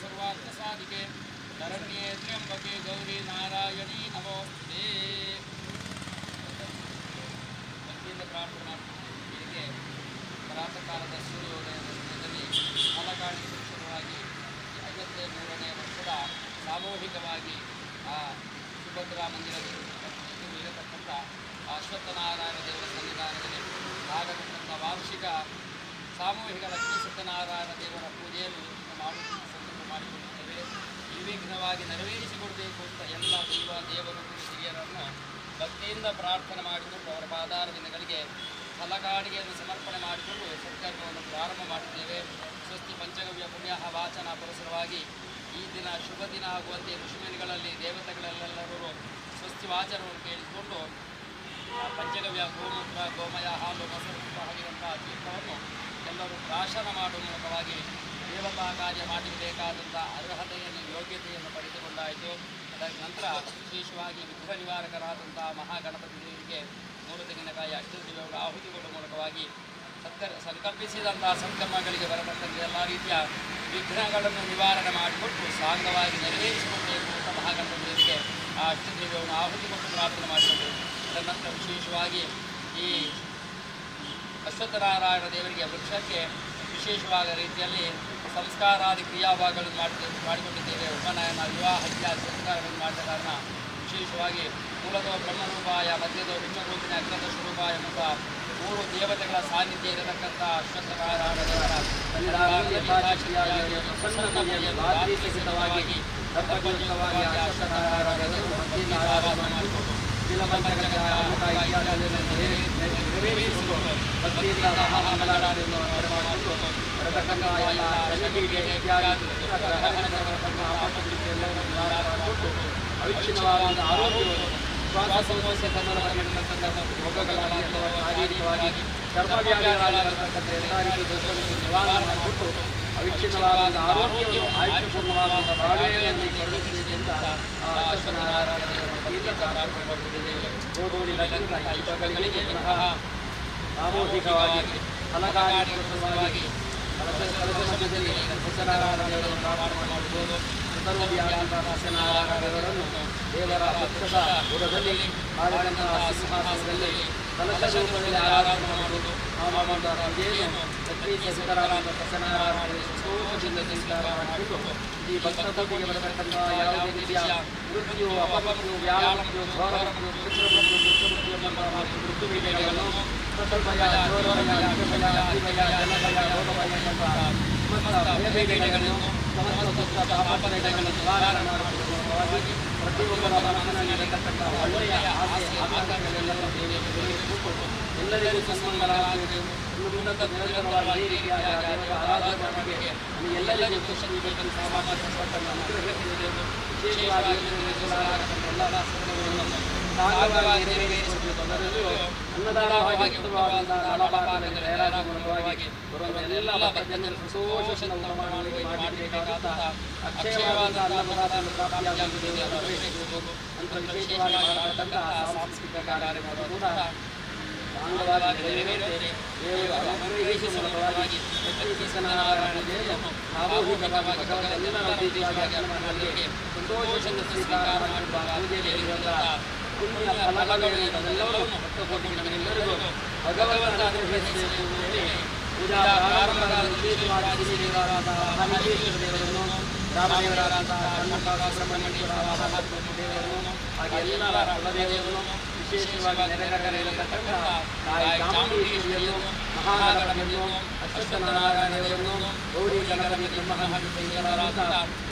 सर्वार्थसाधिके शरण्ये त्र्यंबके गौरी नारायणी नमोस्तुते ಭಕ್ತಿಯಿಂದ ಪ್ರಾರ್ಥನೆ ಮಾಡ್ತೀನಿ. ಹೀಗೆ ಪ್ರಾತಃಕಾಲದ ಸೂರ್ಯೋದಯದ ಸಮಯದಲ್ಲಿ ಮಲಕಾಡಿ ಸುರಕ್ಷಿತವಾಗಿ 53ನೇ ವರ್ಷದ ಸಾಮೂಹಿಕವಾಗಿ ಆ ಸುಭದ್ರಾ ಮಂದಿರದಲ್ಲಿ ಇರತಕ್ಕಂಥ ಅಶ್ವತ್ಥನಾರಾಯಣ ದೇವರ ಸನ್ನಿಧಾನದಲ್ಲಿ ಆಗತಕ್ಕಂಥ ವಾರ್ಷಿಕ ಸಾಮೂಹಿಕ ಲಕ್ಷ್ಮೀ ಸತ್ಯನಾರಾಯಣ ದೇವರ ಪೂಜೆಯನ್ನು ಮಾಡುವ ಸಂಕಲ್ಪ ಮಾಡಿಕೊಂಡಿದ್ದೇವೆ. ನಿರ್ವಿಘ್ನವಾಗಿ ನೆರವೇರಿಸಿಕೊಡಬೇಕು ಅಂತ ಎಲ್ಲ ದೇವರು ಹಿರಿಯರನ್ನು ಭಕ್ತಿಯಿಂದ ಪ್ರಾರ್ಥನೆ ಮಾಡಿಕೊಂಡು ಅವರ ಪಾದಾರವಿಂದಗಳಿಗೆ ಫಲಕಾಡಿಗೆಯನ್ನು ಸಮರ್ಪಣೆ ಮಾಡಿಕೊಂಡು ಸತ್ಕರ್ಮವನ್ನು ಪ್ರಾರಂಭ ಮಾಡಿದ್ದೇವೆ. ಸ್ವಸ್ತಿ ಪಂಚಗವ್ಯ ಪುಣ್ಯ ವಾಚನ ಪುರಸರವಾಗಿ ಈ ದಿನ ಶುಭ ದಿನ ಆಗುವಂತೆ ಋಷಿಮುನಿಗಳಲ್ಲಿ ದೇವತೆಗಳೆಲ್ಲರೂ ಸ್ವಸ್ತಿ ವಾಚನವನ್ನು ಕೇಳಿಕೊಂಡು ಪಂಚಗವ್ಯ ಗೋಮೂತ್ರ ಗೋಮಯ ಹಾಲು ಮೊಸರು ತುಪ್ಪ ಆಗಿರುವಂತಹ ತೀರ್ಥವನ್ನು ಎಲ್ಲರೂ ಪ್ರಾಶನ ಮಾಡುವ ಮೂಲಕವಾಗಿ ದೇವತಾ ಕಾರ್ಯ ಮಾಡಬೇಕಾದಂಥ ಅರ್ಹತೆಯನ್ನು ಯೋಗ್ಯತೆಯನ್ನು ಪಡೆದುಕೊಂಡಾಯಿತು. ಅದರ ನಂತರ ವಿಶೇಷವಾಗಿ ವಿಘ್ನ ನಿವಾರಕರಾದಂಥ ಮಹಾಗಣಪತಿ ದೇವರಿಗೆ 3 ತೆಂಗಿನಕಾಯಿ ಅಷ್ಟದೇವರ ಆಹುತಿ ಕೊಡುವ ಮೂಲಕವಾಗಿ ಸಂಕಲ್ಪಿಸಿದಂತಹ ಸಂಕರ್ಮಗಳಿಗೆ ಬರತಕ್ಕಂಥ ಎಲ್ಲ ರೀತಿಯ ವಿಘ್ನಗಳನ್ನು ನಿವಾರಣೆ ಮಾಡಿಕೊಟ್ಟು ಸಾಂಗವಾಗಿ ನೆರವೇರಿಸಿಕೊಡಬೇಕು ಅಂತ ಮಹಾಗಣಪತಿ ದೇವರಿಗೆ ಆ ಅಷ್ಟದೇವರನ್ನು ಆಹುತಿ ಕೊಟ್ಟು ಪ್ರಾರ್ಥನೆ ಮಾಡಿಕೊಂಡು ಅದರ ನಂತರ ವಿಶೇಷವಾಗಿ ಈ ಅಶ್ವತ್ಥನಾರಾಯಣ ದೇವರಿಗೆ ವೃಕ್ಷಕ್ಕೆ ವಿಶೇಷವಾದ ರೀತಿಯಲ್ಲಿ ಸಂಸ್ಕಾರಾದಿ ಕ್ರಿಯಾಭಾಗಗಳನ್ನು ಮಾಡಿಕೊಂಡಿದ್ದೇವೆ. ಉಪನಯನ ವಿವಾಹ ಇತ್ಯಾದಿ ಸಂಸ್ಕಾರಗಳನ್ನು ಮಾಡಿದ ಕಾರಣ ವಿಶೇಷವಾಗಿ ಮೂಲದ ಬ್ರಹ್ಮರೂಪಾಯ ಮಧ್ಯದ ವಿಷ್ಣುರೂಪಿನ ಅಗ್ರದ ಸ್ವರೂಪಾಯ ಎಂಬ 3 ದೇವತೆಗಳ ಸಾನ್ನಿಧ್ಯ ಇರತಕ್ಕಂಥ ಅಶ್ವತ್ಥನಾರಾಯಣ ದೇವರ ಪ್ರಸನ್ನವಾಗಿ ಅವಿಚ್ಛಿನ್ನವಾದ ಆರೋಗ್ಯವನ್ನು ಶ್ವಾಸಕೋಶ ರೋಗಗಳಾಗಿ ಅಥವಾ ಶಾರೀರಿಕವಾಗಿ ಚರ್ಮವ್ಯಾಧಿಗಳಾಗಿರತಕ್ಕಂಥ ಎಲ್ಲ ರೀತಿಯ ದೋಷಗಳನ್ನು ನಿವಾರಣೆ ಮಾಡಿಕೊಟ್ಟು ಅವಿಚ್ಛಿನ್ನವಾದ ಆರೋಗ್ಯವನ್ನು ಆಯುಷ್ಯಪೂರ್ಣವಾದ ಬಾಳೆಯಲ್ಲಿ ಕರುಣಿಸಬೇಕೆಂದ ಗೋಧೂಳಿಗಳಿಗೆ ಪುನಃ ಸಾಮೂಹಿಕವಾಗಿ ಫಲಕಾರಿ ಕಲಶದಲ್ಲಿ ಸತ್ಯನಾರಾಯಣವನ್ನು ಪ್ರಾರ್ಥನೆ ಮಾಡುವುದು. ಸತ್ಯನಾರಾಯಣರನ್ನು ದೇವರ ಪಕ್ಷದ ಬುಡದಲ್ಲಿ ಆದಂತಹ ಸಿಂಹಾಸನದಲ್ಲಿ ಕಲಶ ರೂಪದಲ್ಲಿ ಆರಾಧನೆ ಮಾಡುವುದು. ಪೂಜೆಯನ್ನು ಸತ್ಯನಾರಾಯಣ ಸತ್ಯನಾರಾಯಣ ಸಂತೋಷದಿಂದ ಸ್ವೀಕಾರ ಮಾಡಿಕೊಂಡು ಈ ಭಕ್ತರಿಗೆ ಬರತಕ್ಕಂಥ ಯಾವುದೇ ರೀತಿಯ ಮೃತ್ಯು ಅಪಮೃತ್ಯು ವ್ಯಾಳಮೃತ್ಯು ಘೋರಮೃತ್ಯು ಕೃಷ್ಣಮೃತ್ಯು ದುಷ್ಟಮೃತ್ಯು ಎಂಬ ಮೃತ್ಯುಭಯಗಳನ್ನು ಸತರ್ಭಯ ಘೋರಭಯ ಅಗ್ರಭಯ ಅಧಿಭಯ ಜನಭಯ ರೋಗಭಯ ಎಂಬ ಸಮಸ್ತ ಭಯಭೇದಗಳನ್ನು ಸಮಸ್ತ ದುಷ್ಟ ತಾಪತ್ರಯಗಳನ್ನು ನಿವಾರಣೆ ಮಾಡುವುದವಾಗಿ ಪ್ರತಿಯೊಬ್ಬರ ಮನಸ್ಸಿನಲ್ಲಿರತಕ್ಕಂಥ ಒಳ್ಳೆಯ ಆಸೆ ಆಕಾಂಕ್ಷೆಗಳೆಲ್ಲವೂ ದೇವರಿಗೆ ಎಲ್ಲರಿಗೂ ಸನ್ಮಂಗಲಾಗಬೇಕು. ಉನ್ನತ ನಿರಂತರವಾಗಿ ಈ ರೀತಿಯಾದ ದೇವರ ಆರಾಧನೆಗೆ ಎಲ್ಲರಿಗೂ ಖುಷಿ ಬೇಕಂತ ಸಾಮಾನ್ಯ ಸಂಪತ್ತನ್ನು ಅನುಗ್ರಹಿಸಬೇಕು. ವಿಶೇಷವಾಗಿ ಎಲ್ಲ ಸಂದರ್ಭಗಳನ್ನು ಸಾಂಗವಾಗಿ ನೆರವೇರಿಸಬೇಕು. ಅದರಲ್ಲೂ ಅನ್ನದಾನವಾಗಿ ಉತ್ತಮವಾದಂತಹ ನಲಭಾಗದಲ್ಲಿ ತಯಾರಾಗುವ ಮೂಲಕವಾಗಿ ಬರುವ ಎಲ್ಲ ಭಕ್ತಜನರು ಸಂತೋಷದಿಂದ ಮಾಡಬೇಕಾದಂತಹ ಅಕ್ಷಯವಾದ ಅನ್ನದಾನವನ್ನು ಪ್ರಾಪ್ತಿಯಾಗುವುದು ಅಂತ ವಿಶೇಷವಾಗಿ ಮಾಡತಕ್ಕಂತಹ ಸಾಂಸ್ಕೃತಿಕ ಕಾರ್ಯಕ್ರಮಗಳು ಕೂಡ ಸಾಂಗವಾಗಿ ನೆರವೇರಿಸಿ ದೇವರು ಅನುಗ್ರಹಿಸುವ ಮೂಲಕವಾಗಿ ಸತ್ಯನಾರಾಯಣತೆಯನ್ನು ಸಾಮೂಹಿಕವಾಗಿ ಭಗವಂತನೆಲ್ಲರ ರೀತಿಯಾಗಿ ನಮ್ಮಲ್ಲಿ ಸಂತೋಷದಿಂದ ಸ್ವೀಕಾರ ಮಾಡಿರುವ ಪೂಜೆಯಲ್ಲಿರುವಂತಹ ಪುಣ್ಯ ಫಲಗಳು ಅದೆಲ್ಲವೂ ಭಕ್ತಕೋಟಿಗಳೆಲ್ಲರಿಗೂ ಭಗವಂತ ಅನುಗ್ರಹಿಸಬೇಕು ಎಂದು ಹೇಳಿ ಪೂಜಾ ಪ್ರಾರಂಭದ ವಿಶೇಷವಾಗಿ ಶ್ರೀದೇವರಾದಂತಹ ಮಹಾಲಿಂಗೇಶ್ವರ ದೇವರನ್ನು ರಾಮದೇವರಾದಂತಹ ಕನ್ನಡ ಸುಬ್ರಹ್ಮಣ್ಯೇಶ್ವರ ದೇವರನ್ನು ಹಾಗೆ ಎಲ್ಲರ ಕುಲದೇವರನ್ನು ವಿಶೇಷವಾಗಿ ನೆರೆಗರೆಯತಕ್ಕಂತಹ ತಾಯಿ ಚಾಮುಂಡೇಶ್ವರಿಯನ್ನು ಮಹಾಗಣಪತಿಯನ್ನು ಅಶ್ವತ್ಥನಾರಾಯಣ ದೇವರನ್ನು ಗೌರಿ ಗಣಪತಿ ಬ್ರಹ್ಮಹಂಸರಾದ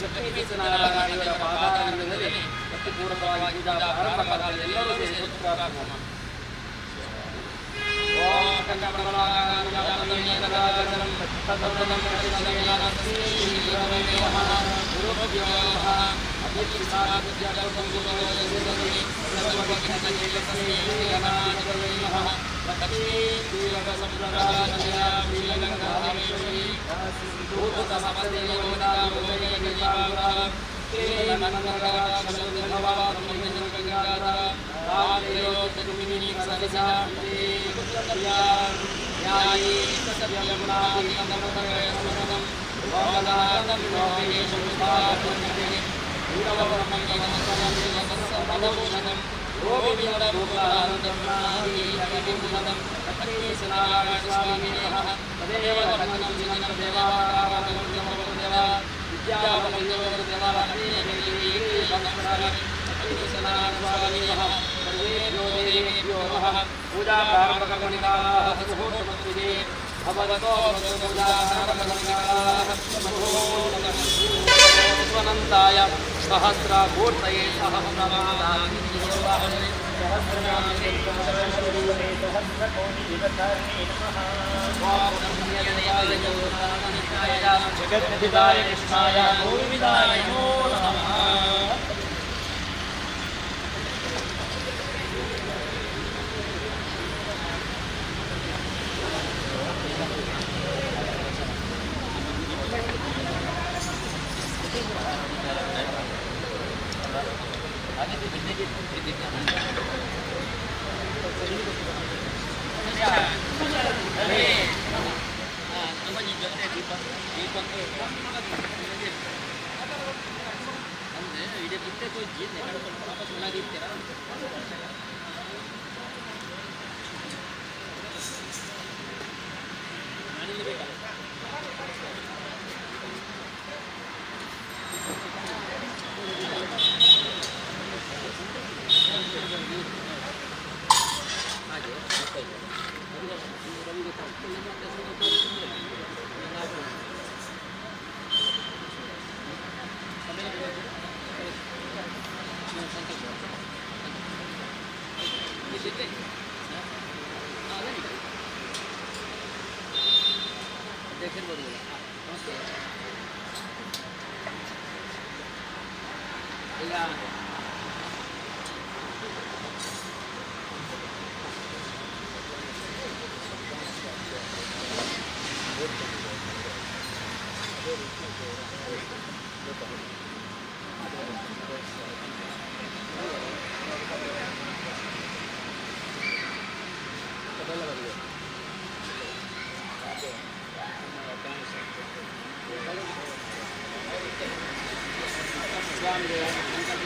ಲಕ್ಷ್ಮೀ ಸತ್ಯನಾರಾಯಣರ ಪಾದಾರವಿಂದದಲ್ಲಿ ಭಕ್ತಿಪೂರ್ವಕವಾಗಿ ಪೂಜಾ ಪ್ರಾರಂಭ ಕಾಲದಲ್ಲಿ ಎಲ್ಲರೂ ಸೇರಿ ಪ್ರಾರ್ಥನೆ ಮಾಡಿ. ಓಂ पूजा प्रारंभकर्मणिकाः सुहोतमस्ते भगवतो पूजा प्रारंभकर्मणिकाः सहस्रमूर्तये सहस्रमादाय जगद्धिताय कृष्णाय गोविन्दाय नमो नमः।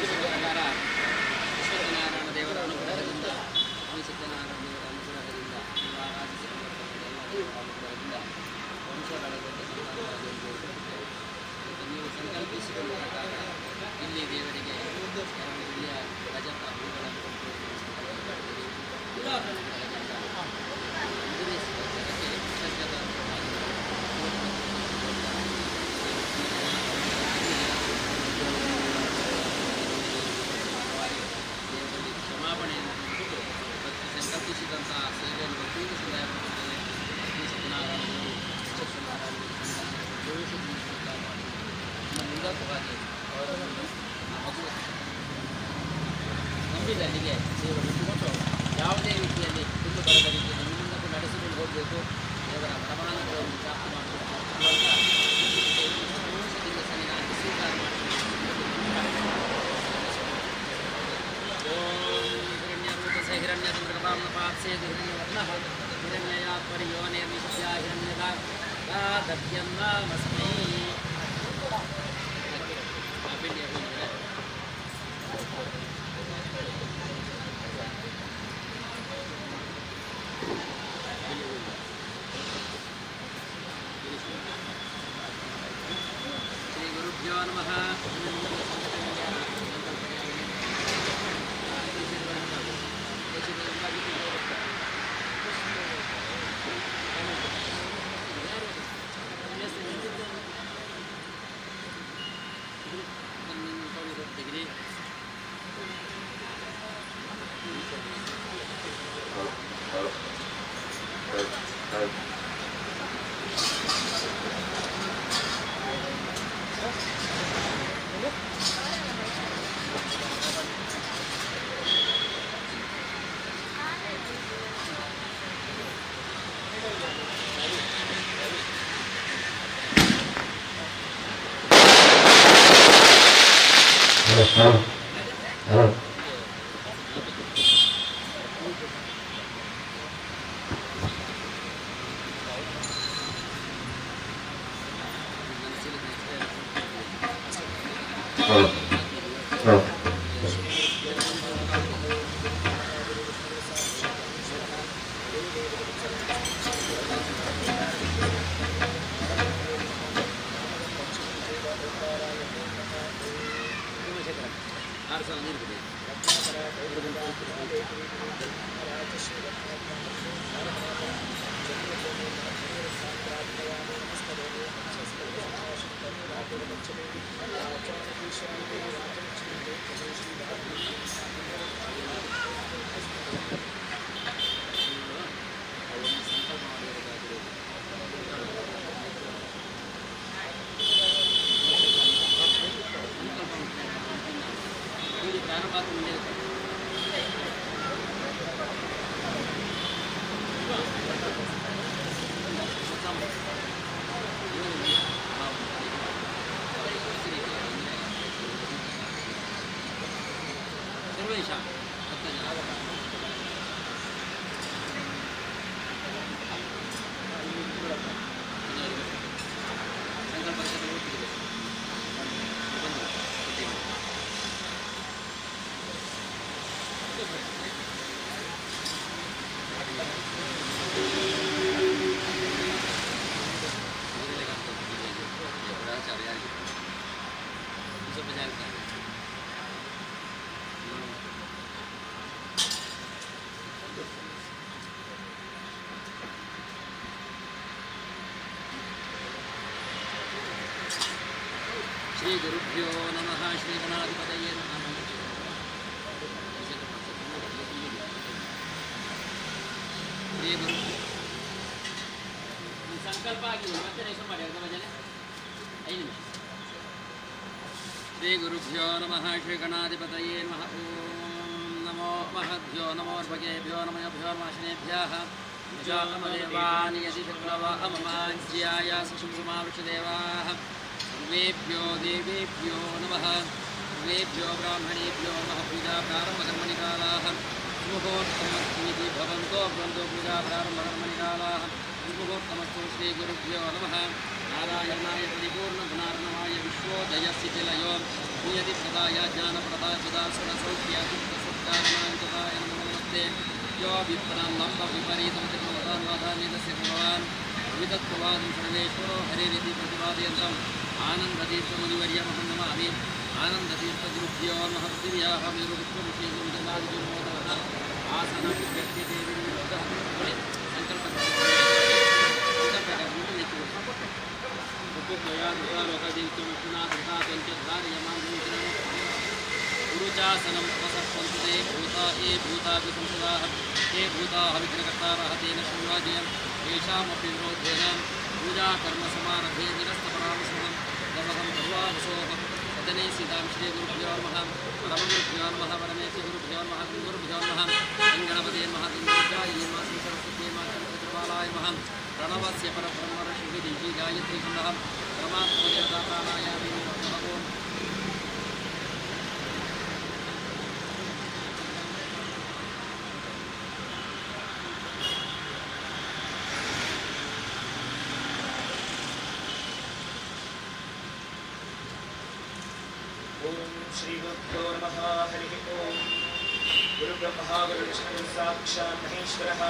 ವಿಶ್ವನಾರಾಯಣ ದೇವರ ಅನುಗ್ರಹದಿಂದ ಸತ್ಯನಾರಾಯಣ ದೇವರ ಅನುಗ್ರಹದಿಂದ ನೀವು ಸಂಕಲ್ಪಿಸಿಕೊಂಡ ಪ್ರಕಾರ ಇಲ್ಲಿ ದೇವರಿಗೆ ಒಳ್ಳೆಯ ರಜತ ಹೂಗಳನ್ನು ಕ್ಷಮಾಪಣೆಯನ್ನು ಕೊಟ್ಟು ಸಂಕಲ್ಪಿಸಿದಂತಹ ಸೇವೆಯನ್ನು ಭಕ್ತಿಯಿಂದ ಸಂದಾಯ ಮಾಡುತ್ತದೆ. ಸತ್ಯನಾರಾಯಣರು ಮೂಲಕವಾಗಿ ಅವರನ್ನು ಮಗು ನಂಬಿದ ಅಲ್ಲಿಗೆ ದೇವರು ಬಿಟ್ಟುಕೊಟ್ಟು ಯಾವುದೇ ರೀತಿಯಲ್ಲಿ ಕುಂದು ಬರದ ರೀತಿಯಲ್ಲಿ ನಿಮ್ಮನ್ನು ನಡೆಸಿಕೊಂಡು ಹೋಗಬೇಕು. ದೇವರ ವರಮಾನಗಳನ್ನು ಪ್ರಾಪ್ತಿ ಮಾಡಬೇಕು ಸನ್ನಿಧಾನಕ್ಕೆ ಸ್ವೀಕಾರ ಮಾಡಬೇಕು. हिरण्यपात्से हिरण्यवर्णः हिरण्ययात्परियोनिर्विशद्या हिरण्यदाद्यन्नामस्मै श्रीगुरुभ्यो नमः। श्री गुरुभ्यो नमः श्री गणाधिपतये नमः श्री गुरु संकल्प आगे ಮತ್ತೆ ರೇಷನ್ ಮಾಡಿ ಅರ್ಧ ಭಜನೆ 5 ನಿಮಿಷ श्री गुरुभ्यो नमः श्री गणाधिपतये नमः ओम नमो महद्भ्यो नमो भगेभ्यो नमोभ्यो नमः जातमदेवानि यदि शक्नवा अममाज्याय सुषुमावृषदेवाः सर्वेभ्यो देवेभ्यो नमः सर्वेभ्यो ब्राह्मणेभ्यो नमः पूजा प्रारम्भकर्मणिकालाः मुहूर्तमस्तीति भवन्तो भवन्तो पूजा प्रारम्भकर्मणिकालाः मुहूर्तमस्तु श्रीगुरुभ्यो नमः नारायणाय परिपूर्णगुणार्णवाय विश्वोदयस्थितिलयो नियति प्रदाय ज्ञानप्रदाय सदासुरसौख्यादित्तसत्कारणाय नमो नमस्ते यो विप्रं लम्ब विपरीतमतिप्रवदान्वादान्यस्य भगवान् विदत्त्वादं सर्वेश्वरो हरिरिति प्रतिपादयन्तम् आनन्दतीर्थमुनिवर्यमहं नमामि आनन्दतीर्थगुरुभ्यो नमः दिव्याः विरुद्धविषयगुरुजनादिजोदः आसनं व्यक्त्यते विरुद्धः गुरुचासनं उपसर्पन्तु ते भूता ये भूताभिसंसदाः ते भूताः विघ्नकर्तारः तेन शृण्वाजयं येषामपि विरोधेन पूजाकर्मसमारभे निरस्तपरामसमं दमहं सर्वावसोः सदने सीतां श्रीगुरुभ्यो नमः परमगुरुभ्यो नमः परमेश्वर गुरुभ्यो नमः गुरुभ्यो नमः गणपते नमः गङ्गाय नमः सरस्वती नमः चन्द्रबालाय नमः प्रणवस्य परब्रह्मर्षिः गायत्री नमः परमात्मदेवताप्राणायामि नमः ओम् श्रीगुरुभ्यो नमः हरिः ओम् गुरुब्रह्मा गुरुविष्णुः साक्षात् महेश्वरः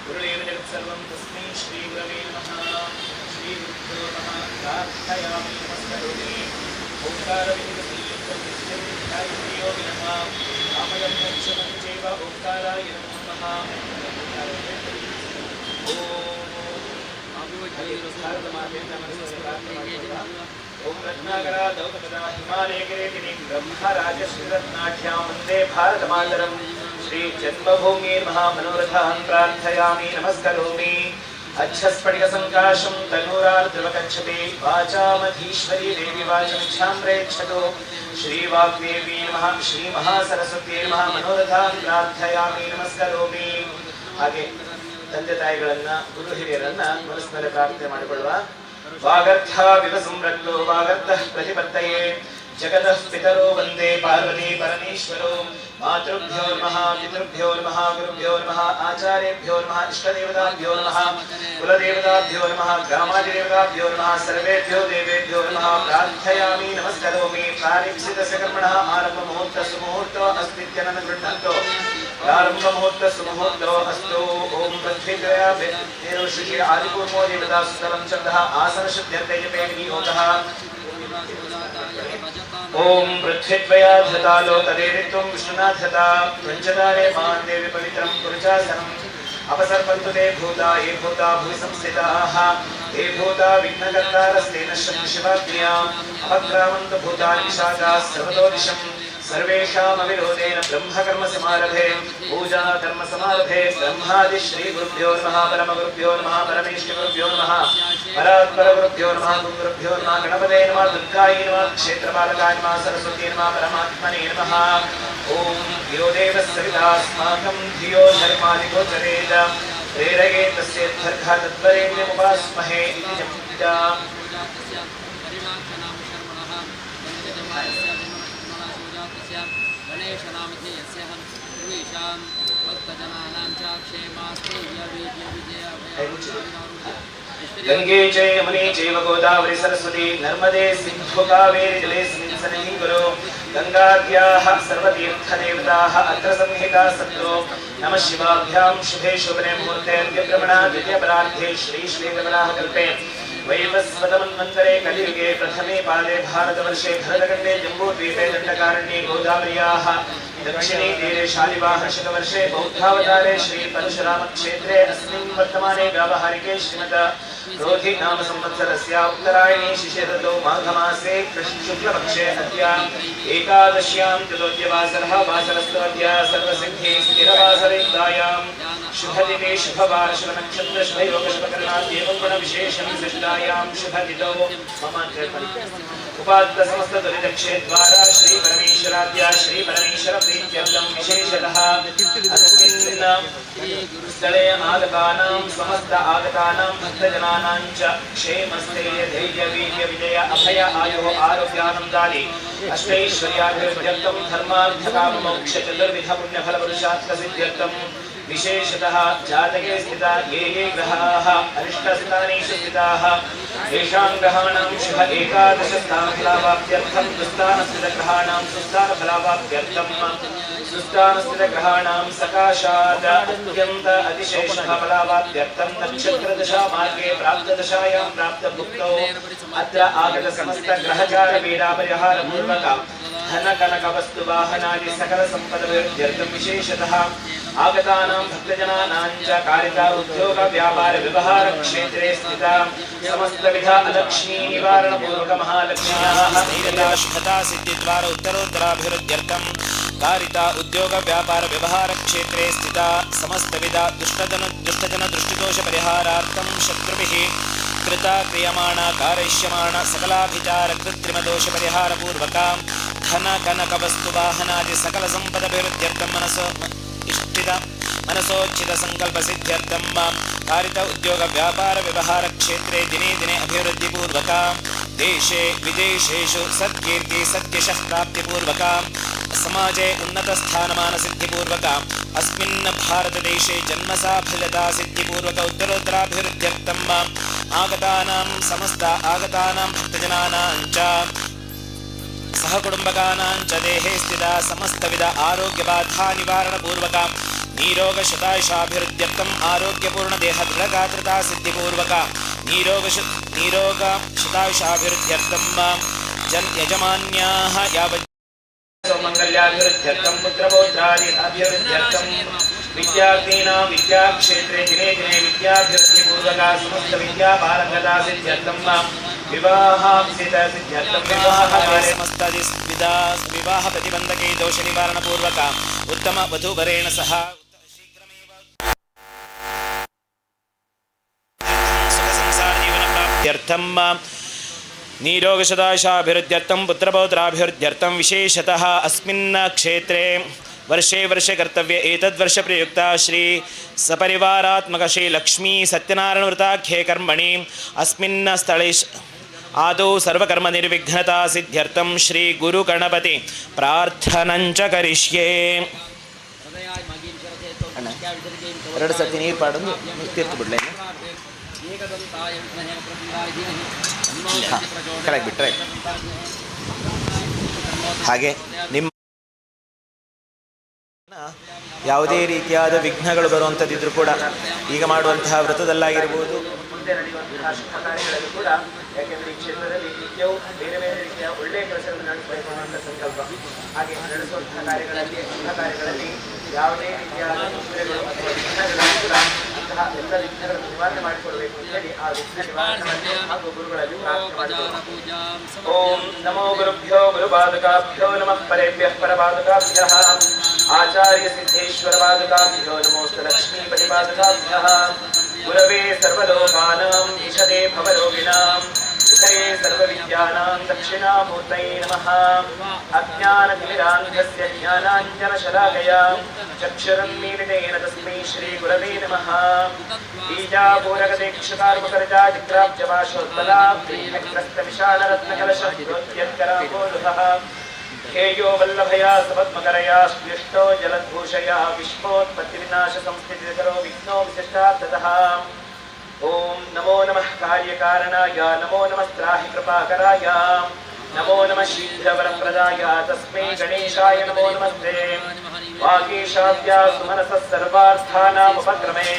गुरुरेव जगत्सर्वं तस्मै श्रीगुरवे नमः श्रीगुरुभ्यो नमः प्रार्थयामि नमस्करोमि ओङ्कारविन्दुयो नमः कामयं मोक्षं चैव ओङ्काराय नमः ओम रत्नाकरा दौतपदा हिमालयगिरिगिरिं ब्रह्मराजश्रीरत्नाढ्यां वन्दे भारतमातरं श्री जन्मभूमि महामनोरथान् प्रार्थयामि नमस्करोमि अच्छस्फटिकसङ्काशं तनूरार्द्रवकच्छते वाचामधीश्वरी देवी वाचमिच्छां प्रेक्षतो श्रीवाग्देवी नमः श्रीमहासरस्वती नमः मनोरथान् प्रार्थयामि नमस्करोमि ಹಾಗೆ ತಂದೆ ತಾಯಿಗಳನ್ನ ಗುರು ಹಿರಿಯರನ್ನ ಮನಸ್ಸಿನಲ್ಲಿ ಪ್ರಾರ್ಥನೆ ಮಾಡಿಕೊಳ್ಳುವ ವಾಗರ್ಥ ವಿವಸಂರಕ್ತೋ ವಾಗರ್ಥ ಪ್ರತಿಪತ್ತಯೇ जगतः पितरो वन्दे पार्वती परमेश्वरो मातृभ्यो नमः पितृभ्यो नमः गुरुभ्यो नमः आचार्येभ्यो नमः इष्टदेवताभ्यो नमः कुलदेवताभ्यो नमः ग्रामादिदेवताभ्यो नमः सर्वेभ्यो देवेभ्यो नमः प्रार्थयामि नमस्करोमि प्रारब्धस्य कर्मणः आरम्भमुहूर्तः सुमुहूर्तो अस्तीत्यनं गृह्णन्तो प्रारम्भमुहूर्तः सुमुहूर्तो अस्तु ॐ पृथ्वीत्रया देवऋषि आदिपूर्वो देवता सुतलं शब्दः आसनशुद्ध्यर्थे जपे विनियोगः ओम पृथ्वीद्वया धृता लोकदेवित्वं विष्णुना धृता पञ्चदारे मां देवी पवित्रं कुरुचासनम् अपसर्पन्तु ते भूता ये भूता भुवि संस्थिताः ये भूता विघ्नकर्तारस्तेन शिवाज्ञाम् अपक्रामन्तु भूतानि विशाखाः सर्वतो दिशम् सर्वेषाम् अविरोधेन ब्रह्मकर्म समारभे पूजा कर्म समारभे ब्रह्मादि श्री गुरुभ्यो नमः परमगुरुभ्यो नमः परमेष्ठिगुरुभ्यो नमः परात्परगुरुभ्यो नमः गुरुभ्यो नमः गणपते नमः दुर्गायै नमः क्षेत्रपालकाय नमः सरस्वती नमः परमात्मने नमः ॐ यो देवः सवितास्माकं धियो धर्मादिगोचरेत प्रेरयेत् तस्य तद्धा तद्वरेण्यमुपास्महे इति जपा गंगे च यमुने चैव गोदावरी सरस्वती नर्मदे सिन्धु कावेरी जलेऽस्मिन् सन्निधिं कुरु गंगाद्याः सर्वतीर्थदेवताः अत्र संहिताः सन्तो नमः शिवाभ्यां शुभे शुभने मुहूर्ते द्विप्रमणा द्वितीयपरार्धे श्रीश्वेतवराह कल्पे वैवस्वतमन्वन्तरे कलियुगे प्रथमे पादे भारतवर्षे भरतखण्डे जम्बूद्वीपे दण्डकारण्ये गोदावर्याः दक्षिणे तीरे शालिवाहनशतवर्षे बौद्धावतारे श्री परशुरामक्षेत्रे अस्मिन् वर्तमाने व्यावहारिके श्रीमत रोधि नाम संवत्सरस्य उत्तरायणे शिशिरतो माघमासे कृष्णशुक्लपक्षे अद्य एकादश्यां चतुर्थवासरः वासरस्तु अद्य सर्वसिद्धि स्थिरवासरेन्द्रायां शुभदिने शुभवार शुभनक्षत्र शुभयोग शुभकर्णात् एवं गुणविशेषं विशिष्टायां शुभतिथौ मम उपात्त समस्त दुरितक्षेद्वारा श्री परमेश्वराद्या श्री परमेश्वर प्रीत्यर्थं विशेषतः अस्मिन् स्थले आगतानां समस्त आगतानां भक्तजनानां च क्षेमस्थैर्य धैर्य वीर्य विजय अभय आयुः आरोग्यानन्दादि अष्टैश्वर्याभिवृद्ध्यर्थं धर्मार्थकाममोक्ष चतुर्विध पुण्यफलपुरुषार्थसिद्ध्यर्थं विशेषतः जातके स्थिता ये ग्रहाः अरिष्टस्थानेषु स्थिताः येषां ग्रहाणां शुभ एकादशस्थानफलावाप्त्यर्थं दुस्थानस्थितग्रहाणां सुस्थानफलावाप्त्यर्थं सुस्थानस्थितग्रहाणां सकाशात् अत्यन्त अतिशेषफलावाप्त्यर्थं नक्षत्रदशा मार्गे प्राप्तदशायां प्राप्तभुक्तौ अत्र आगत समस्त ग्रहचारपीडापरिहारपूर्वकं धनकनकवस्तुवाहनादि सकलसम्पदभिवृद्ध्यर्थं विशेषतः आगतानां भक्तजनानां च कारिता उद्योग व्यापार व्यवहार क्षेत्रे स्थिता समस्तविध अलक्ष्मी निवारण पूर्वक महालक्ष्म्याः नीरता शुभता सिद्धिद्वार उत्तरोत्तराभिवृद्ध्यर्थं कारिता उद्योग व्यापार व्यवहार क्षेत्रे स्थिता समस्तविध दुष्टजन दृष्टिदोष परिहारार्थं शत्रुभिः कृता क्रियमाणा कारयिष्यमाणा सकलाभिचार कृत्रिमदोष परिहार पूर्वका धन कनक वस्तु वाहनादि सकल संपदभिवृद्ध्यर्थं मनसोचित संकल्प सिद्ध्यर्थं कारित उद्योग व्यापार व्यवहार क्षेत्रे दिने दिने अभिवृद्धि पूर्वका देशे विदेशेषु सत्कीर्ति सत्यशः प्राप्ति पूर्वका समाजे उन्नत स्थानमान सिद्धि पूर्वका अस्मिन् भारत देशे जन्म साफल्यता सिद्धि पूर्वक उत्तरोत्तराभिवृद्ध्यर्थं आगतानां समस्त आगतानां भक्तजनानां च सहकुटुम्बकानां च देहे स्थिता समस्तविध आरोग्यबाधा निवारण पूर्वका नीरोग शतायुषाभिवृद्ध्यर्थं आरोग्यपूर्ण देह दृढगात्रता सिद्धि पूर्वका नीरोग शतायुषाभिवृद्ध्यर्थं यजमान्याः यावत् मंगल्याभिवृद्ध्यर्थं पुत्रपौत्रादि अभिवृद्ध्यर्थं विद्यार्थीनां विद्याक्षेत्रे दिने दिने विद्याभिवृद्धि पूर्वका समस्त विद्यापारंगता सिद्ध्यर्थं विवाह प्रतिबंधके दोष निवारण पूर्वक उत्तम वधूवरेण सह शीघ्रमेव सुख संसार जीवन प्राप्त्यर्थं नीरोगशतायुषाभिवृद्ध्यर्थं पुत्रपौत्राभिवृद्ध्यर्थं विशेषतः अस्मिन् क्षेत्रे वर्षे वर्षे कर्तव्य एतद्वर्ष प्रयुक्ता श्री सपरिवारात्मक श्री लक्ष्मी सत्यनारायण व्रताख्ये कर्मणि अस्मिन् स्थले आदौ सर्वकर्मनिर्विघ्नता सिद्ध्यर्थं श्रीगुरुगणपति प्रार्थनञ्च करिष्ये. ಎರಡು ಸತಿ ನೀರು ಪಾಡೋದು ತೀರ್ತು ಬಿಡಲೇ ಕೆಳಗೆ ಬಿಟ್ಟರೆ ಹಾಗೆ ನಿಮ್ಮ ಯಾವುದೇ ರೀತಿಯಾದ ವಿಘ್ನಗಳು ಬರುವಂಥದ್ದಿದ್ರೂ ಕೂಡ ಈಗ ಮಾಡುವಂತಹ ವ್ರತದಲ್ಲಾಗಿರ್ಬೋದು ಮುಂದೆ ನಡೆಯುವಂತಹ ಶುಭ ಕಾರ್ಯಗಳಲ್ಲಿ ಕೂಡ ಯಾಕೆಂದರೆ ಈ ಕ್ಷೇತ್ರದಲ್ಲಿ ನಿತ್ಯವೂ ಬೇರೆ ಬೇರೆ ರೀತಿಯ ಒಳ್ಳೆಯ ಕೆಲಸಗಳನ್ನು ನಡೆಸಬೇಕು ಅನ್ನುವಂಥ ಸಂಕಲ್ಪ. ಹಾಗೆ ನಡೆಸುವಂತಹ ಕಾರ್ಯಗಳಲ್ಲಿ ಶುಭ ಕಾರ್ಯಗಳಲ್ಲಿ ಯಾವುದೇ ರೀತಿಯಾದ ತೊಂದರೆಗಳು ಅಥವಾ ವಿಘ್ನಗಳನ್ನು ಕೂಡ ಅಂತಹ ಎಲ್ಲ ವಿಘ್ನಗಳನ್ನು ನಿವಾರಣೆ ಮಾಡಿಕೊಡಬೇಕು ಅಂತೇಳಿ ಆ ವಿಘ್ನ ನಿವಾರಣೆ ಹಾಗೂ ಗುರುಗಳಲ್ಲಿ ಪ್ರಾರ್ಥನೆ ಮಾಡಿಕೊಳ್ಳಬೇಕು. ಓಂ ನಮೋ ಗುರುಭ್ಯೋ ಗುರುಪಾದುಕಾಭ್ಯೋ ನಮಃ ಪರೇಭ್ಯಃ ಪರಪಾದುಕಾಭ್ಯಃ ಆಚಾರ್ಯ ಸಿದ್ಧೇಶ್ವರ ಪಾದುಕಾಭ್ಯೋ ನಮೋಸ್ತು ಲಕ್ಷ್ಮೀಪತಿ ಪಾದುಕಾಭ್ಯಃ ಗುರವೇ ಸರ್ವಲೋಕಾನಾಂ ಈಶದೇ ಭವರೋಗಿಣಾಂ ವಿಷಯೇ ಸರ್ವವಿದ್ಯಾನಾಂ ದಕ್ಷಿಣಾಮೂರ್ತಯೇ ನಮಃ. ಅಜ್ಞಾನತಿಮಿರಾಂಧಸ್ಯ ಜ್ಞಾನಾಂಜನಶಲಾಕಯಾ ಚಕ್ಷುರನ್ಮೀಲಿತೇನ ತಸ್ಮೈ ಶ್ರೀಗುರವೇ ನಮಃ. ಬೀಜಾಪೂರಗದೇಕ್ಷಕಾರ್ಮಕರಜಾ ಚಿತ್ರಾಬ್ಜವಾಶೋತ್ಪಲಾಬ್ಧೀಯಗ್ರಸ್ತವಿಶಾಲರತ್ನಕಲಶೋತ್ಯತ್ಕರಾಬೋಧಃ ಧ್ಯೇಯೋ ವಲ್ಲಭಯಾ ಸಪದ್ಮಕರಯಾ ಸ್ಪೃಷ್ಟೋ ಜಲದ್ಭೂಷಯಾ ವಿಶ್ವೋತ್ಪತ್ತಿವಿನಾಶ ಸಂಸ್ಥಿತಿಕರೋ ವಿಘ್ನೋ ವಿಶಿಷ್ಟಾರ್ಥತಃ. ಓಂ ನಮೋ ನಮಃ ಕಾರ್ಯಕಾರಣಾಯ ನಮೋ ನಮಃ ತ್ರಾಹಿ ಕೃಪಾಕರಾಯ ನಮೋ ನಮಃ ಶೀಘ್ರವರಪ್ರದಾಯ ತಸ್ಮೈ ಗಣೇಶಾಯ ನಮೋ ನಮಸ್ತೆ. ವಾಗೀಶಾದ್ಯಾ ಸುಮನಸಃ ಸರ್ವಾರ್ಥಾನಾಮುಪಕ್ರಮೇ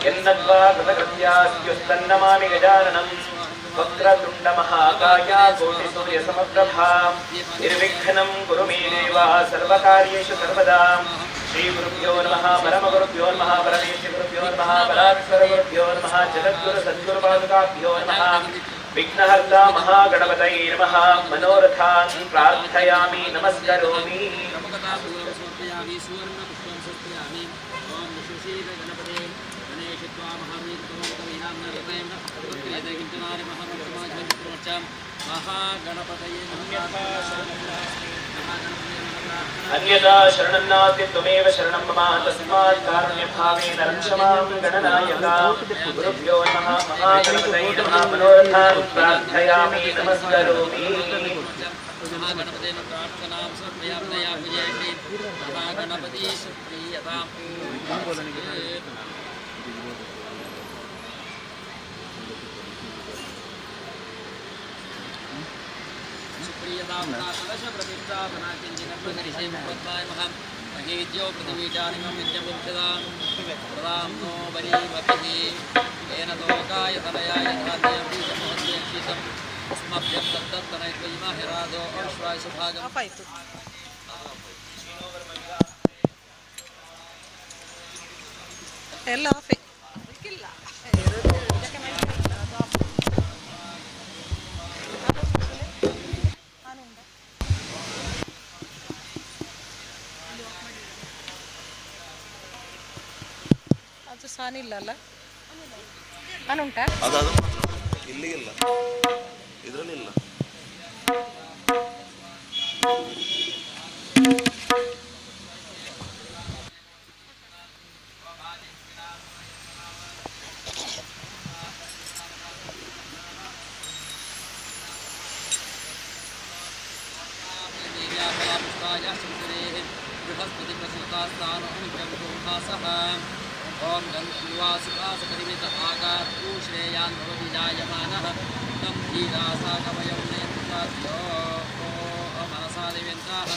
ಯನ್ನದ್ವಾ ಕೃತಕೃತ್ಯಾಸ್ತ್ಯುಸ್ತನ್ನಮಾಮಿ ಗಜಾನನಂ. ವಕ್ರತುಂಡ ಮಹಾಕಾಯ ಕೋಟಿ ಸೂರ್ಯ ಸಮಪ್ರಭಾ ನಿರ್ವಿಘ್ನಂ ಕುರು ಮೇ ದೇವ ಸರ್ವಕಾರ್ಯೇಷು ಸರ್ವದಾ. ಶ್ರೀ ಗುರುಭ್ಯೋ ನಮಃ ಪರಮಗುರುಭ್ಯೋ ನಮಃ ಪರಮೇಶ್ವರ ಗುರುಭ್ಯೋ ನಮಃ ಪರಾತ್ಪರ ಗುರುಭ್ಯೋ ನಮಃ ಜಗದ್ಗುರು ಸದ್ಗುರು ಪಾದುಕಾಭ್ಯೋ ನಮಃ. ವಿಘ್ನಹರ್ತ ಮಹಾಗಣಪತಯೇ ನಮಃ. ಮನೋರಥಾನ್ ಪ್ರಾರ್ಥಯಾಮಿ ನಮಸ್ಕರೋಮಿ. ಅನ್ಯಥಾ ಶರಣಂ ನಾಸ್ತಿ ತ್ವಮೇವ ಶರಣಂ ಮಮ ತಸ್ಮಾತ್ ಕಾರುಣ್ಯಭಾವೇನ ರಕ್ಷ ಮಾಂ ಗಣನಾಯಕ. ಗುರುಭ್ಯೋ ನಮಃ ಮಹಾಗಣಪತಯೇ ನಮಃ. ಮನೋರಥಾನ್ ಪ್ರಾರ್ಥಯಾಮಿ ನಮಸ್ಕರೋಮಿ. ಮಹಾಗಣಪತೇನ ಪ್ರಾರ್ಥನಾಂ ಸಮರ್ಪಯಾಮಿ. ಮಹಾಗಣಪತಿ ಸುಪ್ರೀಯತಾಂ. ಎಲ್ಲ ಆಫೆ ಅದು ಸಾನಿಲ್ಲ ಅಲ್ಲ ಅನುಂಟಾ ಅದು ಇಲ್ಲಿಗಿಲ್ಲ ಇದರಲ್ಲಿಲ್ಲ. ओम गंवासुकासपरिमित आकाशु श्रेयान् भवति जायमानः तं धीरासागमयं नेत्राद्यो मनसा देवेन्द्राः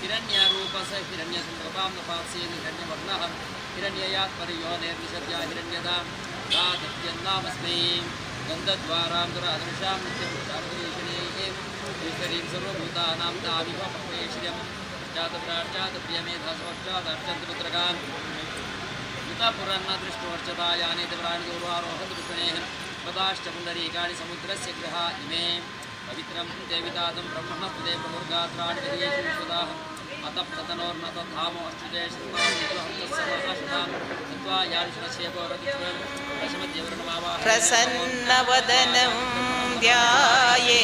हिरण्यरूपस हिरण्यसम्भवां नपास्येन हिरण्यवर्णः हिरण्ययात्पर्यो निर्विशद्या हिरण्यदा राधत्यन्नामस्मै गन्धद्वारां दुरादृशां नित्यपुरुषार्धरीषणे ईश्वरीं सर्वभूतानां तामिव पक्वेश्वर्यं जातप्रार्चातप्रियमेधासवर्चादर्चन्तपुत्रकान् पुराण दृष्टोर्चता यानि प्राणि गौरवारोहन्तुष्णेः पदाश्च पुण्डरीकाणि समुद्रस्य गृहा इमे पवित्रं देवितादं ब्रह्मणस्पदे प्रमुर्गात्राणि विश्वदाः अतप्ततनोर्न तद्धामो अष्टुदेशतां तत्त्वा यानिश्वस्येवरतिष्वं प्रसन्नवदनं ध्याये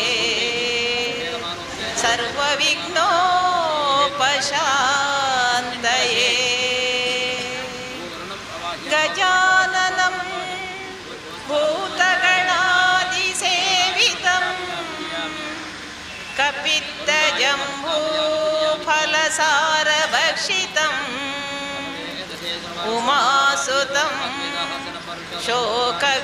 सर्वविघ्नोपशान्तये गजाननं भूतगणादिसेवितं कल्पितजम्बूफलसारभक्षितम् उमासुतं शोकविनाशकारणं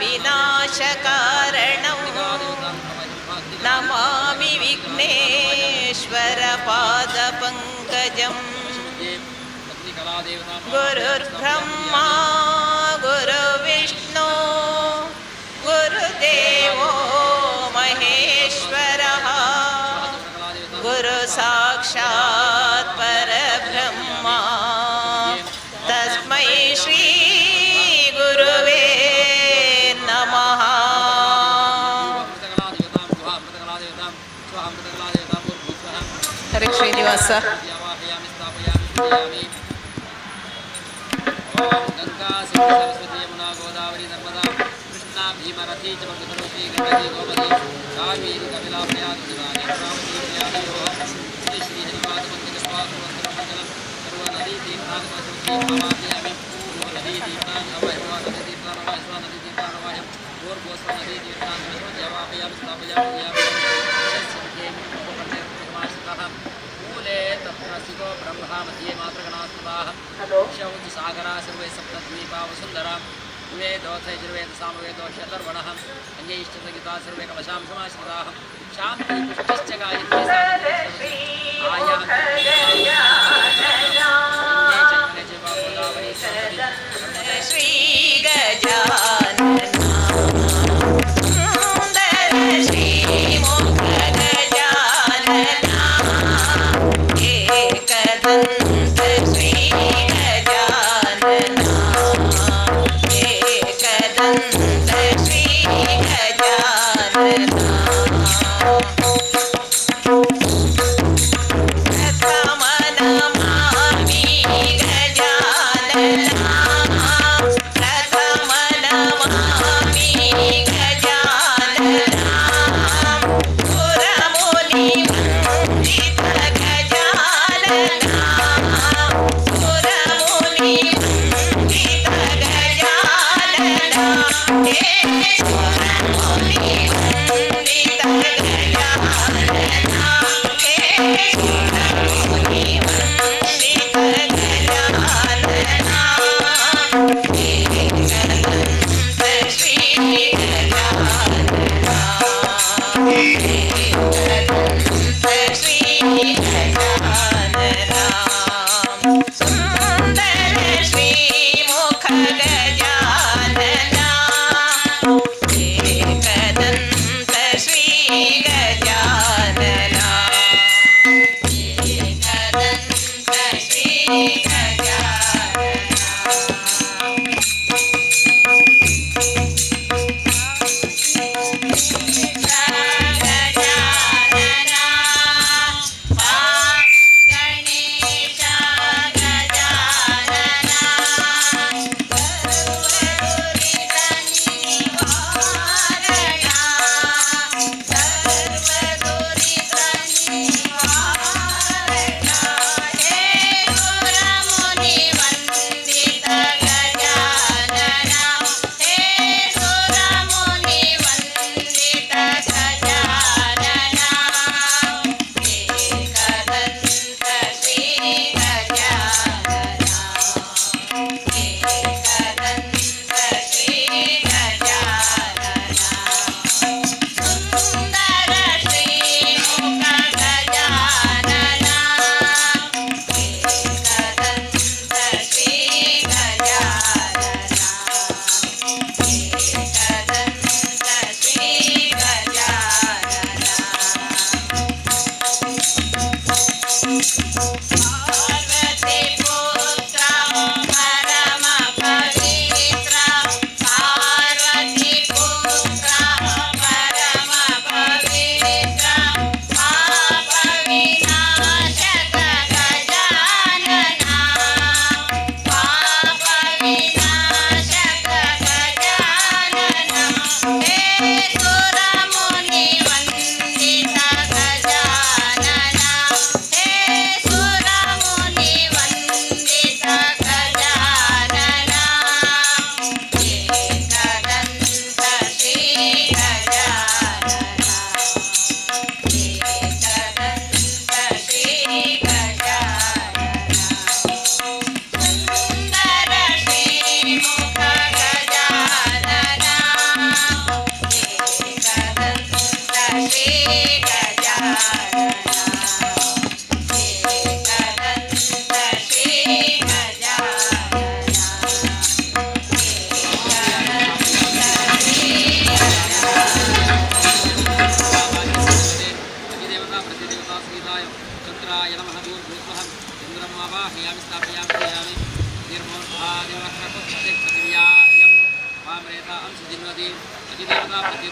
नमामि विघ्नेश्वरपादपङ्कजम् गुरुर्ब्रह्मा गुरुर्विष्णु गुरुदेवो महेश्वरः गुरुसाक्षात् परब्रह्मा तस्मै श्री गुरुवे नमः। हरे श्रीनिवास गंगा सरस्वती यमुना गोदावरी नर्मदा कृष्णा भीमरथी च भगवती गंगती गोमती कावेरी कपिला प्रयाग दिवानी रामती प्रयागयोः श्री श्री हरिपाद मंदिर स्वास्थ्य मंगलम सर्व नदी तीर्थान सरस्वती भवामि पूर्व नदी तीर्थान अवयवा नदी तीर्थान अवयवा नदी तीर्थान अवयव और गोस्व नदी तीर्थान सरस्वती अवापयामि स्थापयामि सत्ये प्रमाणितः मूले तत्र सितो ब्रह्मा मध्ये मात्रगणास्तुताः शौच सागरा सर्वे सप्तद्वीपा वसुन्धरा वेदोथयजुर्वेद सामवेदो शतर्वणः अन्यैश्चतगिता सर्वे कवशां समाश्रिताः शान्ति पुष्टिश्च गायत्री श्री गजानन श्री मुख गजानन एकदंत श्री गजानन एकदंत श्री गजानन प्रथम नमामि गजानन प्रथम नमामि गजानन पुरमुनिवन्दित गजानन पुरमुनिवन्दित गजानन हे पुरमुनिवन्दित गजानन हे पुरमुनिवन्दित गजानन एकदंत श्री गजानन एकदंत श्री गजानन सुंदर श्री मुख गजानन एकदंत श्री गजानन एकदंत श्री गजानन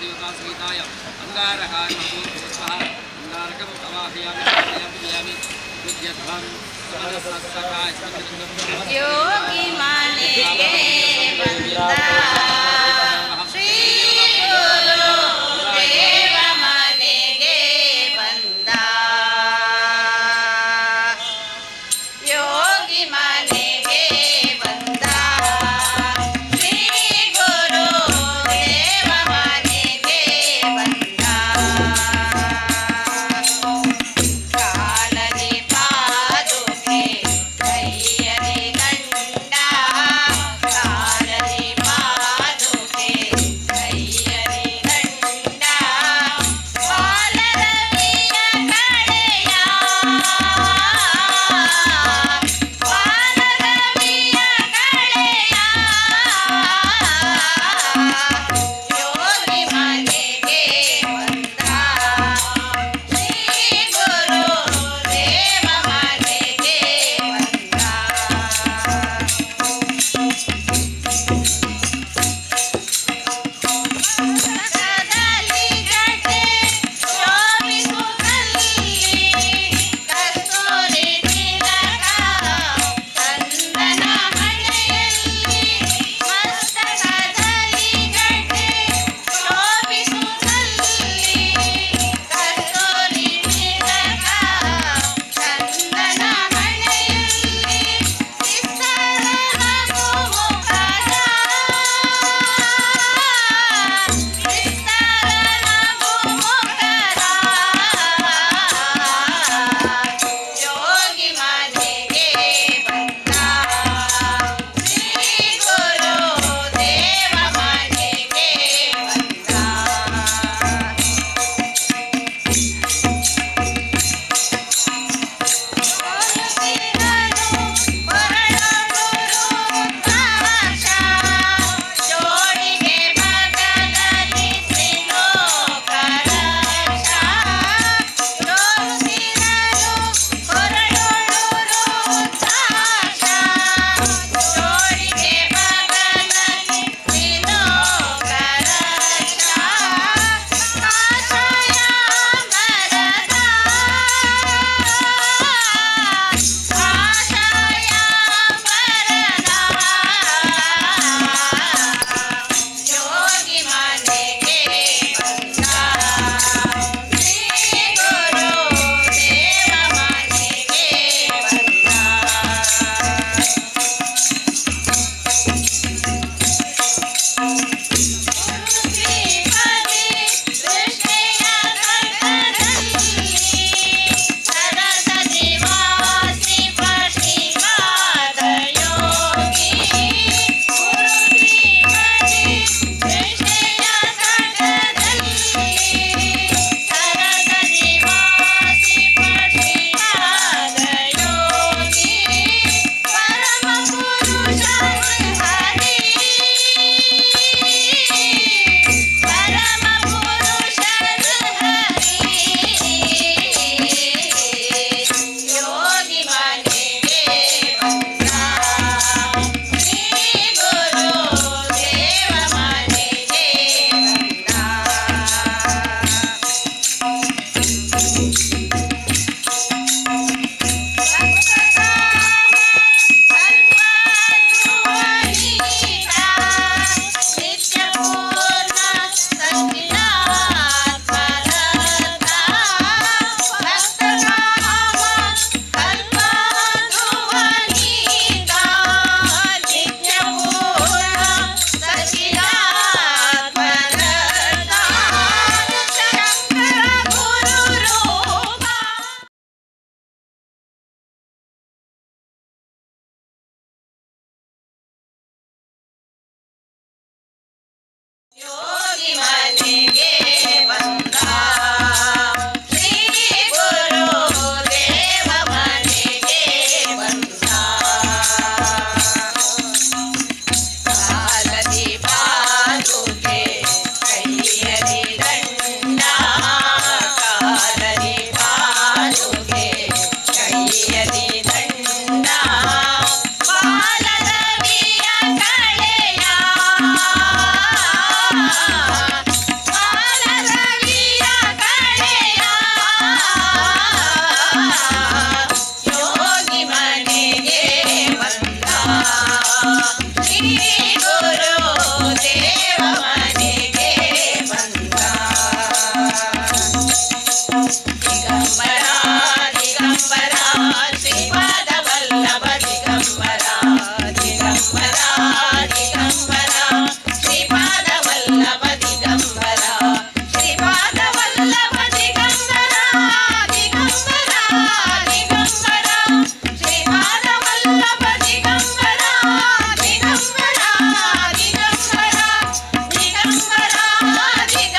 देवतासहिताय अंगारकार्यमूर्तिस्वः अंगारकम् अवाहयामि विद्यध्वं समरसस्तकाय योगी मनेगे बंदा श्री गुरु देव मनेगे बंदा योगी मनेगे बंदा श्री गुरु देव मनेगे बंदा कालनि पादुके कैयनि गंडा कालनि पादुके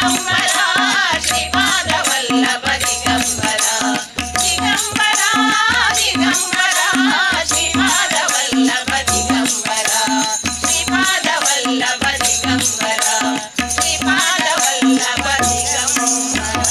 ದಿಗಂಬರ ಶ್ರೀಪಾದ ವಲ್ಲಭ ದಿಗಂಬರ ದಿಗಂಬರ ದಿಗಂಬರ ಶ್ರೀಪಾದ ವಲ್ಲಭ ದಿಗಂಬರ ಶ್ರೀಪಾದ ವಲ್ಲಭ ದಿಗಂಬರ ಶ್ರೀಪಾದ ವಲ್ಲಭ ದಿಗಂಬರ.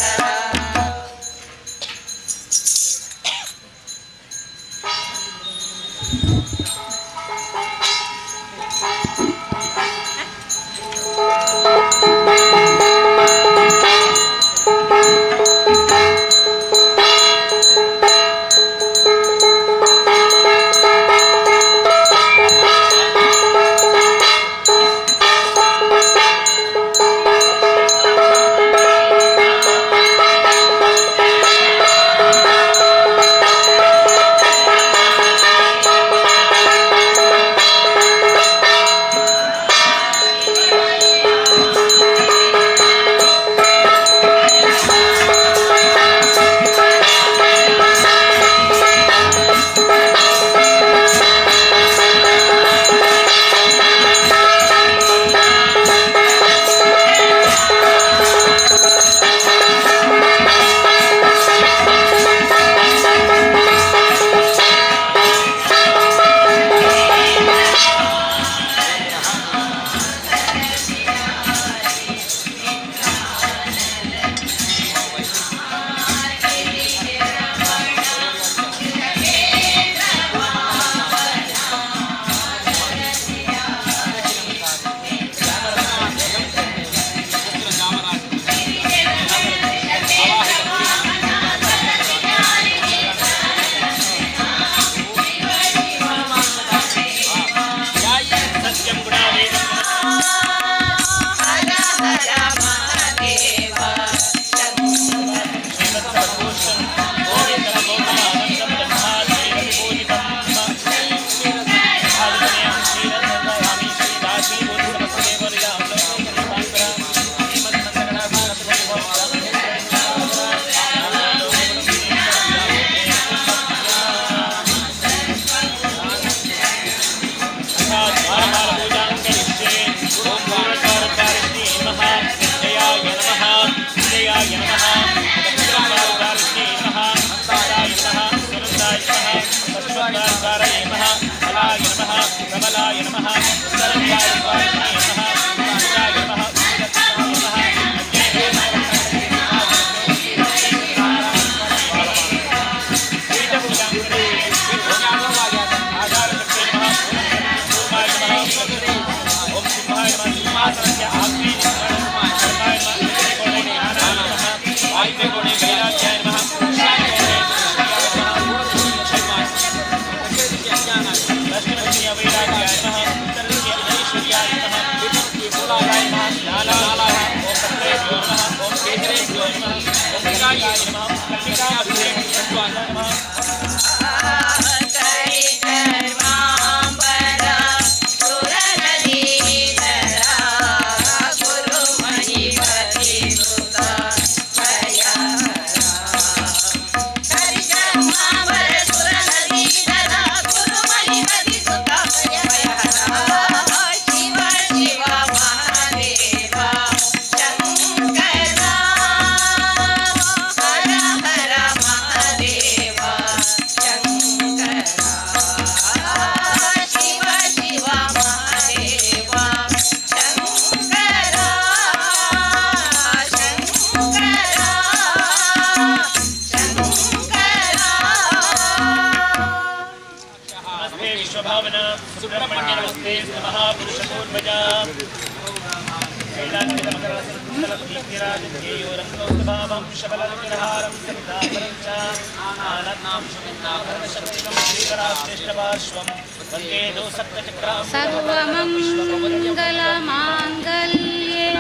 सर्वमङ्गलमाङ्गल्ये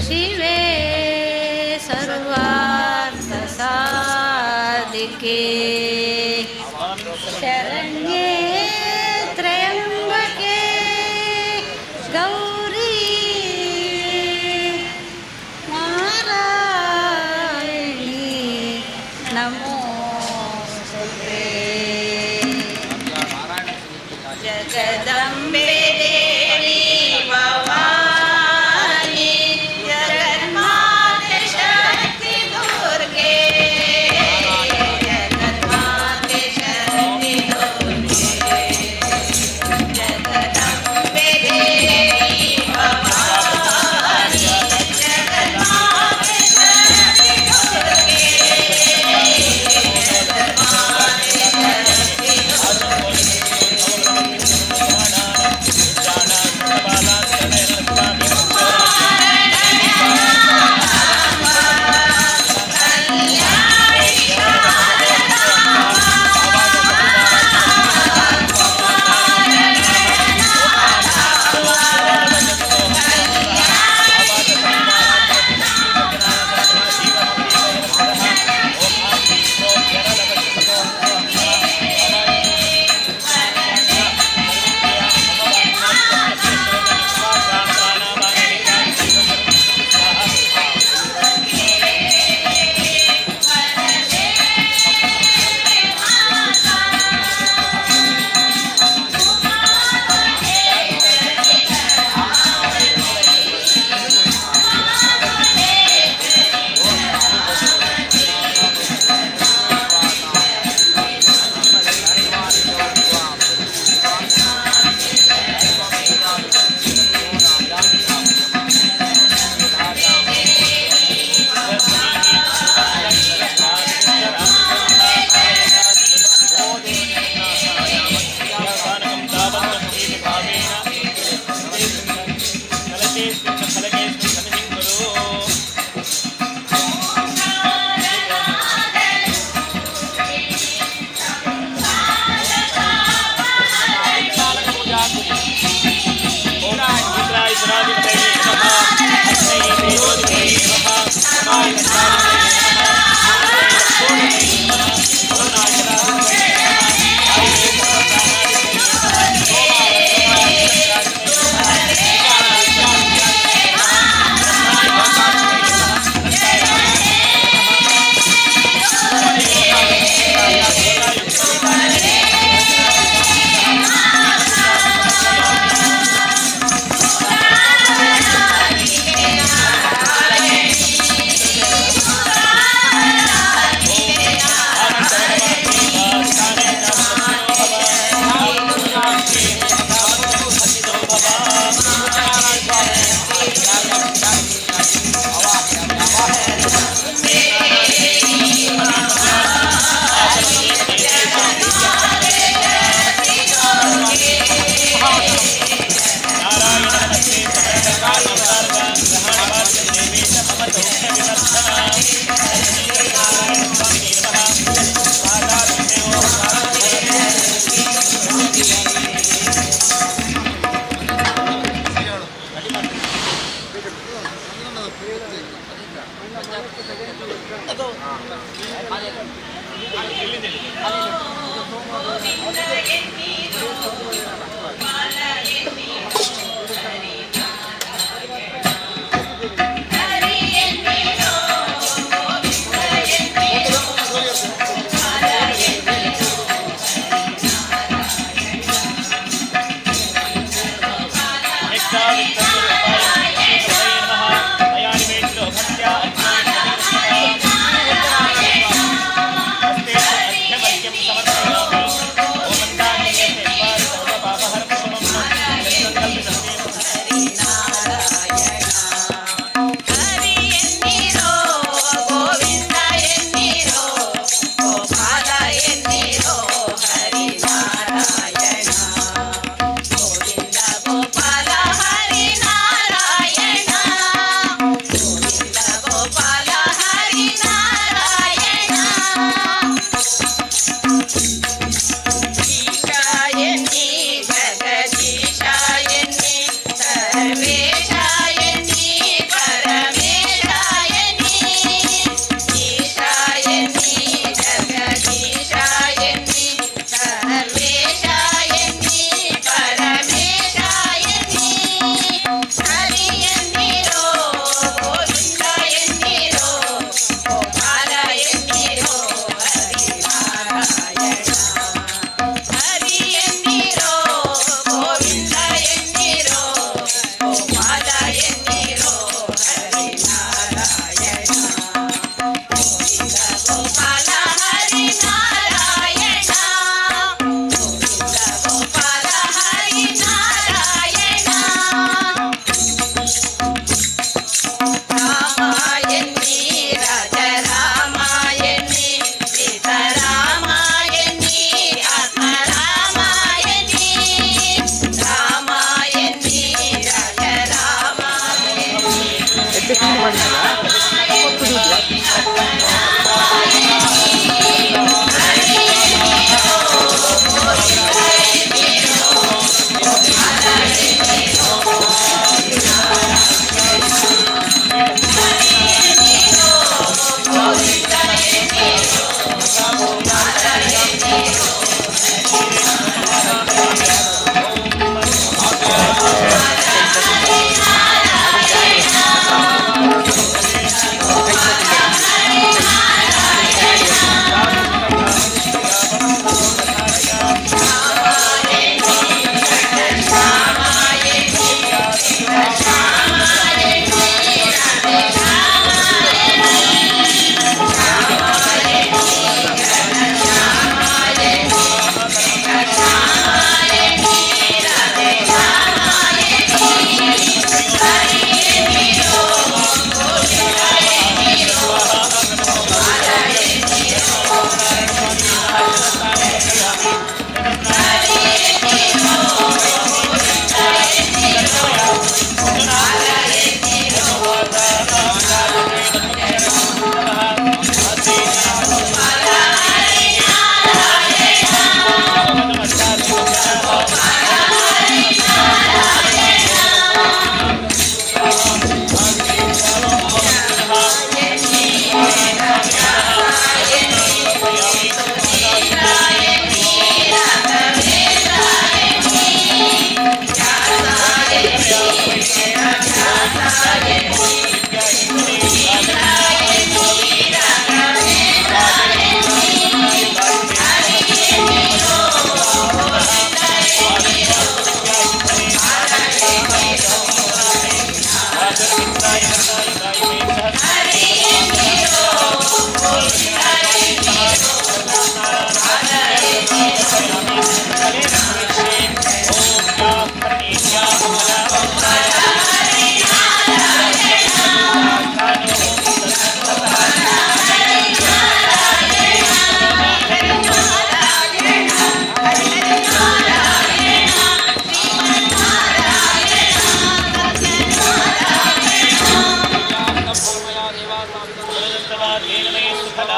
शिवे सर्वार्थसाधिके शरण्ये त्र्यम्बके गौरी नारायणी नमोस्तुते। जगदम्बे देवी भवानी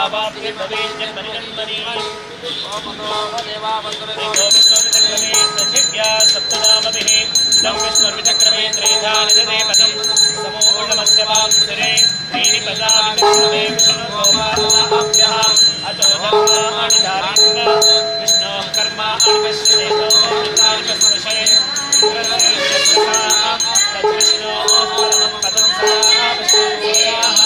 पापाप्ये भवेज्जन्मनि ओम नमो देवावन्तरे पृथिव्या सप्तनामभिः तं विष्णुर्विचक्रमे त्रिधानिधने पदं समूर्णमस्य वांसरे त्रीणि पदानि विष्णवे विष्णुगोपाभ्यः अतो धर्माणि धारेण विष्णोः कर्माणि पश्यते सोमानि पश्यते तद्विष्णोः परमं पदं सदा विष्णुभूयाः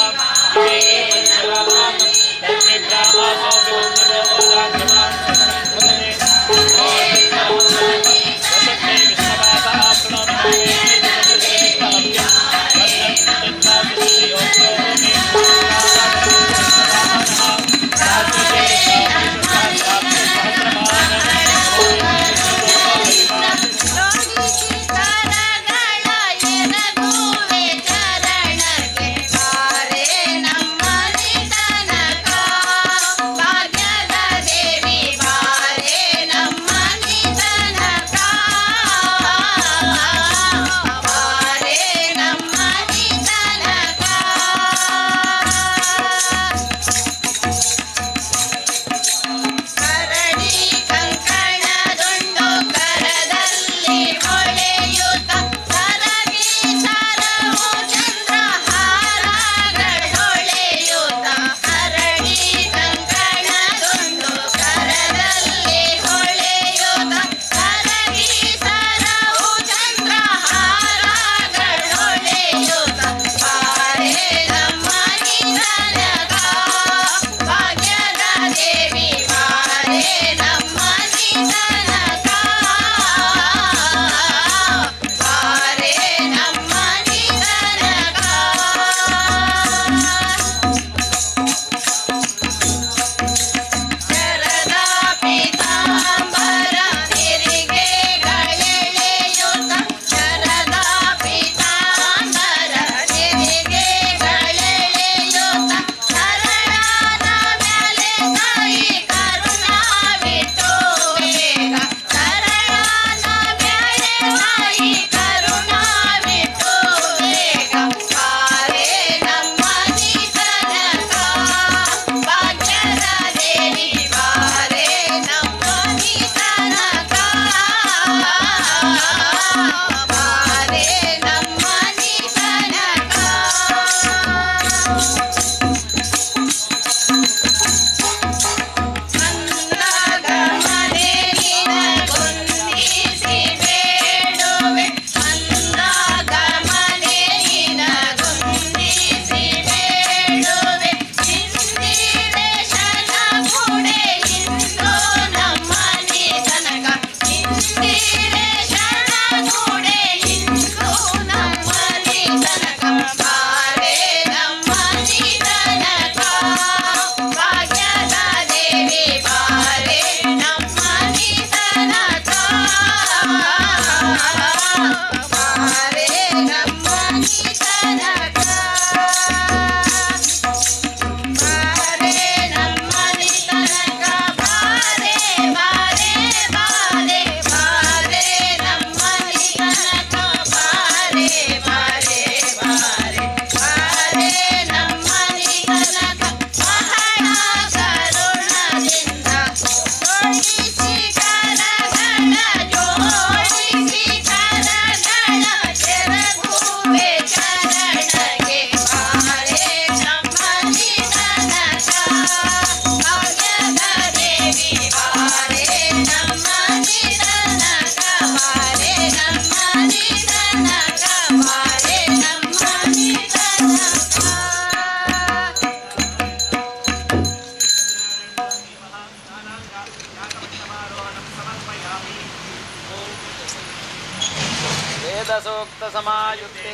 वेदसूक्तसमायुक्ते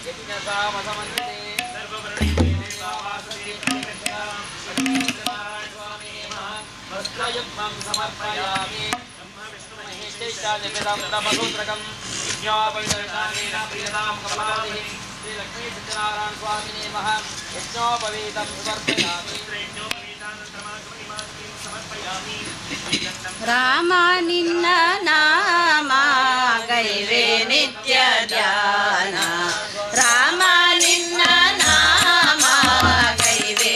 यज्ञसामसमन्विते वस्त्रयुग्मं समर्पयामि महेशैश्चानिमिदं तमसूत्रकं यज्ञोपवितर्षाणेन प्रियतां कमलादिः श्रीलक्ष्मी सत्यनारायण स्वामिने नमः यज्ञोपवीतं समर्पयामि ರಾಮ ನಿನ್ನ ನಾಮ ಗೈವೆ ನಿತ್ಯ ಧ್ಯಾನ ರಾಮ ನಿನ್ನ ನಾಮ ಗೈವೆ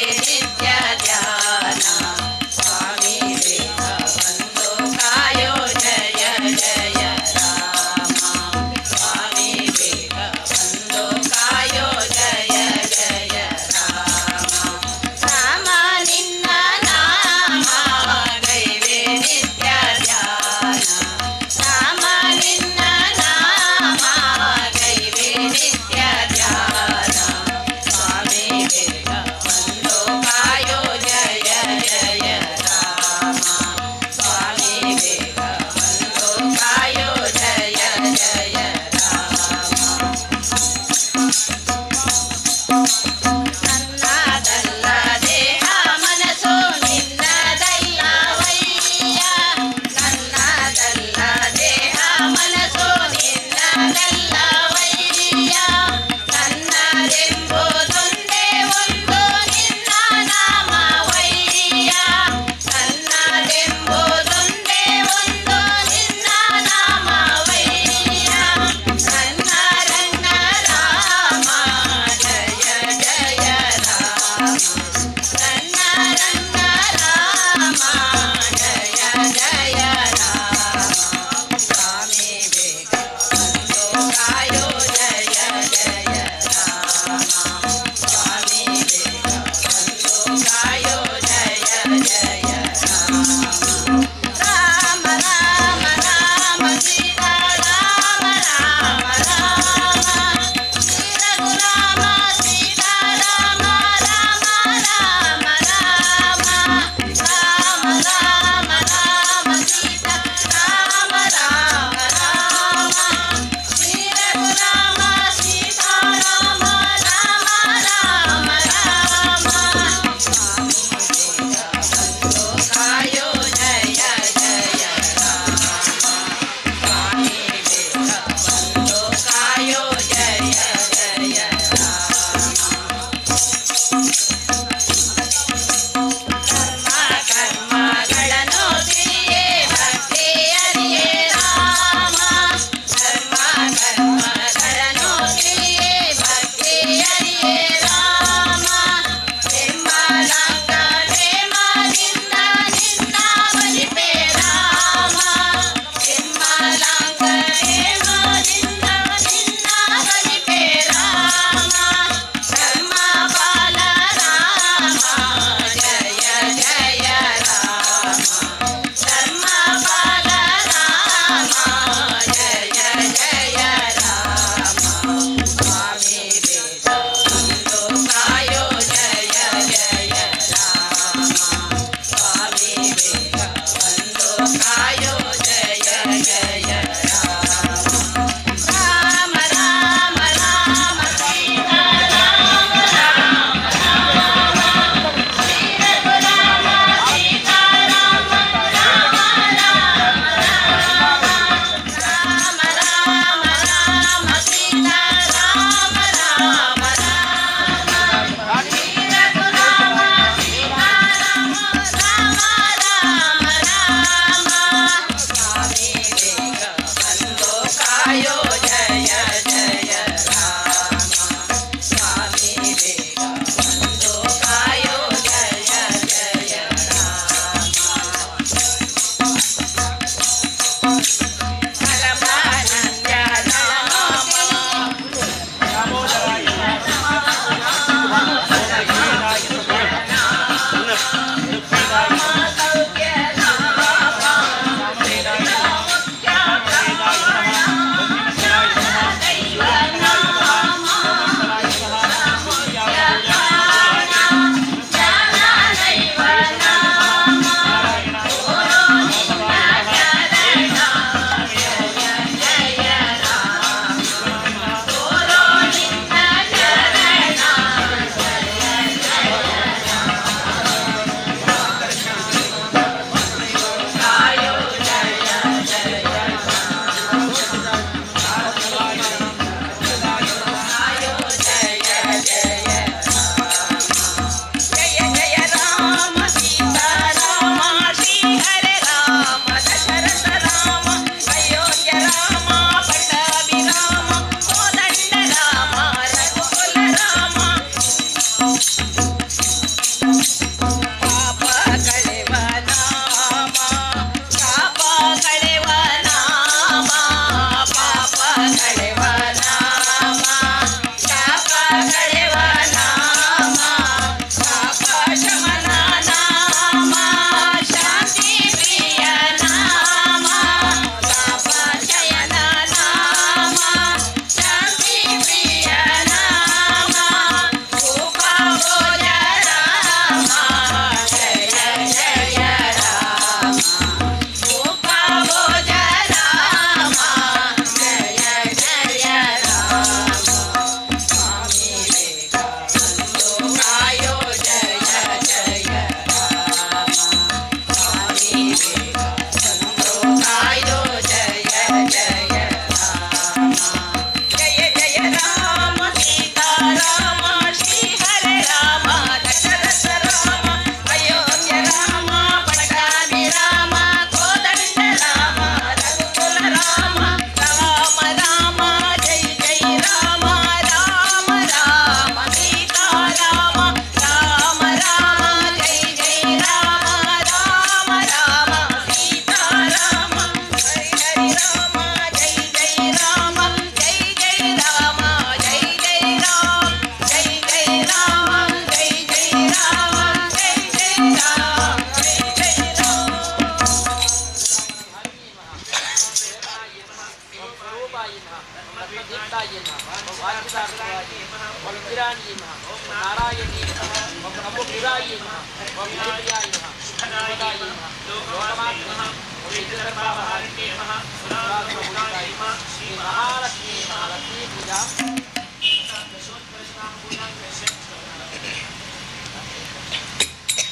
ओम इंदिराणी नमः ओम नारायणी नमः ओम नमोबुद्धाय नमः ओम देव्याय नमः सुखदाय नमः लोकमात्मने नमः ओम विद्याधर्मावहारिणे नमः सुरासुरभूताय नमः श्री महालक्ष्मी महालक्ष्मी पूजा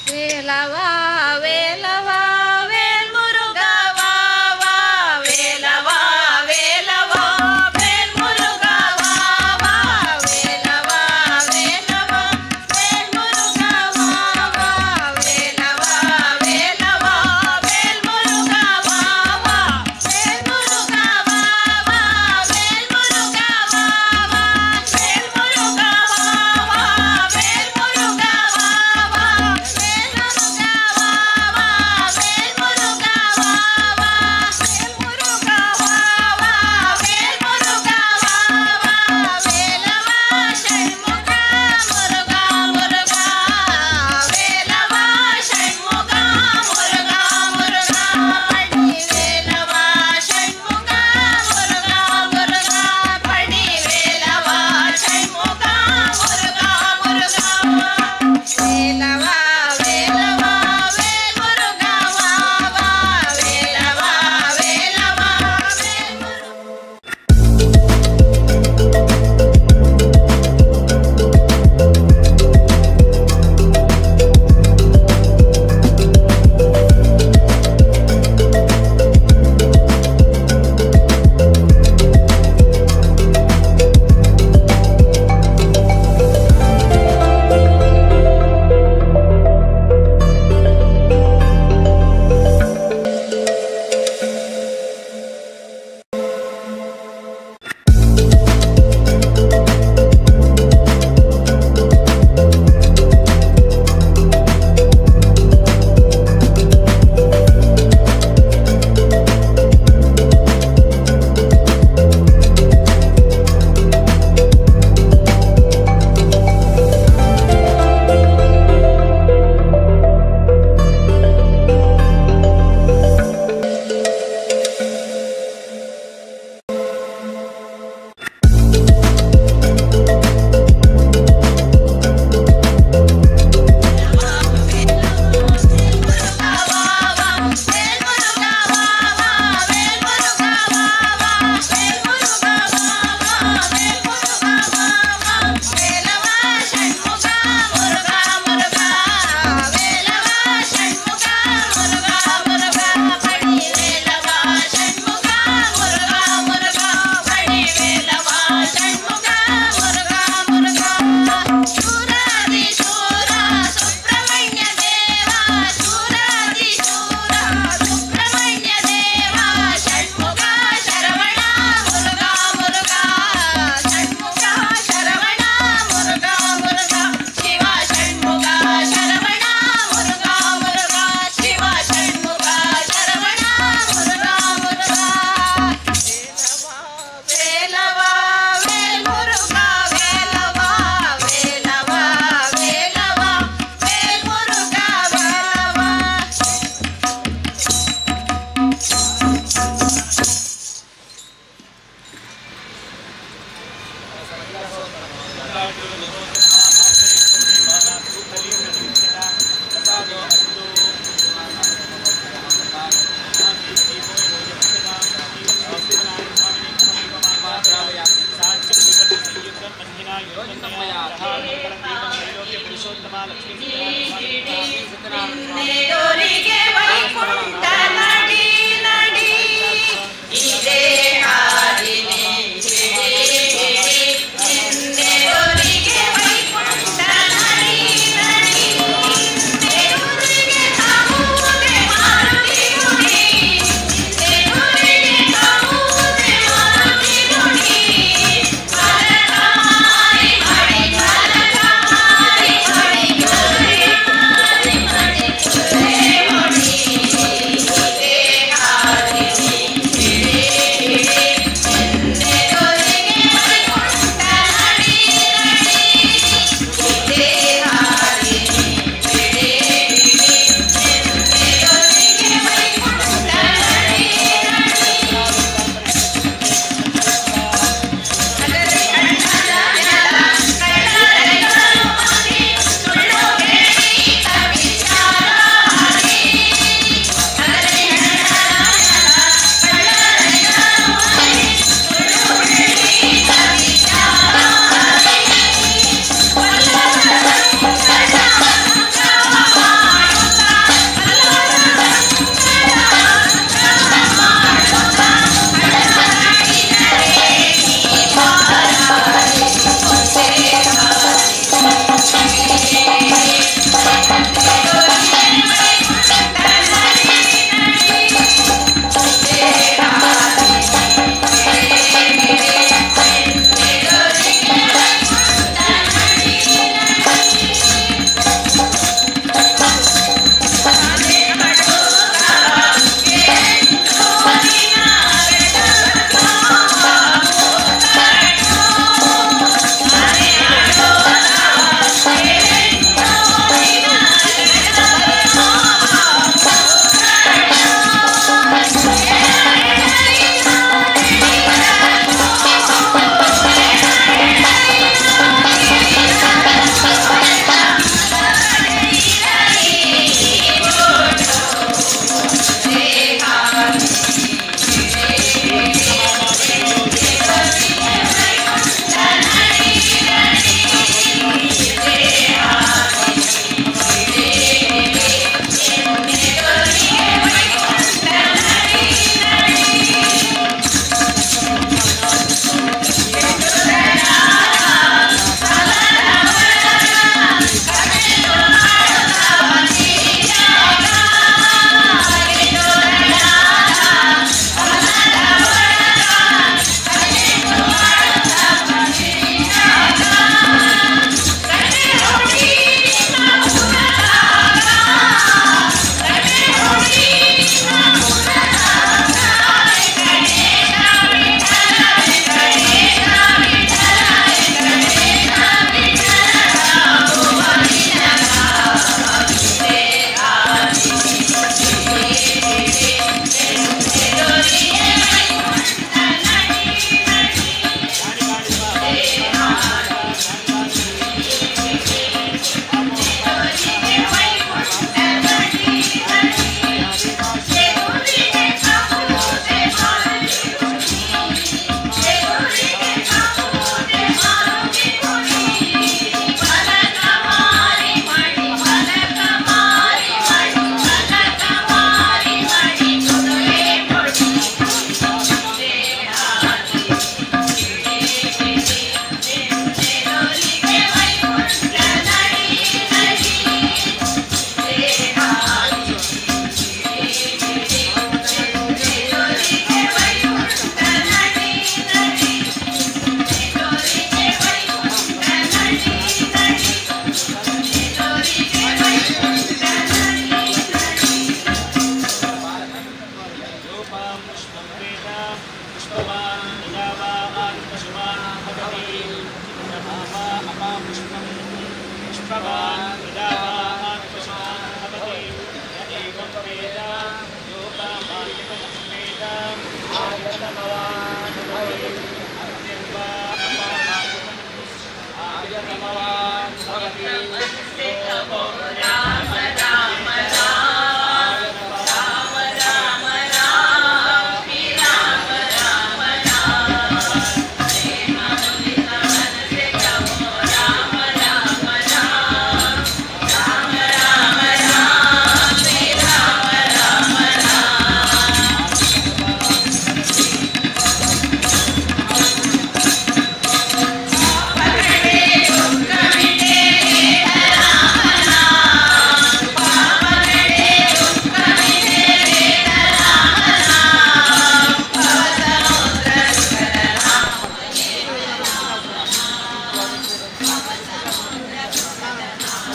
வேலவா வேலவா வேல் முருகா வா வா வேலவா வேலவா வேல் முருகா வா வா வேலவா வேலவா வேல் முருகா வா வா வேலவா வேலவா வேல் முருகா வா வா வேல் முருகா வா வா வேல் முருகா வா வா வேல் முருகா வா வா வேல் முருகா வா வா ಇನ್ನೆದೋರಿಗೆ ವೈಕುಂಠ ನಡಿ ನಡಿ ಇದೇ ಹಾದಿನೇ ಇನ್ನೆದೋರಿಗೆ ವೈಕುಂಠ ನಡಿ ನಡಿ ಇನ್ನೆದೋರಿಗೆ ಕಾವುದೇ ಮಾರುತಿ ನುಡಿ ಇನ್ನೆದೋರಿಗೆ ಕಾವುದೇ ಮಾರುತಿ ನುಡಿ ಕರಕಾಯಿ ಮಡಿ ಕರಕಾಯಿ ಮಡಿ ಕರಕಾಯಿ ಮಡಿ विश्ववान् प्रजावान् पशुमान् भवति एवं वेद योगामान् वेद आयतमवान् भवति अत्यम्बा आयतमवान् भवति राम राम राम राम राम राम श्री राम राम राम प्रेम मुदित मन से कहो राम राम राम राम राम राम श्री राम राम राम पकड़े दुख मिटे राम राम पकड़े दुख मिटे राम राम भव समुद्र सुखद राम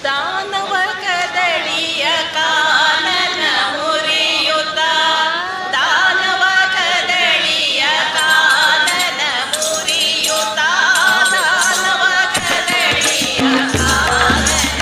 ದಾನವ ಕದಳಿಯ ಕಾನನ ಮುರಿಯುತ್ತ ದಾನವ ಕದಳಿಯ ಕಾನನ ಮುರಿಯುತ್ತ ದಾನವ ಕದಳಿಯ ಕಾನನ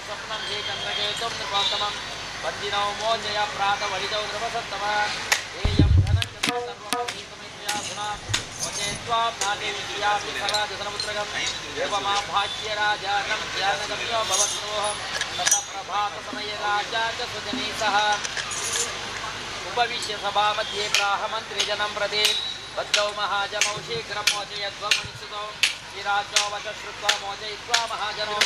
स्वप्नं हि चन्द्रकेतुं नृपोत्तमं वन्दिनो मोचय प्रातवलितौ द्रवसत्तम एयं धनं सर्वमहीतमित्यासुना मोचे त्वां नाटे विद्यापि सराजसनमुद्रगम् एवमा भाग्यराजानं ज्ञानगम्यो भवत्रोऽहं ततः प्रभातसमये राजा च स्वजनैः सह उपविश्य सभामध्ये प्राहमन्त्रिजनं प्रति बद्धौ महाजनौ शीघ्रं मोचयध्वं मुनिसुतौ श्रीराजो वच श्रुत्वा मोचयित्वा महाजनौ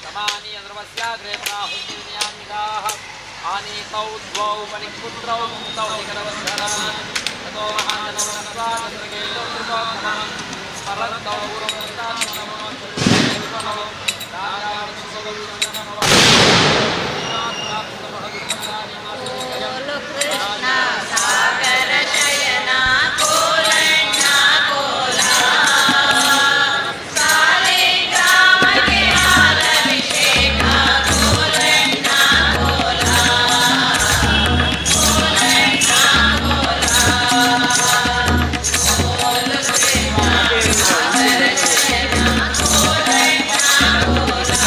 समानीय नृपस्याग्रे प्राहुर्निर्यामिकाः आनीतौ द्वौ मणिपुत्रौ मुक्तौ निकरवन्धनः ततो महाजनौ नत्वा चन्द्रकेतौ कृतोत्तमः स्मरन्तौ गुरुं नमो बोलो कृष्ण सागर शयना कोलण्णा कोला सारे ग्राम के हालाभिषेक कोलण्णा कोला कोलण्णा कोला बोलो कृष्ण सागर शयना कोलण्णा कोला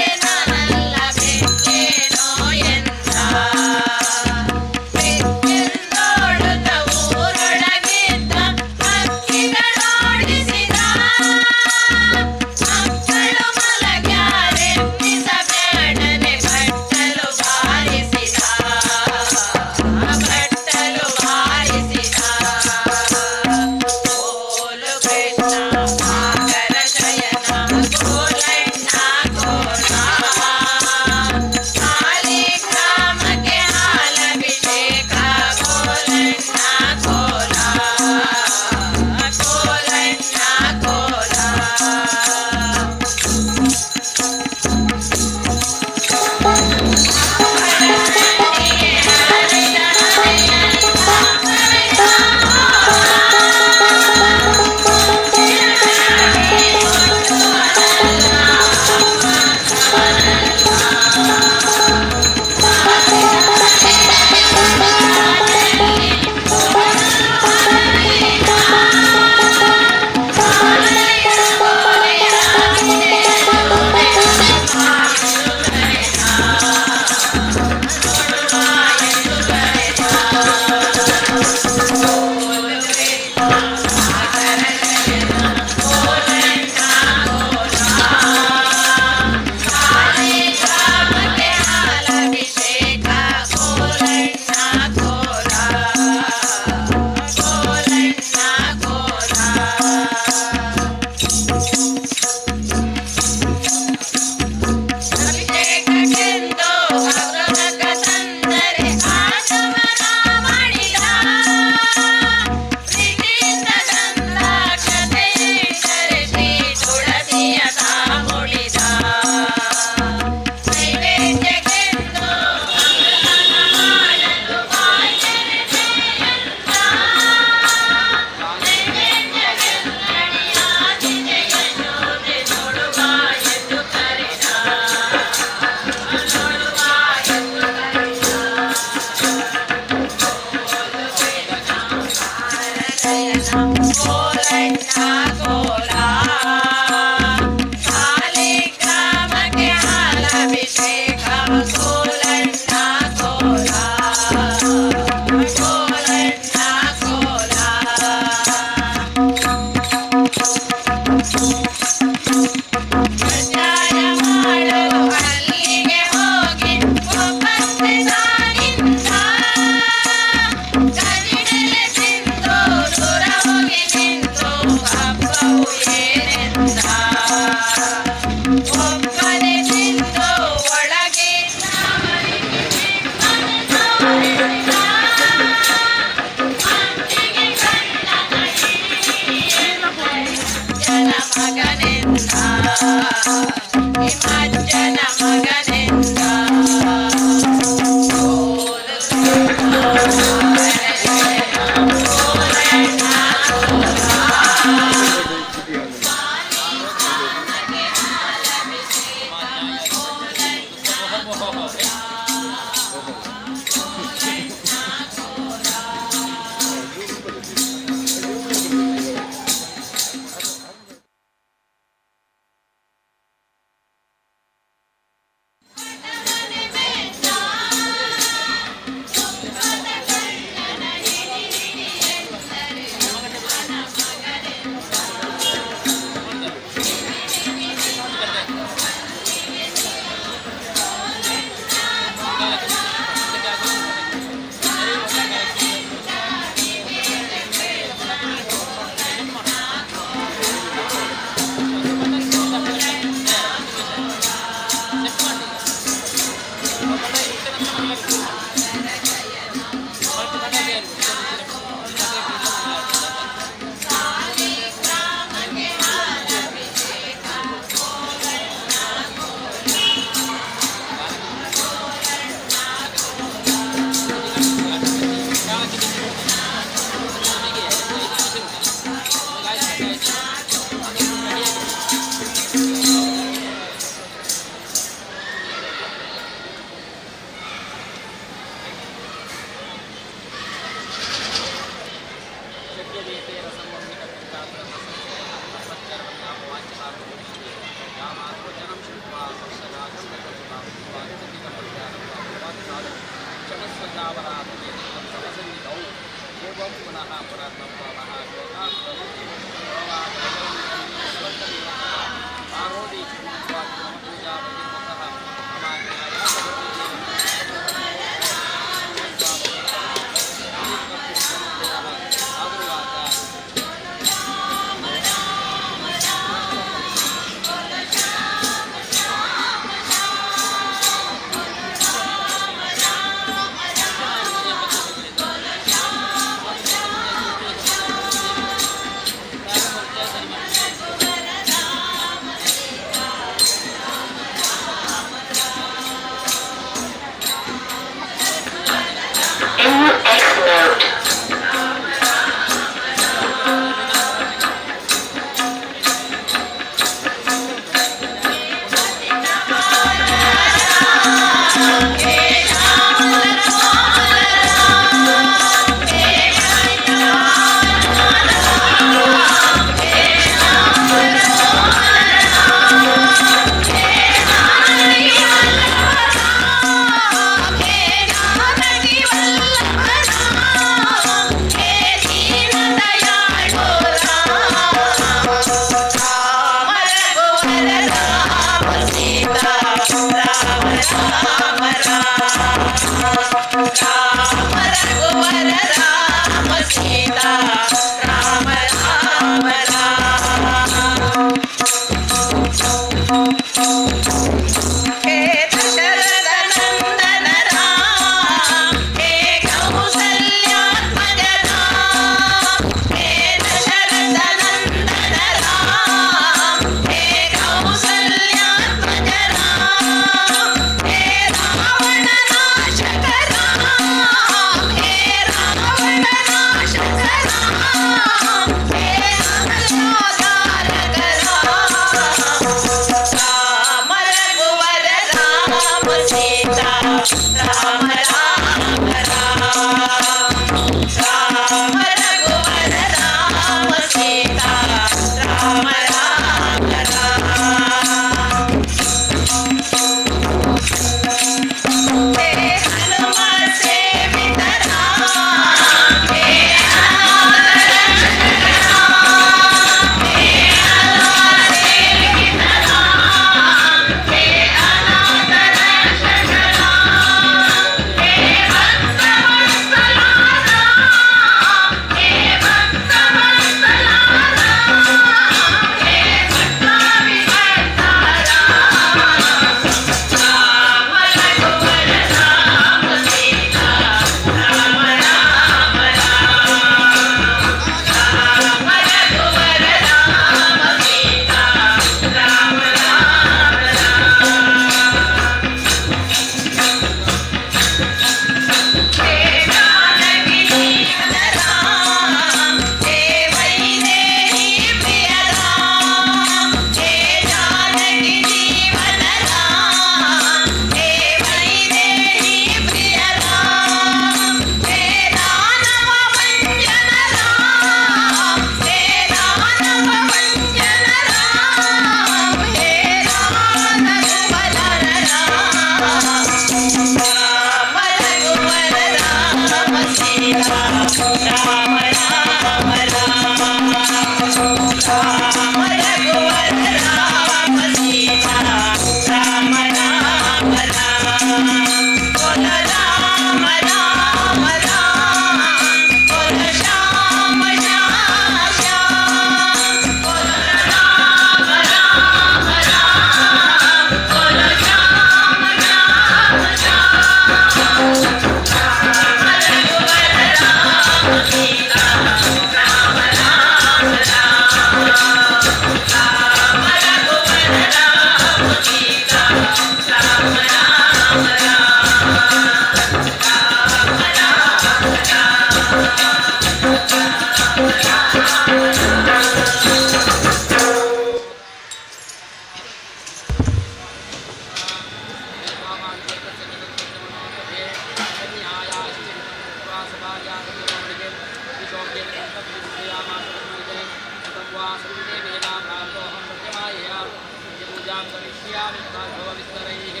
पूजां करिष्यामि तथा भवविस्तरैः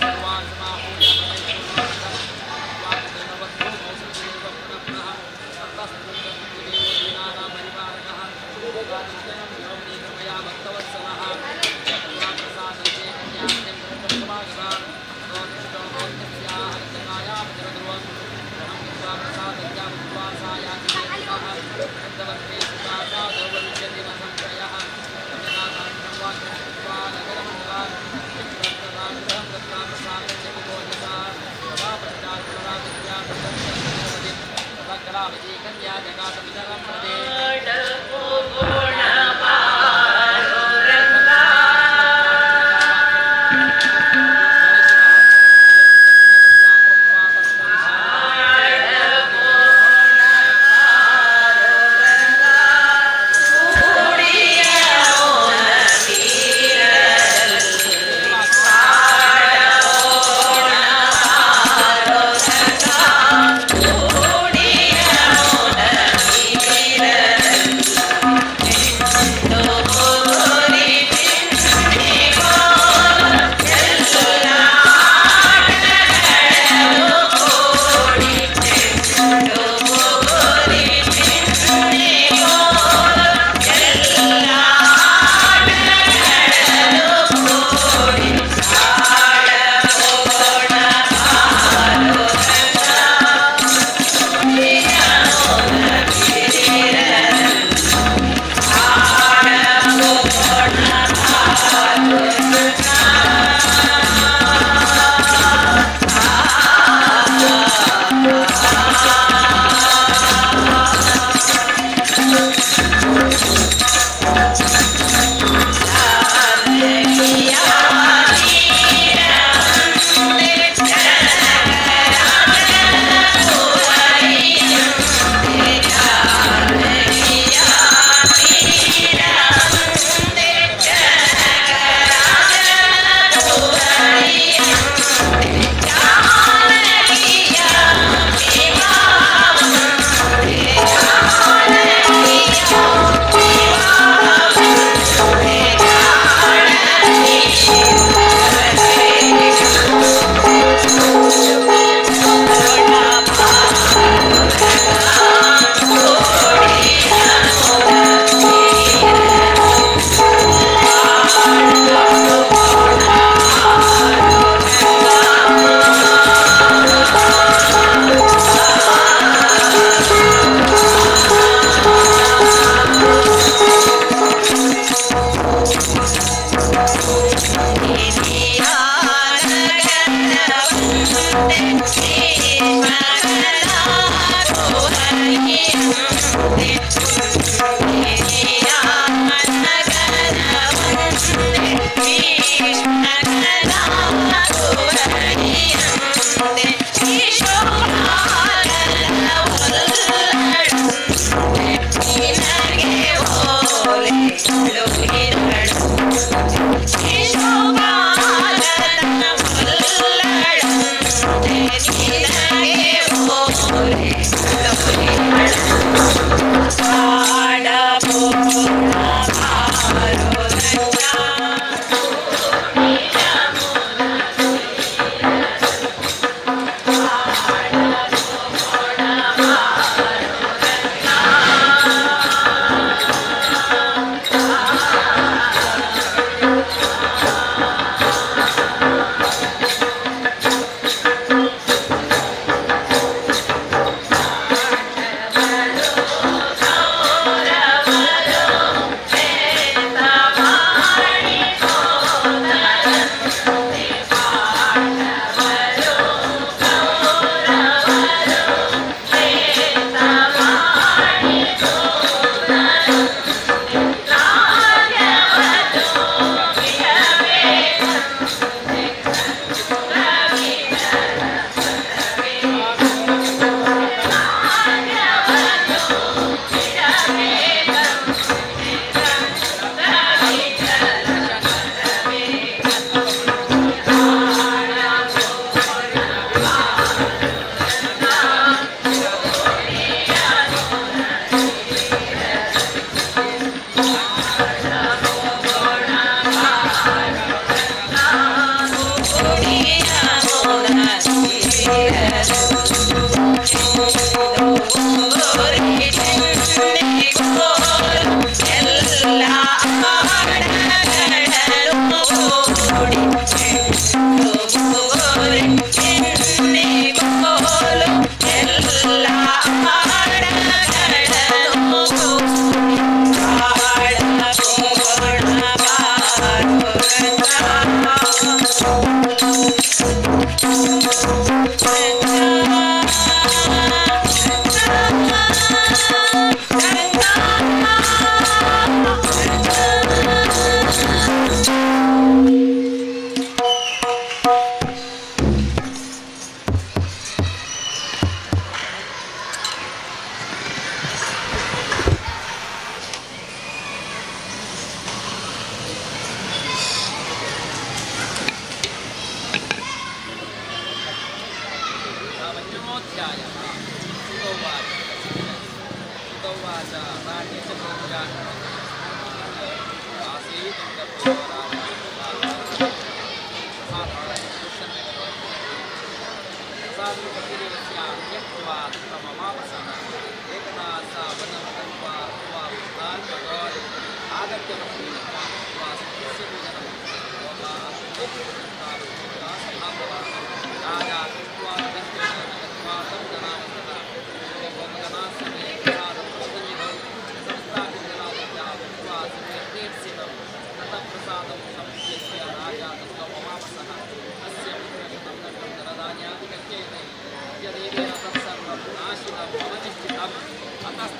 सर्वान् समापूज्य कन्या जगातमितरं प्रदे Thank you.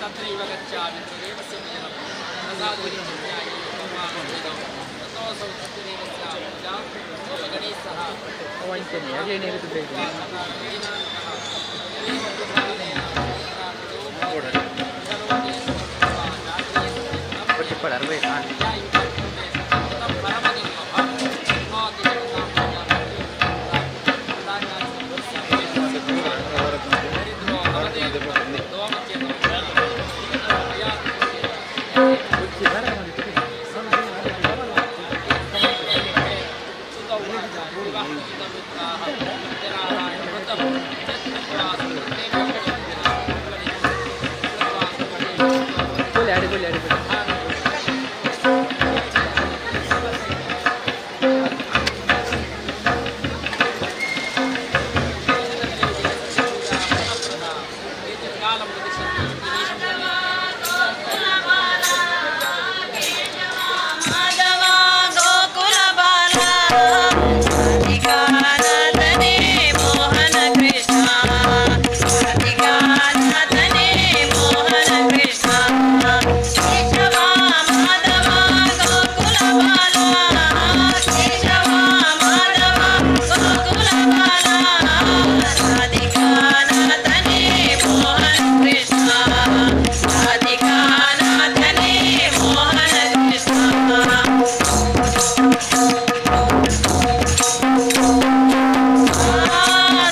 तत्रैव गच्छामि तदेवस्य भजनं प्रसादोनित्यायि भगवान् ततोऽसौ तत्रैव स्यामि पूजां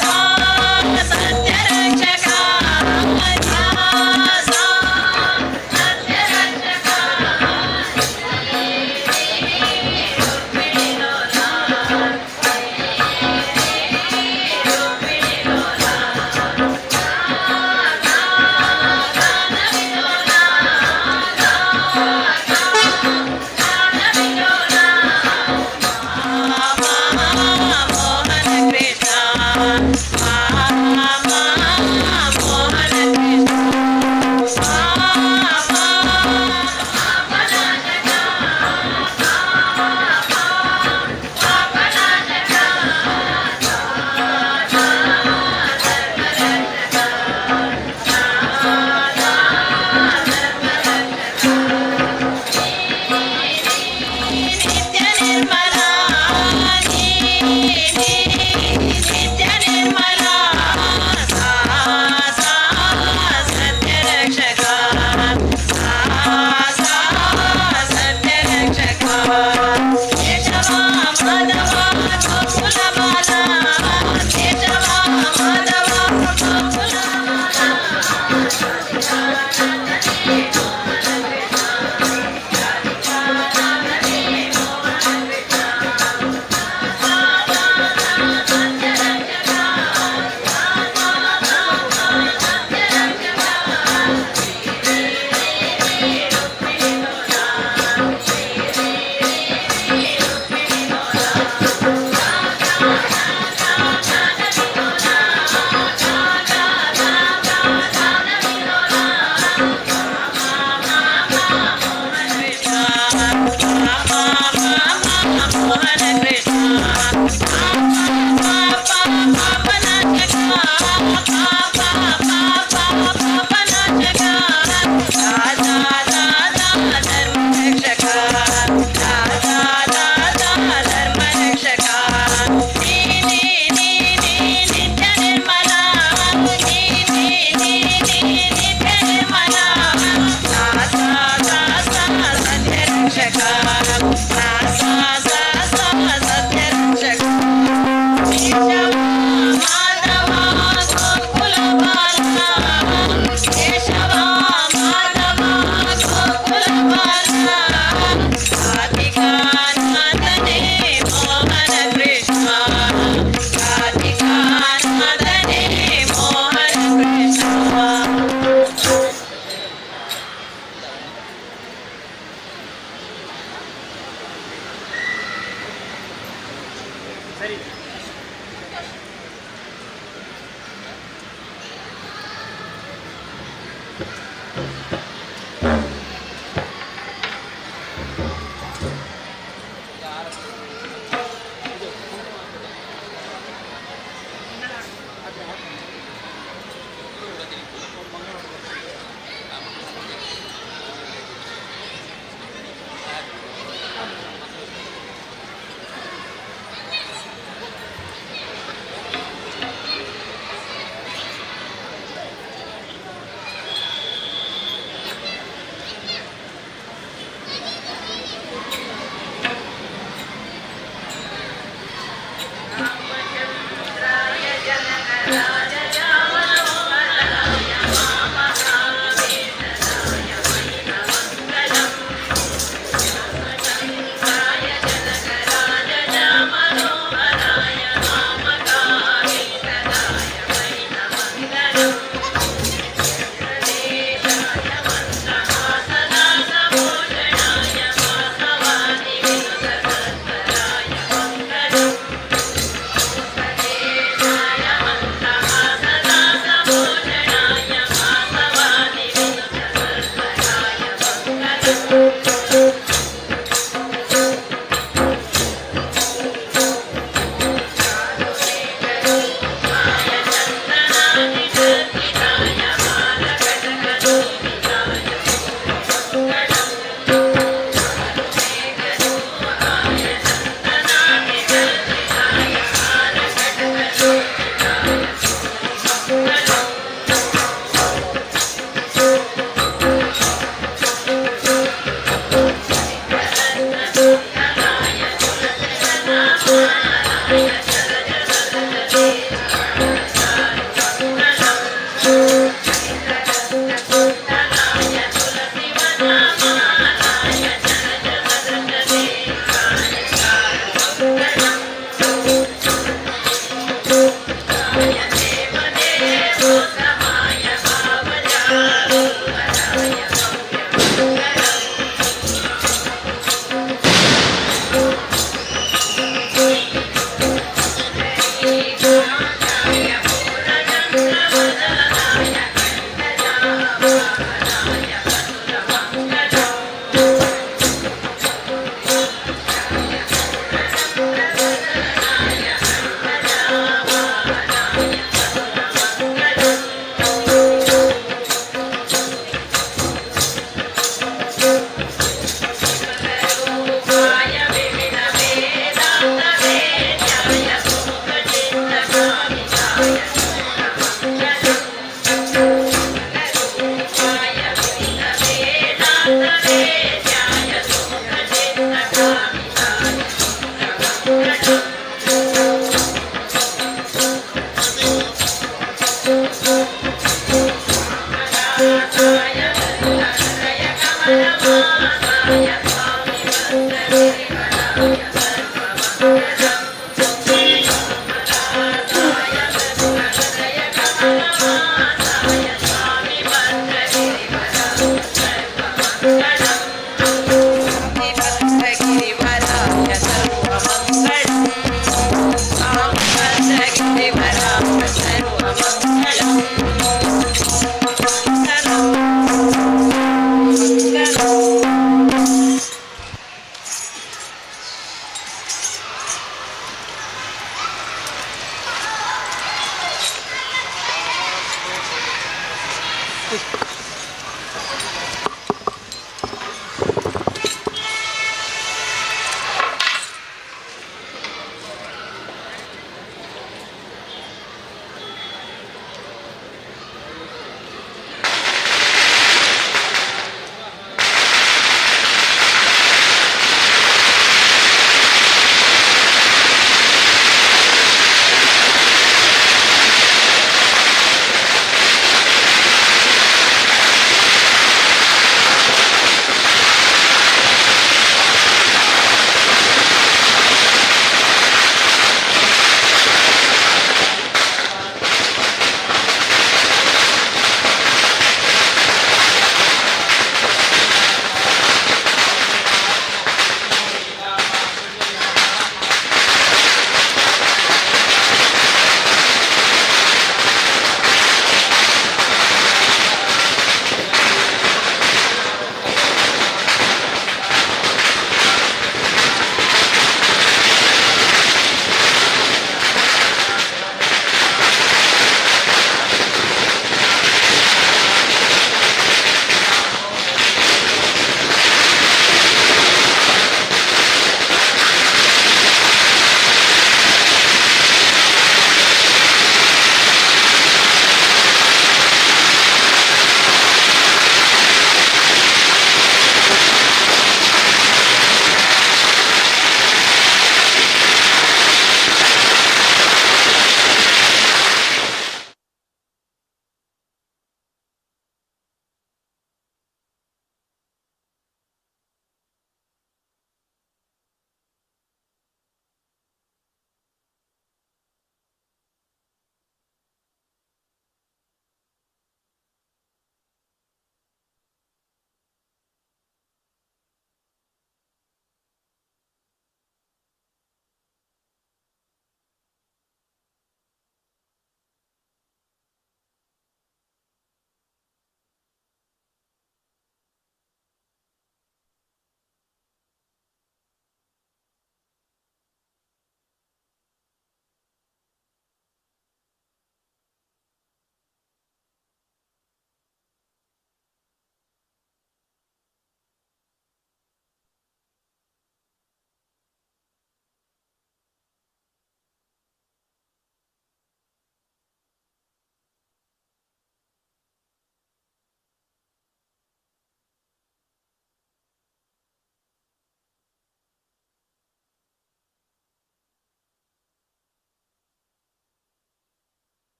सह सत्यरक्षका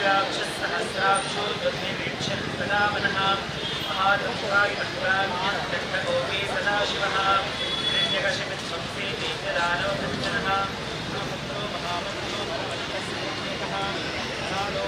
सहस्राक्षो दुर्निरीक्षन् सदा मनः महादंशाय भक्तान्यष्टकोपे सदाशिवः हिरण्यकशिपुत्संसेति दानवदर्शनः महापुत्रो महामन्त्रो परमस्तस्यैकः अनादो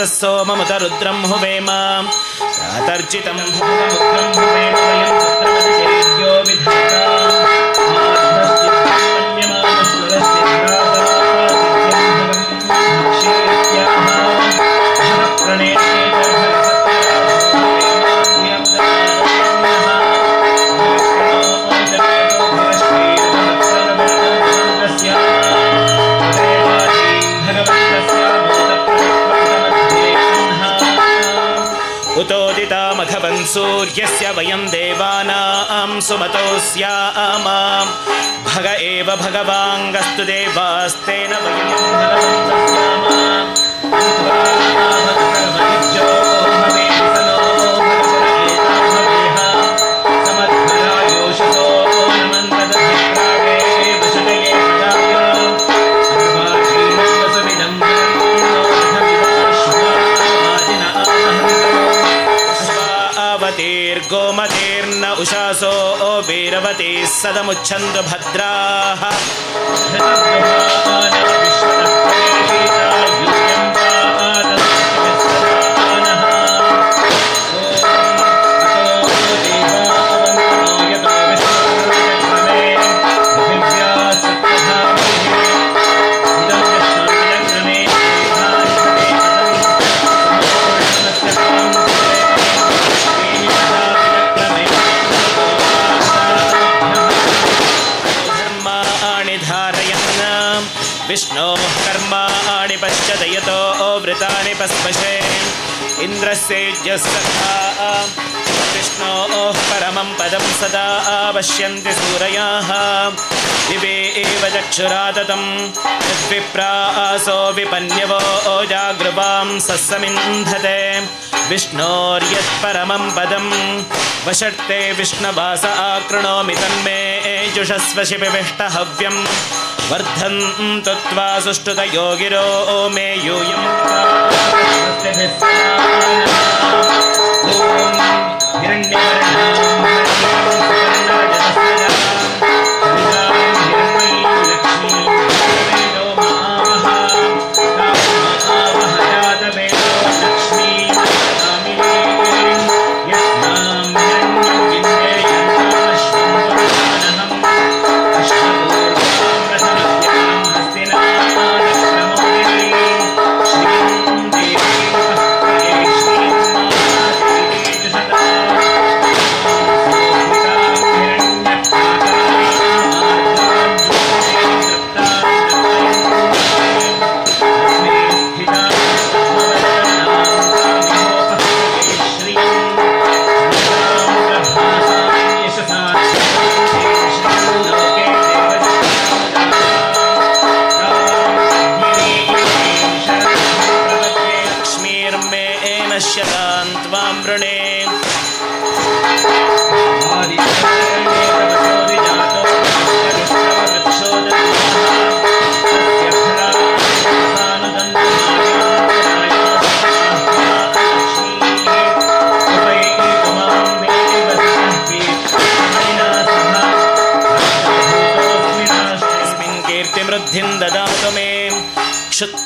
सोममुतरुद्रं हुवेम प्रातर्चितं भूतमुग्रं हुवेम वयं पुत्रमतिशेद्यो विधाता उतोदितामघवन् सूर्यस्य वयं देवानां सुमतोऽस्याम भग एव भगवाङ्गस्तु देवास्तेन वयं गोमतेर्न उषासो वीरवती सदमुच्छन्तु भद्राः विष्णोः कर्माणि पश्यदयतो वृतानि पस्पशे इन्द्रस्येज्यस्तथा विष्णोः परमं पदं सदा पश्यन्ति सूरयाः दिवे एव चक्षुराततं यद्विप्रासो विपन्यवो जागृवां सस्समिन्धते विष्णोर्यत्परमं पदं वषट्ते विष्णवास आकृणोमि तन्मे जुषस्व शिपिविष्टहव्यं वर्धन्तु त्वा सुष्ठुतयो गिरो मे यूयं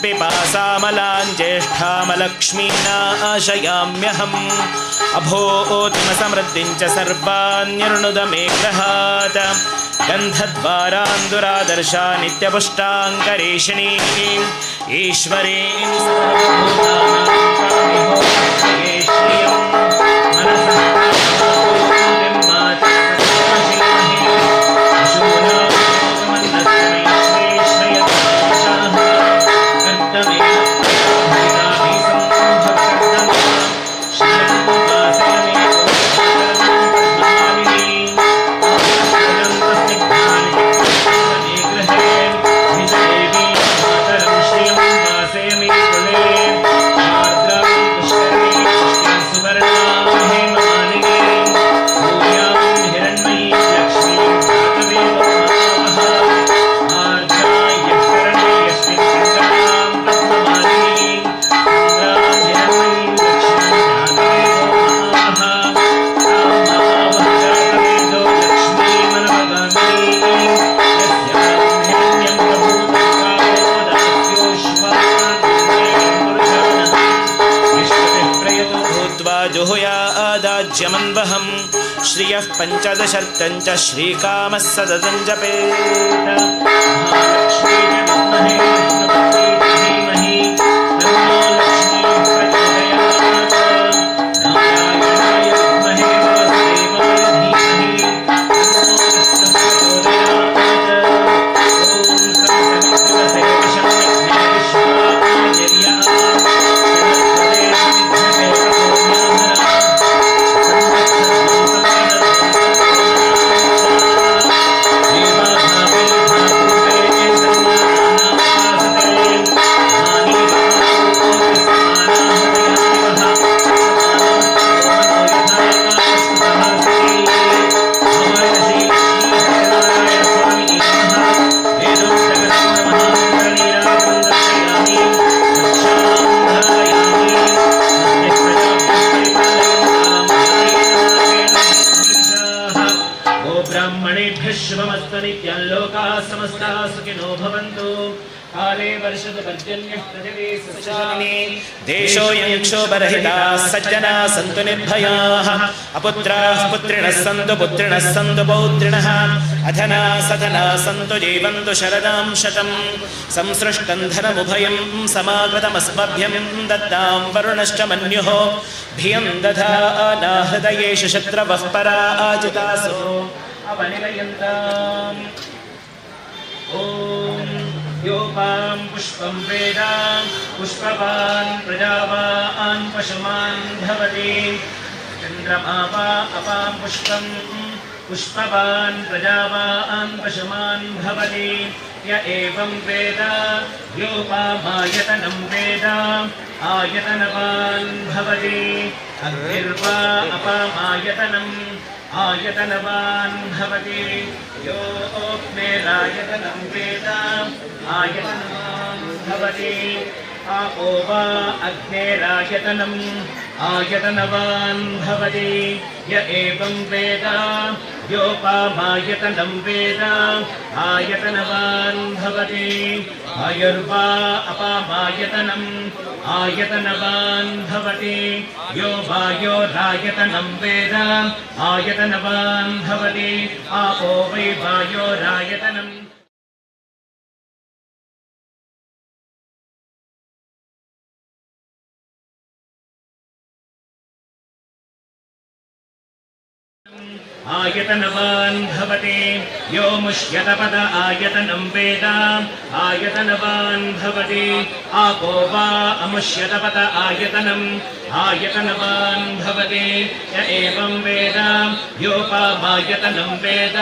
पिपासामलाञ्ज्येष्ठामलक्ष्मीनाशयाम्यहम् अभोतिमसमृद्धिं च सर्वाण्यर्णुदमे गृहात् गन्धद्वारान्दुरादर्शा नित्यपुष्टाङ्करेषिणीम् ईश्वरीं जुहुयादाज्यमन्वहं श्रियः पञ्चदशर्थं च श्रीकामः सततं जपेत् महालक्ष्मी विद्महे धीमहि तन्नो लक्ष्मी प्रचोदयात् नारायणाय विद्महे वासुदेवाय धीमहि तन्नो समस्ताः सुखिनो भवन्तु काले वर्षतु पर्जन्यः पृथिवी सुशालिनी देशोऽयं क्षोभरहिताः सज्जनाः सन्तु निर्भयाः अपुत्राः पुत्रिणः सन्तु पुत्रिणः सन्तु पौत्रिणः अधनाः सधनाः सन्तु जीवन्तु शरदां शतं संसृष्टं धनमुभयं समागतमस्मभ्यं दत्तां वरुणश्च मन्युः धियं दधाना हृदयेषु शत्रवः पराजितासो अवनिलयन्ताम् ॐ योपां पुष्पं वेद पुष्पवान् प्रजावान् पशुमान् भवति चन्द्रमा वा अपां पुष्पं पुष्पवान् प्रजावान् पशुमान् भवति य एवं वेद योपामायतनं वेद आयतनवान् भवति अग्निर्वा अपामायतनम् आयतनवान् भवति यो अग्नेरायतनं वेद आयतनवान् भवति आपो वा अग्नेरायतनम् आयतनवान् भवति य एवं वेद योपामायतनं वेद आयतनवान् भवति आयुर्वा अपामायतनम् आयतनवान् भवति यो वायोरायतनं वेद आयतनवान् भवति आपो वै वायोरायतनम् आयतनवान् भवति यो मुष्यतपद आयतनं वेद आयतनवान् भवति आपो वा अमुष्यतपद आयतनम् आयतनवान् भवति य एवं वेद योपामायतनं वेद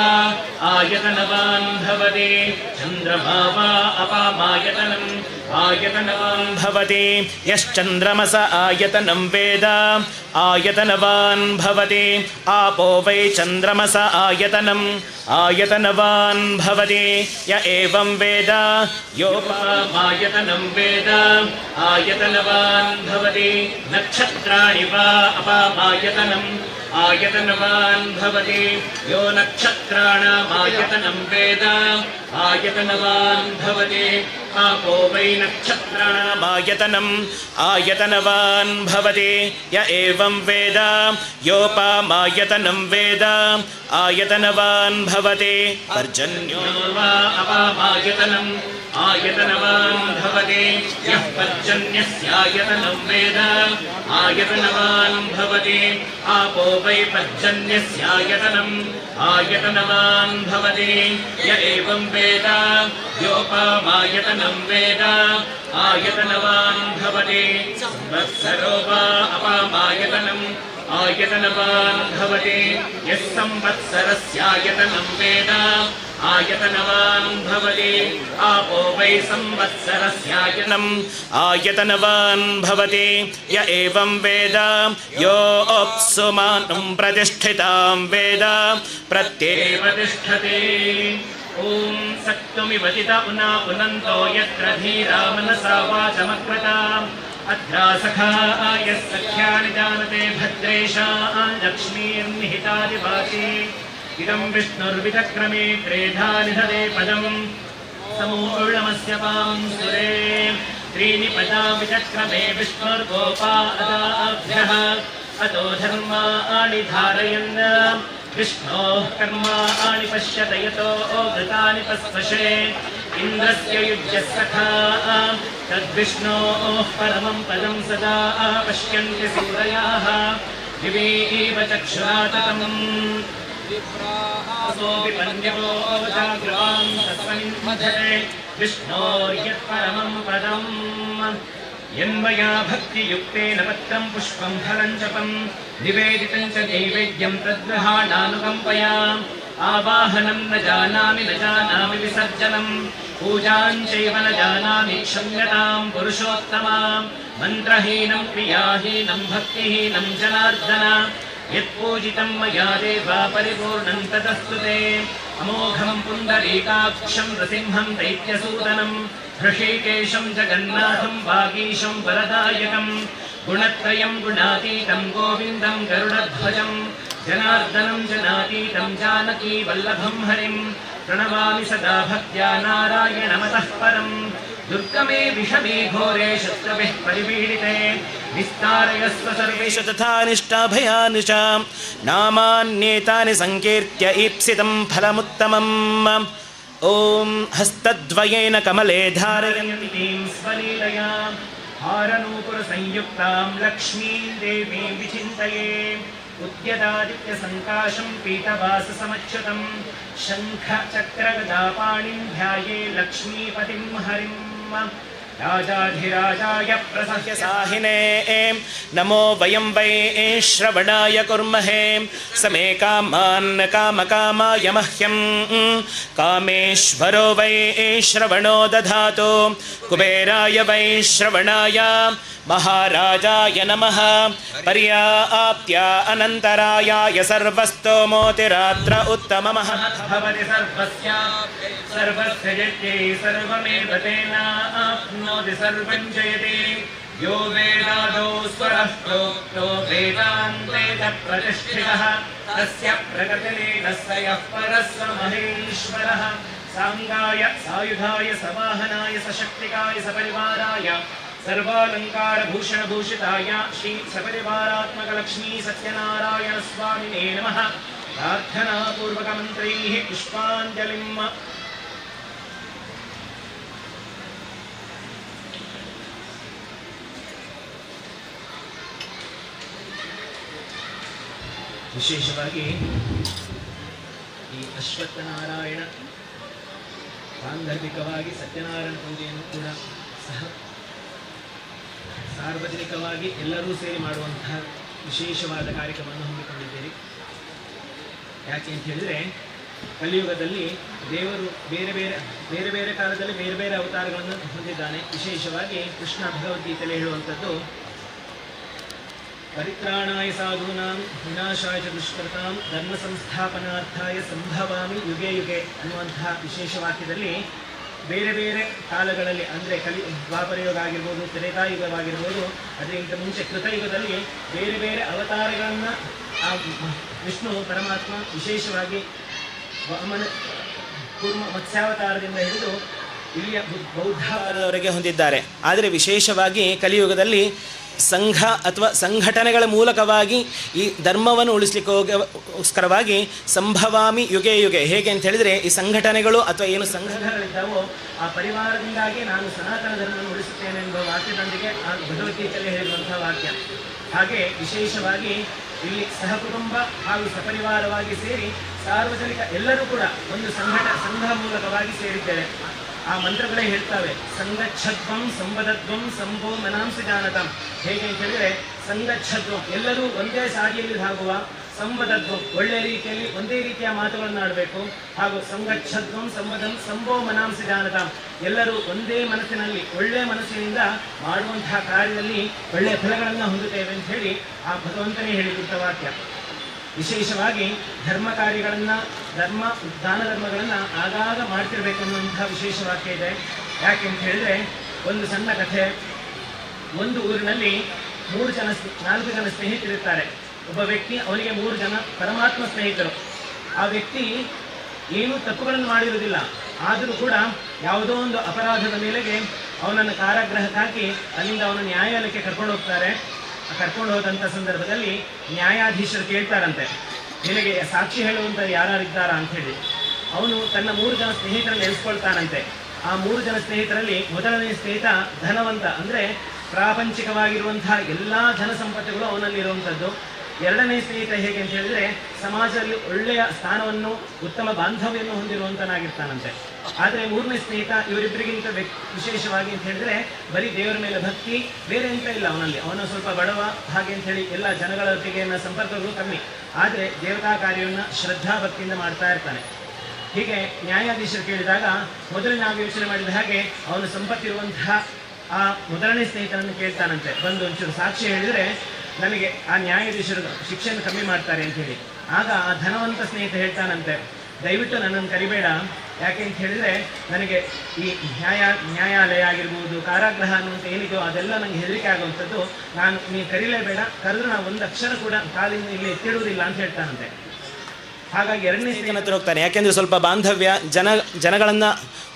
आयतनवान् भवति चन्द्रमा वा अपामायतनम् आयतनवान् भवति यश्चन्द्रमस आयतनं वेद आयतनवान् भवति आपो वै चन्द्रमस आयतनम् आयतनवान् भवति य एवं वेद योपामायतनं वेद आयतनवान् भवति नक्षत्राणि वा अपामायतनम् आयतनवान् भवति यो नक्षत्राणामायतनं वेद आयतनवान् भवति आपो वै नक्षत्राणामायतनम् आयतनवान् भवति य एवं वेद योपामायतनं वेद आयतनवान् भवति पर्जन्यो वा अपामायतनम् आयतनवान् भवति यः पर्जन्यस्यायतनं वेद आयतनवान् भवति आपो वै पर्जन्यस्यायतनम् आयतनवान् भवति य एवं वेद योपामायतनं वेद आयतनवान् भवति संवत्सरो वा अपामायतनम् आयतनवान् भवति यः संवत्सरस्यायतनं वेद आयतनवान् भवति आपो वै संवत्सरस्यायतनम् आयतनवान् भवति य एवं वेद यो अप्सुमानं प्रतिष्ठितां वेद प्रत्येव तिष्ठति ॐ सक्तुमिवतित उना पुनन्तो यत्र धीरा मनसा वाचमकृता अत्रासखा यस्सख्यानि जानते भद्रेशा लक्ष्मीर्निहितादिवाची इदं विष्णुर्विचक्रमे त्रेधा निधते पदं समूर्णमस्य पां सुरे त्रीणि पदा विचक्रमे विष्णुर्गोपादाभ्यः अतो धर्माणि धारयन् विष्णोः कर्माणि पश्यत यतो घृतानि पस्पशे इन्द्रस्य युज्यसखा तद्विष्णोः परमं पदं सदा पश्यन्ति सूरयाः दिवीव चक्षुराततम् सोऽपि पन्यवो जागृवां तस्मिन्मधते विष्णोर्यत्परमं पदम् यन्मया भक्तियुक्तेन पत्रं पुष्पं फलं जपं निवेदितं च नैवेद्यं तद्ग्रहाणानुकम्पया आवाहनं न जानामि विसर्जनं पूजां चैव न जानामि क्षम्यतां पुरुषोत्तमा मन्त्रहीनं क्रियाहीनं भक्तिहीनं जनार्दन यत्पूजितं मया देवा परिपूर्णं तदस्तु ते अमोघं पुण्डरीकाक्षं नृसिंहं दैत्यसूदनं हृषीकेशं जगन्नाथं वागीशं वरदायकं गुणत्रयं गुणातीतं गोविन्दं गरुडध्वजं जनार्दनं जनातीतं जानकी वल्लभं हरिं प्रणमामि सदा भक्त्या नारायणमतः परं दुर्गमे विषमे घोरे शत्रुभिः परिपीडिते विस्तारयस्व सर्वेषु तथा निष्ठाभयानि च नामान्येतानि संकीर्त्य ईप्सितं फलमुत्तमम् ॐ हस्तद्वयेन कमले धारयन्तीं स्वलीलया हारनूपुरसंयुक्तां लक्ष्मीं देवीं विचिन्तये उद्यदादित्यसङ्काशं पीतवाससमच्युतं शङ्खचक्रगदापाणिं ध्याये लक्ष्मीपतिं हरिं राजाधिराजाय प्रसह्यसाहिने नमो वयं वै श्रवणाय कुर्महे समे कामान् कामकामाय मह्यं कामेश्वरो वै श्रवणो दधातु कुबेराय वै श्रवणाय महाराजाय नमः पर्याप्त्या अनन्तरायाय सर्वस्तोमोतिरात्र उत्तममः भवति सर्वस्य यज्ञे सर्वमेव तेनाप्नोति सर्वं जयते यो वेदादौ स्वरः प्रोक्तो वेदान्ते च प्रतिष्ठितः तस्य प्रकृतिलीनस्य यः परस्य महेश्वरः सांगाय सायुधाय समाहनाय सशक्तिकाय सपरिवाराय सर्वालंकारभूषणभूषिताय श्री सपरिवारात्मक लक्ष्मी सत्यनारायण स्वामिने नमः प्रार्थनापूर्वकमन्त्रैः पुष्पाञ्जलिम् ವಿಶೇಷವಾಗಿ ಈ ಅಶ್ವತ್ಥನಾರಾಯಣ ಸಾಂದರ್ಭಿಕವಾಗಿ ಸತ್ಯನಾರಾಯಣ ಪೂಜೆಯನ್ನು ಕೂಡ ಸಹ ಸಾರ್ವಜನಿಕವಾಗಿ ಎಲ್ಲರೂ ಸೇರಿ ಮಾಡುವಂತಹ ವಿಶೇಷವಾದ ಕಾರ್ಯಕ್ರಮವನ್ನು ಹಮ್ಮಿಕೊಂಡಿದ್ದೀರಿ. ಯಾಕೆ ಅಂತ ಹೇಳಿದರೆ ಕಲಿಯುಗದಲ್ಲಿ ದೇವರು ಬೇರೆ ಬೇರೆ ಕಾಲದಲ್ಲಿ ಬೇರೆ ಬೇರೆ ಅವತಾರಗಳನ್ನು ಹೊಂದಿದ್ದಾನೆ. ವಿಶೇಷವಾಗಿ ಕೃಷ್ಣ ಭಗವದ್ಗೀತೆಯಲ್ಲಿ ಹೇಳುವಂಥದ್ದು ಪರಿತ್ರಾಣಾಯ ಸಾಧೂನಾಂ ವಿನಾಶಾಯ ಚ ದುಷ್ಕೃತಾಂ ಧರ್ಮ ಸಂಸ್ಥಾಪನಾರ್ಥಾಯ ಸಂಭವಾಮಿ ಯುಗೆ ಯುಗೆ ಅನ್ನುವಂತಹ ವಿಶೇಷ ವಾಕ್ಯದಲ್ಲಿ ಬೇರೆ ಬೇರೆ ಕಾಲಗಳಲ್ಲಿ ಅಂದರೆ ದ್ವಾಪರಯುಗ ಆಗಿರ್ಬೋದು, ತ್ರೇತಾಯುಗವಾಗಿರ್ಬೋದು, ಅದಕ್ಕಿಂತ ಮುಂಚೆ ಕೃತಯುಗದಲ್ಲಿ ಬೇರೆ ಬೇರೆ ಅವತಾರಗಳನ್ನು ಆ ವಿಷ್ಣು ಪರಮಾತ್ಮ ವಿಶೇಷವಾಗಿ ಕೂರ್ಮ ಮತ್ಸ್ಯಾವತಾರದಿಂದ ಹಿಡಿದು ಇಲ್ಲಿಯ ಬೌದ್ಧಾವತಾರದವರೆಗೆ ಹೊಂದಿದ್ದಾರೆ. ಆದರೆ ವಿಶೇಷವಾಗಿ ಕಲಿಯುಗದಲ್ಲಿ ಸಂಘ ಅಥವಾ ಸಂಘಟನೆಗಳ ಮೂಲಕವಾಗಿ ಈ ಧರ್ಮವನ್ನು ಉಳಿಸ್ಲಿಕ್ಕೋಸ್ಕರವಾಗಿ ಸಂಭವಾಮಿ ಯುಗೆ ಯುಗೆ, ಹೇಗೆ ಅಂತ ಹೇಳಿದರೆ ಈ ಸಂಘಟನೆಗಳು ಅಥವಾ ಏನು ಸಂಘಗಳಿದ್ದಾವೋ ಆ ಪರಿವಾರದಿಂದಾಗಿ ನಾನು ಸನಾತನ ಧರ್ಮವನ್ನು ಉಳಿಸುತ್ತೇನೆ ಎಂಬ ವಾಕ್ಯದೊಂದಿಗೆ ಆ ಭಗವದ್ಗೀತೆಯಲ್ಲಿ ಹೇಳಿರುವಂತಹ ವಾಕ್ಯ. ಹಾಗೆ ವಿಶೇಷವಾಗಿ ಇಲ್ಲಿ ಸಹಕುಟುಂಬ ಹಾಗೂ ಸಪರಿವಾರವಾಗಿ ಸೇರಿ ಸಾರ್ವಜನಿಕ ಎಲ್ಲರೂ ಕೂಡ ಒಂದು ಸಂಘ ಮೂಲಕವಾಗಿ ಸೇರಿದ್ದೇವೆ. ಆ ಮಂತ್ರಗಳೇ ಹೇಳ್ತಾವೆ, ಸಂಗಚ್ಛದ್ವಂ ಸಂವದದ್ವಂ ಸಂಭೋ ಮನಾಂಸಿ ಜಾನತಂ. ಹೇಗೆ ಅಂತ ಹೇಳಿದರೆ ಸಂಗಚ್ಛದ್ವಂ ಎಲ್ಲರೂ ಒಂದೇ ಸಾರಿಯಲ್ಲಿ ಸಾಗುವ, ಸಂವದದ್ವಂ ಒಳ್ಳೆಯ ರೀತಿಯಲ್ಲಿ ಒಂದೇ ರೀತಿಯ ಮಾತುಗಳನ್ನು ಆಡಬೇಕು, ಹಾಗೂ ಸಂಗಚ್ಛದ್ವಂ ಸಂವದಂ ಸಂಭೋ ಮನಾಂಸಿ ಜಾನತಂ ಎಲ್ಲರೂ ಒಂದೇ ಮನಸ್ಸಿನಲ್ಲಿ ಒಳ್ಳೆಯ ಮನಸ್ಸಿನಿಂದ ಮಾಡುವಂತಹ ಕಾರ್ಯದಲ್ಲಿ ಒಳ್ಳೆಯ ಫಲಗಳನ್ನು ಹೊಂದುತ್ತೇವೆ ಅಂತ ಹೇಳಿ ಆ ಭಗವಂತನೇ ಹೇಳಿಕೊಟ್ಟ ವಾಕ್ಯ. ವಿಶೇಷವಾಗಿ ಧರ್ಮ ಕಾರ್ಯಗಳನ್ನು ದಾನ ಧರ್ಮಗಳನ್ನು ಆಗಾಗ ಮಾಡ್ತಿರ್ಬೇಕನ್ನುವಂತಹ ವಿಶೇಷ ವಾಕ್ಯ ಇದೆ. ಯಾಕೆ ಅಂತ ಹೇಳಿದರೆ ಒಂದು ಸಣ್ಣ ಕಥೆ. ಒಂದು ಊರಿನಲ್ಲಿ 4 ಜನ ಸ್ನೇಹಿತರಿರ್ತಾರೆ. ಒಬ್ಬ ವ್ಯಕ್ತಿ, ಅವನಿಗೆ 3 ಜನ ಪರಮಾತ್ಮ ಸ್ನೇಹಿತರು. ಆ ವ್ಯಕ್ತಿ ಏನೂ ತಪ್ಪುಗಳನ್ನು ಮಾಡಿರುವುದಿಲ್ಲ, ಆದರೂ ಕೂಡ ಯಾವುದೋ ಒಂದು ಅಪರಾಧದ ಮೇಲೆಗೆ ಅವನನ್ನು ಕಾರಾಗೃಹಕ್ಕೆ ಹಾಕಿ ಅಲ್ಲಿಂದ ಅವನ ನ್ಯಾಯಾಲಯಕ್ಕೆ ಕರ್ಕೊಂಡು ಹೋಗ್ತಾರೆ. ಕರ್ಕೊಂಡು ಹೋದಂಥ ಸಂದರ್ಭದಲ್ಲಿ ನ್ಯಾಯಾಧೀಶರು ಕೇಳ್ತಾರಂತೆ, ನಿನಗೆ ಸಾಕ್ಷಿ ಹೇಳುವಂಥ ಯಾರಿದ್ದಾರಾ ಅಂಥೇಳಿ. ಅವನು ತನ್ನ 3 ಜನ ಸ್ನೇಹಿತರನ್ನು ನೆನೆಸ್ಕೊಳ್ತಾನಂತೆ. ಆ 3 ಜನ ಸ್ನೇಹಿತರಲ್ಲಿ ಮೊದಲನೇ ಸ್ನೇಹಿತ ಧನವಂತ, ಅಂದರೆ ಪ್ರಾಪಂಚಿಕವಾಗಿರುವಂತಹ ಎಲ್ಲ ಧನ ಸಂಪತ್ತುಗಳು ಅವನಲ್ಲಿರುವಂಥದ್ದು. ಎರಡನೇ ಸ್ನೇಹಿತ ಹೇಗೆ ಅಂತ ಹೇಳಿದರೆ ಸಮಾಜದಲ್ಲಿ ಒಳ್ಳೆಯ ಸ್ಥಾನವನ್ನು ಉತ್ತಮ ಬಾಂಧವ್ಯವನ್ನು ಹೊಂದಿರುವಂತನಾಗಿರ್ತಾನಂತೆ. ಆದರೆ 3ನೇ ಸ್ನೇಹಿತ ಇವರಿಬ್ಬರಿಗಿಂತ ವಿಶೇಷವಾಗಿ ಅಂತ ಹೇಳಿದರೆ ಬರೀ ದೇವರ ಮೇಲೆ ಭಕ್ತಿ, ಬೇರೆ ಎಂತ ಇಲ್ಲ ಅವನಲ್ಲಿ. ಅವನು ಸ್ವಲ್ಪ ಬಡವ, ಹಾಗೆ ಅಂತ ಹೇಳಿ ಎಲ್ಲ ಜನಗಳೊಟ್ಟಿಗೆ ಸಂಪರ್ಕಗಳು ಕಮ್ಮಿ, ಆದರೆ ದೇವತಾ ಕಾರ್ಯವನ್ನು ಶ್ರದ್ಧಾ ಭಕ್ತಿಯಿಂದ ಮಾಡ್ತಾ ಇರ್ತಾನೆ. ಹೀಗೆ ನ್ಯಾಯಾಧೀಶರು ಕೇಳಿದಾಗ ಮೊದಲು ನಾವು ಯೋಚನೆ ಮಾಡಿದ ಹಾಗೆ ಅವನು ಸಂಪತ್ತಿರುವಂತಹ ಆ ಮೊದಲನೇ ಸ್ನೇಹಿತನನ್ನು ಕೇಳ್ತಾನಂತೆ, ಬಂದು ಒಂಚೂರು ಸಾಕ್ಷಿ ಹೇಳಿದರೆ ನನಗೆ ಆ ನ್ಯಾಯಾಧೀಶರು ಶಿಕ್ಷೆಯನ್ನು ಕಮ್ಮಿ ಮಾಡ್ತಾರೆ ಅಂತ ಹೇಳಿ. ಆಗ ಆ ಧನವಂತ ಸ್ನೇಹಿತ ಹೇಳ್ತಾನಂತೆ, ದಯವಿಟ್ಟು ನನ್ನನ್ನು ಕರಿಬೇಡ, ಯಾಕೆ ಅಂತ ಹೇಳಿದರೆ ನನಗೆ ಈ ನ್ಯಾಯಾಲಯ ಆಗಿರ್ಬೋದು, ಕಾರಾಗೃಹ ಅನ್ನುವಂಥ ಏನಿದೆಯೋ ಅದೆಲ್ಲ ನನಗೆ ಹೆದರಿಕೆ ಆಗುವಂಥದ್ದು, ನೀನು ಕರೀಲೇಬೇಡ, ಕರೆದ್ರೆ ನಾನು ಒಂದು ಅಕ್ಷರ ಕೂಡ ಕಾಲಿಂದ ಇಲ್ಲಿ ಎತ್ತಿಡುವುದಿಲ್ಲ ಅಂತ ಹೇಳ್ತಾನಂತೆ. ಹಾಗಾಗಿ ಎರಡನೇ ಸ್ನೇಹಿತನ ಹತ್ರ ಹೋಗ್ತಾನೆ, ಯಾಕೆಂದರೆ ಸ್ವಲ್ಪ ಬಾಂಧವ್ಯ ಜನಗಳನ್ನು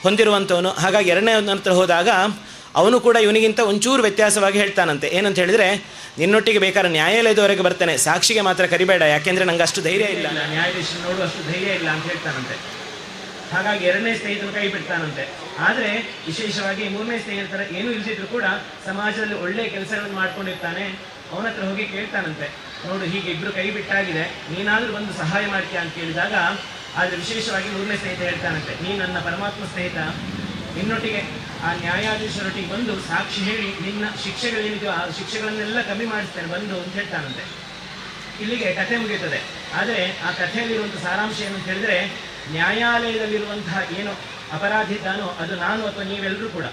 ಹೊಂದಿರುವಂಥವನು. ಹಾಗಾಗಿ ಎರಡನೇ ಹತ್ರ ಹೋದಾಗ ಅವನು ಕೂಡ ಇವನಿಗಿಂತ ಒಂಚೂರು ವ್ಯತ್ಯಾಸವಾಗಿ ಹೇಳ್ತಾನಂತೆ. ಏನಂತ ಹೇಳಿದರೆ, ನಿನ್ನೊಟ್ಟಿಗೆ ಬೇಕಾದ್ರೆ ನ್ಯಾಯಾಲಯದವರೆಗೆ ಬರ್ತೇನೆ, ಸಾಕ್ಷಿಗೆ ಮಾತ್ರ ಕರಿಬೇಡ, ಯಾಕೆಂದರೆ ನಂಗೆ ಅಷ್ಟು ಧೈರ್ಯ ಇಲ್ಲ, ನ್ಯಾಯಾಧೀಶ ನೋಡುವ ಅಷ್ಟು ಧೈರ್ಯ ಇಲ್ಲ ಅಂತ ಹೇಳ್ತಾನಂತೆ. ಹಾಗಾಗಿ ಎರಡನೇ ಸ್ನೇಹಿತನು ಕೈ ಬಿಡ್ತಾನಂತೆ. ಆದರೆ ವಿಶೇಷವಾಗಿ 3ನೇ ಸ್ನೇಹಿತರ ಏನೂ ಇಲ್ದಿದ್ರು ಕೂಡ ಸಮಾಜದಲ್ಲಿ ಒಳ್ಳೆಯ ಕೆಲಸಗಳನ್ನು ಮಾಡ್ಕೊಂಡಿರ್ತಾನೆ. ಅವನ ಹತ್ರ ಹೋಗಿ ಕೇಳ್ತಾನಂತೆ, ನೋಡು ಹೀಗೆ ಇಬ್ಬರು ಕೈ ಬಿಟ್ಟಾಗಿದೆ, ನೀನಾದರೂ ಬಂದು ಸಹಾಯ ಮಾಡ್ತೀಯಾ ಅಂತ ಕೇಳಿದಾಗ, ಆದರೆ ವಿಶೇಷವಾಗಿ 3ನೇ ಸ್ನೇಹಿತ ಹೇಳ್ತಾನಂತೆ, ನೀನು ನನ್ನ ಪರಮಾತ್ಮ ಸ್ನೇಹಿತ, ನಿನ್ನೊಟ್ಟಿಗೆ ಆ ನ್ಯಾಯಾಧೀಶರೊಟ್ಟಿಗೆ ಬಂದು ಸಾಕ್ಷಿ ಹೇಳಿ ನಿನ್ನ ಶಿಕ್ಷೆಗಳೇನಿದೆಯೋ ಆ ಶಿಕ್ಷೆಗಳನ್ನೆಲ್ಲ ಕಮ್ಮಿ ಮಾಡಿಸ್ತೇನೆ ಬಂದು ಅಂತ ಹೇಳ್ತಾನಂತೆ. ಇಲ್ಲಿಗೆ ಕಥೆ ಮುಗಿಯುತ್ತದೆ. ಆದರೆ ಆ ಕಥೆಯಲ್ಲಿರುವಂಥ ಸಾರಾಂಶ ಏನು ಅಂತ ಹೇಳಿದರೆ, ನ್ಯಾಯಾಲಯದಲ್ಲಿರುವಂತಹ ಏನು ಅಪರಾಧಿ ಇದ್ದಾನೋ ಅದು ನಾನು ಅಥವಾ ನೀವೆಲ್ಲರೂ ಕೂಡ.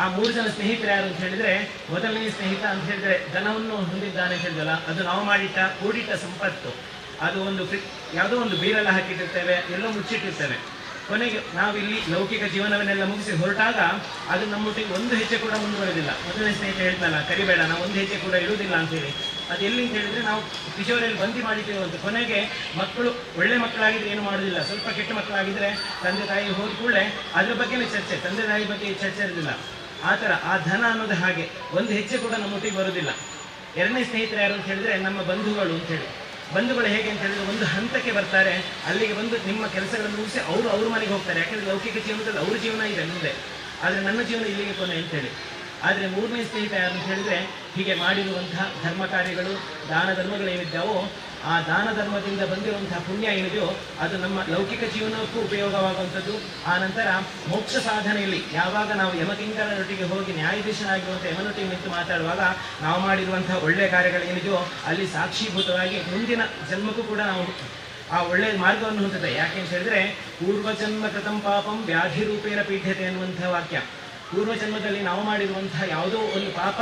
ಆ 3 ಜನ ಸ್ನೇಹಿತರು ಯಾರು ಅಂತ ಹೇಳಿದರೆ, ಮೊದಲನೇ ಸ್ನೇಹಿತ ಅಂತ ಹೇಳಿದರೆ ಧನವನ್ನು ಹೊಂದಿದ್ದಾನೆ ಅಂತ ಹೇಳಿದಲ್ಲ, ಅದು ನಾವು ಕೂಡಿಟ್ಟ ಸಂಪತ್ತು. ಅದು ಯಾವುದೋ ಒಂದು ಬೀರೆಲ್ಲ ಹಾಕಿಟ್ಟಿರ್ತೇವೆ, ಎಲ್ಲೋ ಮುಚ್ಚಿಟ್ಟಿರ್ತೇವೆ. ಕೊನೆಗೆ ನಾವಿಲ್ಲಿ ಲೌಕಿಕ ಜೀವನವನ್ನೆಲ್ಲ ಮುಗಿಸಿ ಹೊರಟಾಗ ಅದು ನಮ್ಮೊಟ್ಟಿಗೆ ಒಂದು ಹೆಜ್ಜೆ ಕೂಡ ಮುಂದುವರೆದಿಲ್ಲ. ಮೊದಲನೇ ಸ್ನೇಹಿತ ಹೇಳ್ತಲ್ಲ, ಕರಿಬೇಡ, ನಾವು ಒಂದು ಹೆಜ್ಜೆ ಕೂಡ ಇರುವುದಿಲ್ಲ ಅಂತೇಳಿ. ಅದು ಎಲ್ಲಿ ಅಂತ ಹೇಳಿದರೆ, ನಾವು ಕಿಶೋರಿಯಲ್ಲಿ ಬಂದಿ ಮಾಡಿದ್ದೇವಂತ. ಕೊನೆಗೆ ಮಕ್ಕಳು ಒಳ್ಳೆ ಮಕ್ಕಳಾಗಿದ್ರೆ ಏನು ಮಾಡೋದಿಲ್ಲ, ಸ್ವಲ್ಪ ಕೆಟ್ಟ ಮಕ್ಕಳಾಗಿದ್ದರೆ ತಂದೆ ತಾಯಿ ಹೋದ ಕೂಡಲೇ ಅದ್ರ ಬಗ್ಗೆನೇ ಚರ್ಚೆ, ತಂದೆ ತಾಯಿ ಬಗ್ಗೆ ಚರ್ಚೆ ಇರೋದಿಲ್ಲ. ಆ ಥರ ಆ ಧನ ಅನ್ನೋದು ಹಾಗೆ ಒಂದು ಹೆಜ್ಜೆ ಕೂಡ ನಮ್ಮೊಟ್ಟಿಗೆ ಬರೋದಿಲ್ಲ. ಎರಡನೇ ಸ್ನೇಹಿತರು ಯಾರು ಅಂತ ಹೇಳಿದರೆ ನಮ್ಮ ಬಂಧುಗಳು ಅಂತೇಳಿ. ಬಂಧುಗಳು ಹೇಗೆ ಅಂತ ಹೇಳಿದ್ರೆ ಒಂದು ಹಂತಕ್ಕೆ ಬರ್ತಾರೆ, ಅಲ್ಲಿಗೆ ಬಂದು ನಿಮ್ಮ ಕೆಲಸಗಳನ್ನು ಮುಗಿಸಿ ಅವ್ರ ಮನೆಗೆ ಹೋಗ್ತಾರೆ. ಯಾಕೆಂದರೆ ಲೌಕಿಕ ಜೀವನದಲ್ಲಿ ಅವ್ರ ಜೀವನ ಇದೆ ಮುಂದೆ, ಆದರೆ ನನ್ನ ಜೀವನ ಇಲ್ಲಿಗೆ ಕೊನೆ ಅಂತೇಳಿ. ಆದರೆ 3ನೇ ಸ್ನೇಹಿತ ಯಾರು ಅಂತ ಹೇಳಿದರೆ, ಹೀಗೆ ಮಾಡಿರುವಂತಹ ಧರ್ಮ ಕಾರ್ಯಗಳು, ದಾನ ಧರ್ಮಗಳೇನಿದ್ದಾವೋ ಆ ದಾನ ಧರ್ಮದಿಂದ ಬಂದಿರುವಂತಹ ಪುಣ್ಯ ಏನಿದೆಯೋ ಅದು ನಮ್ಮ ಲೌಕಿಕ ಜೀವನಕ್ಕೂ ಉಪಯೋಗವಾಗುವಂಥದ್ದು. ಆ ನಂತರ ಮೋಕ್ಷ ಸಾಧನೆಯಲ್ಲಿ ಯಾವಾಗ ನಾವು ಯಮಕಿಂಕರನೊಟ್ಟಿಗೆ ಹೋಗಿ ನ್ಯಾಯಾಧೀಶನಾಗಿರುವಂಥ ಯಮನೊಟ್ಟಿಗೆ ನಿಂತು ಮಾತಾಡುವಾಗ ನಾವು ಮಾಡಿರುವಂತಹ ಒಳ್ಳೆಯ ಕಾರ್ಯಗಳೇನಿದೆಯೋ ಅಲ್ಲಿ ಸಾಕ್ಷೀಭೂತವಾಗಿ ಮುಂದಿನ ಜನ್ಮಕ್ಕೂ ಕೂಡ ನಾವು ಆ ಒಳ್ಳೆಯ ಮಾರ್ಗವನ್ನು ಹೊಂದುತ್ತೆ. ಯಾಕೆ ಅಂತ ಹೇಳಿದರೆ, ಪೂರ್ವಜನ್ಮ ಕೃತಂ ಪಾಪಂ ವ್ಯಾಧಿ ರೂಪೇಣ ಪೀಠ್ಯತೆ ಅನ್ನುವಂಥ ವಾಕ್ಯ. ಪೂರ್ವಜನ್ಮದಲ್ಲಿ ನಾವು ಮಾಡಿರುವಂತಹ ಯಾವುದೋ ಒಂದು ಪಾಪ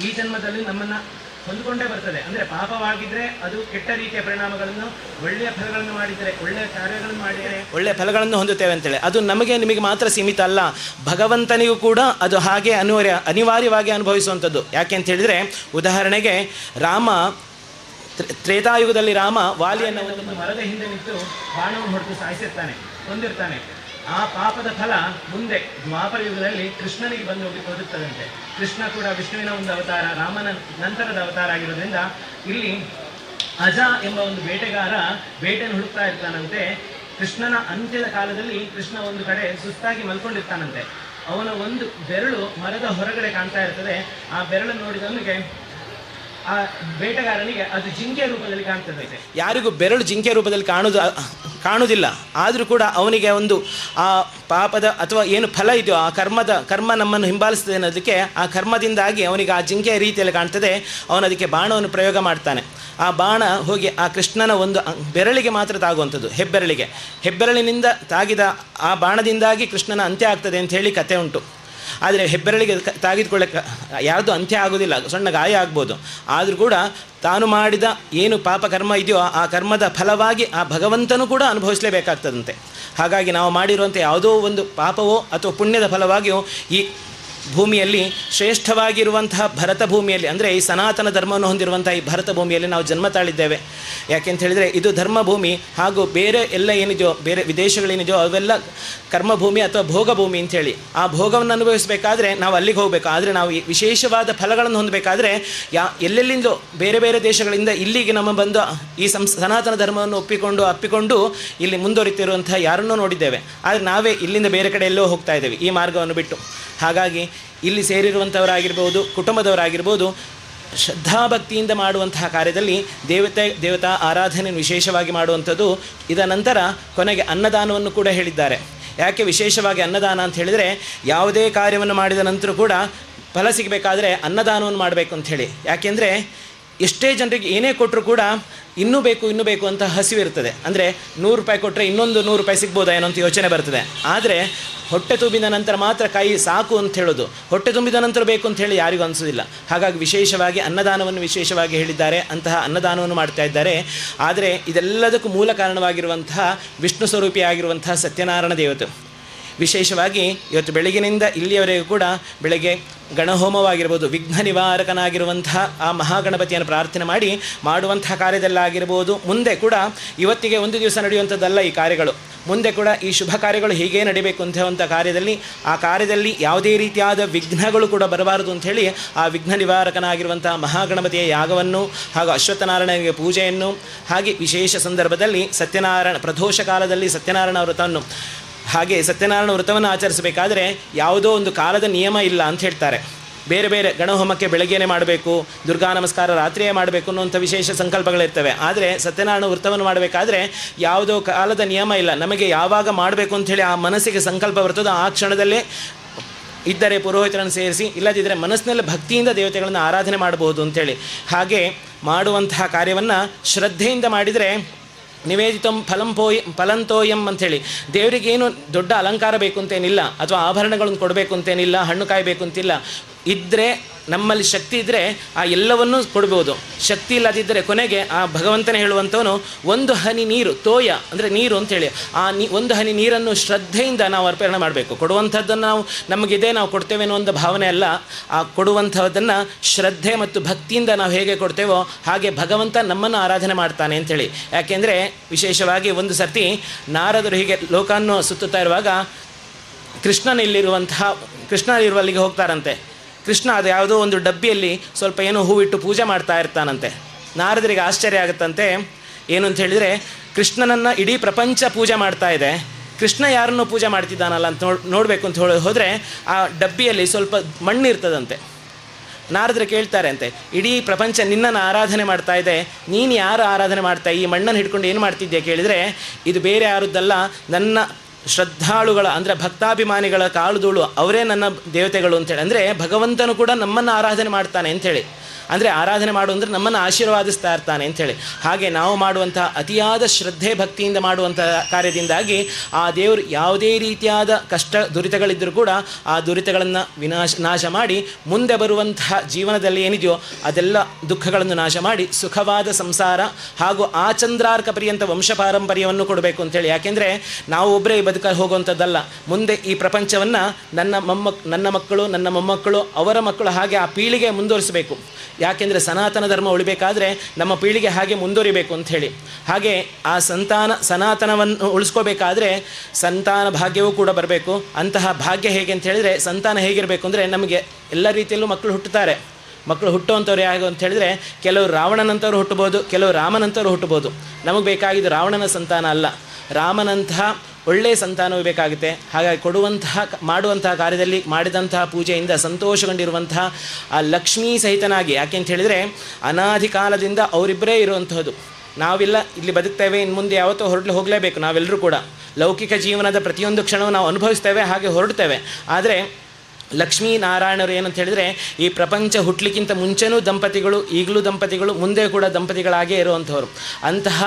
ಈ ಜನ್ಮದಲ್ಲಿ ನಮ್ಮನ್ನು ಹೊಂದಿಕೊಂಡೇ ಬರ್ತದೆ. ಅಂದರೆ ಪಾಪವಾಗಿದ್ದರೆ ಅದು ಕೆಟ್ಟ ರೀತಿಯ ಪರಿಣಾಮಗಳನ್ನು, ಒಳ್ಳೆಯ ಫಲಗಳನ್ನು ಮಾಡಿದರೆ, ಒಳ್ಳೆಯ ಕಾರ್ಯಗಳನ್ನು ಮಾಡಿದರೆ ಒಳ್ಳೆಯ ಫಲಗಳನ್ನು ಹೊಂದುತ್ತೇವೆ ಅಂತೇಳಿ. ಅದು ನಿಮಗೆ ಮಾತ್ರ ಸೀಮಿತ ಅಲ್ಲ, ಭಗವಂತನಿಗೂ ಕೂಡ ಅದು ಹಾಗೆ ಅನಿವಾರ್ಯವಾಗಿ ಅನುಭವಿಸುವಂಥದ್ದು. ಯಾಕೆ ಅಂತ ಹೇಳಿದರೆ, ಉದಾಹರಣೆಗೆ ರಾಮ ತ್ರೇತಾಯುಗದಲ್ಲಿ ರಾಮ ವಾಲಿಯನ್ನು ಒಂದು ಮರದ ಹಿಂದೆ ನಿಂತು ಬಾಣವನ್ನು ಹೊಡೆದು ಸಾಯಿಸಿರ್ತಾನೆ, ಕೊಂದಿರ್ತಾನೆ. ಆ ಪಾಪದ ಫಲ ಮುಂದೆ ದ್ವಾಪರ ಯುಗದಲ್ಲಿ ಕೃಷ್ಣನಿಗೆ ಬಂದು ಒದಗುತ್ತದಂತೆ. ಕೃಷ್ಣ ಕೂಡ ವಿಷ್ಣುವಿನ ಒಂದು ಅವತಾರ, ರಾಮನ ನಂತರದ ಅವತಾರ ಆಗಿರೋದ್ರಿಂದ ಇಲ್ಲಿ ಅಜ ಎಂಬ ಒಂದು ಬೇಟೆಗಾರ ಬೇಟೆಯನ್ನು ಹುಡುಕ್ತಾ ಇರ್ತಾನಂತೆ. ಕೃಷ್ಣನ ಅಂತ್ಯದ ಕಾಲದಲ್ಲಿ ಕೃಷ್ಣ ಒಂದು ಕಡೆ ಸುಸ್ತಾಗಿ ಮಲ್ಕೊಂಡಿರ್ತಾನಂತೆ. ಅವನ ಒಂದು ಬೆರಳು ಮರದ ಹೊರಗಡೆ ಕಾಣ್ತಾ ಇರ್ತದೆ. ಆ ಬೆರಳನ್ನು ನೋಡಿದವನಿಗೆ, ಆ ಬೇಟೆಗಾರನಿಗೆ ಅದು ಜಿಂಕೆ ರೂಪದಲ್ಲಿ ಕಾಣ್ತದೆ. ಯಾರಿಗೂ ಬೆರಳು ಜಿಂಕೆ ರೂಪದಲ್ಲಿ ಕಾಣುವುದಿಲ್ಲ. ಆದರೂ ಕೂಡ ಅವನಿಗೆ ಒಂದು ಆ ಪಾಪದ ಅಥವಾ ಏನು ಫಲ ಇದೆಯೋ ಆ ಕರ್ಮ ನಮ್ಮನ್ನು ಹಿಂಬಾಲಿಸ್ತದೆ ಅನ್ನೋದಕ್ಕೆ ಆ ಕರ್ಮದಿಂದಾಗಿ ಅವನಿಗೆ ಆ ಜಿಂಕೆಯ ರೀತಿಯಲ್ಲಿ ಕಾಣ್ತದೆ. ಅವನು ಅದಕ್ಕೆ ಬಾಣವನ್ನು ಪ್ರಯೋಗ ಮಾಡ್ತಾನೆ. ಆ ಬಾಣ ಹೋಗಿ ಆ ಕೃಷ್ಣನ ಒಂದು ಬೆರಳಿಗೆ ಮಾತ್ರ ತಾಗುವಂಥದ್ದು, ಹೆಬ್ಬೆರಳಿನಿಂದ ತಾಗಿದ ಆ ಬಾಣದಿಂದಾಗಿ ಕೃಷ್ಣನ ಅಂತ್ಯ ಆಗ್ತದೆ ಅಂತ ಹೇಳಿ ಕತೆ ಉಂಟು. ಆದರೆ ಹೆಬ್ಬೆರಳಿಗೆ ತಾಗಿದ್ಕೊಳ್ಳಕ್ಕೆ ಯಾರ್ದು ಅಂತ್ಯ ಆಗೋದಿಲ್ಲ, ಸಣ್ಣ ಗಾಯ ಆಗ್ಬೋದು. ಆದರೂ ಕೂಡ ತಾನು ಮಾಡಿದ ಏನು ಪಾಪ ಕರ್ಮ ಇದೆಯೋ ಆ ಕರ್ಮದ ಫಲವಾಗಿ ಆ ಭಗವಂತನೂ ಕೂಡ ಅನುಭವಿಸಲೇಬೇಕಾಗ್ತದಂತೆ. ಹಾಗಾಗಿ ನಾವು ಮಾಡಿರುವಂಥ ಯಾವುದೋ ಒಂದು ಪಾಪವೋ ಅಥವಾ ಪುಣ್ಯದ ಫಲವಾಗಿಯೋ ಈ ಭೂಮಿಯಲ್ಲಿ ಶ್ರೇಷ್ಠವಾಗಿರುವಂತಹ ಭರತ ಭೂಮಿಯಲ್ಲಿ, ಅಂದರೆ ಈ ಸನಾತನ ಧರ್ಮವನ್ನು ಹೊಂದಿರುವಂಥ ಈ ಭರತ ಭೂಮಿಯಲ್ಲಿ ನಾವು ಜನ್ಮ ತಾಳಿದ್ದೇವೆ. ಯಾಕೆಂತ ಹೇಳಿದರೆ ಇದು ಧರ್ಮಭೂಮಿ. ಹಾಗೂ ಬೇರೆ ಎಲ್ಲ ಏನಿದೆಯೋ, ಬೇರೆ ವಿದೇಶಗಳೇನಿದೆಯೋ ಅವೆಲ್ಲ ಕರ್ಮಭೂಮಿ ಅಥವಾ ಭೋಗಭೂಮಿ ಅಂಥೇಳಿ. ಆ ಭೋಗವನ್ನು ಅನುಭವಿಸಬೇಕಾದ್ರೆ ನಾವು ಅಲ್ಲಿಗೆ ಹೋಗಬೇಕು. ಆದರೆ ನಾವು ಈ ವಿಶೇಷವಾದ ಫಲಗಳನ್ನು ಹೊಂದಬೇಕಾದ್ರೆ ಎಲ್ಲೆಲ್ಲಿಂದೋ ಬೇರೆ ಬೇರೆ ದೇಶಗಳಿಂದ ಇಲ್ಲಿಗೆ ನಮ್ಮ ಬಂದು ಈ ಸನಾತನ ಧರ್ಮವನ್ನು ಅಪ್ಪಿಕೊಂಡು ಇಲ್ಲಿ ಮುಂದುವರಿತಿರುವಂಥ ಯಾರನ್ನೂ ನೋಡಿದ್ದೇವೆ. ಆದರೆ ನಾವೇ ಇಲ್ಲಿಂದ ಬೇರೆ ಕಡೆ ಎಲ್ಲೋ ಹೋಗ್ತಾ ಇದ್ದೇವೆ ಈ ಮಾರ್ಗವನ್ನು ಬಿಟ್ಟು. ಹಾಗಾಗಿ ಇಲ್ಲಿ ಸೇರಿರುವಂಥವರಾಗಿರ್ಬೋದು, ಕುಟುಂಬದವರಾಗಿರ್ಬೋದು, ಶ್ರದ್ಧಾಭಕ್ತಿಯಿಂದ ಮಾಡುವಂತಹ ಕಾರ್ಯದಲ್ಲಿ ದೇವತಾ ಆರಾಧನೆಯನ್ನು ವಿಶೇಷವಾಗಿ ಮಾಡುವಂಥದ್ದು. ಇದರ ನಂತರ ಕೊನೆಗೆ ಅನ್ನದಾನವನ್ನು ಕೂಡ ಹೇಳಿದ್ದಾರೆ. ಯಾಕೆ ವಿಶೇಷವಾಗಿ ಅನ್ನದಾನ ಅಂತ ಹೇಳಿದರೆ, ಯಾವುದೇ ಕಾರ್ಯವನ್ನು ಮಾಡಿದ ನಂತರ ಕೂಡ ಫಲ ಸಿಗಬೇಕಾದ್ರೆ ಅನ್ನದಾನವನ್ನು ಮಾಡಬೇಕು ಅಂಥೇಳಿ. ಯಾಕೆಂದರೆ ಎಷ್ಟೇ ಜನರಿಗೆ ಏನೇ ಕೊಟ್ಟರು ಕೂಡ ಇನ್ನೂ ಬೇಕು ಅಂತ ಹಸಿವಿರ್ತದೆ. ಅಂದರೆ 100 ರೂಪಾಯಿ ಕೊಟ್ಟರೆ ಇನ್ನೊಂದು 100 ರೂಪಾಯಿ ಸಿಗ್ಬೋದಾ ಏನೋ ಅಂತ ಯೋಚನೆ ಬರ್ತದೆ. ಆದರೆ ಹೊಟ್ಟೆ ತುಂಬಿದ ನಂತರ ಮಾತ್ರ ಕೈ ಸಾಕು ಅಂತ ಹೇಳೋದು, ಹೊಟ್ಟೆ ತುಂಬಿದ ನಂತರ ಬೇಕು ಅಂತ ಹೇಳಿ ಯಾರಿಗೂ ಅನಿಸೋದಿಲ್ಲ. ಹಾಗಾಗಿ ವಿಶೇಷವಾಗಿ ಅನ್ನದಾನವನ್ನು ವಿಶೇಷವಾಗಿ ಹೇಳಿದ್ದಾರೆ. ಅಂತಹ ಅನ್ನದಾನವನ್ನು ಮಾಡ್ತಾ ಇದ್ದಾರೆ. ಆದರೆ ಇದೆಲ್ಲದಕ್ಕೂ ಮೂಲ ಕಾರಣವಾಗಿರುವಂತಹ ವಿಷ್ಣು ಸ್ವರೂಪಿಯಾಗಿರುವಂತಹ ಸತ್ಯನಾರಾಯಣ ದೇವತೆ. ವಿಶೇಷವಾಗಿ ಇವತ್ತು ಬೆಳಗಿನಿಂದ ಇಲ್ಲಿಯವರೆಗೂ ಕೂಡ ಬೆಳಗ್ಗೆ ಗಣಹೋಮವಾಗಿರ್ಬೋದು, ವಿಘ್ನ ನಿವಾರಕನಾಗಿರುವಂತಹ ಆ ಮಹಾಗಣಪತಿಯನ್ನು ಪ್ರಾರ್ಥನೆ ಮಾಡಿ ಮಾಡುವಂತಹ ಕಾರ್ಯದಲ್ಲಾಗಿರ್ಬೋದು. ಮುಂದೆ ಕೂಡ ಇವತ್ತಿಗೆ ಒಂದು ದಿವಸ ನಡೆಯುವಂಥದ್ದಲ್ಲ ಈ ಕಾರ್ಯಗಳು. ಮುಂದೆ ಕೂಡ ಈ ಶುಭ ಕಾರ್ಯಗಳು ಹೀಗೇ ನಡಿಬೇಕು ಅಂತ ಹೇಳುವಂಥ ಆ ಕಾರ್ಯದಲ್ಲಿ ಯಾವುದೇ ರೀತಿಯಾದ ವಿಘ್ನಗಳು ಕೂಡ ಬರಬಾರದು ಅಂಥೇಳಿ ಆ ವಿಘ್ನ ನಿವಾರಕನಾಗಿರುವಂತಹ ಮಹಾಗಣಪತಿಯ ಯಾಗವನ್ನು ಹಾಗೂ ಅಶ್ವತ್ಥನಾರಾಯಣನಿಗೆ ಪೂಜೆಯನ್ನು, ಹಾಗೆ ವಿಶೇಷ ಸಂದರ್ಭದಲ್ಲಿ ಸತ್ಯನಾರಾಯಣ ಪ್ರದೋಷ ಕಾಲದಲ್ಲಿ ಸತ್ಯನಾರಾಯಣ ವ್ರತವನ್ನು, ಹಾಗೆ ಸತ್ಯನಾರಾಯಣ ವ್ರತವನ್ನು ಆಚರಿಸಬೇಕಾದರೆ ಯಾವುದೋ ಒಂದು ಕಾಲದ ನಿಯಮ ಇಲ್ಲ ಅಂತ ಹೇಳ್ತಾರೆ. ಬೇರೆ ಬೇರೆ ಗಣಹೋಮಕ್ಕೆ ಬೆಳಗ್ಗೆನೇ ಮಾಡಬೇಕು, ದುರ್ಗಾ ನಮಸ್ಕಾರ ರಾತ್ರಿಯೇ ಮಾಡಬೇಕು ಅನ್ನುವಂಥ ವಿಶೇಷ ಸಂಕಲ್ಪಗಳಿರ್ತವೆ. ಆದರೆ ಸತ್ಯನಾರಾಯಣ ವ್ರತವನ್ನು ಮಾಡಬೇಕಾದ್ರೆ ಯಾವುದೋ ಕಾಲದ ನಿಯಮ ಇಲ್ಲ. ನಮಗೆ ಯಾವಾಗ ಮಾಡಬೇಕು ಅಂಥೇಳಿ ಆ ಮನಸ್ಸಿಗೆ ಸಂಕಲ್ಪ ಬರ್ತದೋ ಆ ಕ್ಷಣದಲ್ಲೇ ಇದ್ದರೆ ಪುರೋಹಿತರನ್ನು ಸೇರಿಸಿ, ಇಲ್ಲದಿದ್ದರೆ ಮನಸ್ಸಿನಲ್ಲಿ ಭಕ್ತಿಯಿಂದ ದೇವತೆಗಳನ್ನು ಆರಾಧನೆ ಮಾಡಬಹುದು ಅಂಥೇಳಿ. ಹಾಗೆ ಮಾಡುವಂತಹ ಕಾರ್ಯವನ್ನು ಶ್ರದ್ಧೆಯಿಂದ ಮಾಡಿದರೆ ನಿವೇದಿತಂ ಫಲಂತೋಯಂ ಅಂಥೇಳಿ, ದೇವರಿಗೇನು ದೊಡ್ಡ ಅಲಂಕಾರ ಬೇಕು ಅಂತೇನಿಲ್ಲ, ಅಥವಾ ಆಭರಣಗಳನ್ನು ಕೊಡಬೇಕು ಅಂತೇನಿಲ್ಲ, ಹಣ್ಣು ಕಾಯಬೇಕು ಅಂತಿಲ್ಲ. ಇದ್ದರೆ ನಮ್ಮಲ್ಲಿ ಶಕ್ತಿ ಇದ್ದರೆ ಆ ಎಲ್ಲವನ್ನೂ ಕೊಡ್ಬೋದು. ಶಕ್ತಿ ಇಲ್ಲದಿದ್ದರೆ ಕೊನೆಗೆ ಆ ಭಗವಂತನೇ ಹೇಳುವಂಥವನು ಒಂದು ಹನಿ ನೀರು, ತೋಯ ಅಂದರೆ ನೀರು ಅಂಥೇಳಿ, ಆ ಒಂದು ಹನಿ ನೀರನ್ನು ಶ್ರದ್ಧೆಯಿಂದ ನಾವು ಅರ್ಪಣೆ ಮಾಡಬೇಕು. ಕೊಡುವಂಥದ್ದನ್ನು ನಾವು ನಮಗಿದೆ ನಾವು ಕೊಡ್ತೇವೆ ಅನ್ನೋ ಒಂದು ಭಾವನೆ ಅಲ್ಲ. ಆ ಕೊಡುವಂಥದ್ದನ್ನು ಶ್ರದ್ಧೆ ಮತ್ತು ಭಕ್ತಿಯಿಂದ ನಾವು ಹೇಗೆ ಕೊಡ್ತೇವೋ ಹಾಗೆ ಭಗವಂತ ನಮ್ಮನ್ನು ಆರಾಧನೆ ಮಾಡ್ತಾನೆ ಅಂಥೇಳಿ. ಯಾಕೆಂದರೆ ವಿಶೇಷವಾಗಿ ಒಂದು ಸರ್ತಿ ನಾರದರು ಹೀಗೆ ಲೋಕವನ್ನು ಸುತ್ತುತ್ತಾ ಇರುವಾಗ ಕೃಷ್ಣನಿರುವಲ್ಲಿಗೆ ಹೋಗ್ತಾರಂತೆ. ಕೃಷ್ಣ ಅದು ಯಾವುದೋ ಒಂದು ಡಬ್ಬಿಯಲ್ಲಿ ಸ್ವಲ್ಪ ಏನೋ ಹೂವಿಟ್ಟು ಪೂಜೆ ಮಾಡ್ತಾ ಇರ್ತಾನಂತೆ. ನಾರದರಿಗೆ ಆಶ್ಚರ್ಯ ಆಗುತ್ತಂತೆ. ಏನು ಅಂತ ಹೇಳಿದರೆ, ಕೃಷ್ಣನನ್ನು ಇಡೀ ಪ್ರಪಂಚ ಪೂಜೆ ಮಾಡ್ತಾ ಇದೆ, ಕೃಷ್ಣ ಯಾರನ್ನೂ ಪೂಜೆ ಮಾಡ್ತಿದ್ದಾನಲ್ಲ ಅಂತ ನೋಡಬೇಕು ಅಂತ ಹೋದರೆ ಆ ಡಬ್ಬಿಯಲ್ಲಿ ಸ್ವಲ್ಪ ಮಣ್ಣು ಇರ್ತದಂತೆ. ನಾರದರು ಕೇಳ್ತಾರೆ ಅಂತೆ, ಇಡೀ ಪ್ರಪಂಚ ನಿನ್ನನ್ನು ಆರಾಧನೆ ಮಾಡ್ತಾ ಇದೆ, ನೀನು ಯಾರು ಆರಾಧನೆ ಮಾಡ್ತಾ ಈ ಮಣ್ಣನ್ನು ಹಿಡ್ಕೊಂಡು ಏನು ಮಾಡ್ತಿದ್ದೆ ಕೇಳಿದರೆ, ಇದು ಬೇರೆ ಯಾರದ್ದಲ್ಲ, ನನ್ನ ಶ್ರದ್ಧಾಳುಗಳ ಅಂದರೆ ಭಕ್ತಾಭಿಮಾನಿಗಳ ಕಾಳುಧೂಳು, ಅವರೇ ನನ್ನ ದೇವತೆಗಳು ಅಂತೇಳಿ. ಅಂದರೆ ಭಗವಂತನು ಕೂಡ ನಮ್ಮನ್ನು ಆರಾಧನೆ ಮಾಡ್ತಾನೆ ಅಂಥೇಳಿ. ಅಂದರೆ ಆರಾಧನೆ ಮಾಡು ಅಂದರೆ ನಮ್ಮನ್ನು ಆಶೀರ್ವಾದಿಸ್ತಾ ಇರ್ತಾನೆ ಅಂಥೇಳಿ. ಹಾಗೆ ನಾವು ಮಾಡುವಂಥ ಅತಿಯಾದ ಶ್ರದ್ಧೆ ಭಕ್ತಿಯಿಂದ ಮಾಡುವಂಥ ಕಾರ್ಯದಿಂದಾಗಿ ಆ ದೇವರು ಯಾವುದೇ ರೀತಿಯಾದ ಕಷ್ಟ ದುರಿತಗಳಿದ್ದರೂ ಕೂಡ ಆ ದುರಿತಗಳನ್ನು ನಾಶ ಮಾಡಿ ಮುಂದೆ ಬರುವಂತಹ ಜೀವನದಲ್ಲಿ ಏನಿದೆಯೋ ಅದೆಲ್ಲ ದುಃಖಗಳನ್ನು ನಾಶ ಮಾಡಿ ಸುಖವಾದ ಸಂಸಾರ ಹಾಗೂ ಆ ಚಂದ್ರಾರ್ಕ ಪರ್ಯಂತ ವಂಶ ಪಾರಂಪರ್ಯವನ್ನು ಕೊಡಬೇಕು ಅಂತೇಳಿ. ಯಾಕೆಂದರೆ ನಾವು ಒಬ್ಬರೇ ಬದುಕ ಹೋಗುವಂಥದ್ದಲ್ಲ, ಮುಂದೆ ಈ ಪ್ರಪಂಚವನ್ನು ನನ್ನ ಮಕ್ಕಳು, ನನ್ನ ಮೊಮ್ಮಕ್ಕಳು, ಅವರ ಮಕ್ಕಳು, ಹಾಗೆ ಆ ಪೀಳಿಗೆ ಮುಂದುವರಿಸಬೇಕು. ಯಾಕೆಂದರೆ ಸನಾತನ ಧರ್ಮ ಉಳಿಬೇಕಾದ್ರೆ ನಮ್ಮ ಪೀಳಿಗೆ ಹಾಗೆ ಮುಂದುವರಿಬೇಕು ಅಂಥೇಳಿ. ಹಾಗೆ ಆ ಸನಾತನವನ್ನು ಉಳಿಸ್ಕೋಬೇಕಾದ್ರೆ ಸಂತಾನ ಭಾಗ್ಯವೂ ಕೂಡ ಬರಬೇಕು. ಅಂತಹ ಭಾಗ್ಯ ಹೇಗೆ ಅಂತ ಹೇಳಿದರೆ, ಸಂತಾನ ಹೇಗಿರಬೇಕು ಅಂದರೆ, ನಮಗೆ ಎಲ್ಲ ರೀತಿಯಲ್ಲೂ ಮಕ್ಕಳು ಹುಟ್ಟುತ್ತಾರೆ. ಮಕ್ಕಳು ಹುಟ್ಟುವಂಥವ್ರು ಯಾರು ಅಂತ ಹೇಳಿದರೆ, ಕೆಲವರು ರಾವಣನಂಥವ್ರು ಹುಟ್ಟಬೋದು, ಕೆಲವರು ರಾಮನಂಥವ್ರು ಹುಟ್ಟಬೋದು. ನಮಗೆ ಬೇಕಾಗಿದ್ದು ರಾವಣನ ಸಂತಾನ ಅಲ್ಲ, ರಾಮನಂತಹ ಒಳ್ಳೆಯ ಸಂತಾನವೂ ಬೇಕಾಗುತ್ತೆ. ಹಾಗಾಗಿ ಮಾಡುವಂತಹ ಕಾರ್ಯದಲ್ಲಿ ಮಾಡಿದಂತಹ ಪೂಜೆಯಿಂದ ಸಂತೋಷಗೊಂಡಿರುವಂತಹ ಆ ಲಕ್ಷ್ಮೀ ಸಹಿತನಾಗಿ, ಯಾಕೆ ಅಂತ ಹೇಳಿದರೆ ಅನಾದಿ ಕಾಲದಿಂದ ಅವರಿಬ್ಬರೇ ಇರುವಂತಹದ್ದು. ನಾವೆಲ್ಲ ಇಲ್ಲಿ ಬದುಕ್ತೇವೆ, ಇನ್ನು ಮುಂದೆ ಯಾವತ್ತೂ ಹೋಗಲೇಬೇಕು. ನಾವೆಲ್ಲರೂ ಕೂಡ ಲೌಕಿಕ ಜೀವನದ ಪ್ರತಿಯೊಂದು ಕ್ಷಣವೂ ನಾವು ಅನುಭವಿಸ್ತೇವೆ, ಹಾಗೆ ಹೊರಡ್ತೇವೆ. ಆದರೆ ಲಕ್ಷ್ಮೀನಾರಾಯಣರು ಏನಂತ ಹೇಳಿದರೆ, ಈ ಪ್ರಪಂಚ ಹುಟ್ಟಲಿಕ್ಕಿಂತ ಮುಂಚೆನೂ ದಂಪತಿಗಳು, ಈಗಲೂ ದಂಪತಿಗಳು, ಮುಂದೆ ಕೂಡ ದಂಪತಿಗಳಾಗೇ ಇರುವಂಥವ್ರು. ಅಂತಹ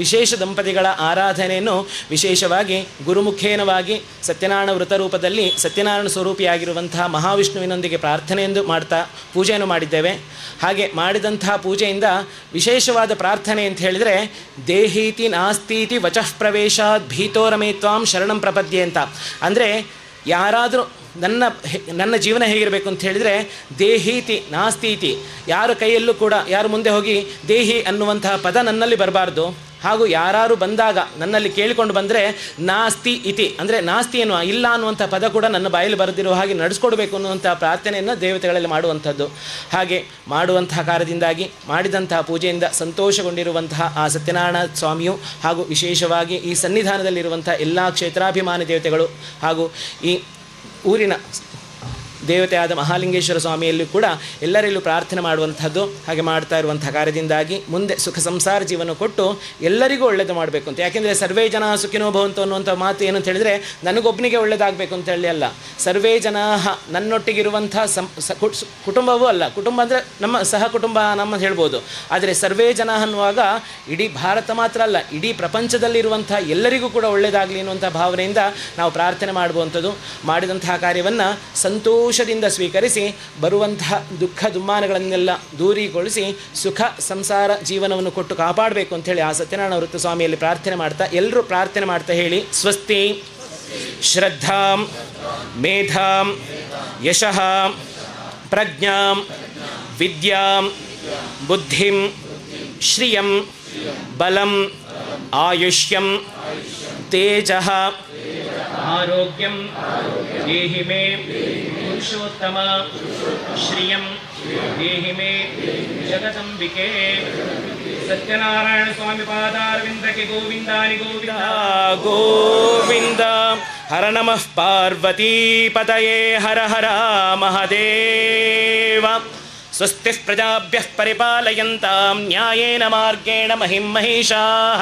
ವಿಶೇಷ ದಂಪತಿಗಳ ಆರಾಧನೆಯನ್ನು ವಿಶೇಷವಾಗಿ ಗುರುಮುಖೇನವಾಗಿ ಸತ್ಯನಾರಾಯಣ ವೃತ ರೂಪದಲ್ಲಿ ಸತ್ಯನಾರಾಯಣ ಸ್ವರೂಪಿಯಾಗಿರುವಂತಹ ಮಹಾವಿಷ್ಣುವಿನೊಂದಿಗೆ ಪ್ರಾರ್ಥನೆಯೆಂದು ಪೂಜೆಯನ್ನು ಮಾಡಿದ್ದೇವೆ. ಹಾಗೆ ಮಾಡಿದಂತಹ ಪೂಜೆಯಿಂದ ವಿಶೇಷವಾದ ಪ್ರಾರ್ಥನೆ ಅಂತ ಹೇಳಿದರೆ, ದೇಹೀತಿ ನಾಸ್ತೀತಿ ವಚಃ ಪ್ರವೇಶಾತ್ ಭೀತೋರಮೇ ತ್ವಾಂ ಶರಣಂ ಪ್ರಪದ್ಯೆ ಅಂತ. ಅಂದರೆ ಯಾರಾದರೂ ನನ್ನ ಜೀವನ ಹೇಗಿರಬೇಕು ಅಂತ ಹೇಳಿದರೆ, ದೇಹೀತಿ ನಾಸ್ತೀತಿ, ಯಾರ ಕೈಯಲ್ಲೂ ಕೂಡ ಯಾರು ಮುಂದೆ ಹೋಗಿ ದೇಹಿ ಅನ್ನುವಂತಹ ಪದ ನನ್ನಲ್ಲಿ ಬರಬಾರ್ದು. ಹಾಗೂ ಯಾರು ಬಂದಾಗ ನನ್ನಲ್ಲಿ ಕೇಳಿಕೊಂಡು ಬಂದರೆ ನಾಸ್ತಿ ಇತಿ, ಅಂದರೆ ನಾಸ್ತಿ ಎನ್ನುವ ಇಲ್ಲ ಅನ್ನುವಂಥ ಪದ ಕೂಡ ನನ್ನ ಬಾಯಲ್ಲಿ ಬರೆದಿರುವ ಹಾಗೆ ನಡೆಸ್ಕೊಡ್ಬೇಕು ಅನ್ನುವಂಥ ಪ್ರಾರ್ಥನೆಯನ್ನು ದೇವತೆಗಳಲ್ಲಿ ಮಾಡುವಂಥದ್ದು. ಹಾಗೆ ಮಾಡುವಂತಹ ಕಾರ್ಯದಿಂದಾಗಿ, ಮಾಡಿದಂತಹ ಪೂಜೆಯಿಂದ ಸಂತೋಷಗೊಂಡಿರುವಂತಹ ಆ ಸತ್ಯನಾರಾಯಣ ಸ್ವಾಮಿಯು ಹಾಗೂ ವಿಶೇಷವಾಗಿ ಈ ಸನ್ನಿಧಾನದಲ್ಲಿರುವಂಥ ಎಲ್ಲ ಕ್ಷೇತ್ರಾಭಿಮಾನಿ ದೇವತೆಗಳು ಹಾಗೂ ಈ ಊರಿನ ದೇವತೆಯಾದ ಮಹಾಲಿಂಗೇಶ್ವರ ಸ್ವಾಮಿಯಲ್ಲೂ ಕೂಡ ಎಲ್ಲರಲ್ಲೂ ಪ್ರಾರ್ಥನೆ ಮಾಡುವಂಥದ್ದು. ಹಾಗೆ ಮಾಡ್ತಾ ಇರುವಂಥ ಕಾರ್ಯದಿಂದಾಗಿ ಮುಂದೆ ಸುಖ ಸಂಸಾರ ಜೀವನ ಕೊಟ್ಟು ಎಲ್ಲರಿಗೂ ಒಳ್ಳೆಯದು ಮಾಡಬೇಕು ಅಂತ. ಯಾಕೆಂದರೆ ಸರ್ವೇ ಜನ ಸುಖಿನೋ ಭವಂತು ಅನ್ನುವಂಥ ಮಾತು ಏನಂತ ಹೇಳಿದರೆ, ನನಗೊಬ್ಬನಿಗೆ ಒಳ್ಳೆಯದಾಗಬೇಕು ಅಂತ ಹೇಳಿ ಅಲ್ಲ, ಸರ್ವೇ ಜನ ನನ್ನೊಟ್ಟಿಗಿರುವಂಥ ಕುಟುಂಬವೂ ಅಲ್ಲ. ಕುಟುಂಬ ಅಂದರೆ ನಮ್ಮ ಸಹ ಕುಟುಂಬ ನಮ್ಮ ಹೇಳ್ಬೋದು. ಆದರೆ ಸರ್ವೇ ಜನ ಅನ್ನುವಾಗ ಇಡೀ ಭಾರತ ಮಾತ್ರ ಅಲ್ಲ, ಇಡೀ ಪ್ರಪಂಚದಲ್ಲಿರುವಂಥ ಎಲ್ಲರಿಗೂ ಕೂಡ ಒಳ್ಳೆಯದಾಗಲಿ ಅನ್ನುವಂಥ ಭಾವನೆಯಿಂದ ನಾವು ಪ್ರಾರ್ಥನೆ ಮಾಡುವಂಥದ್ದು. ಮಾಡಿದಂತಹ ಕಾರ್ಯವನ್ನು ಸಂತೋಷದಿಂದ ಸ್ವೀಕರಿಸಿ ಬರುವಂತಹ ದುಃಖ ದುಮ್ಮಾನಗಳನ್ನೆಲ್ಲ ದೂರೀಗೊಳಿಸಿ ಸುಖ ಸಂಸಾರ ಜೀವನವನ್ನು ಕೊಟ್ಟು ಕಾಪಾಡಬೇಕು ಅಂಥೇಳಿ ಆ ಸತ್ಯನಾರಾಯಣ ವೃತ್ತ ಸ್ವಾಮಿಯಲ್ಲಿ ಪ್ರಾರ್ಥನೆ ಮಾಡ್ತಾ, ಎಲ್ಲರೂ ಪ್ರಾರ್ಥನೆ ಮಾಡ್ತಾ ಹೇಳಿ: ಸ್ವಸ್ತಿ ಶ್ರದ್ಧಾಂ ಮೇಧಾಂ ಯಶಃ ಪ್ರಜ್ಞಾಂ ವಿದ್ಯಾಂ ಬುದ್ಧಿಂ ಶ್ರಿಯಂ ಬಲಂ ಆಯುಷ್ಯಂ ತೇಜಃ ಆರೋಗ್ಯಂ ದೇಹಿ ಮೇ ಪುರುಷೋತ್ತಮ ಶ್ರಿಯಂ ದೇಹಿ ಮೇ ಜಗದಂಬಿಕೆ. ಸತ್ಯನಾರಾಯಣ ಸ್ವಾಮಿ ಪಾದಾರವಿಂದಕ್ಕೆ ಗೋವಿಂದಾನಿ ಗೋವಿಂದ ಗೋವಿಂದ. ಹರ ನಮಃ ಪಾರ್ವತೀಪತಯೇ ಹರ ಹರ ಮಹದೇವ. ಸ್ವಸ್ತಿ ಪ್ರಜಾಭ್ಯಃ ಪರಿಪಾಲಯಂತಾಂ ನ್ಯಾಯೇನ ಮಾರ್ಗೇಣ ಮಹಿಂ ಮಹಿಷಾಃ.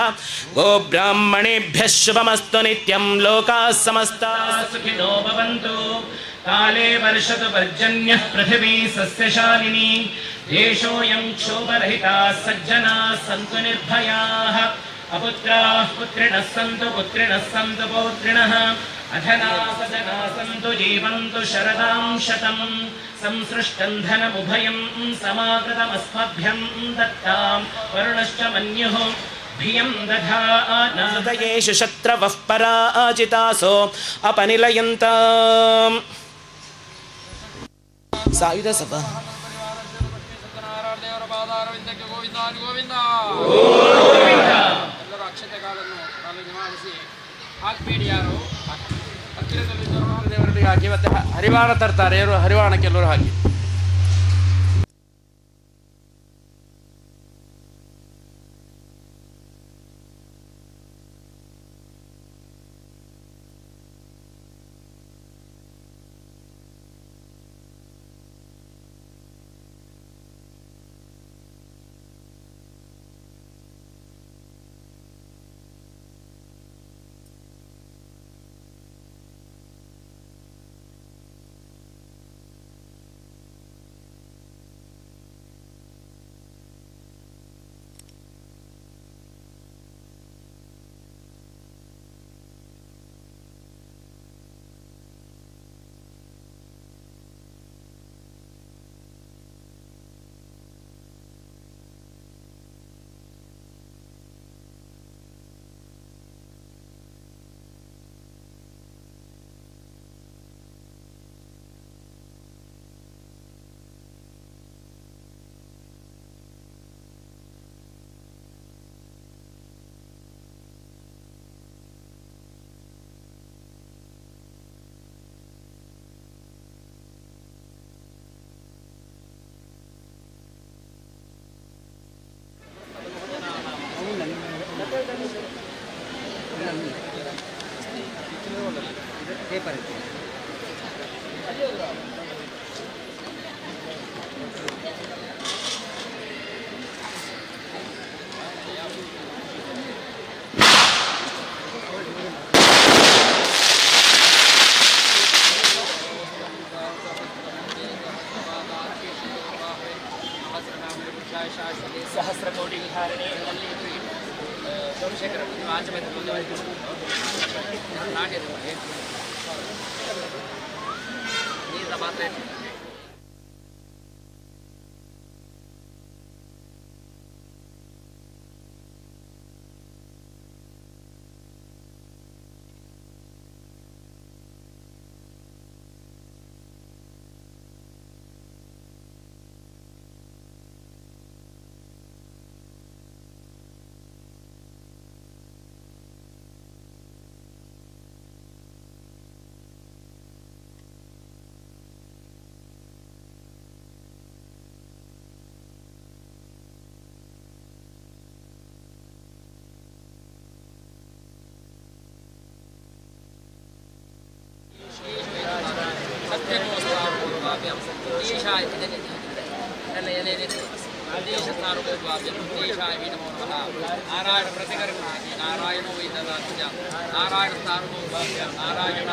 ಗೋಬ್ರಾಹ್ಮಣೇಭ್ಯಃ ಶುಭಮಸ್ತು ನಿತ್ಯಂ. ಲೋಕಾಃ ಸಮಸ್ತಾಃ ಸುಖಿನೋ ಭವಂತು. ಕಾಲೇ ವರ್ಷತು ಪರ್ಜನ್ಯಃ ಪೃಥಿವೀ ಸಸ್ಯಶಾಲಿನಿ. ದೇಶೋऽಯಂ ಕ್ಷೋಭರಹಿತಾಃ ಸಜ್ಜನಾಃ ಸಂತು ನಿರ್ಭಯಾಃ. ಅಪುತ್ರಾಃ ಪುತ್ರಿಣಃ ಸಂತು ಪುತ್ರಿಣಃ ಸಂತು ಪೌತ್ರಿಣಃ. ಅಧನಾಃ ಸಜನಾಃ ಸಂತು ಜೀವಂತು ಶರದಾಂ ಶತಂ. ಸಂಸೃಷ್ಟಂ ಧನಮುಭಯಂ ಸಮಾಗತಮಸ್ಮಭ್ಯಂ ದತ್ತಾಂ ವರುಣಶ್ಚ ಮನ್ಯುಃ ಭಿಯಂ ದಧಾನದಯೇಷು ಶತ್ರವಃ ಪರಾಜಿತಾಸೋ ಅಪನಿಲಯಂತಾಂ. ಸಾಯುಧ ಸಭಾ ಸತ್ಯನಾರಾಯಣ ದೇವರ ಪಾದಾರವಿಂದಕ್ಕೆ ಗೋವಿಂದಾನಿ ಗೋವಿಂದ. ಎಲ್ಲರೂ ಅಕ್ಷತೆ ಕಾಲನ್ನು ಕಾಲಿಗೆ ಮಾಡಿಸಿ ಹಾಕ್ಬೇಡಿ. ಯಾರು ಹತ್ತಿರದಲ್ಲಿದ್ದವರು ದೇವರಿಗೆ ಹಾಕಿ ಮತ್ತೆ ಹರಿವಾಣ ತರ್ತಾರೆ. ಹರಿವಾಣಕ್ಕೆ ಎಲ್ಲರೂ ಹಾಕಿ. ಸಹಸ್ರಕೋಟಿ ವಿಹಾರಣೆಯಲ್ಲಿ ಸೋಮಶೇಖರ ಆಚೆ ಬಂದು ನಾಟ್ಯದ ನೀರಿನ ಪಾತ್ರೆ ನಾರಾಯಣ ಪ್ರತಿಕರಣಾಗಿ ನಾರಾಯಣೋ ವೈದ್ಯರಾಜ್ಯ ನಾರಾಯಣ ಸಾರ್ವಭೌಮ್ಯ ನಾರಾಯಣ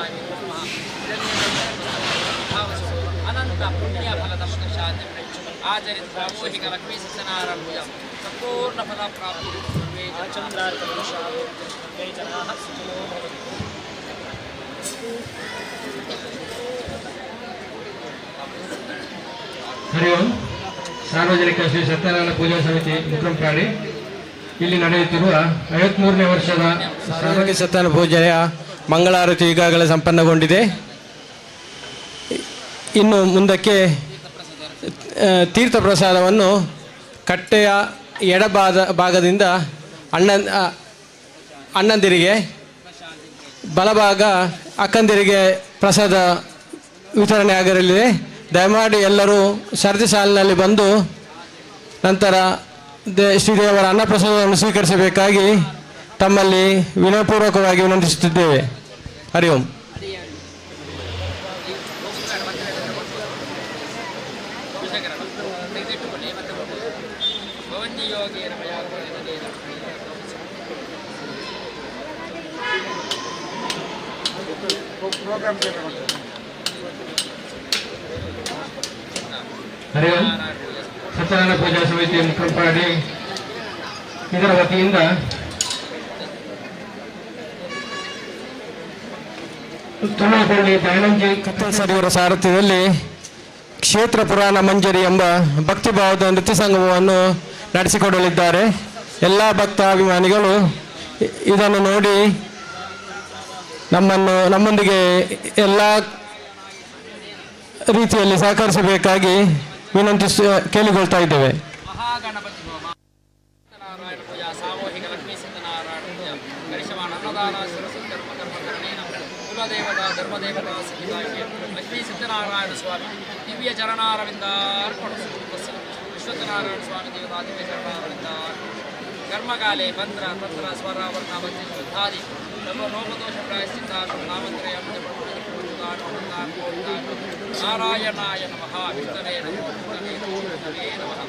ಅನಂತ ಪುಣ್ಯ ಫಲದ ಶಾಂತಿ ಆಚರಿತ ಸಾಮೂಹಿಕ ಲಕ್ಷ್ಮೀ ಸತ್ಯನಾರಾಯಣ ಸಂಪೂರ್ಣ ಫಲ ಪ್ರಾಪ್ತಿ ಹರಿ ಓಂ. ಸಾರ್ವಜನಿಕ ಶ್ರೀ ಸತ್ಯನಾರಾಯಣ ಪೂಜಾ ಸಮಿತಿ ಮುಕ್ರಂಪಾಡಿ ಇಲ್ಲಿ ನಡೆಯುತ್ತಿರುವ 53ನೇ ವರ್ಷದ ಸಾರ್ವಜನಿಕ ಸತ್ಯನಾರಾಯಣ ಪೂಜೆಯ ಮಂಗಳಾರತಿ ಈಗಾಗಲೇ ಸಂಪನ್ನಗೊಂಡಿದೆ. ಇನ್ನು ಮುಂದಕ್ಕೆ ತೀರ್ಥ ಪ್ರಸಾದವನ್ನು ಕಟ್ಟೆಯ ಭಾಗದಿಂದ ಅಣ್ಣಂದಿರಿಗೆ, ಬಲಭಾಗ ಅಕ್ಕಂದಿರಿಗೆ ಪ್ರಸಾದ ವಿತರಣೆ ಆಗಲಿದೆ. ದಯಮಾಡಿ ಎಲ್ಲರೂ ಸರತಿ ಸಾಲಿನಲ್ಲಿ ಬಂದು ನಂತರ ಶ್ರೀದೇವರ ಅನ್ನಪ್ರಸಾದವನ್ನು ಸ್ವೀಕರಿಸಬೇಕಾಗಿ ತಮ್ಮಲ್ಲಿ ವಿನಯಪೂರ್ವಕವಾಗಿ ವಿನಂತಿಸುತ್ತಿದ್ದೇವೆ. ಹರಿ ಓಂ. ಹರಿ ಓಂ. ಸತ್ಯನಾರಾಯಣ ಪೂಜಾ ಸಮಿತಿ ಮುಕ್ರಂಪಾಡಿ ಇದರ ವತಿಯಿಂದ ತುಳಪಳ್ಳಿ ದಯಾನಂದಜಿ ಕತ್ತಲ್ಸರಿಯವರ ಸಾರಥ್ಯದಲ್ಲಿ ಕ್ಷೇತ್ರ ಪುರಾಣ ಮಂಜರಿ ಎಂಬ ಭಕ್ತಿಭಾವದ ನೃತ್ಯ ಸಂಗಮವನ್ನು ನಡೆಸಿಕೊಡಲಿದ್ದಾರೆ. ಎಲ್ಲ ಭಕ್ತಾಭಿಮಾನಿಗಳು ಇದನ್ನು ನೋಡಿ ನಮ್ಮೊಂದಿಗೆ ಎಲ್ಲ ರೀತಿಯಲ್ಲಿ ಸಹಕರಿಸಬೇಕಾಗಿ ಕೇಳಿಕೊಳ್ತಾ ಇದ್ದೇವೆ. ಮಹಾಗಣಪತಿ ಹೋಮ ಸತ್ಯನಾರಾಯಣ ಪೂಜಾ ಸಾಮೂಹಿಕ ಲಕ್ಷ್ಮೀ ಸತ್ಯನಾರಾಯಣ ಪೂಜಾ ಗರಿಷ್ಠವಾನ್ ಅನ್ನದಾನ ಶಿರಸಂಕರ್ಮ ಕರ್ಮಕರಣೇನ ಕುಲದೇವತಾ ಧರ್ಮದೇವತಾ ಸಹಿತಾಗಿ ಲಕ್ಷ್ಮೀ ಸತ್ಯನಾರಾಯಣ ಸ್ವಾಮಿ ದಿವ್ಯ ಚರಣಾರವಿಂದಾರ್ಪಣ ವಿಶ್ವನಾರಾಯಣ ಸ್ವಾಮಿ ದೇವತಾ ದಿವ್ಯ ಚರಣಾರವಿಂದಾರ್ಪಣ ಕರ್ಮಕಾಲೆ ಮಂತ್ರ ತಂತ್ರ ಸ್ವರ ವರ್ಣ ಬದ್ಧಾದಿ ಸರ್ವಲೋಕದೋಷ ಪ್ರಾಯಶ್ಚಿತ್ತಾರ್ಪಣ ನಾಮತ್ರಯ ನಾರಾಯಣಾಯ ನಮಃ ವಿಷ್ಣುವೇ ನಮಃ ವಿಷ್ಣುವೇ ನಮಃ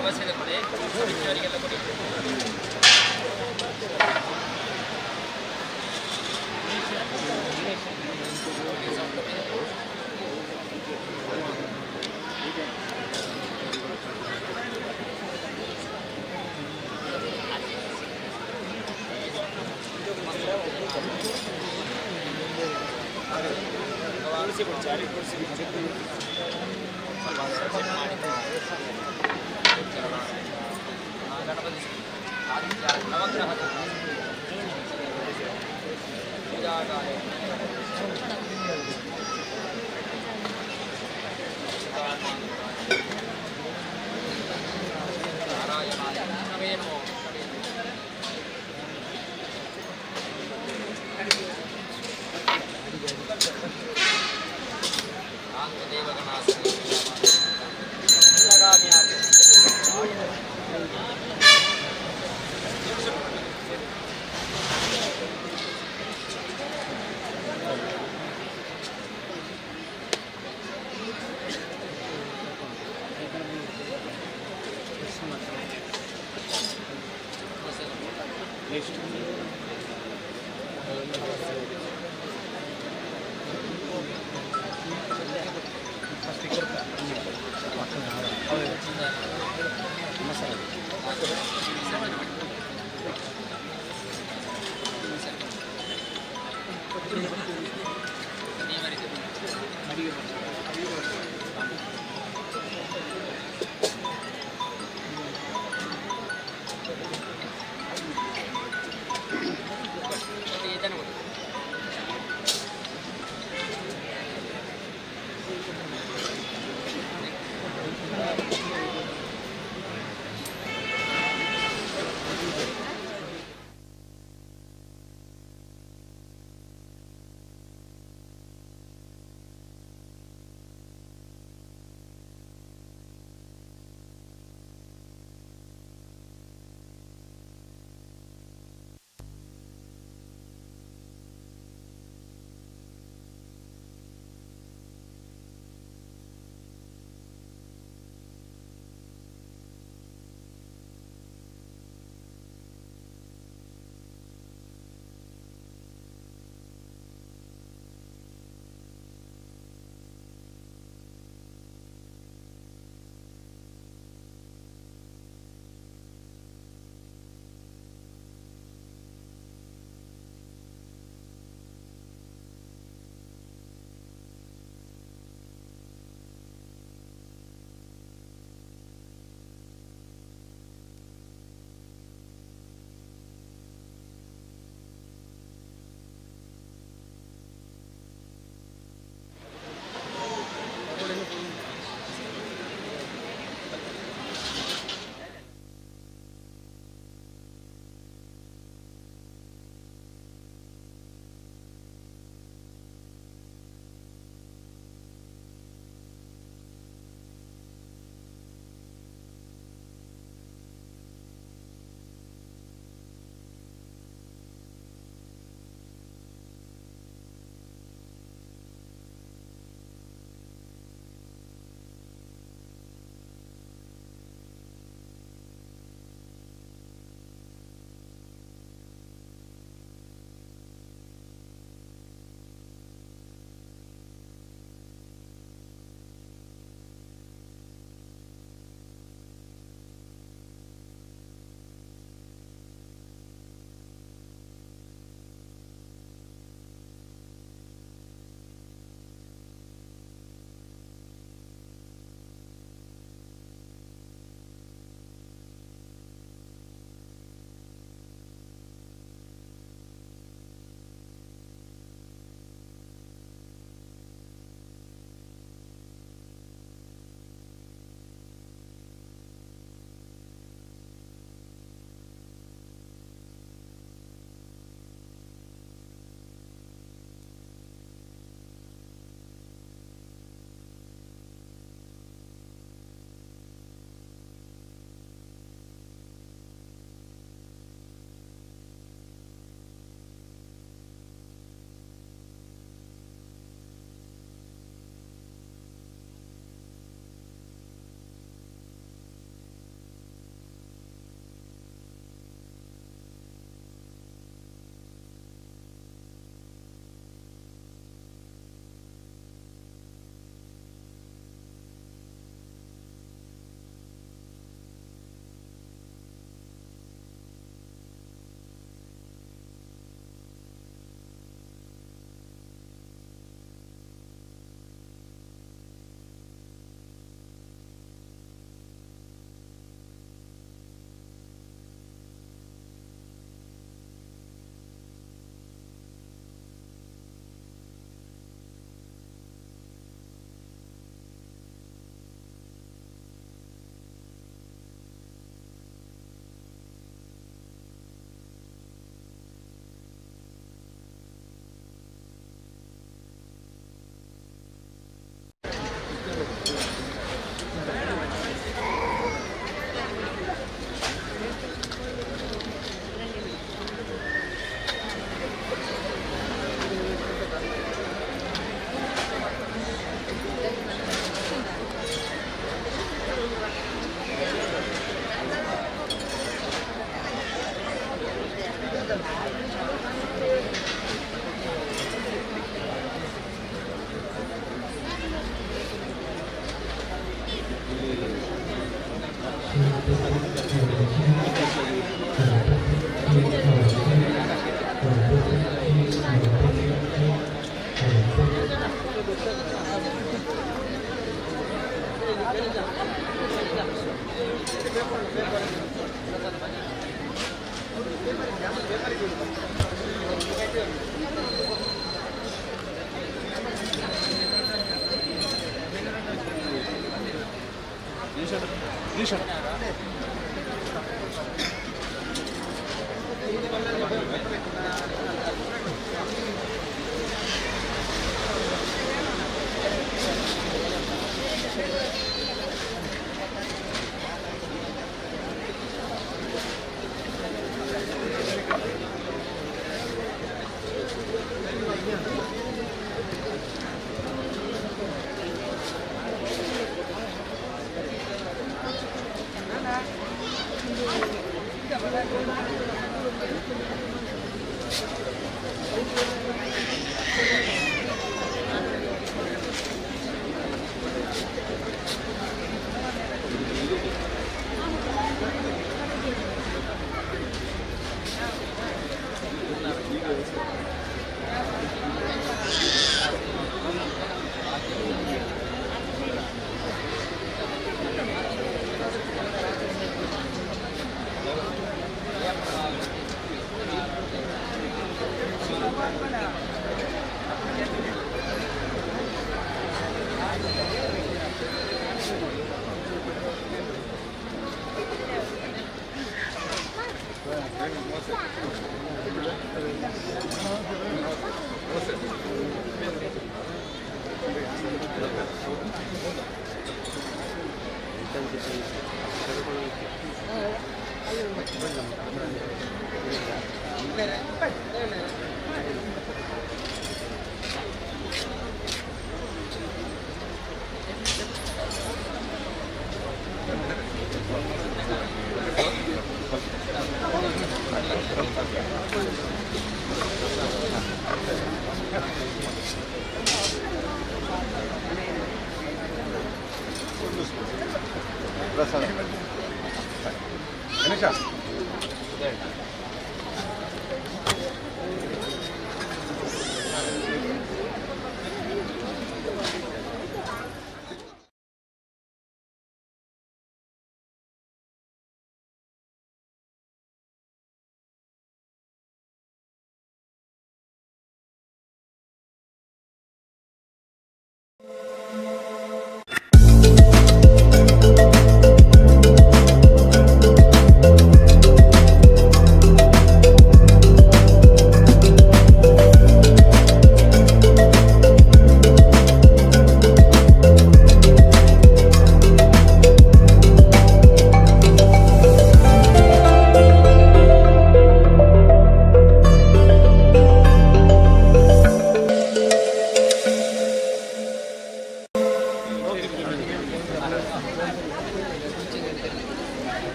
ಅವಶ್ಯದ ಕೊಡೆ ವಿಚಾರಿಗೆಲ್ಲ ಕೊಡಿ. ಗಣಪತಿ ಆದಿತ್ಯ ನವಗ್ರಹ ಪೂಜಾಗಾಯ ನಾರಾಯಣಾಯ ವಿಷ್ಣುವೇ ನಮೋ ದೇವಗಣ ಇದನ್ನು ಕೊಡಿ.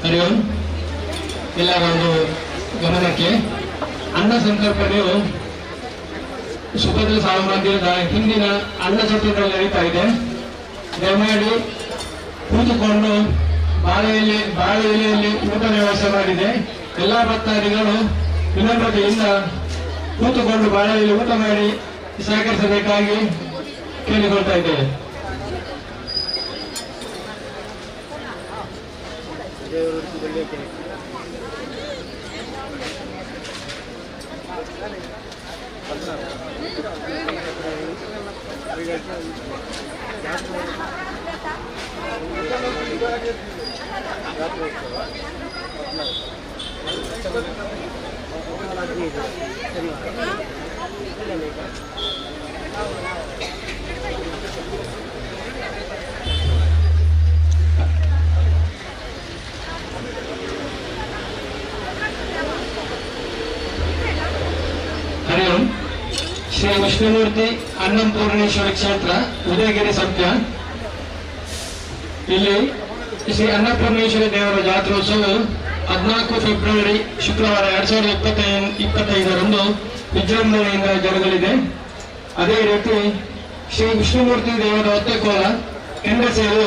ಹರಿ ಓಂ. ಎಲ್ಲರ ಒಂದು ಗಮನಕ್ಕೆ ಅನ್ನ ಸಂತರ್ಪಣೆಯು ಸುಭದ್ರ ಸಾಮ್ರಾಜ್ಯದ ಹಿಂದಿನ ಅನ್ನ ಛತ್ರದಲ್ಲಿ ನಡೀತಾ ಇದೆ. ದಯಮಾಡಿ ಕೂತುಕೊಂಡು ಬಾಳೆ ಎಲೆಯಲ್ಲಿ ಊಟದ ವ್ಯವಸ್ಥೆ ಮಾಡಿದೆ. ಎಲ್ಲಾ ಭಕ್ತಾದಿಗಳು ವಿನಮ್ರತೆಯಿಂದ ಕೂತುಕೊಂಡು ಬಾಳೆ ಎಲೆ ಊಟ ಮಾಡಿ ಸಹಕರಿಸಬೇಕಾಗಿ ಕೇಳಿಕೊಳ್ತಾ ಇದ್ದೇವೆ. ಹರಿ ಓಂ. ಶ್ರೀ ವಿಷ್ಣುಮೂರ್ತಿ ಅನ್ನಪೂರ್ಣೇಶ್ವರಿ ಕ್ಷೇತ್ರ ಉದಯಗಿರಿ ಸತ್ಯ. ಇಲ್ಲಿ ಶ್ರೀ ಅನ್ನಪೂರ್ಣೇಶ್ವರಿ ದೇವರ ಜಾತ್ರೋತ್ಸವ 14 ಫೆಬ್ರವರಿ ಶುಕ್ರವಾರ 2025ರಂದು ವಿಜೃಂಭಣೆಯಿಂದ ಜರುಗಲಿದೆ. ಅದೇ ರೀತಿ ಶ್ರೀ ವಿಷ್ಣುಮೂರ್ತಿ ದೇವರ ಹೊತ್ತೆಕೋಲ ಹೆಂಗಸೆಯು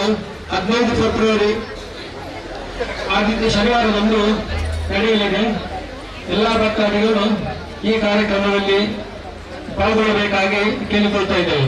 15 ಫೆಬ್ರವರಿ ಆದಿತ್ಯ ಶನಿವಾರದಂದು ನಡೆಯಲಿದೆ. ಎಲ್ಲ ಭಕ್ತಾದಿಗಳು ಈ ಕಾರ್ಯಕ್ರಮದಲ್ಲಿ ಪಾಲ್ಗೊಳ್ಳಬೇಕಾಗಿ ಕೇಳಿಕೊಳ್ತಾ ಇದ್ದೇವೆ.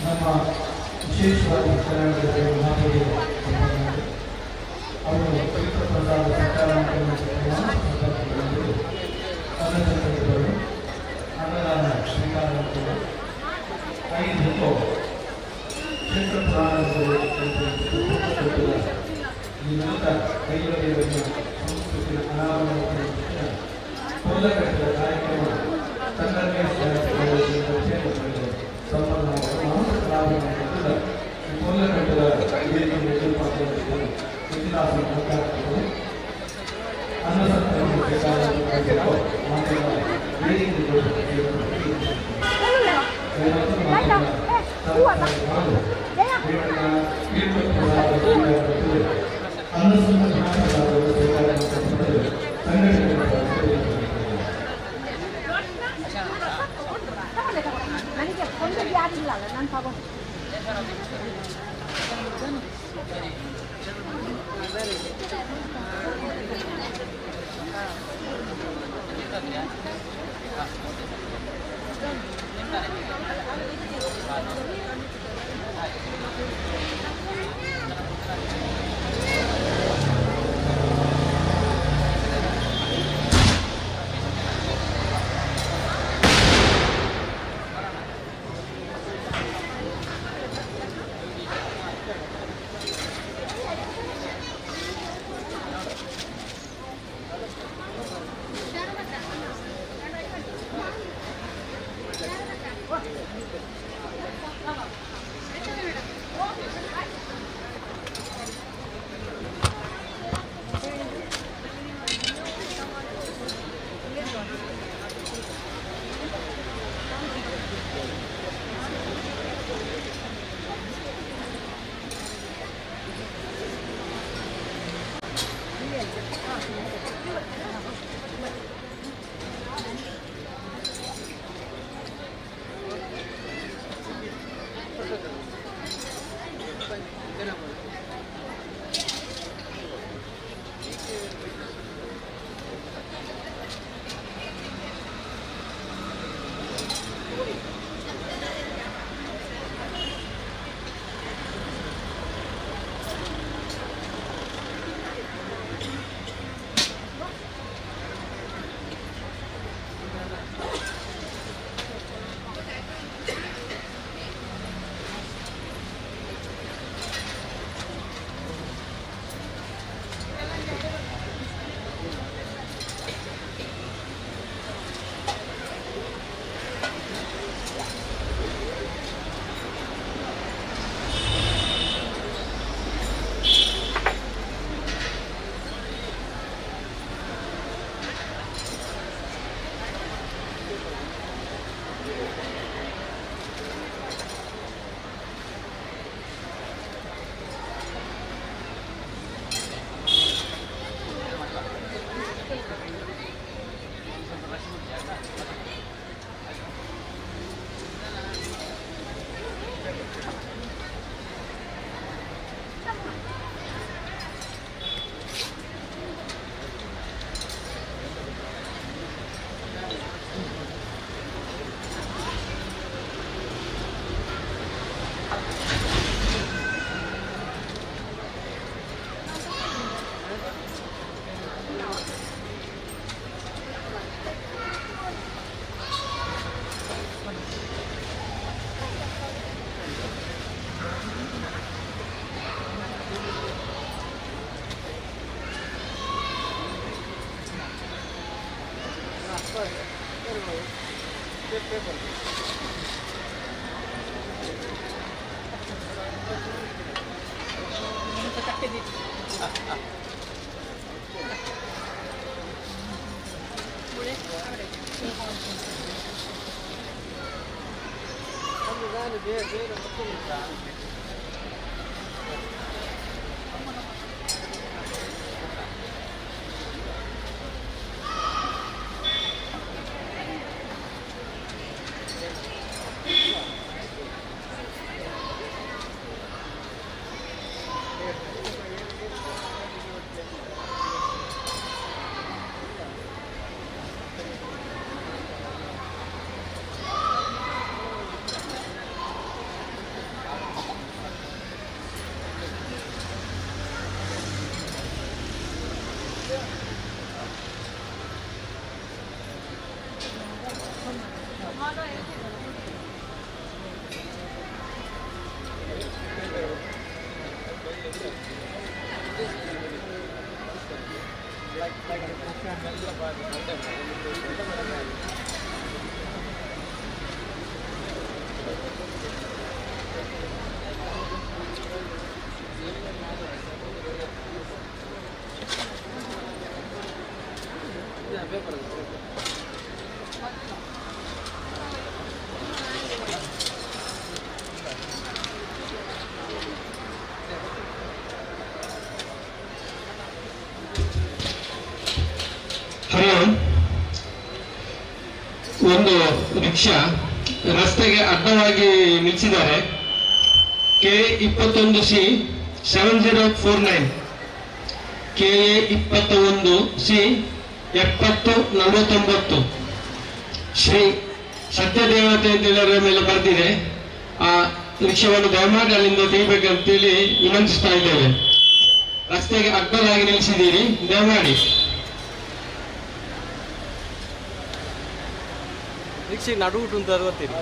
ನಮ್ಮ ವಿಶೇಷವಾಗಿ ಕನ್ನಡದಲ್ಲಿ ಮಾತಾಡಿ ಅವರು ಪವಿತ್ರ ಪ್ರಸಾದ ಅನ್ನದಾನ ಸ್ವೀಕಾರ 5 ಕ್ಷೇತ್ರ ಪ್ರಾರಂಭದಲ್ಲಿ ಈ ಮೂಲಕ ಕೈಗೊಳ್ಳುವ ಸಂಸ್ಕೃತಿಯ ಅನಾವರಣ ಪೂರ್ಣಕಟ್ಟದ ಕಾರ್ಯಕ್ರಮ ತನ್ನದೇ ಪೂರ್ಣಕಟ್ಟದ ಇತಿಹಾಸ ನನಗೆ ಒಂದು ಯಾರಿಲ್ಲ ನಾನು ತಗೊಂಡು ಹರಿಯಂ ಒಂದು ರಿಕ್ಷಾ ರಸ್ತೆಗೆ ಅಡ್ಡವಾಗಿ ನಿಲ್ಲಿಸಿದ್ದಾರೆ. KA21C 7049 KA21C 7049 ಶ್ರೀ ಸತ್ಯದೇವತೆ ಅಂತೇಳರ ಮೇಲೆ ಬರ್ತಿದೆ. ಆ ರಿಕ್ಷಾವನ್ನು ದಯಮಾಡಿ ಅಲ್ಲಿಂದ ತೆಗಿಬೇಕಂತೇಳಿ ವಿನಂತಿಸ್ತಾ ಇದ್ದೇವೆ. ರಸ್ತೆಗೆ ಅಡ್ಡಲಾಗಿ ನಿಲ್ಲಿಸಿದ್ದೀರಿ, ದಯಮಾಡಿ. ರಿಕ್ಷೆ ನಡುವುಟು ಅಂತ ಗೊತ್ತಿಲ್ಲ.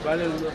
ಬಾಳೆಹಣ್ಣು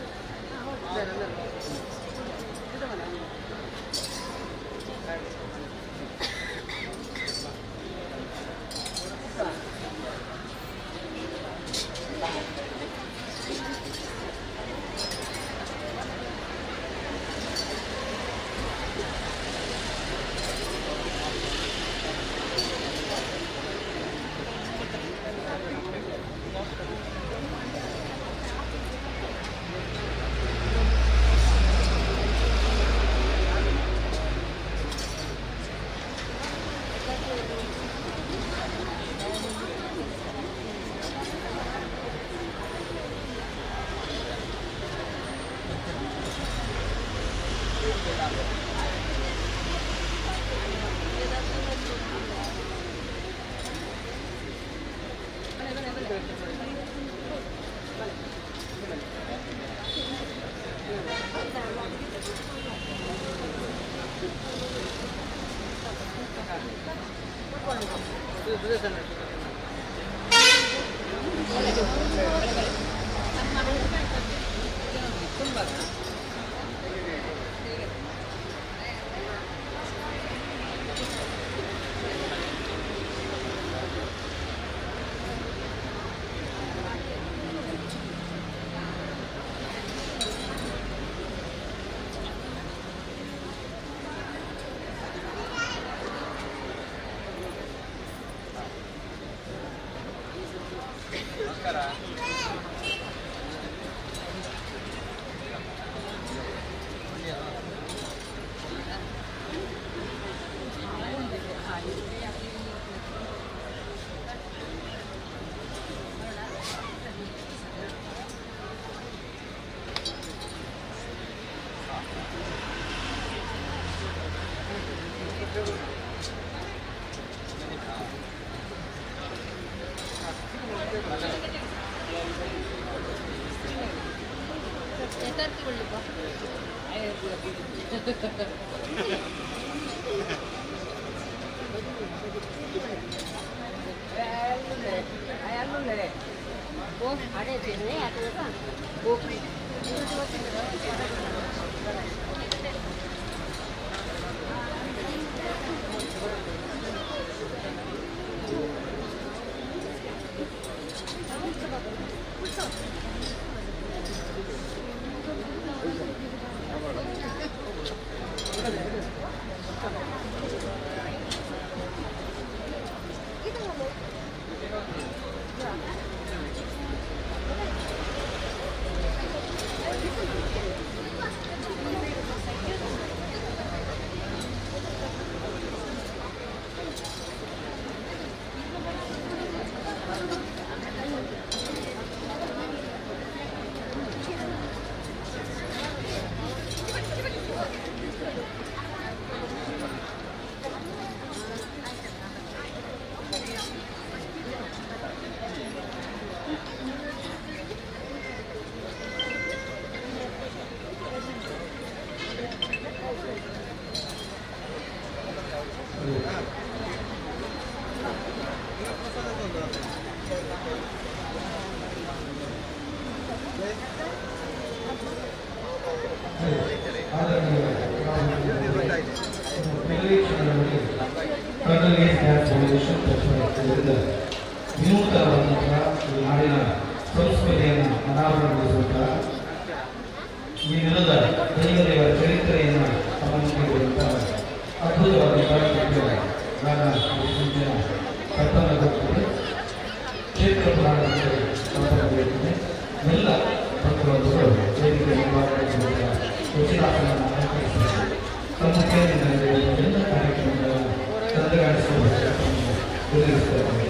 ವಿನೂತವಾದಂತಹ ನಾಡಿನ ಸಂಸ್ಕೃತಿಯನ್ನು ಅನಾವರಣಗೊಳಿಸುತ್ತಾ ಈ ನೆಲದ ದೈವದೇವರ ಚರಿತ್ರೆಯನ್ನು ಅವಲಂಬಿಸಿರುವಂತಹ ಅದ್ಭುತವಾದ ಕಾರ್ಯಕ್ರಮಕ್ಕೆ ನಾನು ಸೂಚನೆ ಕರ್ತವ್ಯಗೊಳ್ಳುತ್ತದೆ. ಕ್ಷೇತ್ರ ಪುರಾಣಕ್ಕೆ ಸಂಪರ್ಕಗೊಳ್ಳುತ್ತದೆ. ಎಲ್ಲ ಭಕ್ತರು ವೇದಿಕೆ ನಿರ್ವಹಣೆ ಉಚಿತಾಸನವನ್ನು ಅಲಂಕರಿಸಿದ್ದಾರೆ. ಸಂಪೂರ್ಣ ಎಲ್ಲ ಕಾರ್ಯಕ್ರಮಗಳನ್ನು ತಂದೆಗಾಡಿಸುವ ಎದುರಿಸುತ್ತಾರೆ.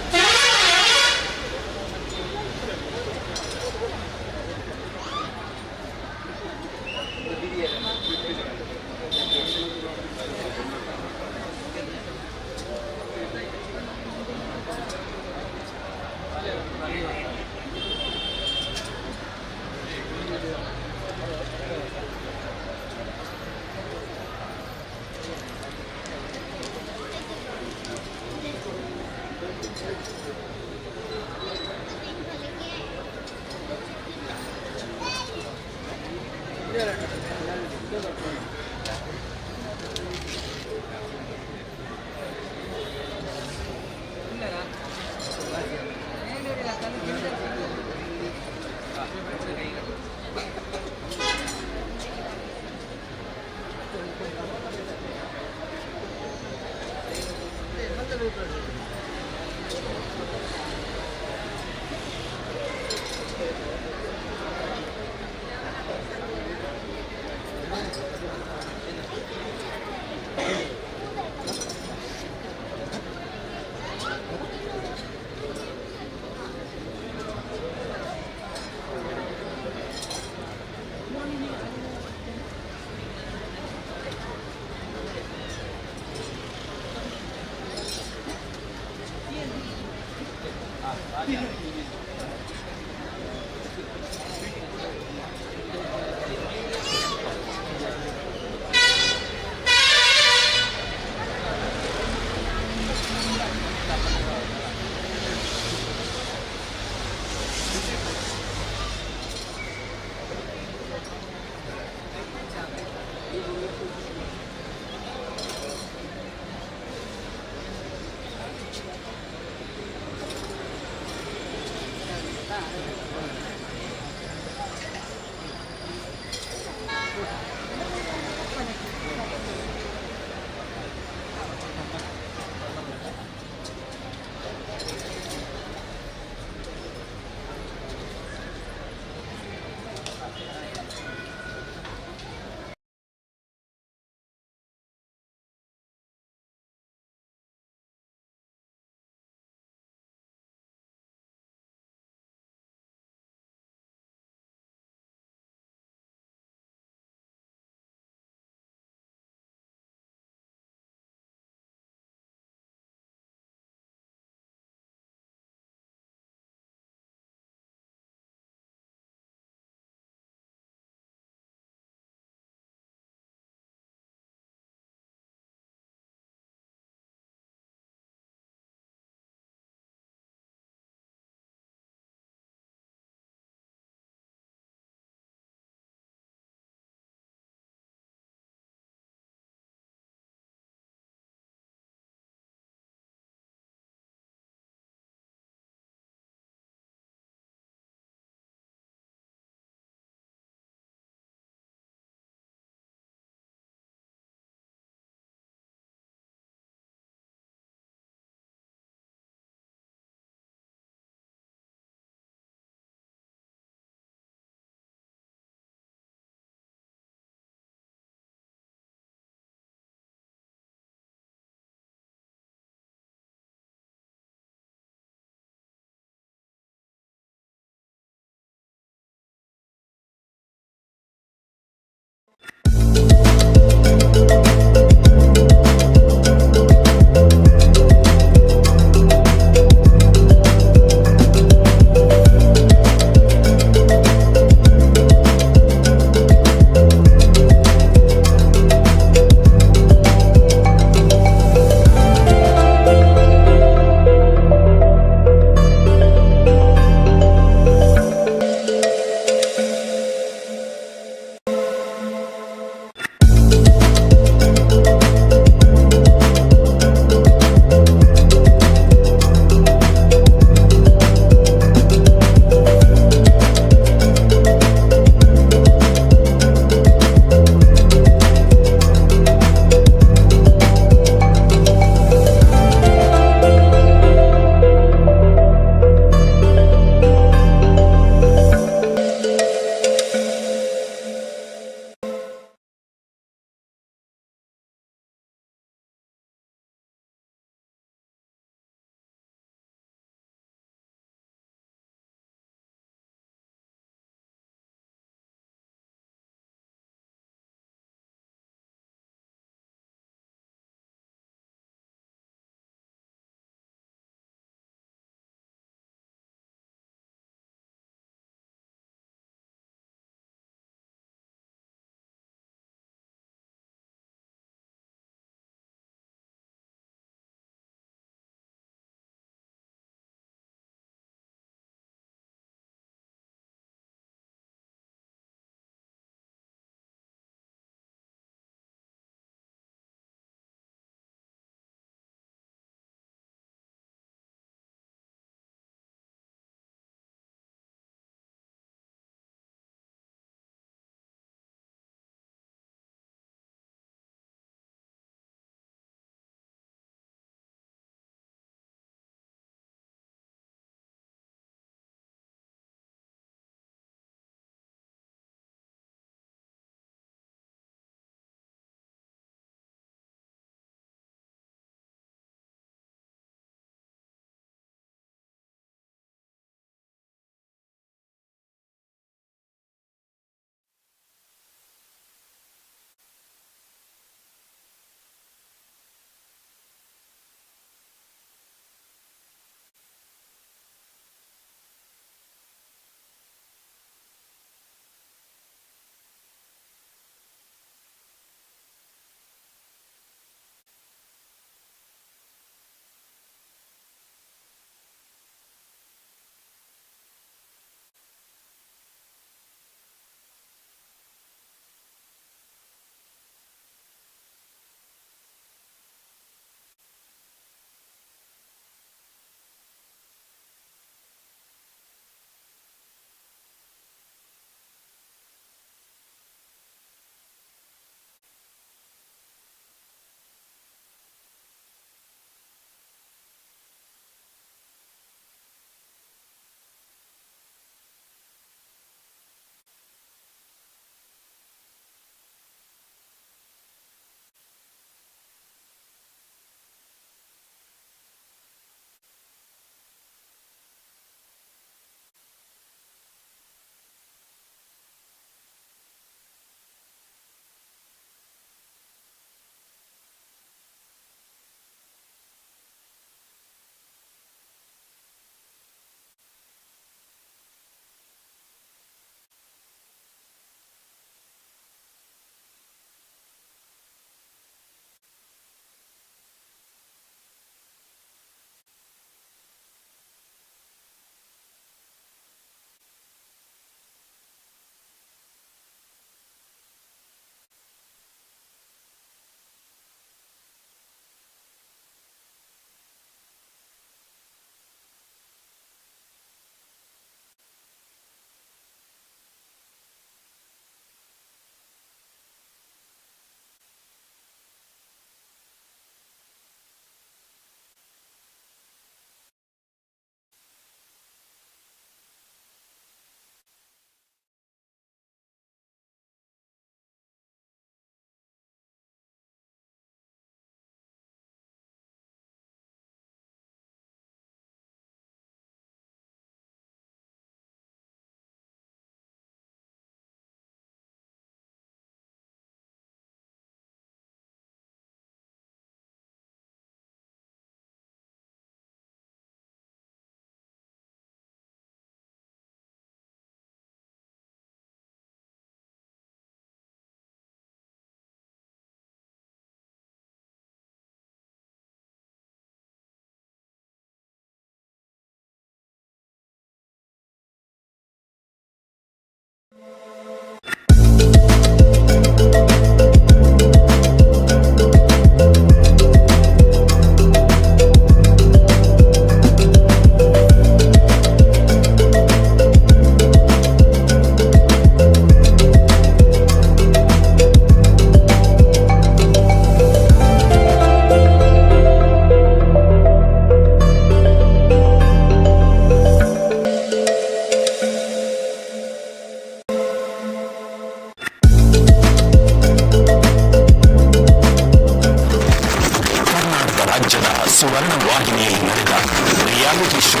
ರಿಯಾಲಿಟಿ ಶೋ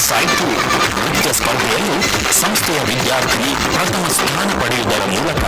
ಸೈಟು ನೃತ್ಯ ಸ್ಪರ್ಧೆಯಲ್ಲಿ ಸಂಸ್ಥೆಯ ವಿದ್ಯಾರ್ಥಿ ಪ್ರಥಮ ಸ್ಥಾನ ಪಡೆಯುವುದರ ಮೂಲಕ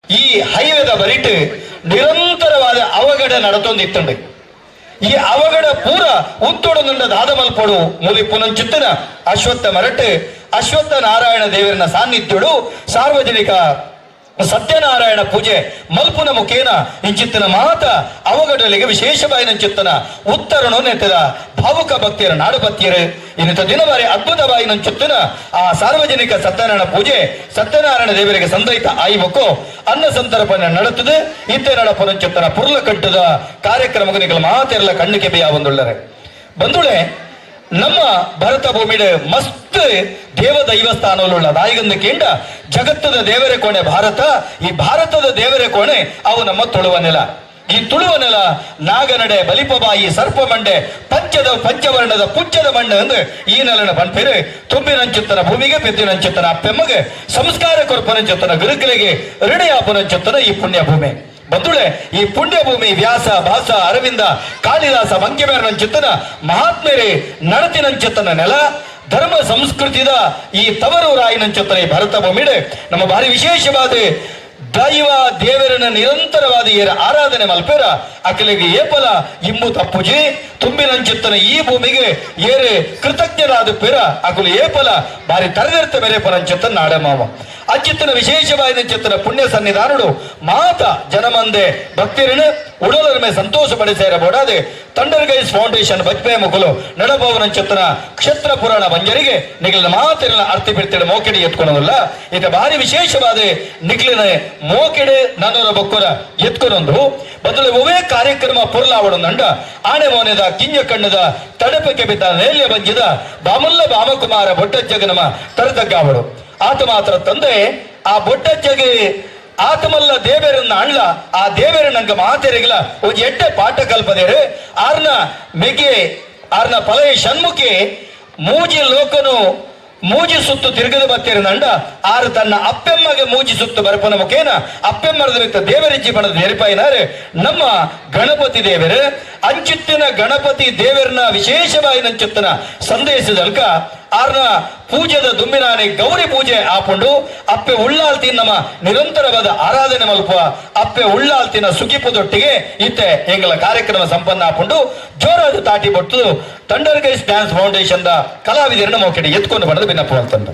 ಈ ಹೈವೇದ ಬರಿಟ್ ನಿರಂತರವಾದ ಅವಘಡ ನಡತೊಂದಿತ್ತಂಡು. ಈ ಅವಘಡ ಪೂರ ಉತ್ತೊಡನುಂಡ ದಾದ ಮಲ್ಪಡು ಮೂಲಿ ಪುನಂಚಿತ್ತನ ಅಶ್ವತ್ಥ ಮರಟ್ ಅಶ್ವತ್ಥ ನಾರಾಯಣ ದೇವರನ ಸಾನ್ನಿಧ್ಯಡು ಸಾರ್ವಜನಿಕ ಸತ್ಯನಾರಾಯಣ ಪೂಜೆ ಮಲ್ಪುನ ಮುಖೇನ ಇಂಚಿತ್ತನ ಮಾತ ಅವಘಡಲಿಗೆ ವಿಶೇಷವಾಯಿನಂಚಿತ್ತನ ಉತ್ತರನು ನೆತ್ತದ ಭಾವುಕ ಭಕ್ತಿಯರ ನಾಡು ಭಕ್ತಿಯರು ಇನ್ನಿತ ದಿನವರೆ ಅದ್ಭುತವಾಯಿನಂಚಿತ್ತನ ಆ ಸಾರ್ವಜನಿಕ ಸತ್ಯನಾರಾಯಣ ಪೂಜೆ ಸತ್ಯನಾರಾಯಣ ದೇವರಿಗೆ ಸಂದೈತ ಆಯ್ಬೇಕು ಅನ್ನ ಸಂತರ್ಪಣೆ ನಡೆತದೆ ಇತ್ತೆ ನಡಪುನಂಚಿತ್ತನ ಪುರ್ಲ ಕಟ್ಟದ ಕಾರ್ಯಕ್ರಮಗಳು ಮಾತೆಲ್ಲ ಕಣ್ಣಿಗೆ ಬೇಯ ಬಂದುಳ್ಳರೆ ಬಂದುಳೆ ನಮ್ಮ ಭರತ ಭೂಮಿಡೆ ಮಸ್ತ್ ದೇವ ದೈವಸ್ಥಾನವುಳ್ಳ ನಾಯಿಗಂದು ಕೇಂಡ ಜಗತ್ತದ ದೇವರ ಕೋಣೆ ಭಾರತ. ಈ ಭಾರತದ ದೇವರ ಕೋಣೆ ಅವು ನಮ್ಮ ತುಳುವ ನೆಲ. ಈ ತುಳುವ ನೆಲ ನಾಗನಡೆ ಬಲಿಪಬಾಯಿ ಸರ್ಪಮಂಡೆ ಪಂಚವರ್ಣದ ಪುಚ್ಚದ ಮಂಡೆ ಅಂದ್ರೆ ಈ ನೆಲನ ಬನ್ಪೇರು ತುಂಬಿನಂಚಿತ್ತನ ಭೂಮಿಗೆ ಪೆತ್ತಿನಂಚಿತ್ತನ ಅಪ್ಪೆಮ್ಮಗೆ ಸಂಸ್ಕಾರ ಕೊರ್ಪನಂಚಿತ್ತನ ಗುರುಕಲಿಗೆ ಋಣಿಯಾಪನಂಚಿತ್ತನ ಈ ಪುಣ್ಯ ಭೂಮಿ. ಬಂಧುಳೆ ಈ ಪುಣ್ಯ ಭೂಮಿ ವ್ಯಾಸ ಭಾಸ ಅರವಿಂದ ಕಾಳಿದಾಸ ಮಂಕ್ಯಮೇರನಂಚಿತ್ತನ ಮಹಾತ್ಮೇರೆ ನಡತಿನಂಚಿತ್ತನ ನೆಲ. ಧರ್ಮ ಸಂಸ್ಕೃತಿದ ಈ ತವರೂರಾಯಿನಂಚಿತ್ತನ ಈ ಭರತ ಭೂಮಿಡೆ ನಮ್ಮ ಭಾರಿ ವಿಶೇಷವಾದ ದೈವ ದೇವರನ್ನ ನಿರಂತರವಾದ ಏರ ಆರಾಧನೆ ಮಲ್ಪೇರ ಅಕಲಿಗೆ ಏಪಲ ಇಂಬು ತಪ್ಪುಜಿ ತುಂಬಿನಂಚಿತ್ತನ ಈ ಭೂಮಿಗೆ ಏರೆ ಕೃತಜ್ಞರಾದ ಪೇರ ಅಕಲು ಏಪಲ ಬಾರಿ ತರದಿರ್ತ ಮೇಲೆ ಪರಂಚಿತ್ತನ ನಾಡಮಾವ ಅಚ್ಚಿತ್ತನ ವಿಶೇಷವಾದ ಚಿತ್ತನ ಪುಣ್ಯ ಸನ್ನಿಧಾನಡು ಮಾತ ಜನಮಂದೆ ಭಕ್ತಿರಿನ ಉಡಲರ ಸಂತೋಷ ಪಡೆ ಸೇರಬೋಡಾದೆ ತಂಡರ್ಗೈಸ್ ಫೌಂಡೇಶನ್ ಬಜ್ಪೆ ಮುಕುಲು ನಡಭವನ ಚಿತ್ತನ ಕ್ಷೇತ್ರ ಪುರಾಣ ಬಂಜರಿಗೆ ನಿಖಿಲಿನ ಮಾತಿನ ಅರ್ಥ ಬಿಡ್ತಿಡ ಮೋಕೆಡಿ ಎತ್ಕೊಳೋದಿಲ್ಲ. ಇದು ಭಾರಿ ವಿಶೇಷವಾದ ನಿಖಿಲಿನ ಮೋಕೆಡೆ ನನ್ನೂರ ಬೊಕ್ಕರ ಎತ್ಕೊಳೊಂದು ಬದಲು ಒವೇ ಕಾರ್ಯಕ್ರಮ ಪುರ್ಲಾವಡು ನಂಡ ಆಣೆ ಮೋನೆದ ಕಿಂಜ ಕಣ್ಣದ ತಡಪಕ್ಕೆ ಬಿದ್ದ ನೇಲ್ಯ ಬಂಜಿದ ಬಾಮಲ್ಲ ಬಾಮಕುಮಾರ ಬೊಟ್ಟಜ್ಜಗ ನಮ್ಮ ತರತಗ್ಗಾವಡು ಆತ ಮಾತ್ರ ತಂದೆ ಆ ಬೊಟ್ಟಜ್ಜಗೆ ಆತಮಲ್ಲ ದೇವೇರನ್ನ ಅಣ್ಣ ಆ ದೇವೇರ ನಂಗೆ ಮಾತೆರೆಗಿಲ್ಲ ಒಂದು ಎಟ್ಟೆ ಪಾಠ ಕಲ್ಪದೇರು ಆರ್ನ ಮೆಗೆ ಆರ್ನ ಪಲಯ ಷಣ್ಮುಖಿ ಮೂಜಿ ಲೋಕನು ಮೂಜಿ ಸುತ್ತು ತಿರುಗದ ಬತ್ತೇರು ನಂಡ ಆರು ತನ್ನ ಅಪ್ಪೆಮ್ಮಗೆ ಮೂಜಿ ಸುತ್ತು ಬರಪನ ಮುಖೇನ ಅಪ್ಪೆಮ್ಮರದ ದೇವರಿಜ್ಜಿ ಬಣದ ನೆರಪಾಯಿನಾರೆ ನಮ್ಮ ಗಣಪತಿ ದೇವರು ಅಂಚಿತ್ತಿನ ಗಣಪತಿ ದೇವರನ್ನ ವಿಶೇಷವಾಯಿನಂಚಿತ್ತನ ಸಂದೇಶದಲ್ಕ ಆರ್ನ ಪೂಜೆದ ದುಂಬಿನಾನೆ ಗೌರಿ ಪೂಜೆ ಆಪುಂಡು ಅಪ್ಪೆ ಉಳ್ಳಾಲ್ತಿನ ನಮ್ಮ ನಿರಂತರವಾದ ಆರಾಧನೆ ಮಲ್ಪುವ ಅಪ್ಪೆ ಉಳ್ಳಾಲ್ತಿನ ಸುಖಿಪುದೊಟ್ಟಿಗೆ ಇತ್ತೆ ಎಂಗಳ ಕಾರ್ಯಕ್ರಮ ಸಂಪನ್ನ ಆಪುಂಡು ಜೋರಾದ ತಾಟಿ ಬಟ್ಟು ಥಂಡರ್ಗೈಸ್ ಡ್ಯಾನ್ಸ್ ಫೌಂಡೇಶನ್ ಕಲಾವಿದರನ್ನ ಮೋಕೆಡೆ ಎತ್ಕೊಂಡು ಬಣ್ಣದ ಭಿನ್ನಪ್ಪ ಅಂತಂದ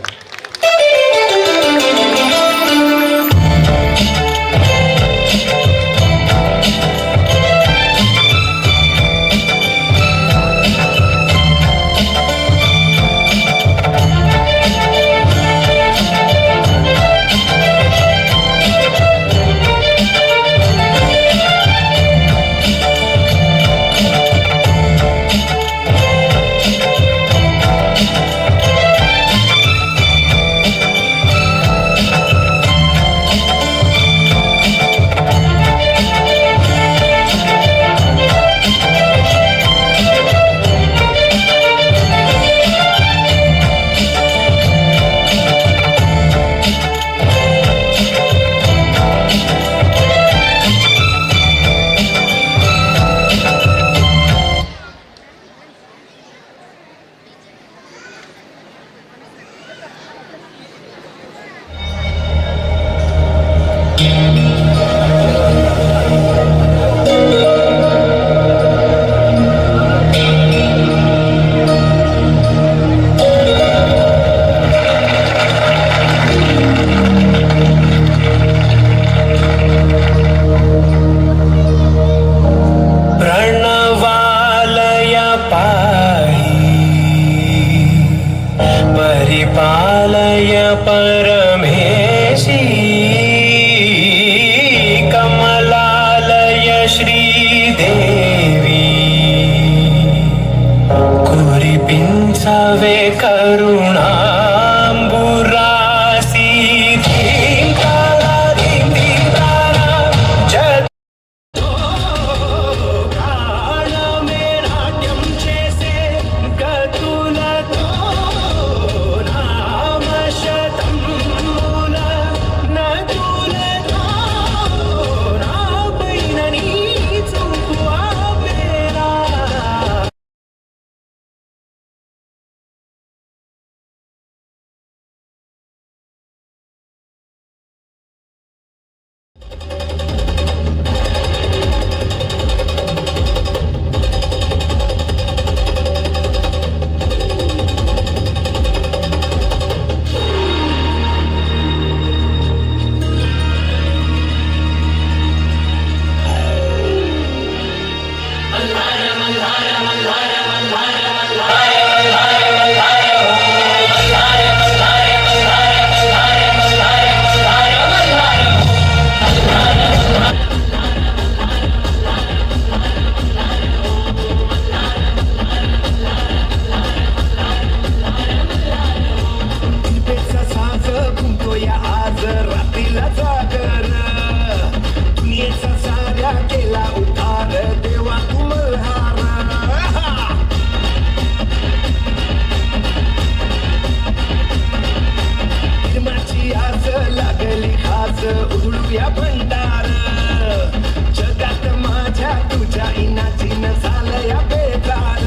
परमेशी कमलालय श्रीदेवी कुरिपिंचवे करुणांबुरासी धींतारा धींतारा जद गाळमे नाट्यं చేసే గతులతో నామశతముల నదులతో నాపైన నీ చూపు ఆపేరా. पेक्षा साज घुमतो या आज रात्रीला जागर दुनियेचा साऱ्या केला उद्धार देवा तू मल्हार माझी आज लागली खास उधळूया भंडार जगात माझ्या तुझ्या इनाची न झालया बेजार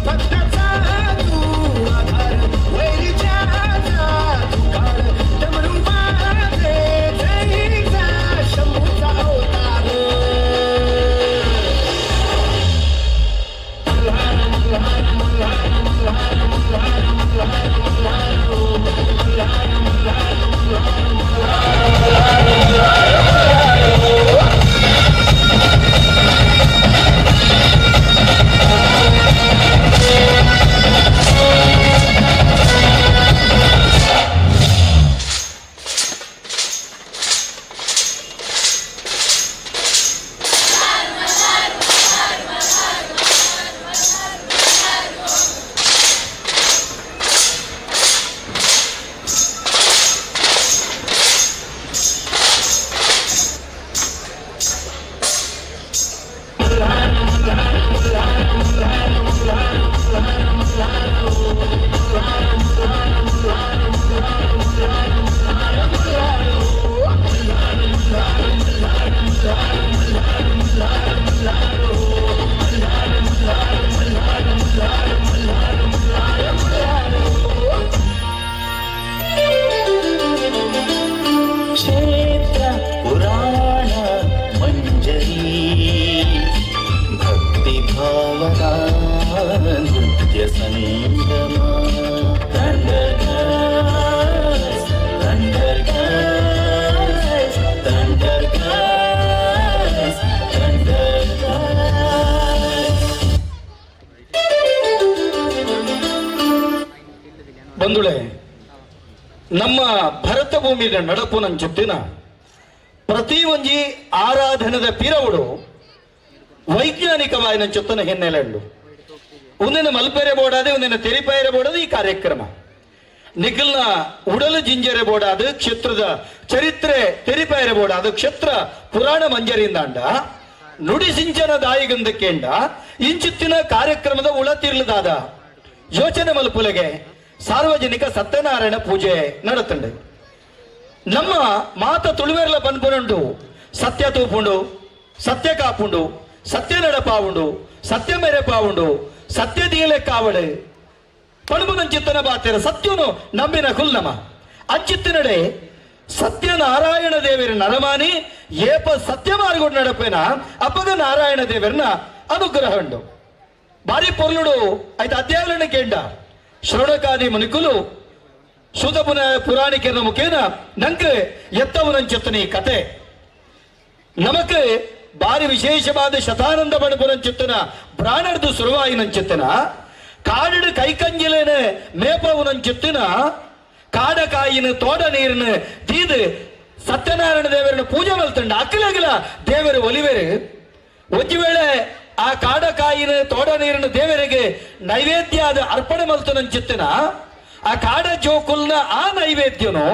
भक्ताचा तू आधार वैरीच्या तुकार डमरू वाजे जैसा शंभूचा अवतार मल्हार मल्हार मल्हार मल्हार मल्हार मल्हार क्षेत्र पुराण मंजरी भक्ति भावना नृत्य संगम Thundercats, Thundercats, Thundercats, Thundercats. ಬಂಧುಗಳೇ, ನಮ್ಮ ಭರತ ಭೂಮಿಯ ನಡಪು ನಂಚುತ್ತಿನ ಪ್ರತಿ ಒಂಜಿ ಆರಾಧನದ ಪಿರವುಡು ವೈಜ್ಞಾನಿಕವಾದ ನಂಚುತ್ತನ ಹಿನ್ನೆಲೆಂಡು ಒಂದಿನ ಮಲ್ಪೆರೆ ಬೋಡಾದೆ ಒಂದಿನ ತೆರಿಪಾಯರೆ ಬೋಡದು ಈ ಕಾರ್ಯಕ್ರಮ ನಿಖಿಲ್ನ ಉಡಲು ಜಿಂಜರೆ ಬೋಡಾದು ಕ್ಷೇತ್ರದ ಚರಿತ್ರೆ ತೆರಿಪಾಯರೆ ಬೋಡಾದು ಕ್ಷೇತ್ರ ಪುರಾಣ ಮಂಜರಿಯಿಂದ ಅಂಡ ನುಡಿ ಸಿಂಚನ ದಾಯಿಗಂದಕ್ಕೆಂಡ ಇಂಚಿತ್ತಿನ ಕಾರ್ಯಕ್ರಮದ ಉಳತಿರ್ಲದಾದ ಯೋಚನೆ ಮಲ್ಪುಲೆಗೆ ಸಾರ್ವಜನಿಕ ಸತ್ಯನಾರಾಯಣ ಪೂಜೆ ನಡತಂಡೆ ನಮ್ಮ ಮಾತ ತುಳುವೆರ್ಲ ಬಂದ್ಪುಂಡು ಸತ್ಯ ತೂಪುಂಡು ಸತ್ಯ ಕಾಪುಂಡು ಸತ್ಯ ನಡಪಾವುಂಡು ಸತ್ಯ ಮೆರೆಪಾವುಂಡು ಸತ್ಯ ದೀಲೆ ಕಾವಡು ಪಣುಬುನ ಚಿತ್ತನ ಬಾತೆರ ಸತ್ಯನು ನಂಬಿನ ಕುಲ್ನಮ ಅಂಚಿತ್ತಿನಡೆ ಸತ್ಯನಾರಾಯಣ ದೇವರ ನರಮಾನಿ ಏಪ ಸತ್ಯ ಮಾರ್ಗೊಂಡು ನಡಪೇನ ಅಪ್ಪಗ ನಾರಾಯಣ ದೇವರನ ಅನುಗ್ರಹ ಉಂಡು ಬಾರಿ ಪೊರ್ಲುಡು ಐದು ಅಧ್ಯಾಯಗಳನ್ನು ಕೇಂಡ ಶ್ರವಣಕಾದಿ ಮುನಿಕುಲು ಸುಧಪುನ ಪುರಾಣಿಕರ ಮುಖೇನ ನಂಗೆ ಎತ್ತವನಂಚೆತ್ತನಿ ಕತೆ ನಮಕ್ ಬಾರಿ ವಿಶೇಷವಾದ ಶತಾನಂದ ಬಡಪುರಂಚಿತ್ತನ ಬ್ರಾಣರ್ದು ಸುರುವಾಯಿನಂಚಿತ್ತನ ಕಾಡಿಡು ಕೈಕಂಜಿಲೇನೆ ಮೇಪವನಂಚಿತ್ತಿನ ಕಾಡಕಾಯಿನ ತೋಡ ನೀರಿನ ತೀದು ಸತ್ಯನಾರಾಯಣ ದೇವರನ್ನ ಪೂಜೆ ಮಲ್ತಂಡ ಅಕ್ಕಲಾಗಲ ದೇವರು ಒಲಿವೇರು ಒಂದು ವೇಳೆ ಆ ಕಾಡಕಾಯಿನ ತೋಡ ನೀರಿನ ದೇವರಿಗೆ ನೈವೇದ್ಯದ ಅರ್ಪಣೆ ಮಲ್ತನಂಚಿತ್ತಿನ ಆ ಕಾಡ ಜೋಕುಲ್ನ ಆ ನೈವೇದ್ಯನು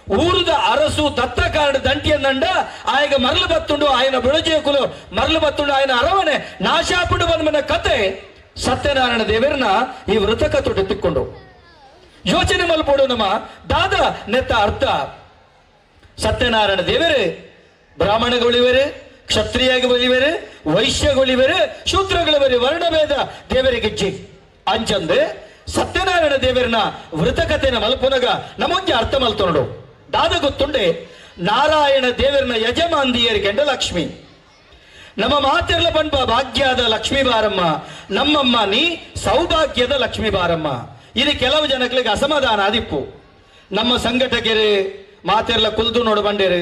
ಊರದ ಅರಸು ದತ್ತ ಕಾರಣ ದಂಟಿಯನ್ನಂಡ ಆಯ್ಗ ಮರಳು ಬತ್ತುಂಡು ఆయన ಬಿಳಜೇಕುಲು ಮರಳು ಬತ್ತುಂಡು ఆయన ಅರವಣೆ ನಾಶಾಪುಡು ಬನ್ಮನ ಕತೆ ಸತ್ಯನಾರಾಯಣ ದೇವರನ್ನ ಈ ವೃತಕ ತೊಡೆತ್ತಿಕೊಂಡು ಯೋಚನೆ ಮಲ್ಪೋಡು ನಮ್ಮ ದಾದ ನೆತ್ತ ಅರ್ಥ ಸತ್ಯನಾರಾಯಣ ದೇವರು ಬ್ರಾಹ್ಮಣಗಳಿವರು ಕ್ಷತ್ರಿಯಗಳಿವರು ವೈಶ್ಯಗಳಿವರು ಶೂದ್ರಗಳಿವರು ವರ್ಣಭೇದ ದೇವರಿಗೆ ಗೆಜ್ಜೆ ಅಂಚಂದು ಸತ್ಯನಾರಾಯಣ ದೇವರನ್ನ ವೃತಕತೆನ ಮಲ್ಪುನಗ ನಮೊಂಜಿ ಅರ್ಥ ಮಲ್ತೊಂಡು ದಾದ ಗೊತ್ತುಂಡೆ ನಾರಾಯಣ ದೇವರನ್ನ ಯಜಮಾಂದಿಯರಿಗೆಂಡ ಲಕ್ಷ್ಮಿ ನಮ್ಮ ಮಾತೆರ್ಲ ಪಂಪ ಭಾಗ್ಯದ ಲಕ್ಷ್ಮೀ ಬಾರಮ್ಮ ನಮ್ಮಮ್ಮ ನೀ ಸೌಭಾಗ್ಯದ ಲಕ್ಷ್ಮೀ ಬಾರಮ್ಮ ಇದು ಕೆಲವು ಜನಗಳಿಗೆ ಅಸಮಾಧಾನ ಆದಿಪ್ಪು ನಮ್ಮ ಸಂಘಟಕರು ಮಾತೆರ್ಲ ಕುಲ್ದು ನೋಡು ಬಂಡೇರು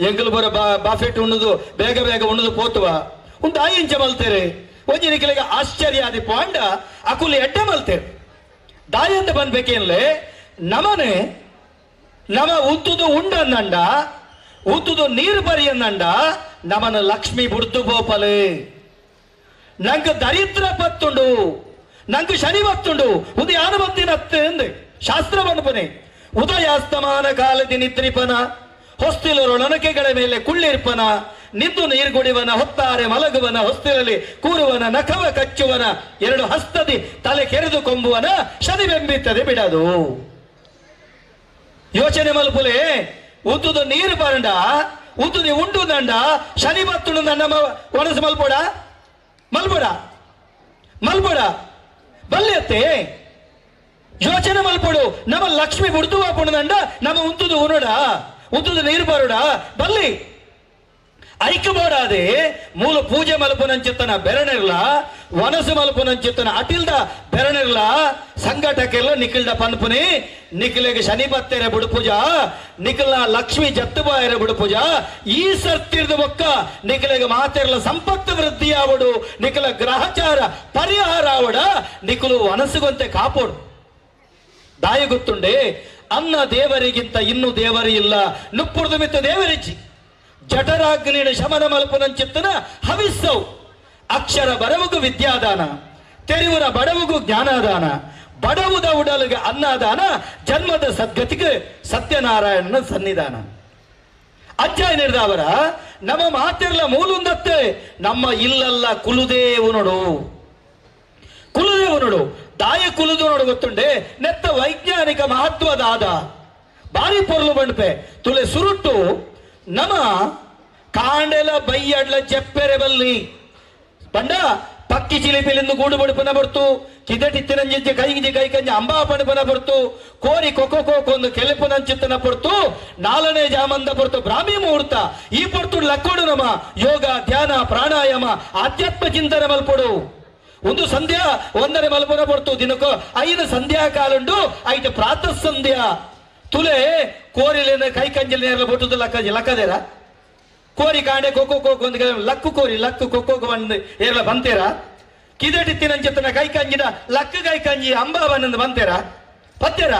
ಎಂಕಲು ಬರ ಬಾಫೆಟ್ ಉಣ್ಣುದು ಬೇಗ ಬೇಗ ಉಣ್ಣುದು ಪೋತುವ ಒಂದು ಇಂಚ ಮಲ್ತೇರೆ ಒಂಜಿನಿಕಲಿಗೆ ಆಶ್ಚರ್ಯ ಆದಿಪ್ಪು ಅಂಡ ಅಕುಲಿ ಎಡ್ಡೆ ಮಲ್ತೇರು ದಾಯಂತ ಬಂದ್ಬೇಕೇನ್ಲೆ ನಮನೆ ನಮ ಉತ್ತುದು ಉಂಡನ್ನಂಡ ಉತ್ತುದು ನೀರು ಬರಿಯನ್ನಂಡ ನಮನ ಲಕ್ಷ್ಮಿ ಬುಡ್ದು ಬೋಪಲೆ ನಂಗ ದರಿದ್ರ ಪತ್ತುಂಡು ನಂಗೆ ಶನಿ ಬತ್ತುಂಡು ಉದಯಾನ ಬತ್ತಿನತ್ತೆ ಅಂದೆ ಶಾಸ್ತ್ರ ಬಂದ್ಪನೆ ಉದಯಾಸ್ತಮಾನ ಕಾಲದಿ ನಿದ್ರಿಪನ ಹೊಸ್ತಿಲೊರೊಣಕೆಗಳ ಮೇಲೆ ಕುಳ್ಳಿರ್ಪನ ನಿಂದು ನೀರು ಕುಡಿವನ ಹೊತ್ತಾರೆ ಮಲಗುವನ ಹೊಸ್ತಿಲಲ್ಲಿ ಕೂರುವನ ನಖವ ಕಚ್ಚುವನ ಎರಡು ಹಸ್ತದಿ ತಲೆ ಕೆರೆದು ಕೊಂಬುವನ ಶನಿ ಬೆಂಬಿತ್ತದೆ ಬಿಡದು ಯೋಚನೆ ಮಲ್ಪುಲೆ ಉದ್ದುದು ನೀರು ಬರಂಡ ಉದ್ದುದಿ ಉಂಡು ದಂಡ ಶನಿ ಬತ್ತುಂಡು ನನ್ನ ಒಣಸು ಮಲ್ಪೋಡ ಮಲ್ಬೋಡ ಮಲ್ಬೋಡ ಬಲ್ಲೆತ್ತೆ ಯೋಚನೆ ಮಲ್ಪೋಡು ನಮ್ಮ ಲಕ್ಷ್ಮಿ ಬುಡ್ದು ಹಾಕೊಂಡಂಡ ನಮ್ಮ ಉಂತುದು ಉನೋಡ ಉಂತುದು ನೀರು ಬರೋಡ ಬಲ್ಲಿ ಐಕ್ಯಬೋಡಾದೆ ಮೂಲ ಪೂಜೆ ಮಲ್ಪುನಂಚಿತ್ತನ ಬೆರಣಿರ್ಲ ವನಸು ಮಲ್ಪುನಂಚಿತ್ತನ ಅಟಿಲ್ದ ಬೆರಣಿರ್ಲ ಸಂಘಟಕ್ಕೆಲ್ಲ ನಿಖಿಲ್ದ ಪನ್ಪುನಿ ನಿಖಿಲಿಗೆ ಶನಿ ಬತ್ತೇರೆ ಬುಡು ಪೂಜಾ ನಿಖಿಲ್ನ ಲಕ್ಷ್ಮಿ ಜತ್ತುಬಾಯರೆ ಬುಡು ಪೂಜಾ ಈ ಸರ್ತಿರ್ದ ಒಕ್ಕ ನಿಖಿಲಿಗೆ ಮಾತೆರ್ಲ ಸಂಪತ್ತು ವೃದ್ಧಿ ಆವಡು ನಿಖಿಲ ಗ್ರಹಚಾರ ಪರಿಹಾರ ಆವಡ ನಿಖಿಲು ವನಸುಗೊಂತೆ ಕಾಪೋಡು ದಾಯ ಗೊತ್ತುಂಡೆ ಅನ್ನ ದೇವರಿಗಿಂತ ಇನ್ನು ದೇವರಿ ಇಲ್ಲ ನುಪ್ಪುರ್ದು ಮಿತ್ತ ದೇವರಿಜ್ಜಿ ಜಠರಾಗ್ನಿನ ಶಮನ ಮಲ್ಪನಂಚಿತ್ತನ ಹವಿಸ್ಸವು ಅಕ್ಷರ ಬರವುಗು ವಿದ್ಯಾದಾನ ತೆರಿವುನ ಬಡವುಗು ಜ್ಞಾನಾದಾನ ಬಡವುದ ಉಡಲಿಗೆ ಅನ್ನದಾನ ಜನ್ಮದ ಸದ್ಗತಿಗೆ ಸತ್ಯನಾರಾಯಣನ ಸನ್ನಿಧಾನ ಅಜ್ಜಾಯ ನಿರ್ದಾವರ ನಮ್ಮ ಮಾತೆರ್ಲ ಮೂಲುಂದತ್ತೆ ನಮ್ಮ ಇಲ್ಲಲ್ಲ ಕುಲುದೇವು ನೋಡು ಕುಲುದೇವು ನೋಡು ದಾಯ ಕುಲುದು ನೋಡು ಗೊತ್ತುಂಡೆ ನೆತ್ತ ವೈಜ್ಞಾನಿಕ ಮಹತ್ವದಾದ ಬಾರಿ ಪೊರ್ಲು ಬಂಡ್ಪೆ ತುಲೆ ಸುರುಟ್ಟು ನಮ ಕಾಂಡೆಲ ಬೈಯಡ್ಲ ಚೆಪ್ಪೆರೆ ಬಲ್ಲಿ ಬಂಡ ಪಕ್ಕಿ ಚಿಲಿಪಿಲಿಂದು ಗೂಡು ಬಡುಪನ ಬರ್ತು ಕಿದಟಿತ್ತಿನಂಜಿ ಕೈಂಜಿ ಕೈಕಂಜಿ ಅಂಬಾ ಪಣಪನ ಬರ್ತು ಕೋರಿ ಕೊಕ್ಕೊಂದು ಕೆಲೆಪುನಂಚಿತ್ತನ ಪಡ್ತು ನಾಲನೇ ಜಾಮಂದ ಬರ್ತು ಬ್ರಾಹ್ಮಿ ಮುಹೂರ್ತ ಈ ಪಡ್ತು ಲಕ್ಕೋಡು ನಮ ಯೋಗ ಧ್ಯಾನ ಪ್ರಾಣಾಯಾಮ ಆಧ್ಯಾತ್ಮ ಚಿಂತನೆ ಮಲ್ಪಡು ಒಂದು ಸಂಧ್ಯಾ ಒಂದನೇ ಮಲ್ಪನ ಪಡ್ತು ದಿನಕ್ಕೂ 5 ಸಂಧ್ಯಾ ಕಾಲುಂಡು 5 ಪ್ರಾತಃ ಸಂಧ್ಯಾ ತುಲೆ ಕೋರಿಲೇನ ಕೈ ಕಂಜಲಿ ನೇರಲ ಬೊಟ್ಟುದು ಲಕ್ಕದೇರ ಕೋರಿ ಕಾಂಡೆ ಕೊಕ್ಕೋ ಒಂದು ಲಕ್ಕು ಕೋರಿ ಲಕ್ಕು ಕೊಕ್ಕೋ ಬಂದು ಏರ್ಲ ಬಂತೇರ ಕಿದಟಿತ್ತಿನಂಚತ್ತನ ಕೈ ಕಂಜಿನ ಲಕ್ಕ ಕೈ ಕಂಜಿ ಅಂಬಾವನಂದು ಬಂತೇರ ಪತ್ತೇರ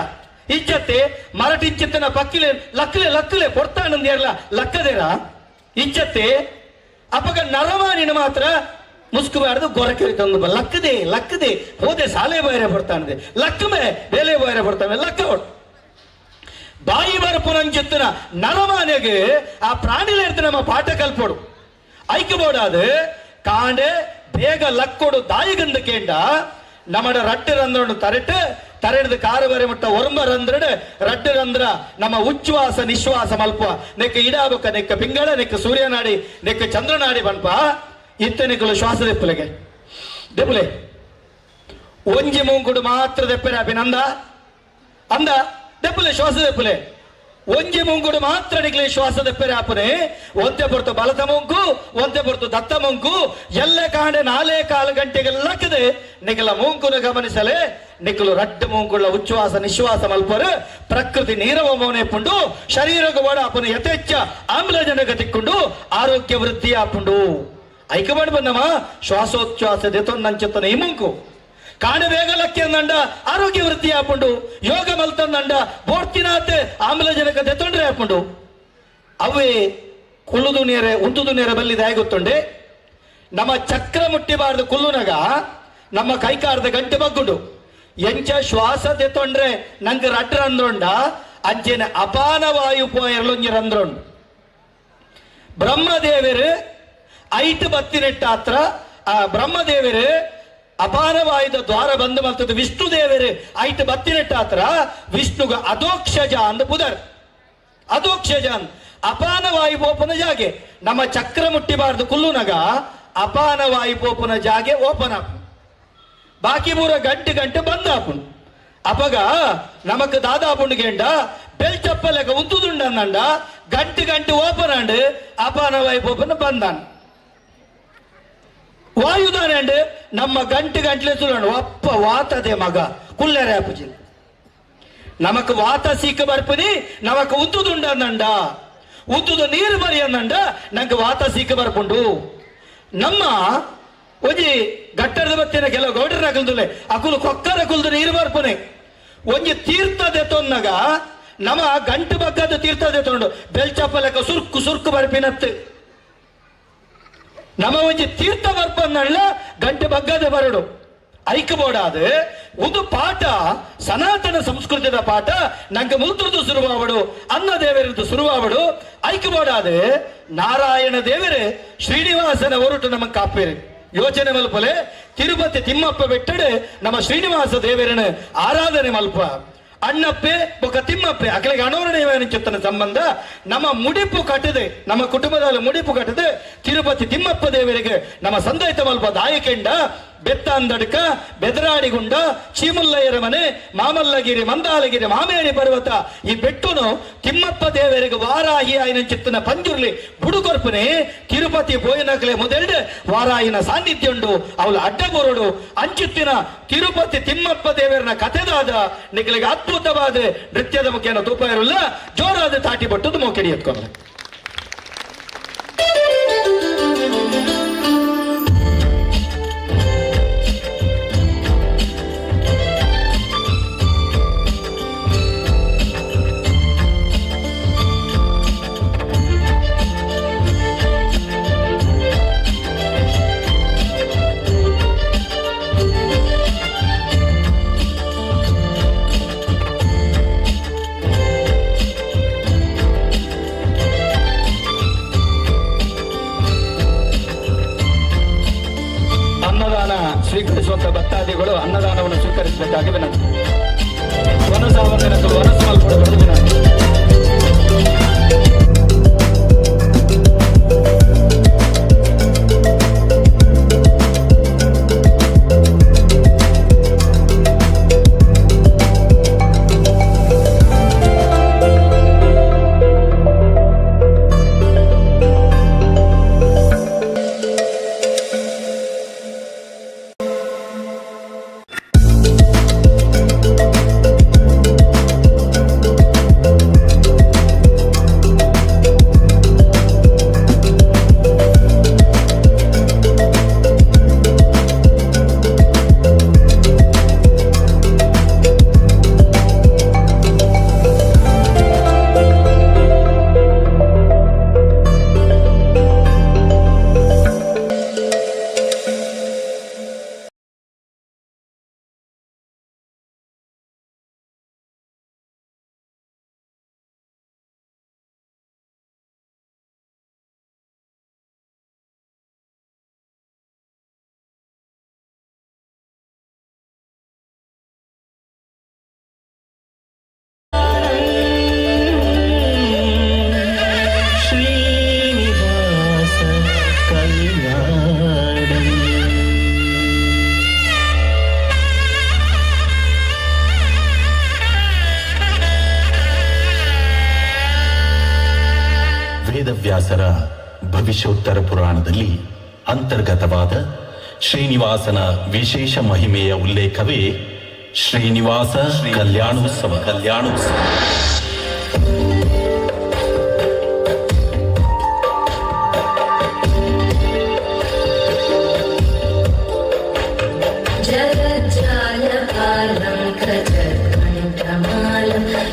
ಇಜ್ಜತ್ತೆ ಮರಟಿಂಚಿತ್ತನ ಪಕ್ಕಿಲೆ ಲಕ್ಕಲೆ ಕೊಡ್ತಾನಂದು ಏರ್ಲ ಲಕ್ಕದೇರ ಇಜ್ಜತ್ತೆ ಅಪ್ಪಗ ನರಮಾನಿನ ಮಾತ್ರ ಮುಸ್ಕುಬಾರ್ದು ಗೊರಕೆ ತಂದು ಲಕ್ಕದೆ ಹೋದೆ ಸಾಲೆ ಬೈರೆ ಬರ್ತಾನದೆ ಲಕ್ಕಮೆ ಬೇಲೆ ಬೈರೆ ಬರ್ತಾನೆ ಲಕ್ಕ ಬಾಯಿ ಬರಪುನಂಚಿತ್ತಿನ ನರಮಾನೆಗೆ ಆ ಪ್ರಾಣಿಲ ಇರ್ತ ನಮ್ಮ ಪಾಠ ಕಲ್ಪೋಡು ಐಕ್ಯಬೋಡಾದು ಕಾಂಡೆ ಬೇಗ ಲಕ್ಕೋಡು ದಾಯಿಗಂದ ಕೇಂಡ ನಮ್ಮಡ ರಟ್ಟು ರಂಧ್ರನ್ನು ತರೆಡ್ದು ಕಾರು ಬರೆ ಮುಟ್ಟ ಒರ್ಮ ರಡ್ಡು ನಮ್ಮ ಉಚ್ಛ್ವಾಸ ನಿಶ್ವಾಸ ಮಲ್ಪ ನೆಕ್ಕ ಇಡಾಬಕ ನೆಕ್ಕ ಪಿಂಗಳ ನೆಕ್ಕ ಸೂರ್ಯನಾಡಿ ನೆಕ್ಕ ಚಂದ್ರನಾಡಿ ಬನ್ಪ ಇತ್ತನಿಕಲು ಶ್ವಾಸ ದೆಪ್ಪುಲೆ ಒಂಜಿ ಮುಂಗುಡು ಮಾತ್ರ ದೆಪ್ಪರೆ ಅಭಿನಂದ ಅಂದ ದೆಪ್ಪಲೆ ಶ್ವಾಸ ದೆಪ್ಪಲೆ ಒಂಜಿ ಮುಂಗುಡು ಮಾತ್ರ ನಿಕ್ಲೆ ಶ್ವಾಸ ದೆಪ್ಪರೆ ಆಪನೆ ಒಂತೆ ಬರ್ತು ಬಲತ ಮುಂಕು ಒಂತೆ ಬರ್ತು ದತ್ತ ಮುಂಕು ಎಲ್ಲ ಕಾಂಡೆ 4 ಗಂಟೆಗೆಲ್ಲಕ್ಕದೆ ನಿಖಲ ಮುಂಕುನ ಗಮನಿಸಲೆ ನಿಖಲು ರಡ್ಡು ಮುಂಕುಳ ಉಚ್ಛ್ವಾಸ ನಿಶ್ವಾಸ ಮಲ್ಪರು ಪ್ರಕೃತಿ ನೀರವ ಮೌನೆ ಪುಂಡು ಶರೀರಗ ಒಡ ಅಪನ ಯಥೇಚ್ಛ ಆಮ್ಲಜನಕ ತಿಕ್ಕೊಂಡು ಆರೋಗ್ಯ ವೃದ್ಧಿ ಆಪುಂಡು ಐಕಬಾಡ್ ಬನ್ನಮ್ಮ ಶ್ವಾಸೋಚ್ಛ್ವಾಸ ದೆತೊಂದಂಚತ್ತನ ಈ ಮುಂಕು ಕಾಣಬೇಗಲಕ್ಕೆ ಅಂದಂಡ ಆರೋಗ್ಯ ವೃದ್ಧಿ ಹಾಕೊಂಡು ಯೋಗ ಮಲ್ತಂದಂಡ ಬೋರ್ತಿನಾತ್ ಆಮ್ಲಜನಕ ತೆತ್ತೊಂಡ್ರೆ ಹಾಕೊಂಡು ಅವೇ ಕುಲ್ಲುದು ನೇರೆ ಉಂತುದು ನೇರೆ ಬಲ್ಲಿದ ಗೊತ್ತುಂಡೆ ನಮ್ಮ ಚಕ್ರ ಮುಟ್ಟಿಬಾರ್ದು ಕುಲ್ಲುನಗ ನಮ್ಮ ಕೈಕಾರದ ಗಂಟೆ ಬಗ್ಗುಡು ಎಂಚ ಶ್ವಾಸ ತೆತ್ತೊಂಡ್ರೆ ನಂಗೆ ರಡ್ರ ಅಂದ್ರೊಂಡ ಅಂಚೆನ ಅಪಾನ ವಾಯು ಪೋಯರ್ಲೊಂಜಿ ರಂದ್ರೊಂಡು ಬ್ರಹ್ಮದೇವರು ಐಟ್ ಬತ್ತಿನೆಟ್ಟ ಹತ್ರ ಆ ಬ್ರಹ್ಮದೇವರು ಅಪಾನವಾಯುಧ ದ್ವಾರ ಬಂದು ಮಲ್ತದ್ದು ವಿಷ್ಣು ದೇವರು ಐಟ್ ಬತ್ತಿನೆಟ್ಟ ಹತ್ರ ವಿಷ್ಣುಗ ಅದೋಕ್ಷಜ ಅಂದ ಪುದರ್ ಅದೋಕ್ಷಜ ಅಂದ್ ಅಪಾನ ವಾಯು ಪೋಪನ ಜಾಗೆ ನಮ್ಮ ಚಕ್ರ ಮುಟ್ಟಿಬಾರ್ದು ಕುಲ್ಲುನಗ ಅಪಾನ ವಾಯು ಪೋಪನ ಜಾಗೆ ಓಪನ್ ಆಪು ಬಾಕಿ ಮೂರ ಗಂಟೆ ಬಂದ್ ಆಪುಂಡು ಅಪಗ ನಮಕ್ ದಾದಾಪುಂಡು ಗೆಂಡ ಬೆಲ್ ಚಪ್ಪಲೆಗ ಉಂತುದುಂಡಂದ ಗಂಟೆ ಓಪನ್ ಅಂಡ್ ಅಪಾನ ವಾಯು ಪೋಪನ ಬಂದಾನ್ ವಾಯುದಾನ ಅಂಡ್ ನಮ್ಮ ಗಂಟೆ ಸುಳ್ಳು ಒಪ್ಪ ವಾತದೆ ಮಗ ಕುಲ್ಲೆರೆ ಆಪುಜಿಲ್ ನಮಕ್ ವಾತ ಸಿಕ್ಕ ಬರ್ಪುನಿ ನಮಕ್ ಉತ್ತುದುಂಡಂದ ಉತ್ತುದು ನೀರು ಬರಿ ಅಂದಂಡ ನಂಗೆ ವಾತ ಸಿಕ್ಕ ಬರ್ಪುಂಡು ನಮ್ಮ ಒಂಜಿ ಗಟ್ಟರದ ಬತ್ತಿನ ಕೆಲವು ಗೌಡರ ಅಕಲ್ದುಲೆ ಅಕುಲು ಕೊಕ್ಕರ ಕುಲ್ದು ನೀರು ಬರ್ಪುನೆ ಒಂಜಿ ತೀರ್ಥದೆ ತೊನ್ನಗ ನಮ್ಮ ಗಂಟು ಬಗ್ಗದ ತೀರ್ಥದೆ ತೊಂಡು ಬೆಲ್ಚಪ್ಪಲೆಕ್ಕ ಸುರ್ಕು ಬರ್ಪಿನತ್ತು ನಮ್ಮ ಒಂಜಿ ತೀರ್ಥ ಬರ್ಪನ್ನಲ್ಲ ಗಂಟೆ ಬಗ್ಗದ ಬರಡು ಐಕಬೋಡಾದ ಒಂದು ಪಾಠ ಸನಾತನ ಸಂಸ್ಕೃತಿದ ಪಾಠ ನಂಗೆ ಮುಲ್ತುರ್ದು ಶುರುವಾವಡು ಅನ್ನ ದೇವರದ್ದು ಶುರುವಾವಡು ಐಕಬೋಡಾದ ನಾರಾಯಣ ದೇವರೇ ಶ್ರೀನಿವಾಸನ ಹೊರಟು ನಮಗೆ ಕಾಪೇರಿ ಯೋಚನೆ ಮಲ್ಪಲೆ ತಿರುಪತಿ ತಿಮ್ಮಪ್ಪ ಬೆಟ್ಟಡೆ ನಮ್ಮ ಶ್ರೀನಿವಾಸ ದೇವರನ ಆರಾಧನೆ ಮಲ್ಪ ಅಣ್ಣಪ್ಪೆ ಬೊಕ್ಕ ತಿಮ್ಮಪ್ಪೆ ಅಕಲಿಗೆ ಅನೋರಣೀಯ ಸಂಬಂಧ ನಮ್ಮ ಮುಡಿಪು ಕಟ್ಟದೆ ನಮ್ಮ ಕುಟುಂಬದಲ್ಲಿ ಮುಡಿಪು ಕಟ್ಟದೆ ತಿರುಪತಿ ತಿಮ್ಮಪ್ಪ ದೇವರಿಗೆ ನಮ್ಮ ಸಂದೈತ ಮಲ್ಪ ದಾಯಕೆಂಡ ಬೆತ್ತಾಂದಡ್ಕ ಬೆದರಾಡಿಗುಂಡ ಚೀಮುಲ್ಲಯ್ಯರ ಮನೆ ಮಾಮಲ್ಲಗಿರಿ ಮಂದಾಲಗಿರಿ ಮಾಮೇಣಿ ಪರ್ವತ ಈ ಬೆಟ್ಟುನು ತಿಮ್ಮಪ್ಪ ದೇವರಿಗೆ ವಾರಾಹಿ ಆಯ್ನ ಚಿತ್ತನ ಪಂಜುರ್ಲಿ ಬುಡುಕೊರ್ಪನೆ ತಿರುಪತಿ ಪೋಯಿನಕಲೆ ಮೊದಲ್ಡೆ ವಾರಾಯಿನ ಸಾನ್ನಿಧ್ಯ ಉಂಡು ಅವಳು ಅಡ್ಡಬೋರಡು ಅಂಚುತ್ತಿನ ತಿರುಪತಿ ತಿಮ್ಮಪ್ಪ ದೇವರನ ಕಥೆದಾದ ನಿಖಲಿಗೆ ಅದ್ಭುತವಾದ ನೃತ್ಯದ ಮುಖೇನ ತೂಪ ಇರಲ್ಲ ಜೋರಾದ ತಾಟಿ ಬಟ್ಟದು ಮೋಕೆಡಿ ಎತ್ಕೊಂಡ್ರೆ ಸ್ವೀಕರಿಸುವಂತ ಭಕ್ತಾದಿಗಳು ಅನ್ನದಾನವನ್ನು ಸ್ವೀಕರಿಸಬೇಕಾಗಿ ವಿನಂತಿ. ವನಸಾವಂದನಗಳು ವನಸು ಮಲ್ಪಡಬಾರದು ವಿನಂತಿ. ವೇದವ್ಯಾಸರ ಭವಿಷ್ಯೋತ್ತರ ಪುರಾಣದಲ್ಲಿ ಅಂತರ್ಗತವಾದ ಶ್ರೀನಿವಾಸನ ವಿಶೇಷ ಮಹಿಮೆಯ ಉಲ್ಲೇಖವೇ ಶ್ರೀನಿವಾಸ ಕಲ್ಯಾಣೋತ್ಸವ. ಜಗಜ್ಜಾ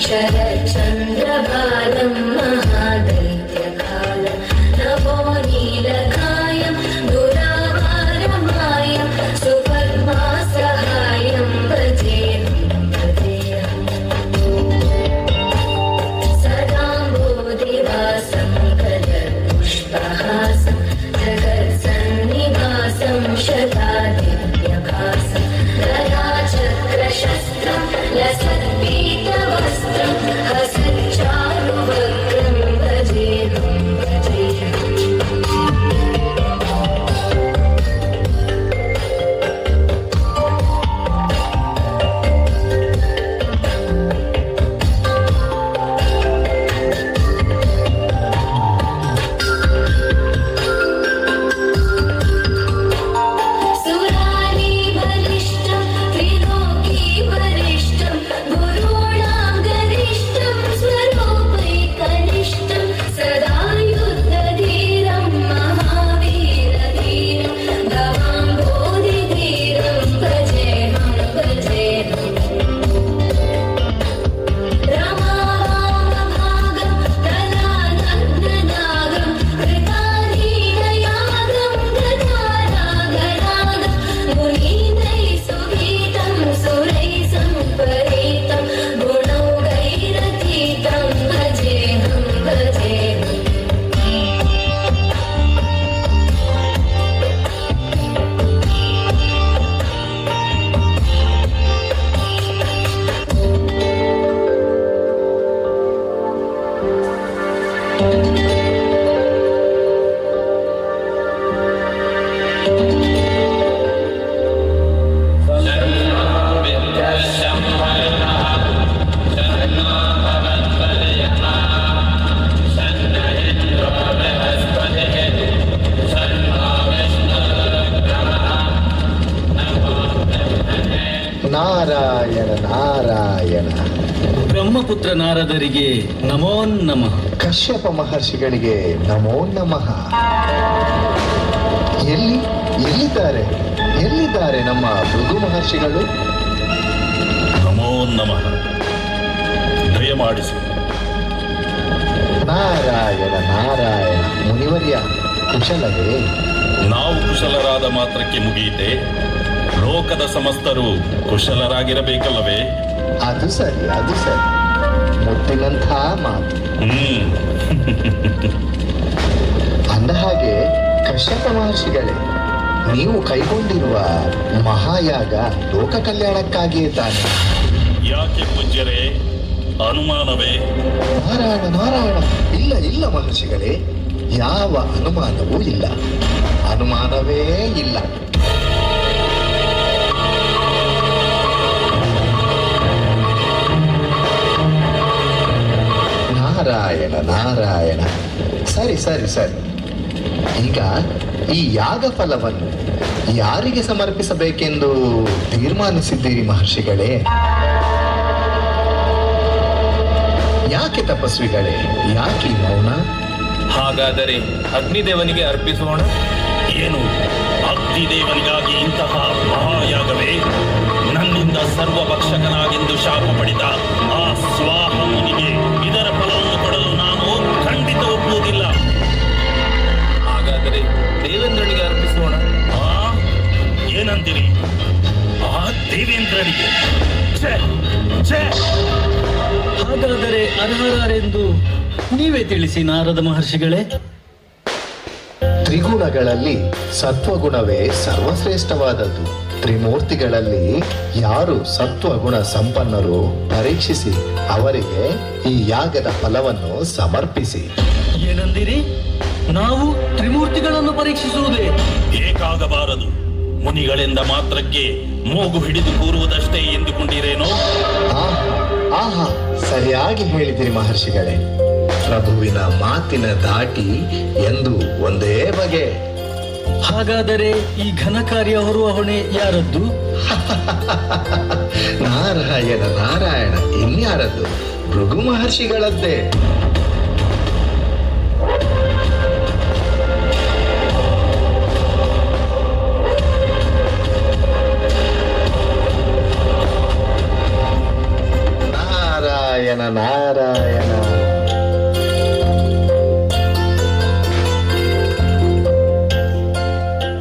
शरच्चन्द्रबालं महादैत्यकालं नभो नीलकायं दुरावारमायं सुपद्मासहायं भजेऽहं सदाम्बोधिवासं कदपुष्पहासं जगत्सन्निवासं शतादिव्यभासं गदाचक्रशस्त्रं लसत्पीतवस्त्रं हसच्चारुवक्त्रं भजेऽहं सुरारी बलिष्ठं त्रिलोकी वरिष्ठं गुरूणां गरिष्ठं स्वरूपैकनिष्ठं सदा युद्धधीरं महावीरधीरं भवाम्भोधिधीरं भजेऽहं रमावामभागं तदानन्दनागं कृताधीनयागं गदारागरागं मुनीन्द्रैः सुगीतं सुरैः सम्परीतं गुणौघैरतीतं भजेऽहं ನಾರಾಯಣ ನಾರಾಯಣ. ಬ್ರಹ್ಮಪುತ್ರ ನಾರದರಿಗೆ ನಮೋ ನಮಃ. ಕಶ್ಯಪ ಮಹರ್ಷಿಗಳಿಗೆ ನಮೋ ನಮಃ. ಎಲ್ಲಿದ್ದಾರೆ ನಮ್ಮ ಭೃಗು ಮಹರ್ಷಿಗಳು? ನಮೋ ನಮಃ. ದಯಮಾಡಿಸಿ. ನಾರಾಯಣ ನಾರಾಯಣ. ಮುನಿವರ್ಯ ಕುಶಲವೇ? ನಾವು ಕುಶಲರಾದ ಮಾತ್ರಕ್ಕೆ ಮುಗಿಯಿತೆ? ಲೋಕದ ಸಮಸ್ತರು ಕುಶಲರಾಗಿರಬೇಕಲ್ಲವೇ? ಅದು ಸರಿ ಮುತ್ತಿನಂಥ ಮಾತು. ಅಂದ ಹಾಗೆ ಕಶ್ಯಪ ಮಹರ್ಷಿಗಳೇ, ನೀವು ಕೈಗೊಂಡಿರುವ ಮಹಾಯಾಗ ಲೋಕ ಕಲ್ಯಾಣಕ್ಕಾಗಿಯೇ ತಾನೆ? ಯಾಕೆ ಪೂಜ್ಯರೇ, ಅನುಮಾನವೇ? ನಾರಾಯಣ ನಾರಾಯಣ. ಇಲ್ಲ ಮಹರ್ಷಿಗಳೇ, ಯಾವ ಅನುಮಾನವೂ ಇಲ್ಲ. ಅನುಮಾನವೇ ಇಲ್ಲ. ನಾರಾಯಣ ನಾರಾಯಣ. ಸರಿ. ಈಗ ಈ ಯಾಗ ಫಲವನ್ನು ಯಾರಿಗೆ ಸಮರ್ಪಿಸಬೇಕೆಂದು ತೀರ್ಮಾನಿಸಿದ್ದೀರಿ ಮಹರ್ಷಿಗಳೇ? ಯಾಕೆ ತಪಸ್ವಿಗಳೇ, ಯಾಕೆ ಮೌನ? ಹಾಗಾದರೆ ಅಗ್ನಿದೇವನಿಗೆ ಅರ್ಪಿಸೋಣ. ಏನು ಅಗ್ನಿದೇವನಿಗಾಗಿ ಇಂತಹ ಮಹಾಯಾಗವೇ? ನನ್ನಿಂದ ಸರ್ವಭಕ್ಷಕನಾಗೆಂದು ಶಾಪ ಪಡೆದ ಆ ಸ್ವಾಹ ಮುನಿಗೆ ಇದರ ಫಲವನ್ನು ಕೊಡಲು ನಾನು ಖಂಡಿತ ಒಪ್ಪುವುದಿಲ್ಲ. ಹಾಗಾದರೆ ದೇವೇಂದ್ರನಿಗೆ ಅರ್ಪಿಸೋಣ. ಏನಂದಿರಿ? ಆ ದೇವೇಂದ್ರನಿಗೆ? ಹಾಗಾದರೆ ಅರ್ಹರೆಂದು ನೀವೇ ತಿಳಿಸಿ ನಾರದ ಮಹರ್ಷಿಗಳೇ. ತ್ರಿಗುಣಗಳಲ್ಲಿ ಸತ್ವಗುಣವೇ ಸರ್ವಶ್ರೇಷ್ಠವಾದದ್ದು. ತ್ರಿಮೂರ್ತಿಗಳಲ್ಲಿ ಯಾರು ಸತ್ವಗುಣ ಸಂಪನ್ನರು ಪರೀಕ್ಷಿಸಿ ಅವರಿಗೆ ಈ ಯಾಗದ ಫಲವನ್ನು ಸಮರ್ಪಿಸಿ. ಏನಂದಿರಿ? ನಾವು ತ್ರಿಮೂರ್ತಿಗಳನ್ನು ಪರೀಕ್ಷಿಸುವುದೇ? ಏಕಾಗಬಾರದು. ಮುನಿಗಳೆಂದ ಮಾತ್ರಕ್ಕೆ ಮೂಗು ಹಿಡಿದು ಕೂರುವುದಷ್ಟೇ ಎಂದುಕೊಂಡಿರೇನೋ? ಆಹಾ, ಸರಿಯಾಗಿ ಹೇಳಿದಿರಿ ಮಹರ್ಷಿಗಳೇ. ಪ್ರಭುವಿನ ಮಾತಿನ ದಾಟಿ ಎಂದು ಒಂದೇ ಬಗೆ. ಹಾಗಾದರೆ ಈ ಘನ ಕಾರ್ಯ ಹೊರುವ ಹೊಣೆ ಯಾರದ್ದು? ನಾರಾಯಣ ನಾರಾಯಣ. ಇನ್ಯಾರದ್ದು? ಭೃಗು ಮಹರ್ಷಿಗಳದ್ದೇ. ನಾರಾಯಣ ನಾರಾಯಣ.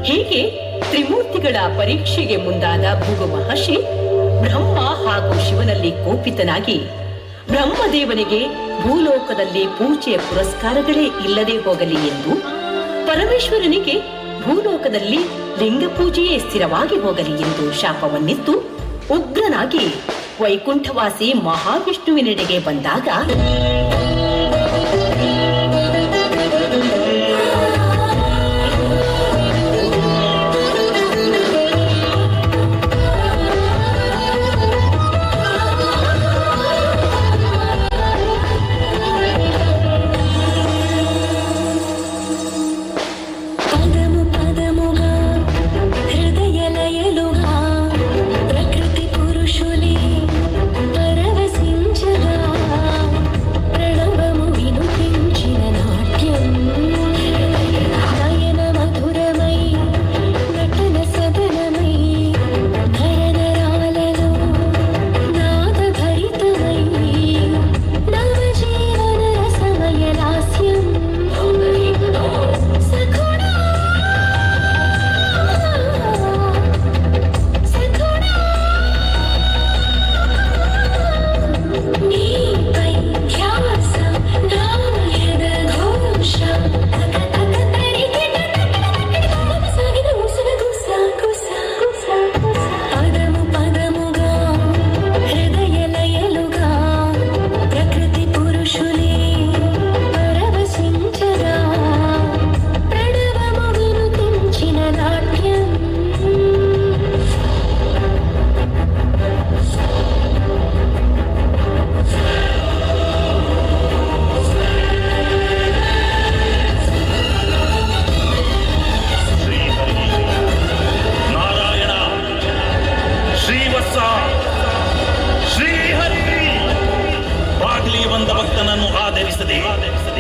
ಹೀಗೆ ತ್ರಿಮೂರ್ತಿಗಳ ಪರೀಕ್ಷೆಗೆ ಮುಂದಾದ ಭೃಗು ಮಹರ್ಷಿ ಬ್ರಹ್ಮ ಹಾಗೂ ಶಿವನಲ್ಲಿ ಕೋಪಿತನಾಗಿ ಬ್ರಹ್ಮದೇವನಿಗೆ ಭೂಲೋಕದಲ್ಲಿ ಪೂಜೆಯ ಪುರಸ್ಕಾರಗಳೇ ಇಲ್ಲದೆ ಹೋಗಲಿ ಎಂದು, ಪರಮೇಶ್ವರನಿಗೆ ಭೂಲೋಕದಲ್ಲಿ ಲಿಂಗ ಪೂಜೆಯೇ ಸ್ಥಿರವಾಗಿ ಹೋಗಲಿ ಎಂದು ಶಾಪವನ್ನಿತ್ತು ಉಗ್ರನಾಗಿ ವೈಕುಂಠವಾಸಿ ಮಹಾವಿಷ್ಣುವಿನೆಡೆಗೆ ಬಂದಾಗ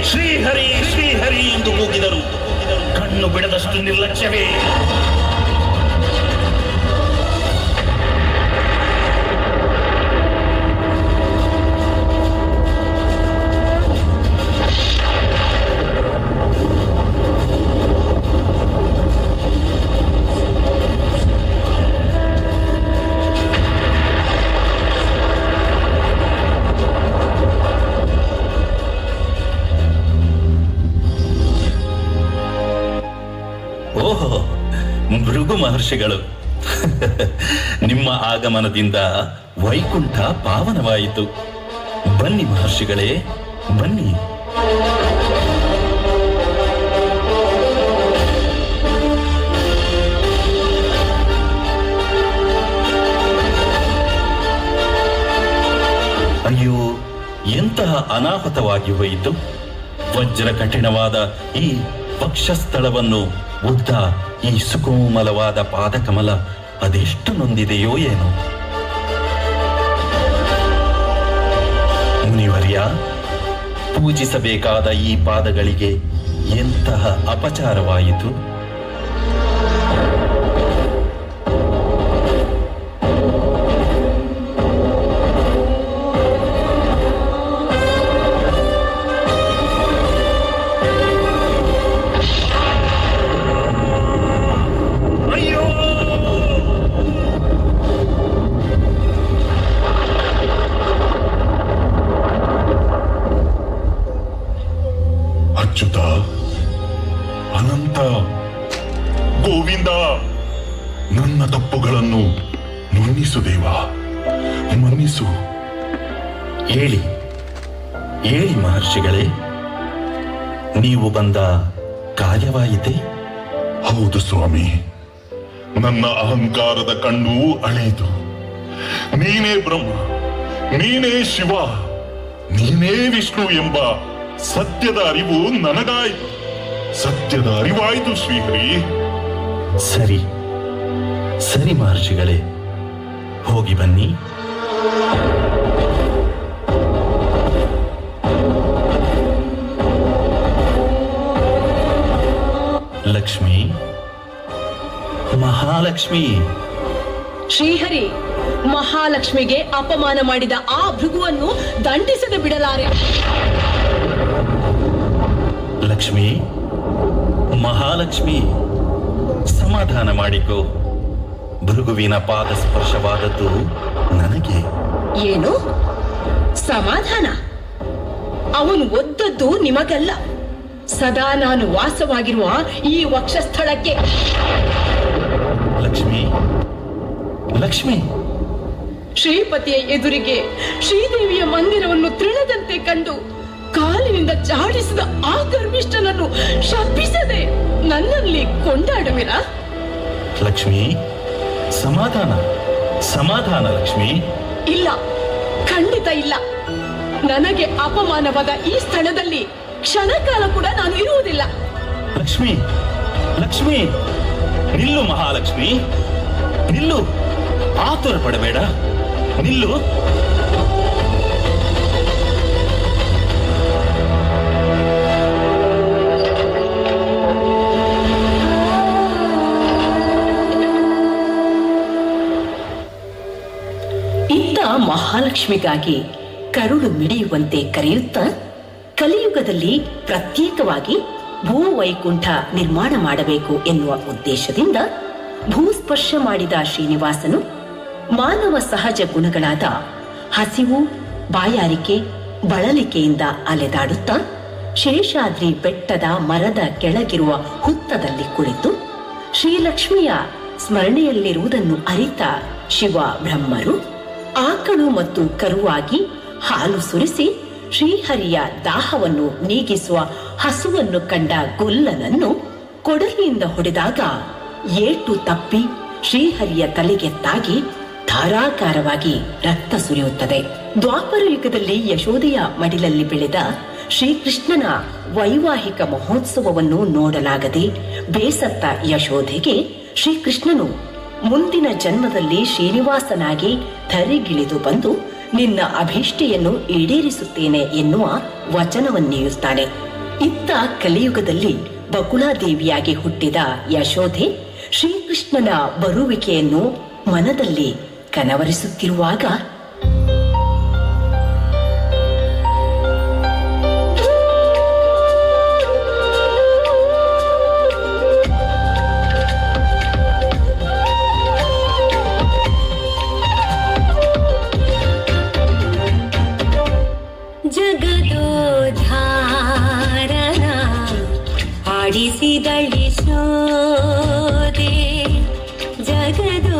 ಶ್ರೀಹರಿ ಶ್ರೀಹರಿ ಎಂದು ಕೂಗಿದರು. ಕಣ್ಣು ಬಿಡದಷ್ಟು ನಿರ್ಲಕ್ಷ್ಯವೇ. ಓಹೋ, ಭೃಗು ಮಹರ್ಷಿಗಳು, ನಿಮ್ಮ ಆಗಮನದಿಂದ ವೈಕುಂಠ ಪಾವನವಾಯಿತು. ಬನ್ನಿ ಮಹರ್ಷಿಗಳೇ, ಬನ್ನಿ. ಅಯ್ಯೋ, ಎಂತಹ ಅನಾಹುತವಾಗಿ ಹೋಯಿತು. ವಜ್ರ ಕಠಿಣವಾದ ಈ ವಕ್ಷಸ್ಥಳವನ್ನು ಉದ್ದ ಈ ಸುಕೋಮಲವಾದ ಪಾದಕಮಲ ಅದೆಷ್ಟು ನೊಂದಿದೆಯೋ ಏನೋ. ಮುನಿವರ್ಯ, ಪೂಜಿಸಬೇಕಾದ ಈ ಪಾದಗಳಿಗೆ ಎಂತಹ ಅಪಚಾರವಾಯಿತು. ಅಚ್ಯುತ, ಅನಂತ, ಗೋವಿಂದ, ನನ್ನ ತಪ್ಪುಗಳನ್ನು ಮನ್ನಿಸು ದೇವ, ಮನ್ನಿಸು. ಹೇಳಿ ಹೇಳಿ ಮಹರ್ಷಿಗಳೇ, ನೀವು ಬಂದ ಕಾರ್ಯವಾಯಿತೆ? ಹೌದು ಸ್ವಾಮಿ, ನನ್ನ ಅಹಂಕಾರದ ಕಣ್ಣು ಅಳೆಯಿತು. ನೀನೇ ಬ್ರಹ್ಮ, ನೀನೇ ಶಿವ, ನೀನೇ ವಿಷ್ಣು ಎಂಬ ಸತ್ಯದ ಅರಿವು ನನಗಾಯಿತು. ಸತ್ಯದ ಅರಿವಾಯಿತು ಶ್ರೀಹರಿ. ಸರಿ ಸರಿ ಮಹರ್ಷಿಗಳೇ, ಹೋಗಿ ಬನ್ನಿ. ಲಕ್ಷ್ಮಿ, ಮಹಾಲಕ್ಷ್ಮಿ, ಶ್ರೀಹರಿ ಮಹಾಲಕ್ಷ್ಮಿಗೆ ಅಪಮಾನ ಮಾಡಿದ ಆ ಭೃಗುವನ್ನು ದಂಡಿಸದೆ ಬಿಡಲಾರೆ. ಲಕ್ಷ್ಮಿ, ಮಹಾಲಕ್ಷ್ಮಿ, ಸಮಾಧಾನ ಮಾಡಿಕೋ. ಭೃಗುವಿನ ಪಾದ ಸ್ಪರ್ಶವಾದದ್ದು ನನಗೆ. ಏನು ಸಮಾಧಾನ? ಅವನು ಒದ್ದದ್ದು ನಿಮಗಲ್ಲ, ಸದಾ ನಾನು ವಾಸವಾಗಿರುವ ಈ ವಕ್ಷಸ್ಥಳಕ್ಕೆ. ಲಕ್ಷ್ಮಿ, ಲಕ್ಷ್ಮಿ, ಶ್ರೀಪತಿಯ ಎದುರಿಗೆ ಶ್ರೀದೇವಿಯ ಮಂದಿರವನ್ನು ತೃಣದಂತೆ ಕಂಡು ಕಾಲಿನಿಂದ ಜಾಡಿಸಿದ ಆ ಗರ್ವಿಷ್ಠನನ್ನು ಶಪಿಸದೆ ನನ್ನಲ್ಲಿ ಕೊಂಡಾಡುವಿರ? ಲಕ್ಷ್ಮಿ, ಸಮಾಧಾನ, ಸಮಾಧಾನ. ಲಕ್ಷ್ಮಿ, ಇಲ್ಲ, ಖಂಡಿತ ಇಲ್ಲ. ನನಗೆ ಅಪಮಾನವಾದ ಈ ಸ್ಥಳದಲ್ಲಿ ಕ್ಷಣಕಾಲ ಕೂಡ ನಾನು ಇರುವುದಿಲ್ಲ. ಲಕ್ಷ್ಮಿ, ಲಕ್ಷ್ಮಿ, ನಿಲ್ಲು ಮಹಾಲಕ್ಷ್ಮಿ, ನಿಲ್ಲು. ಆತುರ ಪಡಬೇಡ, ನಿಲ್ಲು. ಇತ್ತ ಮಹಾಲಕ್ಷ್ಮಿಗಾಗಿ ಕರುಳು ಮಿಡಿಯುವಂತೆ ಕರೆಯುತ್ತಾ ಕಲಿಯುಗದಲ್ಲಿ ಪ್ರತ್ಯೇಕವಾಗಿ ಭೂವೈಕುಂಠ ನಿರ್ಮಾಣ ಮಾಡಬೇಕು ಎನ್ನುವ ಉದ್ದೇಶದಿಂದ ಭೂಸ್ಪರ್ಶ ಮಾಡಿದ ಶ್ರೀನಿವಾಸನು ಮಾನವ ಸಹಜ ಗುಣಗಳಾದ ಹಸಿವು, ಬಾಯಾರಿಕೆ, ಬಳಲಿಕೆಯಿಂದ ಅಲೆದಾಡುತ್ತಾ ಶೇಷಾದ್ರಿ ಬೆಟ್ಟದ ಮರದ ಕೆಳಗಿರುವ ಹುತ್ತದಲ್ಲಿ ಕುಳಿತು ಶ್ರೀಲಕ್ಷ್ಮಿಯ ಸ್ಮರಣೆಯಲ್ಲಿರುವುದನ್ನು ಅರಿತ ಶಿವ ಬ್ರಹ್ಮರು ಆಕಳು ಮತ್ತು ಕರುವಾಗಿ ಹಾಲು ಸುರಿಸಿ ಶ್ರೀಹರಿಯ ದಾಹವನ್ನು ನೀಗಿಸುವ ಹಸುವನ್ನು ಕಂಡ ಗೊಲ್ಲನನ್ನು ಕೊಡಲಿಯಿಂದ ಹೊಡೆದಾಗ ಏಟು ತಪ್ಪಿ ಶ್ರೀಹರಿಯ ತಲೆಗೆ ತಾಗಿ ಧಾರಾಕಾರವಾಗಿ ರಕ್ತ ಸುರಿಯುತ್ತದೆ. ದ್ವಾಪರ ಯುಗದಲ್ಲಿ ಯಶೋದೆಯ ಮಡಿಲಲ್ಲಿ ಬೆಳೆದ ಶ್ರೀಕೃಷ್ಣನ ವೈವಾಹಿಕ ಮಹೋತ್ಸವವನ್ನು ನೋಡಲಾಗದೆ ಬೇಸತ್ತ ಯಶೋಧೆಗೆ ಶ್ರೀಕೃಷ್ಣನು ಮುಂದಿನ ಜನ್ಮದಲ್ಲಿ ಶ್ರೀನಿವಾಸನಾಗಿ ಧರೆಗಿಳಿದು ಬಂದು ನಿನ್ನ ಅಭೀಷ್ಟೆಯನ್ನು ಈಡೇರಿಸುತ್ತೇನೆ ಎನ್ನುವ ವಚನವನ್ನೀಯುತ್ತಾನೆ. ಇತ್ತ ಕಲಿಯುಗದಲ್ಲಿ ಬಕುಳಾದೇವಿಯಾಗಿ ಹುಟ್ಟಿದ ಯಶೋಧೆ ಶ್ರೀಕೃಷ್ಣನ ಬರುವಿಕೆಯನ್ನು ಮನದಲ್ಲಿ ಕನವರಿಸುತ್ತಿರುವಾಗ ಆಡಿಸಿದಳಿ ಶೋದೆ ಜಗದೋದ್ಧಾರನ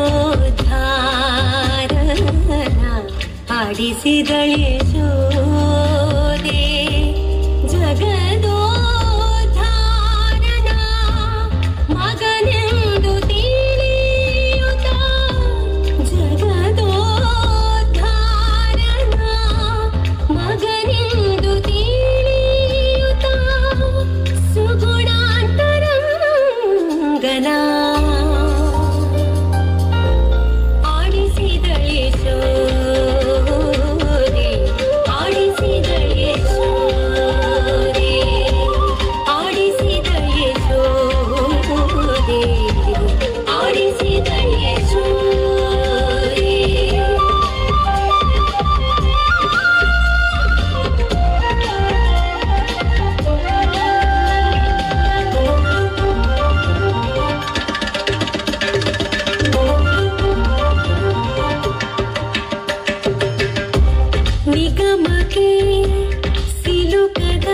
ಆಡಿಸಿದಳಿ ಶೋದೆ ಜಗದೋದ್ಧಾರನ ಮಗನೆಂದು ತಿಳಿಯುತ್ತ ಜಗದೋದ್ಧಾರನ ಮಗನೆಂದು ತಿಳಿಯುತ್ತ ಸುಗುಣಾಂತರಂಗನ ಆಡಿಸಿದಳೆ ಶೋದೆ ಆಡಿಸಿದಳೆ ಶೋದೆ ಆಡಿಸಿದಳೆ ಶೋದೆ ಆಡಿಸಿದಳೆ ಶೋದೆ ನಿಗಮಕ್ಕೆ ಸಿಲುಕದ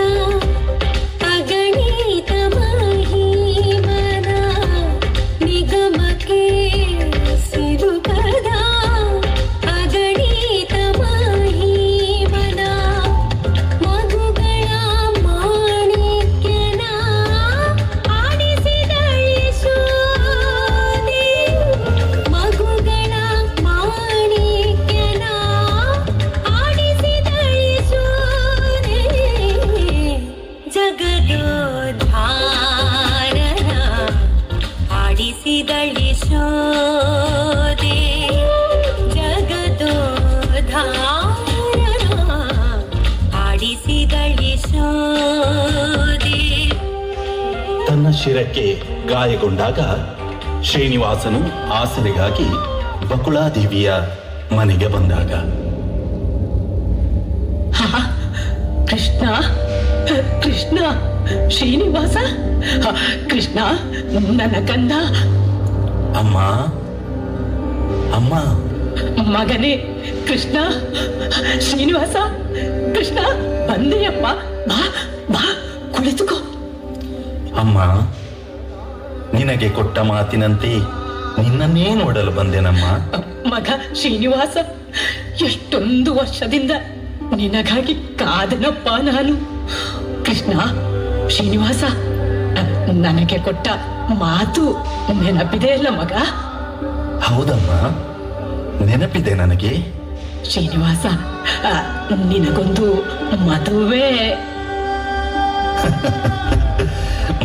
ಅಗಣಿತ ಮಹಿಮನ ನಿಗಮಕ್ಕೆ ಸಿಲುಕದ ಅಗಣಿತ ಮಹಿಮನ ಮಗುಗಳ ಮಾಣಿಕ್ಯನ ಆಡಿಸಿದಳೆ ಶೋದೆ ಮಗುಗಳ ಮಾಣಿಕ್ಯನ ಆಡಿಸಿದಳೆ ಶೋದೆ ಜಗದೋದ್ಧಾರನ ಆಡಿಸಿದಳೆ ಶೋದೆ ಜಗದೋದ್ಧಾರನ ಆಡಿಸಿದಳೆ ಶೋದೆ. ತನ್ನ ಶಿರಕ್ಕೆ ಗಾಯಗೊಂಡಾಗ ಶ್ರೀನಿವಾಸನು ಆಸರೆಗಾಗಿ ಬಕುಳಾದೇವಿಯ ಮನೆಗೆ ಬಂದಾಗ. ಕೃಷ್ಣ ಕೃಷ್ಣ ಶ್ರೀನಿವಾಸ ಕೃಷ್ಣ ನನ್ನ ಕಂದ. ಅಮ್ಮ ಅಮ್ಮ ಮಗನೇ ಕೃಷ್ಣ ಶ್ರೀನಿವಾಸ ಕೃಷ್ಣ ಬಂದೆಯಪ್ಪ, ಬಾ ಬಾ ಕುಳಿತುಕೋ. ಅಮ್ಮ, ನಿನಗೆ ಕೊಟ್ಟ ಮಾತಿನಂತೆ ನಿನ್ನನ್ನೇ ನೋಡಲು ಬಂದೆನಮ್ಮ. ಮಗ ಶ್ರೀನಿವಾಸ, ಎಷ್ಟೊಂದು ವರ್ಷದಿಂದ ನಿನಗಾಗಿ ಕಾದನಪ್ಪ ನಾನು. ಕೃಷ್ಣ ಶ್ರೀನಿವಾಸ, ನನಗೆ ಕೊಟ್ಟ ಮಾತು ನೆನಪಿದೆ ಅಲ್ಲ ಮಗ? ಹೌದಮ್ಮ, ನೆನಪಿದೆ ನನಗೆ. ಶ್ರೀನಿವಾಸ, ನಿನಗೊಂದು ಮದುವೆ.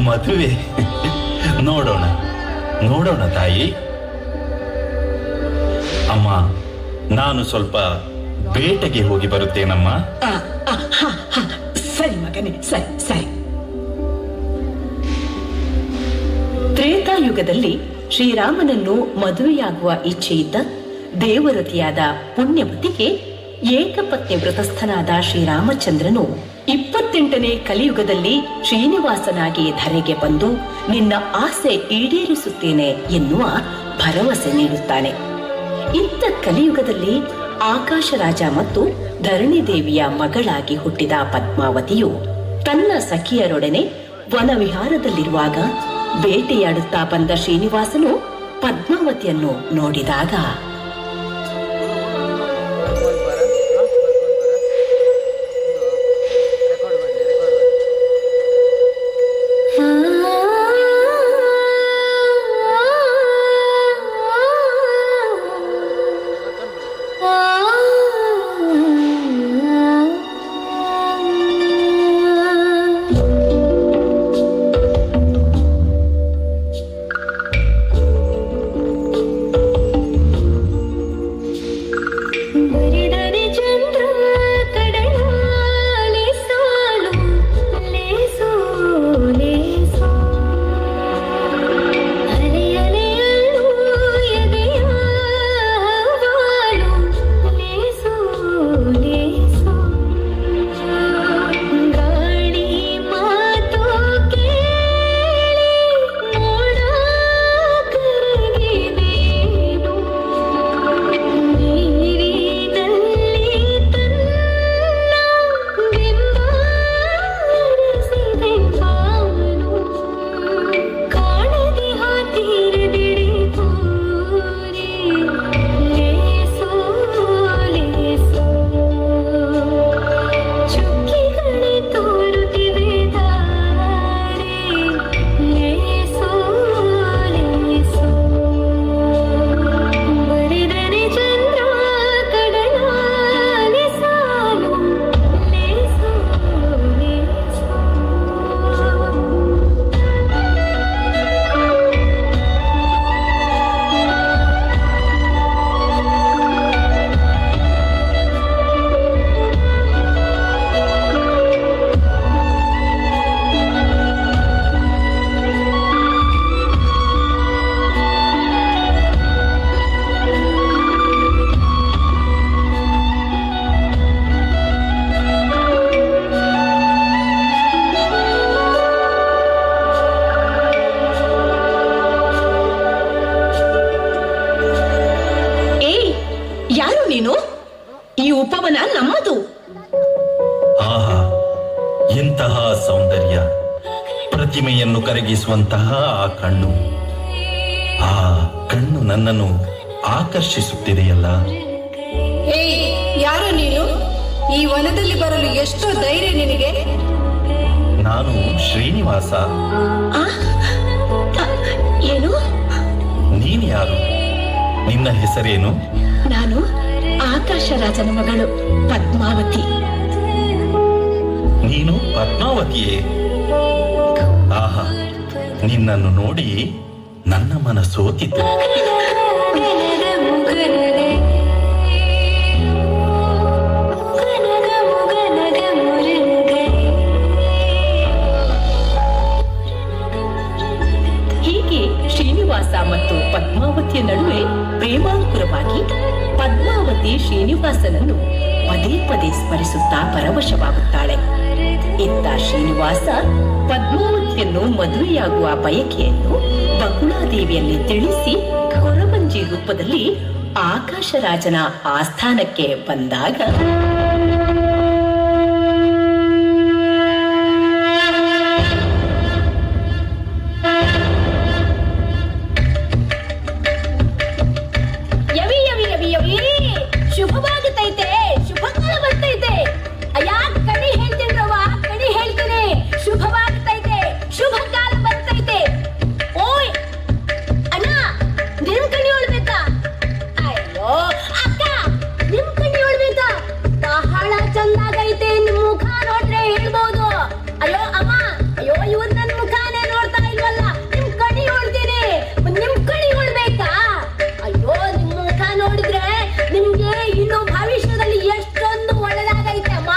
ಮದುವೆ ನೋಡೋಣ ನೋಡೋಣ ತಾಯಿ. ಅಮ್ಮ, ನಾನು ಸ್ವಲ್ಪ ಬೇಟೆಗೆ ಹೋಗಿ ಬರುತ್ತೇನಮ್ಮ. ಸರಿ ಮಗನೇ, ಸರಿ ಸರಿ. ತ್ರೇತಾಯುಗದಲ್ಲಿ ಶ್ರೀರಾಮನನ್ನು ಮದುವೆಯಾಗುವ ಇಚ್ಛೆಯಿದ್ದ ದೇವರತಿಯಾದ ಪುಣ್ಯವತಿಗೆ ಏಕಪತ್ನಿ ವ್ರತಸ್ಥನಾದ ಶ್ರೀರಾಮಚಂದ್ರನು 28ನೇ ಕಲಿಯುಗದಲ್ಲಿ ಶ್ರೀನಿವಾಸನಾಗಿ ಧರೆಗೆ ಬಂದು ನಿನ್ನ ಆಸೆ ಈಡೇರಿಸುತ್ತೇನೆ ಎನ್ನುವ ಭರವಸೆ ನೀಡುತ್ತಾನೆ. ಇಂಥ ಕಲಿಯುಗದಲ್ಲಿ ಆಕಾಶರಾಜ ಮತ್ತು ಧರಣಿದೇವಿಯ ಮಗಳಾಗಿ ಹುಟ್ಟಿದ ಪದ್ಮಾವತಿಯು ತನ್ನ ಸಖಿಯರೊಡನೆ ವನವಿಹಾರದಲ್ಲಿರುವಾಗ ಬೇಟೆಯಾಡುತ್ತಾ ಬಂದ ಶ್ರೀನಿವಾಸನು ಪದ್ಮಾವತಿಯನ್ನು ನೋಡಿದಾಗ ಪ್ರತಿಮೆಯನ್ನು ಕರಗಿಸುವಂತಹ ಆ ಕಣ್ಣು ನನ್ನನ್ನು ಆಕರ್ಷಿಸುತ್ತಿದೆಯಲ್ಲ. ಯಾರು ನೀನು? ಈ ವನದಲ್ಲಿ ಬರಲು ಎಷ್ಟೋ ಧೈರ್ಯ ನಿನಗೆ? ನಾನು ಶ್ರೀನಿವಾಸ. ಏನು? ನೀನು ಯಾರು? ನಿನ್ನ ಹೆಸರೇನು? ನಾನು ಆಕಾಶರಾಜನ ಮಗಳು ಪದ್ಮಾವತಿ. ನೀನು ಪದ್ಮಾವತಿಯೇ? ಆಹಾ, ನಿನ್ನನ್ನು ನೋಡಿ ನನ್ನ ಮನಸ್ಸೋತಿತು. ಹೀಗೆ ಶ್ರೀನಿವಾಸ ಮತ್ತು ಪದ್ಮಾವತಿಯ ನಡುವೆ ಪ್ರೇಮಾಂಕುರವಾಯಿತು. ಪದ್ಮಾವತಿ ಶ್ರೀನಿವಾಸನನ್ನು ಪದೇ ಪದೇ ಸ್ಮರಿಸುತ್ತಾ ಪರವಶವಾಗುತ್ತಾಳೆ. ಇತ್ತ ಶ್ರೀನಿವಾಸ ಪದ್ಮಾವತಿಯನ್ನು ಮದುವೆಯಾಗುವ ಬಯಕೆಯನ್ನು ಬಕುಳಾದೇವಿಯಲ್ಲಿ ತಿಳಿಸಿ ಕೊರವಂಜಿ ರೂಪದಲ್ಲಿ ಆಕಾಶರಾಜನ ಆಸ್ಥಾನಕ್ಕೆ ಬಂದಾಗ ಶುಭವಾಗುತ್ತೈತೆ, ಶುಭಕಾಲ ಬರ್ತೈತೆ. ಅಯ್ಯ ಕಣಿ ಹೇಳ್ತೀನ್ರವ್ವ, ಕಣಿ ಹೇಳ್ತೀನಿ. ಶುಭವಾಗುತ್ತೈತೆ, ಶುಭ ಕಾಲ ಬರ್ತೈತೆ. ಓಯ್ ಅಣ್ಣ, ನಿಮ್ ಕಣಿ ಹೊಳ್ಬೇಕಾ? ಅಯ್ಯೋ ಅಕ್ಕ, ನಿಮ್ ಕಣಿ ಹೊಳ್ಬೇಕಾ? ಬಹಳ ಚೆನ್ನಾಗೈತೆ. ನಿಮ್ ಮುಖ ನೋಡ್ರೆ ಹೇಳ್ಬೋದು. ಅಯ್ಯೋ ಅಮ್ಮ, ಅಯ್ಯೋ ಇವ್ರು ನನ್ ಮುಖಾನೇ ನೋಡ್ತಾ ಇಲ್ವಲ್ಲ. ನಿಮ್ ಕಣಿ ಹೊಳ್ತೀನಿ. ನಿಮ್ ಕಣಿ ಹೊಳ್ಬೇಕಾ? ಅಯ್ಯೋ ನಿಮ್ ಮುಖ ನೋಡಿದ್ರೆ ನಿಮ್ಗೆ ಇನ್ನು ಭವಿಷ್ಯದಲ್ಲಿ ಎಷ್ಟೊಂದು ಒಳ್ಳೆದಾಗೈತೆ ಅಮ್ಮ.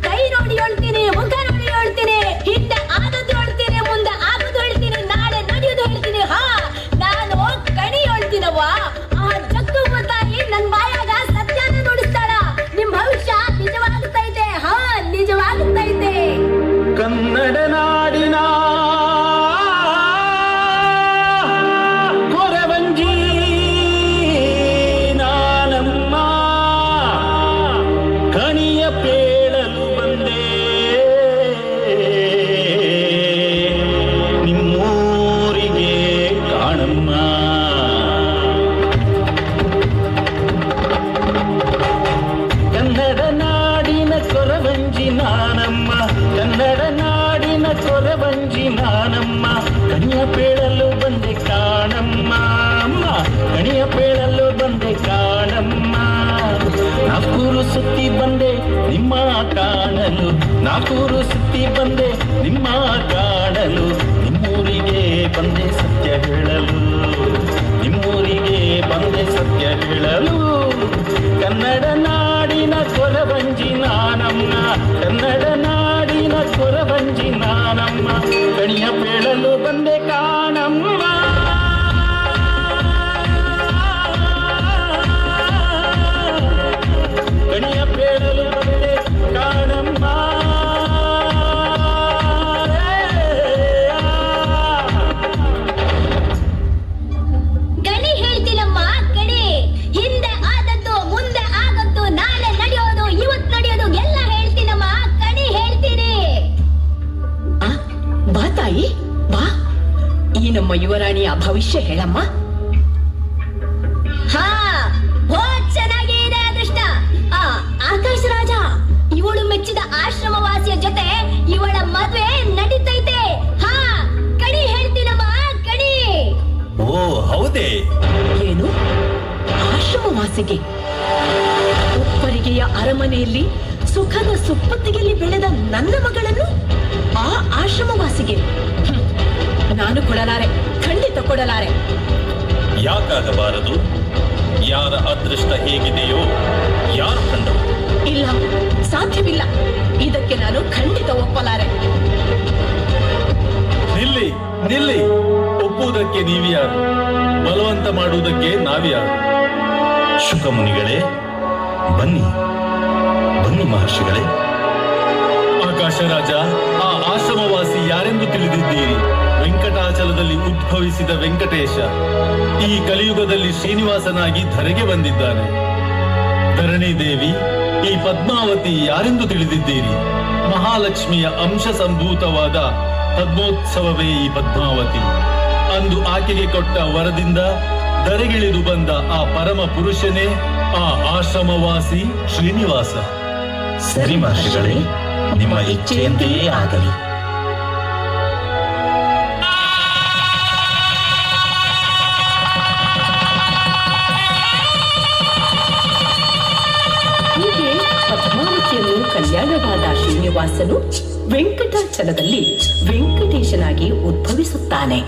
ಕೈ ನೋಡಿ ಹೇಳ್ತೀನಿ, ಮುಖ ನೋಡಿ ಹೇಳ್ತೀನಿ, ಹಿಂದೆ ಆದದ್ದು ಹೇಳ್ತೀನಿ, ಮುಂದೆ ಆಗೋದು ಹೇಳ್ತೀನಿ, ನಾಳೆ ನಡೆಯೋದು ಹೇಳ್ತೀನಿ. ಹಾ, ನಾನು ಕಣಿ ಹೇಳ್ತೀನವ್ವ. ಆ ಜಗ್ಗಮ್ಮ ತಾಯಿ ನನ್ ಬಾಯಾಗ ಸತ್ಯನ ನುಡಿಸ್ತಾಳ. ನಿಮ್ ಭವಿಷ್ಯ ನಿಜವಾಗುತ್ತೈತೆ. ಹಾ, ನಿಜವಾಗುತ್ತೈತೆ. ಕನ್ನಡ ನಾಡಿನ ಕೊರವಂಜಿ ನಾನಮ್ಮ ಕಣಿಯ ಪೇಳಲು ಬಂದೆ ನಿಮ್ಮೂರಿಗೆ ಕಾಣಮ್ಮ. ಕನ್ನಡ ನಾಡಿನ ಕೊರವಂಜಿ ನಾನಮ್ಮ, ಕನ್ನಡ ನಾಡಿನ ಕೊರವಂಜಿ ನಾನಮ್ಮ, ಕಣಿಯ ಪೇಳಲು ಬಂದೆ ಕಾಣಮ್ಮ, ಅಮ್ಮ ಕಣಿಯ ಪೇಳಲು ಬಂದೆ ಕಾಣಮ್ಮ. ನಾಲ್ಕೂರು ಸುತ್ತಿ ಬಂದೆ ನಿಮ್ಮ ಕಾಣಲು, ನಾಲ್ಕೂರು ಸುತ್ತಿ ಬಂದೆ ನಿಮ್ಮ ಕಾಣಲು, ನಿಮ್ಮೂರಿಗೆ ಬಂದೆ ಸತ್ಯ ಹೇಳಲು, ನಿಮ್ಮೂರಿಗೆ ಬಂದೆ ಸತ್ಯ ಹೇಳಲು. ಕನ್ನಡ ನಾಡಿನ ಕೊರವಂಜಿ ನಾನಮ್ಮ, ಕನ್ನಡ ನಾಡಿನ ಕೊರವಂಜಿ ನಾನಮ್ಮ, ಕಣಿಯ ಪೇಳಲು ಬಂದೆ ಕಾಣಮ್ಮ. ಕಣಿಯ ಪೇಳಲು ಬಂದೆ ಕಾಣಮ್ಮ. ಗಣಿ ಹೇಳ್ತೀನಮ್ಮ, ಗಣಿ. ಹಿಂದೆ ಆದದ್ದು, ಮುಂದೆ ಆಗದ್ದು, ನಾಳೆ ನಡೆಯೋದು, ಇವತ್ತು ನಡೆಯೋದು ಎಲ್ಲ ಹೇಳ್ತೀನಮ್ಮ. ಗಣಿ ಹೇಳ್ತೀನಿ. ಬಾ ತಾಯಿ ಬಾ, ಈ ನಮ್ಮ ಯುವರಾಣಿಯ ಭವಿಷ್ಯ ಹೇಳಮ್ಮ. ಹಾ, ಚೆನ್ನಾಗಿದೆ ಅದೃಷ್ಟ. ಆಕಾಶ ರಾಜ, ಇವಳು ಮೆಚ್ಚಿದ ಆಶ್ರಮವಾಸಿಯ ಜೊತೆ ಇವಳ ಮದ್ವೆ ನಡೀತೈತೆ. ಹಾ, ಕಣಿ ಹೇಳ್ತೀನಮ್ಮ, ಕಣಿ. ಓ ಹೌದೇ? ಏನು ಆಶ್ರಮವಾಸಿಗೆ? ಉಪ್ಪರಿಗೆಯ ಅರಮನೆಯಲ್ಲಿ ಸುಖದ ಸುಪ್ಪತ್ತಿಗೆಯಲ್ಲಿ ಬೆಳೆದ ನನ್ನ ಮಗಳನ್ನು ಆ ಆಶ್ರಮವಾಸಿಗೆ? ನಾನು ಕೊಡಲಾರೆ, ಖಂಡಿತ ಕೊಡಲಾರೆ. ಯಾಕಾಗಬಾರದು? ಯಾರ ಅದೃಷ್ಟ ಹೇಗಿದೆಯೋ ಯಾರು ಕಂಡರು? ಇಲ್ಲ, ಸಾಧ್ಯವಿಲ್ಲ. ಇದಕ್ಕೆ ನಾನು ಖಂಡಿತ ಒಪ್ಪಲಾರೆ. ನಿಲ್ಲಿ ನಿಲ್ಲಿ, ಒಪ್ಪುವುದಕ್ಕೆ ನೀವ್ಯಾರು? ಬಲವಂತ ಮಾಡುವುದಕ್ಕೆ ನಾವ್ಯಾರು? ಶುಕಮುನಿಗಳೇ, ಬನ್ನಿ ಬನ್ನಿ ಮಹರ್ಷಿಗಳೇ. ಆಕಾಶರಾಜ, ಆ ಆಶ್ರಮವಾಸಿ ಯಾರೆಂದು ತಿಳಿದಿದ್ದೀರಿ? ವೆಂಕಟಾಚಲದಲ್ಲಿ ಉದ್ಭವಿಸಿದ ವೆಂಕಟೇಶ ಈ ಕಲಿಯುಗದಲ್ಲಿ ಶ್ರೀನಿವಾಸನಾಗಿ ಧರೆಗೆ ಬಂದಿದ್ದಾನೆ. ಧರಣಿ ದೇವಿ, ಈ ಪದ್ಮಾವತಿ ಯಾರೆಂದು ತಿಳಿದಿದ್ದೀರಿ? ಮಹಾಲಕ್ಷ್ಮಿಯ ಅಂಶ ಸಂಭೂತವಾದ ಪದ್ಮೋತ್ಸವವೇ ಈ ಪದ್ಮಾವತಿ. ಅಂದು ಆಕೆಗೆ ಕೊಟ್ಟ ವರದಿಂದ ಧರೆಗಿಳಿದು ಬಂದ ಆ ಪರಮ ಪುರುಷನೇ ಆ ಆಶ್ರಮವಾಸಿ ಶ್ರೀನಿವಾಸ. ಸರಿ ಮಹರ್ಷಿಗಳೇ, ನಿಮ್ಮ ಇಚ್ಛೆಯಂತೆಯೇ ಆಗಲಿ. ಹೀಗೆ ಪದ್ಮಾವತಿಯನ್ನು ಕಲ್ಯಾಣವಾದ ಶ್ರೀನಿವಾಸನು ವೆಂಕಟಾಚಲದಲ್ಲಿ ವೆಂಕಟೇಶನಾಗಿ ಉದ್ಭವಿಸುತ್ತಾನೆ.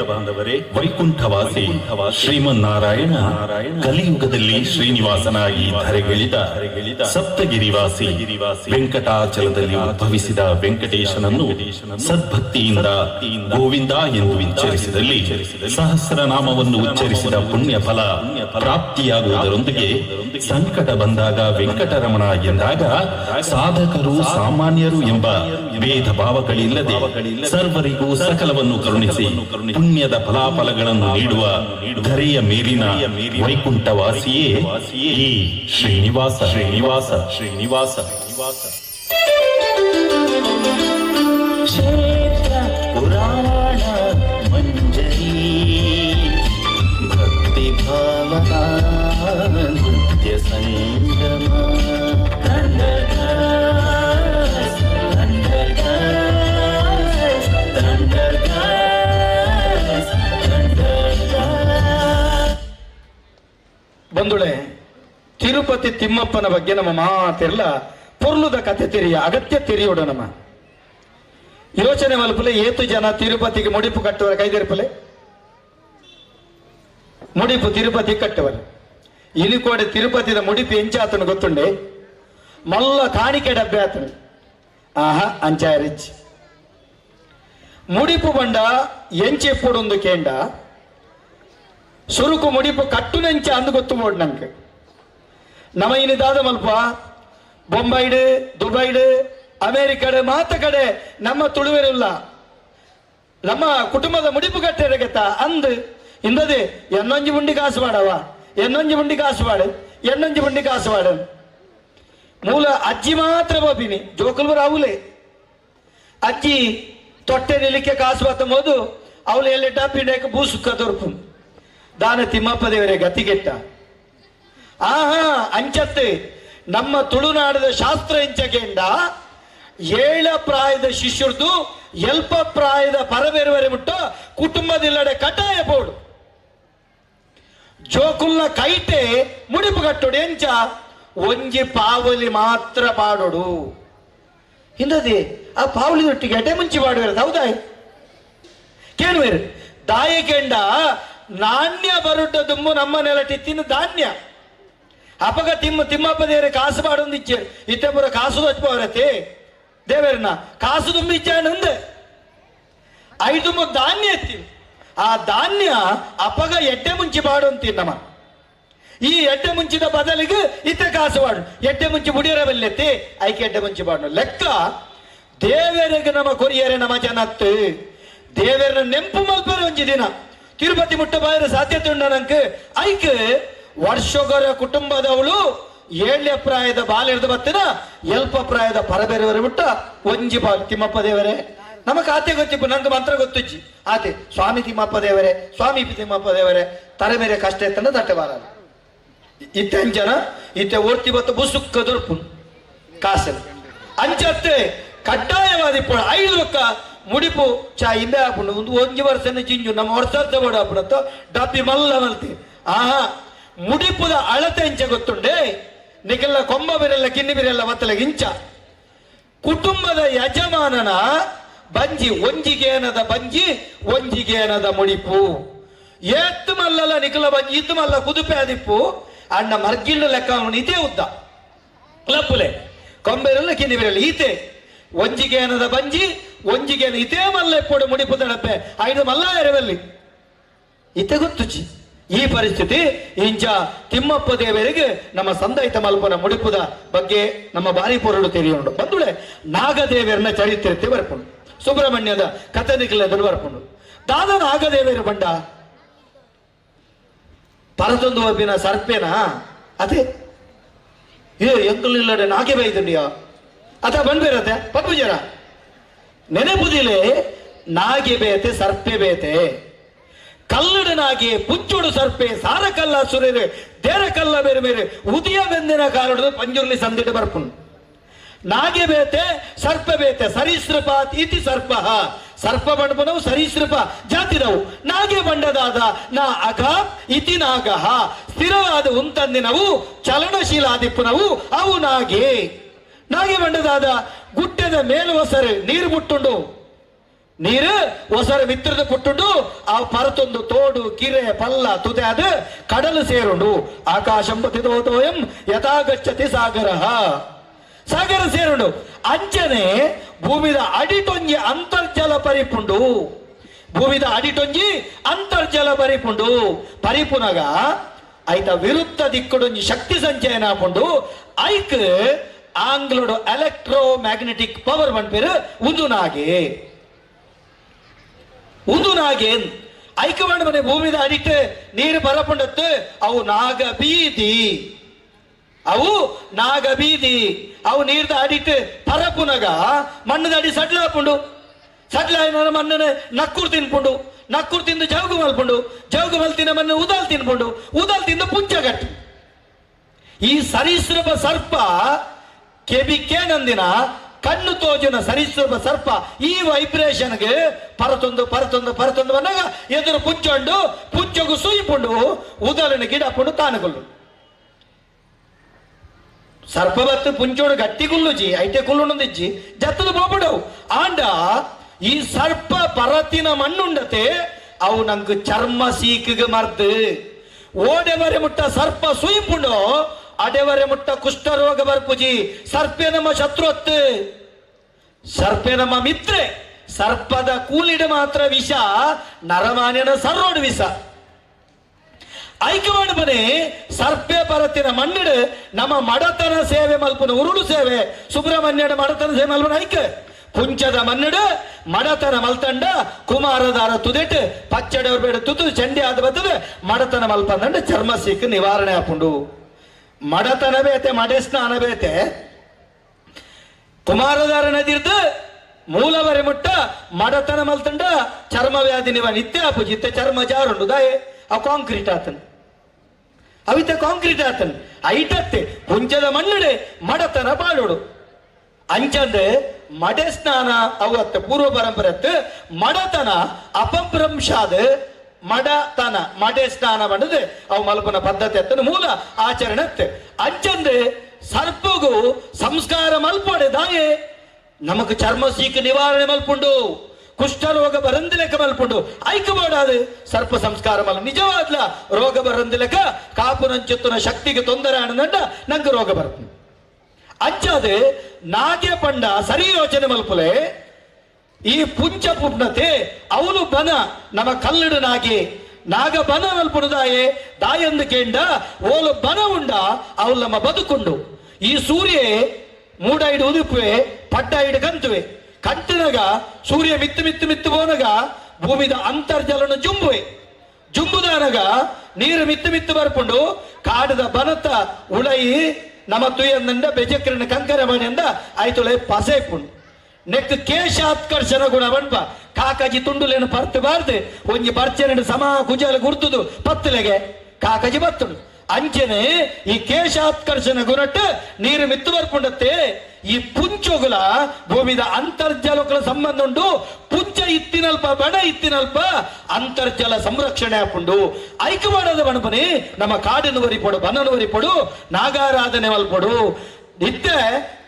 ಬಾಂಧವರೇ, ವೈಕುಂಠವಾಸಿ ಶ್ರೀಮನ್ನಾರಾಯಣ ಕಲಿಯುಗದಲ್ಲಿ ಶ್ರೀನಿವಾಸನಾಗಿ ಧರೆಗಿಳಿದ ಸಪ್ತಗಿರಿವಾಸಿ ವೆಂಕಟಾಚಲದಲ್ಲಿ ಉದ್ಭವಿಸಿದ ವೆಂಕಟೇಶನನ್ನು ಸದ್ಭಕ್ತಿಯಿಂದ ಗೋವಿಂದ ಎಂದು ಉಚ್ಚರಿಸಿದಲ್ಲಿ ಸಹಸ್ರನಾಮವನ್ನು ಉಚ್ಚರಿಸಿದ ಪುಣ್ಯ ಫಲ ಪ್ರಾಪ್ತಿಯಾಗುವುದರೊಂದಿಗೆ ಸಂಕಟ ಬಂದಾಗ ವೆಂಕಟರಮಣ ಎಂದಾಗ ಸಾಧಕರು ಸಾಮಾನ್ಯರು ಎಂಬ ಭೇದ ಭಾವಗಳಿಲ್ಲದೆ ಸರ್ವರಿಗೂ ಸಕಲವನ್ನು ಕರುಣಿಸಿ ಪುಣ್ಯದ ಫಲಾಫಲಗಳನ್ನು ನೀಡುವ ಧರೆಯ ಮೇಲಿನ ವೈಕುಂಠವಾಸಿಯೇ ಈ ಶ್ರೀನಿವಾಸ ಶ್ರೀನಿವಾಸ ಶ್ರೀನಿವಾಸ ಶ್ರೀನಿವಾಸ. ಕ್ಷೇತ್ರ ಪುರಾಣ ಮಂಜರಿ ಭಕ್ತಿ ಭಾವ ನೃತ್ಯ ಸಂಗಮ ಬಂಧುಳೆ, ತಿರುಪತಿ ತಿಮ್ಮಪ್ಪನ ಬಗ್ಗೆ ನಮ್ಮ ಮಾತೆಲ್ಲ ಪೊರ್ಲುದ ಕಥೆ ತೆರೆಯ ಅಗತ್ಯ ತೆರೆಯೋಡ ನಮ್ಮ ಯೋಚನೆ ಮಲ್ಪಲೆ ಏತು ಜನ ತಿರುಪತಿಗೆ ಮುಡಿಪು ಕಟ್ಟುವರ ಕೈದಿರ್ಪಲೆ ಮುಡಿಪು ತಿರುಪತಿ ಕಟ್ಟುವರು ಇಲಿಕೋಡೆ ತಿರುಪತಿದ ಮುಡಿಪು ಎಂಚಾತನು ಗೊತ್ತುಂಡೆ ಮಲ್ಲ ಕಾಣಿಕೆ ಡಬ್ಬೆ ಆತನು ಆಹಾ ಅಂಚಾಯ ರಿಚ್ ಮುಡಿಪು ಬಂಡ ಎಂಚೆಪ್ಪುಡೊಂದು ಕೇಂಡ ಸುರುಕು ಮುಡಿಪು ಕಟ್ಟುನೆಂಚ ಅಂದು ಗೊತ್ತು ಬೋಡ್ ನಂಗೆ ನಮ ಇನಿದಾದ ಮಲ್ಪ ಬೊಂಬೈಡ್ ದುಬೈಡ್ ಅಮೇರಿಕಡೆ ಮಾತ ಕಡೆ ನಮ್ಮ ತುಳುವೆರಿಲ್ಲ ನಮ್ಮ ಕುಟುಂಬದ ಮುಡಿಪು ಕಟ್ಟೆರಗೆತ್ತ ಅಂದು ಇಂದದೆ ಎನ್ನೊಂಜಿ ಬುಂಡಿ ಕಾಸು ಮಾಡವ ಎನ್ನೊಂಜಿ ಬುಂಡಿ ಕಾಸು ಮಾಡು ಎನ್ನೊಂಜಿ ಬುಂಡಿ ಕಾಸು ಮಾಡು ಮೂಲ ಅಜ್ಜಿ ಮಾತ್ರ ಬಾಬಿನಿ ಜೋಕಲ್ವ ರಾವುಲೆ ಅಜ್ಜಿ ತೊಟ್ಟೆ ನಿಲಿಕ್ಕೆ ಕಾಸು ಬತ್ತ ಮೋದು ಅವಳು ಎಲ್ಲಿ ಡಬ್ಬಿಡಕ್ಕೆ ಬೂಸುಕ್ಕ ದೊರಪು ದಾನ ತಿಮ್ಮಪ್ಪ ದೇವರೇ ಗತಿಗೆಟ್ಟ ಆಹಾ ಅಂಚತ್ತೆ ನಮ್ಮ ತುಳುನಾಡದ ಶಾಸ್ತ್ರ ಇಂಚಕೆಂಡ 7 ಪ್ರಾಯದ ಶಿಷ್ಯರ್ದು ಎಲ್ಪ ಪ್ರಾಯದ ಪರಬೇರುವರೆ ಮುಟ್ಟು ಕುಟುಂಬದಿಲ್ಲಡೆ ಕಟಾಯ ಬೋಡು ಜೋಕುಲ್ನ ಕೈಟೆ ಮುಡಿಪು ಕಟ್ಟೋಡು ಎಂಚ ಒಂಜಿ ಪಾವಲಿ ಮಾತ್ರ ಪಾಡೋಡು ಹಿಂದದೆ ಆ ಪಾವಲಿ ಒಟ್ಟಿಗೆ ಎಡೆ ಮುಂಚಿ ಪಾಡುವರು ಹೌದಾಯ್ ಕೇಳುವೇರು ದಾಯಕೆಂಡ ನಾಣ್ಯ ಬರುಟ್ಟ ದುಂಬು ನಮ್ಮ ನೆಲಟಿತ್ತಿನ ಧಾನ್ಯ ಅಪಗ ತಿಮ್ಮಪ್ಪ ದೇವರ ಕಾಸು ಪಾಡೊಂದು ಇಚ್ಛೆ ಇತ್ತೆ ಪುರ ಕಾಸು ಹಚ್ಪವರತೆ ದೇವರನ್ನ ಕಾಸು ತುಂಬಿ ಇಚ್ಛೆ ನಂದೆ 5 ಧಾನ್ಯ ಎತ್ತಿ ಆ ಧಾನ್ಯ ಅಪಗ ಎಡ್ಡೆ ಮುಂಚಿ ಪಾಡು ಅಂತೀನಿ ನಮ್ಮ ಈ ಎಡ್ಡೆ ಮುಂಚಿದ ಬದಲಿಗೆ ಇತ್ತೆ ಕಾಸು ಪಾಡು ಎಡ್ಡೆ ಮುಂಚಿ ಮುಡಿಯರಬಲ್ಲೆತ್ತಿ ಐಕೆ ಎಡ್ಡೆ ಮುಂಚಿ ಪಾಡು ಲೆಕ್ಕ ದೇವರಿಗೆ ನಮ್ಮ ಕೊರಿಯರೆ ನಮ್ಮ ಜನತ್ತು ದೇವರನ್ನ ನೆಂಪು ಮಲ್ಪರೆ ಒಂಜಿ ದಿನ ತಿರುಪತಿ ಮುಟ್ಟ ಬಾಯಿರ ಸಾಧ್ಯತೆ ಉಂಡ ನಂಗೆ ಐಕ್ ವರ್ಷಗೊರ ಕುಟುಂಬದವಳು 7 ಪ್ರಾಯದ ಬಾಲಿರ್ದು ಬತ್ತಿನ ಎಲ್ಪ ಪ್ರಾಯದ ಪರಬೇರೆಯವರ ಬಿಟ್ಟ ಒಂಜಿ ಬಾಲ್ ತಿಮ್ಮಪ್ಪ ದೇವರೇ ನಮ್ಮ ಖಾತೆ ಗೊತ್ತಿಪ್ಪು ನಂಗೆ ಮಂತ್ರ ಗೊತ್ತುಜ್ಜಿ ಆತೆ ಸ್ವಾಮಿ ತಿಮ್ಮಪ್ಪ ದೇವರೇ ಸ್ವಾಮಿ ತಿಮ್ಮಪ್ಪ ದೇವರೇ ತಲೆ ಮೇಲೆ ಕಷ್ಟ ಎತ್ತಂದ ತಟ್ಟೆ ಬಾರ ಇತ್ತೆ ಅಂಜನ ಇತ್ತೆ ಓರ್ತಿ ಬತ್ತು ಬುಸುಕ್ಕ ದೊರಪು ಕಾಸಲ್ ಅಂಚತ್ತೆ ಕಡ್ಡಾಯವಾದ ಇಪ್ಪು 5 ಲಕ್ಕ ಮುಡಿಪು ಚಾ ಇಂಬೆ ಹಾಕೊಂಡು ಒಂಜಿ ವರ್ಷನ ಜಿಂಜು ನಮ್ಮ ವರ್ಷ ಬೋಡು ಹಾಪುಡತ್ತು ಡಬ್ಬಿ ಮಲ್ಲ ಮಲ್ತಿ ಆಹಾ ಮುಡಿಪುದ ಅಳತೆ ಇಂಚ ಗೊತ್ತುಂಡೆ ನಿಕೆಲ್ಲ ಕೊಂಬ ಬಿರಲ್ಲ ಕಿನ್ನಿ ಬಿರಲ್ಲ ಮತ್ತಲ ಇಂಚ ಕುಟುಂಬದ ಯಜಮಾನನ ಬಂಜಿ ಒಂಜಿಗೇನದ ಬಂಜಿ ಒಂಜಿಗೇನದ ಮುಡಿಪು ಏತ್ತು ಮಲ್ಲಲ್ಲ ನಿಕಲ ಬಂಜಿ ಇತ್ತು ಮಲ್ಲ ಕುದುಪೆ ಆದಿಪ್ಪು ಅಣ್ಣ ಮರ್ಗಿಲ್ಲ ಲೆಕ್ಕ ಅವನು ಇದೇ ಉದ್ದ ಲಪ್ಪುಲೆ ಕೊಂಬೆರಲ್ಲ ಕಿನ್ನಿ ಬಿರಲ್ಲ ಈತೆ ಒಂಜಿಗೇನದ ಬಂಜಿ ಒಂಜಿಗೇನ ಇದೇ ಮಲ್ಲ ಎಪ್ಪೋಡು ಮುಡಿಪು ದಡಪೆ 5 ಮಲ್ಲ ಎರವಲ್ಲಿ ಇತ್ತೆ ಗೊತ್ತುಚಿ ಈ ಪರಿಸ್ಥಿತಿ ಇಂಚ ತಿಮ್ಮಪ್ಪ ದೇವರಿಗೆ ನಮ್ಮ ಸಂದೈತ ಮಲ್ಪನ ಮುಡಿಪುದ ಬಗ್ಗೆ ನಮ್ಮ ಬಾರಿ ಪೊರಡು ತೆರೆಯೋಣ ಬಂದುಳೆ ನಾಗದೇವರನ್ನ ಚರಿತ್ರೆ ಬರ್ಕೊಂಡು ಸುಬ್ರಹ್ಮಣ್ಯದ ಕಥನಿಕಲದಲ್ಲಿ ಬರ್ಕೊಂಡು ದಾದ ನಾಗದೇವರು ಬಂಡ ಪರದೊಂದು ಒಬ್ಬಿನ ಸರ್ಪೇನ ಅದೇ ಎಂಕಲಿಲ್ಲಡೆ ನಾಗೆ ಬೈದುಂಡಿಯಾ ಅಥ ಬಂದ್ಬೇರತ್ತೆ ಪಪ್ಪುಜರ ನೆನಪುದಿಲೆ ನಾಗೆ ಬೇತೆ ಸರ್ಪೆ ಬೇತೆ ಕಲ್ಲಡನಾಗಿ ಪುಚ್ಚುಡು ಸರ್ಪೆ ಸಾರ ಕಲ್ಲ ಸುರೇರೆ ದೇರ ಕಲ್ಲ ಬೇರೆ ಬೇರೆ ಉದಿಯ ಬೆಂದಿನ ಕಾರಣ ಪಂಜುರ್ಲಿ ಸಂದಿಟ್ಟು ಬರ್ಪುಂಡು ನಾಗೆ ಬೇತೆ ಸರ್ಪ ಬೇತೆ ಸರೀಸೃಪ ಇತಿ ಸರ್ಪ ಸರ್ಪ ಬಂಡಪನವು ಸರೀಸೃಪ ಜಾತಿದವು ನಾಗೆ ಬಂಡದಾದ ನಾ ಅಘ ಇತಿ ನಾಗಹ ಸ್ಥಿರವಾದ ಉಂತಂದಿನವು ಚಲನಶೀಲಾದಿಪ್ಪುನವು ಅವು ನಾಗೆ ಬಂಡದಾದ ಗುಡ್ಡದ ಮೇಲು ಹೊಸರು ನೀರು ಮುಟ್ಟುಂಡು ನೀರು ಹೊಸರ ಮಿತ್ರದ ಪುಟ್ಟುಂಡು ಆ ಪರತೊಂದು ತೋಡು ಕಿರೆ ಪಲ್ಲ ತುದೆ ಅದು ಕಡಲು ಸೇರುಂಡು ಆಕಾಶಂಪತಿದೋತೋಯಂ ಯಥಾಗಚ್ಚತಿ ಸಾಗರ ಸಾಗರ ಸೇರುಂಡು ಅಂಚನೆ ಭೂಮಿದ ಅಡಿಟೊಂಜಿ ಅಂತರ್ಜಲ ಪರಿಪುಂಡು ಭೂಮಿದ ಅಡಿಟೊಂಜಿ ಅಂತರ್ಜಲ ಪರಿಪುಂಡು ಪರಿಪುನಗ ಐತ ವಿರುದ್ಧ ದಿಕ್ಕುಡೊಂಜಿ ಶಕ್ತಿ ಸಂಚಯನ ಆಪುಂಡು ಐಕ್ ಆಂಗ್ಲೋಡು ಎಲೆಕ್ಟ್ರೋ ಮ್ಯಾಗ್ನೆಟಿಕ್ ಪವರ್ ಬಂದ್ಪೇರು ಉದುನಾಗೆ ಐಕಮಾಂಡ್ ಮನೆ ಭೂಮಿದ ಅಡಿಟ್ಟು ನೀರು ಬರಪುಂಡತ್ತು ಅವು ನಾಗ ಬೀದಿ ಅವು ನೀರ್ದ ಅಡಿಟ್ಟು ಪರಪುನಗ ಮಣ್ಣದ ಅಡಿ ಸಡ್ಲಾಪುಂಡು ಸಡ್ಲಾಯಿನ ಮಣ್ಣನ ನಕ್ಕೂರು ತಿಂದು ಜೌಗು ಮಲ್ತಿನ ಮಣ್ಣು ಉದಾಲ್ ತಿಂದು ಪುಂಚಗಟ್ಟು ಈ ಸರೀಸೃಪ ಸರ್ಪ ಕೆಬಿಕೆ ನಂದಿನ ಕಣ್ಣು ತೋಜಿನ ಸರೀಸೃಪ ಸರ್ಪ ಈ ವೈಬ್ರೇಷನ್ಗೆ ಪರತೊಂದು ಬಂದಾಗ ಎದುರು ಪುಂಚಗು ಸುಯಿಪುಂಡು ಉದಲಿನ ಗಿಡ ಪುಂಡು ತಾನುಗೊಳ್ಳು ಸರ್ಪ ಬತ್ತು ಪುಂಚೋಡು ಗಟ್ಟಿ ಕುಲ್ಲುಜಿ ಐಟೆ ಕುಲ್ಲುಂದಿಜ್ಜಿ ಜತ್ತದ ಬೋಪುಡವು ಆಂಡ ಈ ಸರ್ಪ ಪರತಿನ ಮಣ್ಣುಂಡತೆ ಅವು ನಂಗೆ ಚರ್ಮ ಸೀಕಿಗೆ ಮರ್ದು ಓಡೆವರೆ ಮುಟ್ಟ ಸರ್ಪ ಸುಯಿಪುಂಡು ಅಡೆವರೆ ಮುಟ್ಟ ಕುಷ್ಠರೋಗ ಬರ್ಪುಜಿ ಸರ್ಪೆ ನಮ್ಮ ಶತ್ರುವತ್ತು ಸರ್ಪೆ ನಮ್ಮ ಮಿತ್ರೆ ಸರ್ಪದ ಕೂಲಿಡ ಮಾತ್ರ ವಿಷ ನರಮಾನ್ಯನ ಸರ್ರೋಡು ವಿಷ ಐಕ್ಯವಾಡ ಮನೆ ಸರ್ಪೆ ಪರತಿನ ಮಣ್ಣಿಡು ನಮ್ಮ ಮಡತನ ಸೇವೆ ಮಲ್ಪನ ಉರುಳು ಸೇವೆ ಸುಬ್ರಹ್ಮಣ್ಯನ ಮಡತನ ಸೇವೆ ಮಲ್ಪನ ಐಕ ಪುಂಚದ ಮಣ್ಣಿಡು ಮಡತನ ಮಲ್ತಂಡ ಕುಮಾರದಾರ ತುದೆಟ್ ಪಚ್ಚಡವ್ರ ಬೇಡ ತುತು ಚಂಡಿ ಆದ ಬರ್ತದೆ ಮಡತನ ಮಲ್ಪಂದಂಡ ಚರ್ಮ ಸಿಕ್ಕ ನಿವಾರಣೆ ಆಪುಂಡು ಮಡತನ ಬೇತೆ ಮಡೆ ಸ್ನಾನ ಬೇತೆ ಕುಮಾರದಾರ ನದಿರ್ದು ಮೂಲವರೆ ಮುಟ್ಟ ಮಡತನ ಮಲ್ತಂಡ ಚರ್ಮ ವ್ಯಾಧಿ ನಿವ ನಿತ್ಯ ಆಪುಜಿತ್ತೆ ಚರ್ಮ ಜಾರುಂಡು ದಾಯೆ ಆ ಕಾಂಕ್ರೀಟ್ ಆತನ್ ಅವಿತೆ ಕಾಂಕ್ರೀಟ್ ಆತನ್ ಐಟತ್ತೆ ಪುಂಚದ ಮಣ್ಣುಡೆ ಮಡತನ ಪಾಡೋಡು ಅಂಚಂದೆ ಮಡೆ ಸ್ನಾನ ಅವತ್ತು ಪೂರ್ವ ಪರಂಪರೆ ಮಡತನ ಅಪಭ್ರಂಶಾದ ಮಡತನ ಮಡೆ ಸ್ನಾನ ಬಂದದೆ ಅವು ಮಲ್ಪನ ಪದ್ಧತಿ ಅತ್ತನ ಮೂಲ ಆಚರಣೆ ಅತ್ತೆ ಅಂಚಂದೆ ಸರ್ಪಗೂ ಸಂಸ್ಕಾರ ಮಲ್ಪಡೆ ದಾಯೆ ನಮಕ್ ಚರ್ಮ ಸೀಕ ನಿವಾರಣೆ ಮಲ್ಪುಂಡು ಕುಷ್ಠರೋಗ ಬರಂದಿಲೆಕ್ಕ ಮಲ್ಪುಂಡು ಐಕ ಮಾಡಾದು ಸರ್ಪ ಸಂಸ್ಕಾರ ಮಲ್ ನಿಜವಾದ್ಲ ರೋಗ ಬರಂದಿಲೆಕ್ಕ ಕಾಪು ನಂಚುತ್ತನ ಶಕ್ತಿಗೆ ತೊಂದರೆ ಆನಂದ ನಂಗೆ ರೋಗ ಬರ್ತದೆ ಅಂಚಾದೆ ನಾಗೆ ಪಂಡ ಸರಿ ಯೋಚನೆ ಮಲ್ಪುಲೆ ಈ ಪುಂಚ ಪುಣ್ಯತೆ ಅವನು ಬನ ನಮ್ಮ ಕಲ್ಲಡು ನಾಗ ಬನ ಮಲ್ಪುಣದಾಯೆ ದಾಯಂದು ಕೇಂಡ ಓಲು ಬನ ಉಂಡ ಅವಳು ನಮ್ಮ ಬದುಕುಂಡು ಈ ಸೂರ್ಯ ಮೂಡ ಇಡು ಉದುಪುವೆ ಪಡ್ಡ ಇಡು ಕಂತಿನಾಗ ಸೂರ್ಯ ಮಿತ್ತು ಬೋನಗ ಭೂಮಿದ ಅಂತರ್ಜಲನ ಜುಂಬುದಾನಗ ನೀರು ಮಿತ್ತು ಬರ್ಪುಂಡು ಕಾಡದ ಬನತ ಉಳಯಿ ನಮ್ಮ ತುಯ್ಯಂದ ಬೆಜಕ್ರನ ಕಂಕರ ಮಣಿ ಅಂದ ಆಯ್ತುಳೆ ಪಸೆಪುಂಡು ನೆಕ್ ಕೇಶಾತ್ಕರ್ಷಣ ಗುಣ ಬಣ್ಪ ಕಾಕಾಜಿ ತುಂಡುಲೇನು ಪರ್ತಬಾರ್ದು ಒಂಜಿ ಬರ್ಚೆರಡು ಸಮ ಕುಜಲ ಗುರ್ತುದು ಪತ್ತಲೆಗೆ ಕಾಕಾಜಿ ಬತ್ತುಡು ಅಂಚನೆ ಈ ಕೇಶಾತ್ಕರ್ಷಣ ಗುಣಟ್ಟು ನೀರು ಮಿತ್ತು ಬರ್ಪುಂಡತ್ತೆ ಈ ಪುಂಚೊಗುಲ ಭೂಮಿದ ಅಂತರ್ಜಲಗಳ ಸಂಬಂಧ ಉಂಟು ಪುಂಚ ಇತ್ತಿನಲ್ಪ ಬಣ ಇತ್ತಿನಲ್ಪ ಅಂತರ್ಜಲ ಸಂರಕ್ಷಣೆ ಆಪುಂಡು ಐಕ ಮಾಡದ ಬಣಪನೆ ನಮ್ಮ ಕಾಡಿನ ವರಿಪಡು ಬನನ ವರಿಪಡು ನಾಗಾರಾಧನೆ ಮಲ್ಪಡು ಇತ್ತೆ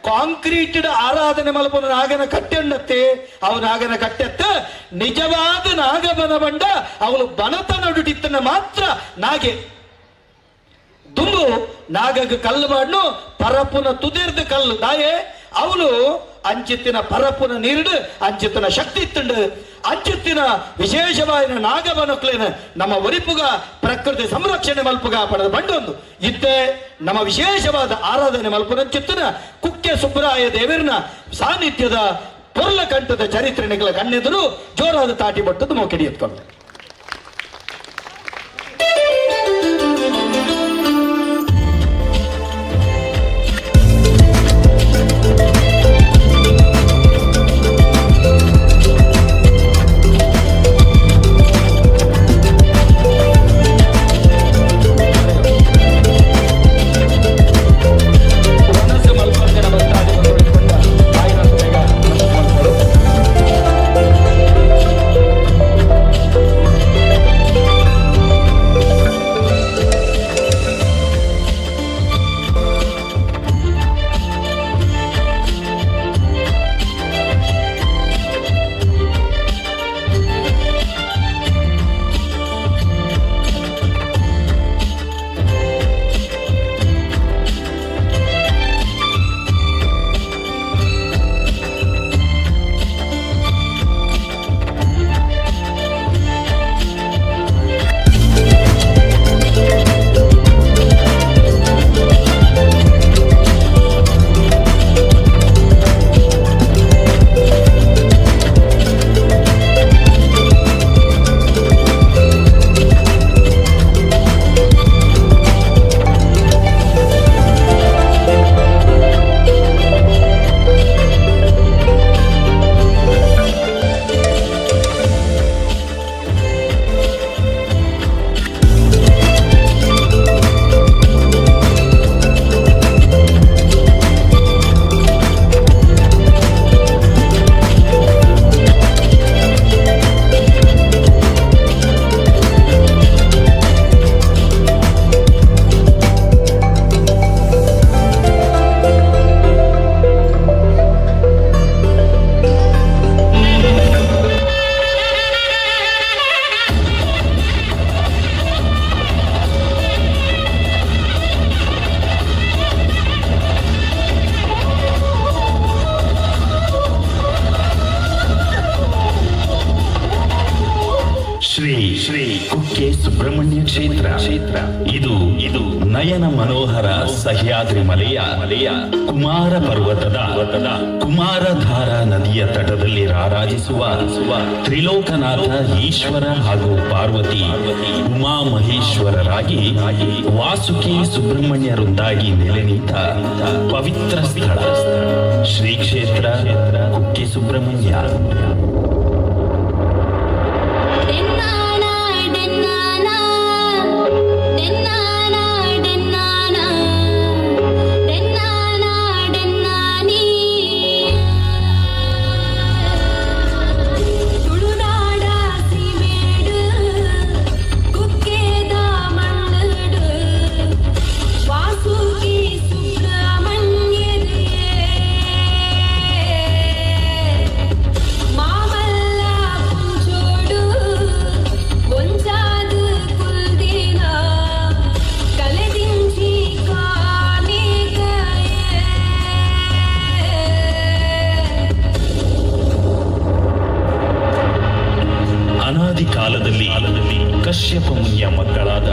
ಕಾಂಕ್ರೀಟ್ ಆರಾಧನೆ ಮಲ್ಪನ ನಾಗನ ಕಟ್ಟೆಂಡತ್ತೆ ಅವು ನಾಗನ ಕಟ್ಟೆತ್ತ ನಿಜವಾದ ನಾಗಬನ ಬಂಡ ಅವಳು ಬನತ ನಡುಟಿತ್ತನ ಮಾತ್ರ ನಾಗೆ ದುಂಬು ನಾಗಗ ಕಲ್ಲು ಮಾಡ್ನು ಪರಪುನ ತುದಿರ್ದ ಕಲ್ಲು ದಾಯೆ ಅವಳು ಅಂಚಿತ್ತಿನ ಪರಪುನ ನೀರುಡು ಅಂಚಿತ್ತಿನ ಶಕ್ತಿ ಇತ್ತುಂಡು ಅಂಚಿತ್ತಿನ ವಿಶೇಷವಾದ ನಾಗಬನಕ್ಲೇನ ನಮ್ಮ ಒರಿಪುಗ ಪ್ರಕೃತಿ ಸಂರಕ್ಷಣೆ ಮಲ್ಪುಗ ಪಡೆದ ಬಂಡೊಂದು ಇದ್ದೆ ನಮ್ಮ ವಿಶೇಷವಾದ ಆರಾಧನೆ ಮಲ್ಪುನಂಚಿತ್ತಿನ ಕುಕ್ಕೆ ಸುಬ್ರಾಯ ದೇವರನ ಸಾನ್ನಿಧ್ಯದ ಪೊರ್ಲ ಕಂಠದ ಚರಿತ್ರೆಗಳ ಕಣ್ಣೆದುರು ಜೋರಾದ ತಾಟಿ ಬಟ್ಟದ್ದು ಮೋಕೆಡಿ ಎತ್ಕೊಂಡು ಶ್ರೀ ಕುಕ್ಕೆ ಸುಬ್ರಹ್ಮಣ್ಯ ಕ್ಷೇತ್ರ ಇದು ನಯನ ಮನೋಹರ ಸಹ್ಯಾದ್ರಿ ಮಲೆಯ ಕುಮಾರ ಪರ್ವತದ ಕುಮಾರಧಾರ ನದಿಯ ತಟದಲ್ಲಿ ರಾರಾಜಿಸುವ ತ್ರಿಲೋಕನಾಥ ಈಶ್ವರ ಹಾಗೂ ಪಾರ್ವತಿ ಉಮಾ ಮಹೇಶ್ವರರಾಗಿ ವಾಸುಕಿ ಸುಬ್ರಹ್ಮಣ್ಯರೊಂದಾಗಿ ನೆಲೆ ನಿಂತ ಪವಿತ್ರ ಸ್ಥಳ ಶ್ರೀ ಕ್ಷೇತ್ರ ಕುಕ್ಕೆ ಸುಬ್ರಹ್ಮಣ್ಯ. ಕಾಲದಲ್ಲಿ ಕಶ್ಯಪ ಮುನಿಯ ಮಕ್ಕಳಾದ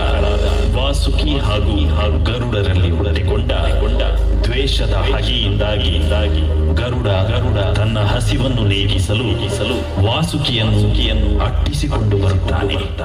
ವಾಸುಕಿ ಹಾಗೂ ಗರುಡರಲ್ಲಿ ಉಳಿದುಕೊಂಡ ದ್ವೇಷದ ಹಗೆಯಿಂದಾಗಿ ಗರುಡ ತನ್ನ ಹಸಿವನ್ನು ನೀಗಿಸಲು ವಾಸುಕಿಯನ್ನು ಅಟ್ಟಿಸಿಕೊಂಡು ಬರುತ್ತಾನೆ.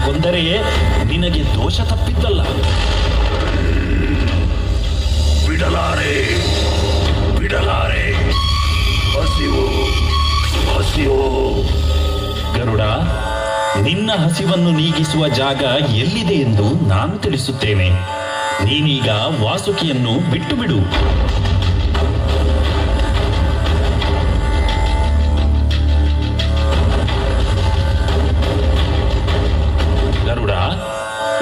ಕೊಂದರೆ ನಿನಗೆ ದೋಷ ತಪ್ಪಿದ್ದಲ್ಲ. ಬಿಡಲಾರೆ ಹಸಿವು ಗರುಡ, ನಿನ್ನ ಹಸಿವನ್ನು ನೀಗಿಸುವ ಜಾಗ ಎಲ್ಲಿದೆ ಎಂದು ನಾನು ತಿಳಿಸುತ್ತೇನೆ. ನೀನೀಗ ವಾಸುಕಿಯನ್ನು ಬಿಟ್ಟು ಬಿಡು. ಗರುಡ,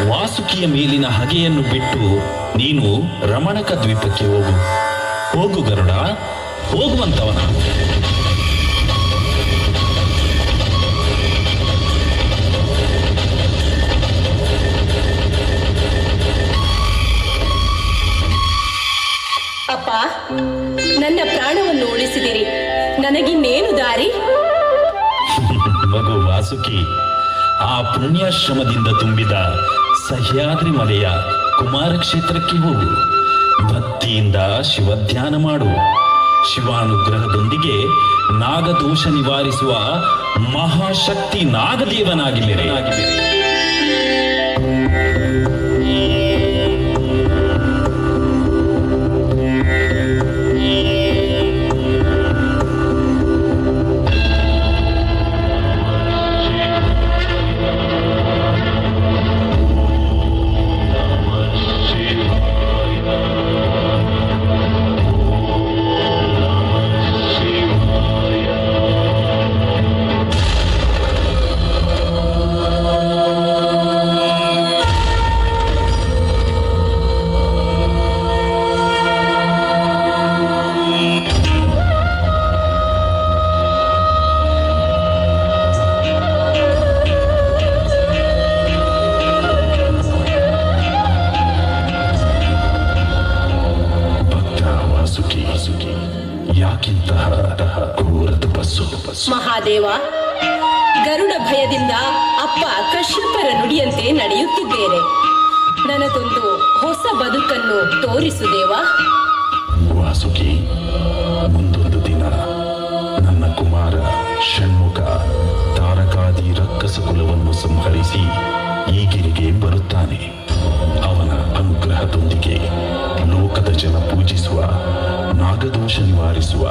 ವಾಸುಕಿಯ ಮೇಲಿನ ಹಗೆಯನ್ನು ಬಿಟ್ಟು ನೀನು ರಮಣಕ ದ್ವೀಪಕ್ಕೆ ಹೋಗು ಗರುಡ, ಹೋಗುವಂತವನ. ಅಪ್ಪ, ನನ್ನ ಪ್ರಾಣವನ್ನು ಉಳಿಸಿದಿರಿ. ನನಗಿನ್ನೇನು ದಾರಿ? ಮಗು ವಾಸುಕಿ, ಆ ಪುಣ್ಯಾಶ್ರಮದಿಂದ ತುಂಬಿದ ಸಹ್ಯಾದ್ರಿ ಮಲೆಯ ಕುಮಾರ ಕ್ಷೇತ್ರಕ್ಕೆ ಹೋಗು. ಭಕ್ತಿಯಿಂದ ಶಿವಧ್ಯಾನ ಮಾಡು. ಶಿವಾನುಗ್ರಹದೊಂದಿಗೆ ನಾಗದೋಷ ನಿವಾರಿಸುವ ಮಹಾಶಕ್ತಿ ನಾಗದೇವನಾಗಿ ಮೆರೆ. ಮಹಾದೇವ, ಗರುಡ ಭಯದಿಂದ ಅಪ್ಪ ಕಶ್ಯಪರ ನುಡಿಯಂತೆ ನಡೆಯುತ್ತಿದ್ದೇನೆ. ನನಗೊಂದು ಹೊಸ ಬದುಕನ್ನು ತೋರಿಸು ದೇವ. ವಾಸುಕಿ, ಮುಂದೊಂದು ದಿನ ನನ್ನ ಕುಮಾರ ಷಣ್ಮುಖ ತಾರಕಾದಿ ರಕ್ಕಸ ಕುಲವನ್ನು ಸಂಹರಿಸಿ ಈಗಿರಿಗೆ ಬರುತ್ತಾನೆ. ಅವನ ಅನುಗ್ರಹದೊಂದಿಗೆ ಲೋಕದ ಜನ ಪೂಜಿಸುವ ನಾಗದೋಷ ನಿವಾರಿಸುವ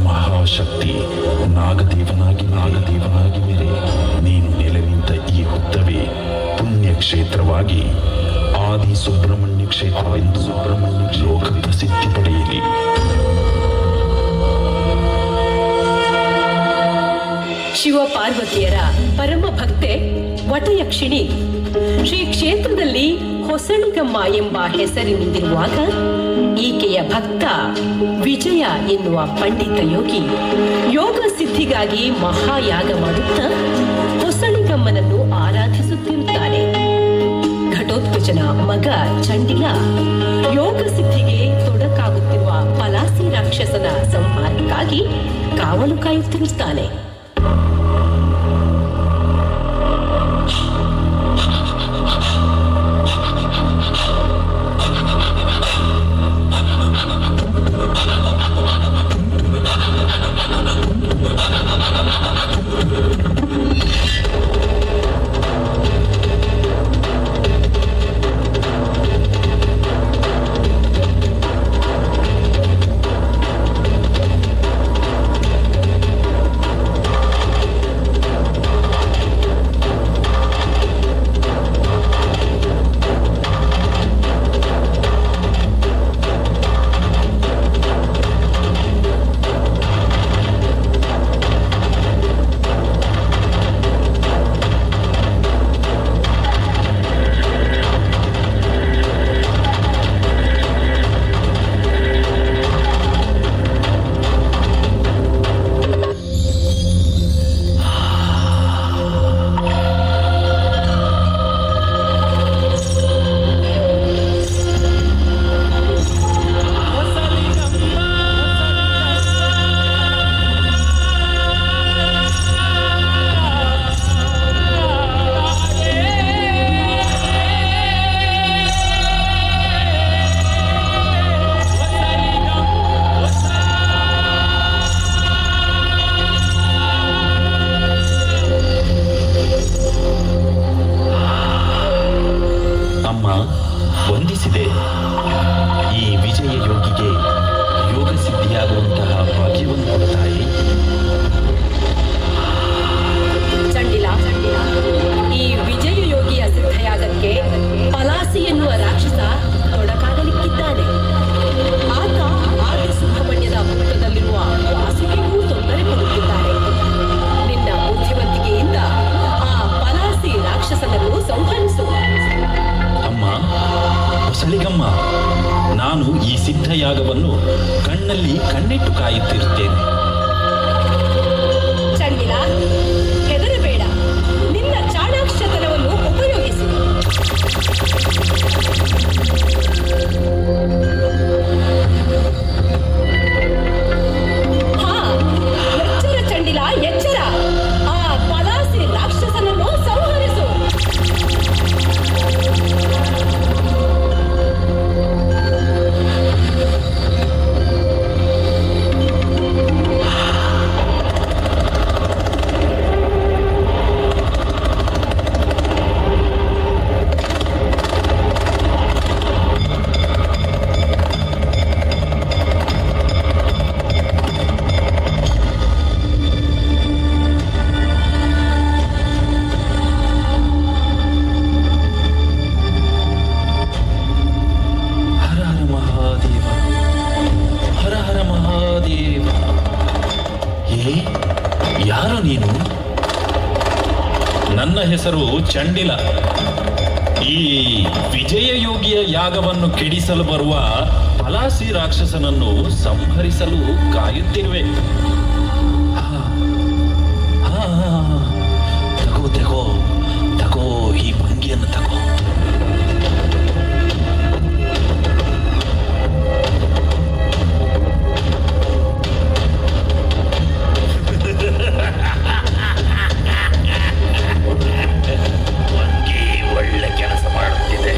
ಮಹಾಶಕ್ತಿ ನಾಗದೇವನಾಗಿ ಮೆರೆ. ನೀನು ನೆಲೆ ನಿಂತ ಈ ಹುತ್ತವೇ ಪುಣ್ಯ ಕ್ಷೇತ್ರವಾಗಿ ಆದಿ ಸುಬ್ರಹ್ಮಣ್ಯ ಕ್ಷೇತ್ರವೆಂದು ಲೋಕ ಪ್ರಸಿದ್ಧಿ ಪಡೆಯಲಿ. ಶಿವ ಪಾರ್ವತಿಯರ ಪರಮ ಭಕ್ತೆ ವಟಯಕ್ಷಿಣಿ ಶ್ರೀ ಕ್ಷೇತ್ರದಲ್ಲಿ ಹೊಸಳಿಗಮ್ಮ ಎಂಬ ಹೆಸರಿನಿಂದಿರುವಾಗ ಈಕೆಯ ಭಕ್ತ ವಿಜಯ ಎನ್ನುವ ಪಂಡಿತ ಯೋಗಿ ಯೋಗ ಸಿದ್ಧಿಗಾಗಿ ಮಹಾಯಾಗ ಮಾಡುತ್ತಾ ಹೊಸಳಿಗಮ್ಮನನ್ನು ಆರಾಧಿಸುತ್ತಿರುತ್ತಾನೆ. ಘಟೋತ್ಕಚನ ಮಗ ಚಂಡಿಲ ಯೋಗ ಸಿದ್ಧಿಗೆ ತೊಡಕಾಗುತ್ತಿರುವ ಪಲಾಸಿ ರಾಕ್ಷಸನ ಸಂಹಾರಕ್ಕಾಗಿ ಕಾವಲು ಕಾಯುತ್ತಿರುತ್ತಾನೆ. ವಂದಿಸಿದೆ. ಈ ವಿಜಯ ಯೋಗಿಗೆ ಯೋಗ ಸಿದ್ಧಿಯಾಗುವಂತಹ ಭಾಗ್ಯವನ್ನು ಕೊಡುತ್ತಾಯಿ. ಚಂಡಿಲ, ಈ ವಿಜಯ ಯೋಗಿಯ ಸಿದ್ಧಯಾಗಕ್ಕೆ ಪಲಾಸಿ ಎನ್ನುವ ರಾಕ್ಷಸ ತೊಡಕಾಗಲಿಕ್ಕಿದ್ದಾನೆ. ಆತ ಆದಿ ಸುಬ್ರಹ್ಮಣ್ಯದ ಹುತ್ತದಲ್ಲಿರುವ ವಾಸುಕಿಗೂ ತೊಂದರೆ ಕೊಡುತ್ತಿದ್ದಾರೆ. ನಿನ್ನ ಬುದ್ಧಿವಂತಿಕೆಯಿಂದ ಆ ಪಲಾಸಿ ರಾಕ್ಷಸನನ್ನು ಸಂಹರಿಸು. ಅಮ್ಮ ಹೊಸಳಿಗಮ್ಮ, ನಾನು ಈ ಸಿದ್ಧಯಾಗವನ್ನು ಕಣ್ಣಲ್ಲಿ ಕಣ್ಣಿಟ್ಟು ಕಾಯುತ್ತಿರುತ್ತೇನೆ. ಚಂಡಿಲ, ಹೆದರಬೇಡ. ನಿನ್ನ ಚಾಣಾಕ್ಷತನವನ್ನು ಉಪಯೋಗಿಸು. ಹೆಸರು ಚಂಡಿಲ. ಈ ವಿಜಯ ಯೋಗಿಯ ಯಾಗವನ್ನು ಕೆಡಿಸಲು ಬರುವ ಪಲಾಸಿ ರಾಕ್ಷಸನನ್ನು ಸಂಹರಿಸಲು ಕಾಯುತ್ತಿರುವೆ. ತಗೋ ಈ ಭಂಗಿಯನ್ನು ತಗೋ. ಭಂಗಿ ಒಳ್ಳೆ ಕೆಲಸ ಮಾಡುತ್ತಿದೆ.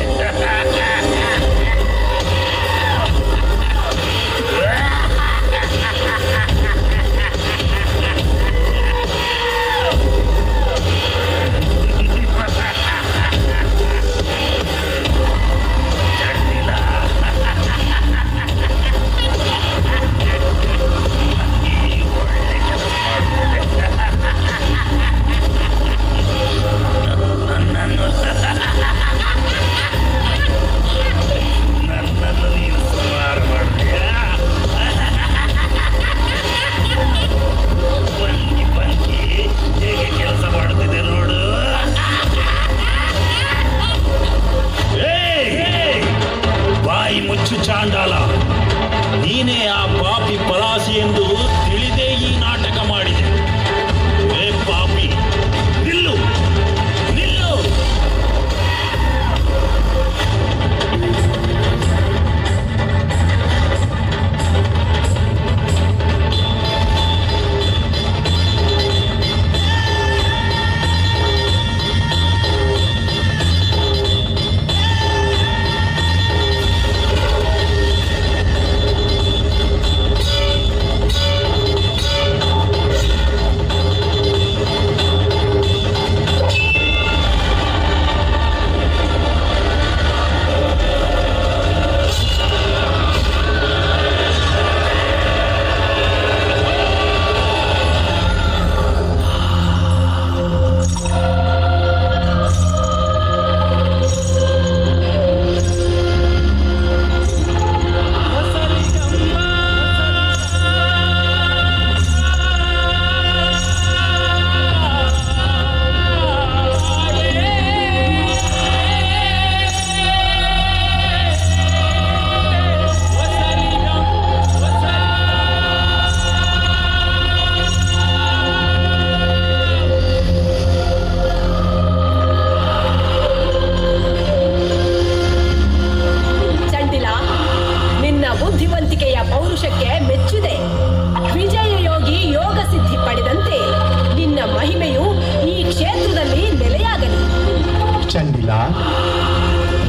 ಮುಚ್ಚು ಚಾಂಡಾಲ, ನೀನೇ ಆ ಪಾಪಿ ಪಲಾಸಿ ಎಂದು ತಿಳಿದೇ ಈ ನಾಟಕ ಮಾಡಿದೆ. ಏ ಪಾಪಿ, ನಿಲ್ಲು ನಿಲ್ಲು.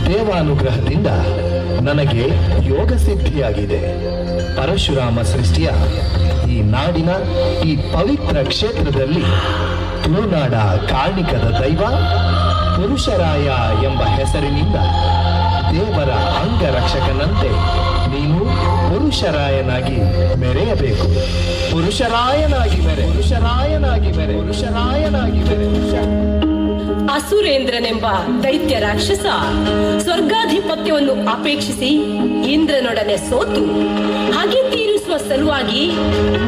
ದೇವಾನುಗ್ರಹದಿಂದ ನನಗೆ ಯೋಗ ಸಿದ್ಧಿಯಾಗಿದೆ. ಪರಶುರಾಮ ಸೃಷ್ಟಿಯ ಈ ನಾಡಿನ ಈ ಪವಿತ್ರ ಕ್ಷೇತ್ರದಲ್ಲಿ ತುಳುನಾಡ ಕಾರ್ಣಿಕದ ದೈವ ಪುರುಷರಾಯ ಎಂಬ ಹೆಸರಿನಿಂದ ದೇವರ ಅಂಗರಕ್ಷಕನಂತೆ ನೀನು ಪುರುಷರಾಯನಾಗಿ ಮೆರೆಯಬೇಕು. ಪುರುಷರಾಯನಾಗಿ ಮೆರೆ, ಪುರುಷರಾಯನಾಗಿ ಮೆರೆ, ಪುರುಷರಾಯನಾಗಿ ಮೆರೆ. ಅಸುರೇಂದ್ರನೆಂಬ ದೈತ್ಯ ರಾಕ್ಷಸ ಸ್ವರ್ಗಾಧಿಪತ್ಯವನ್ನು ಅಪೇಕ್ಷಿಸಿ ಇಂದ್ರನೊಡನೆ ಸೋತು ಹಗೆ ತೀರಿಸುವ ಸಲುವಾಗಿ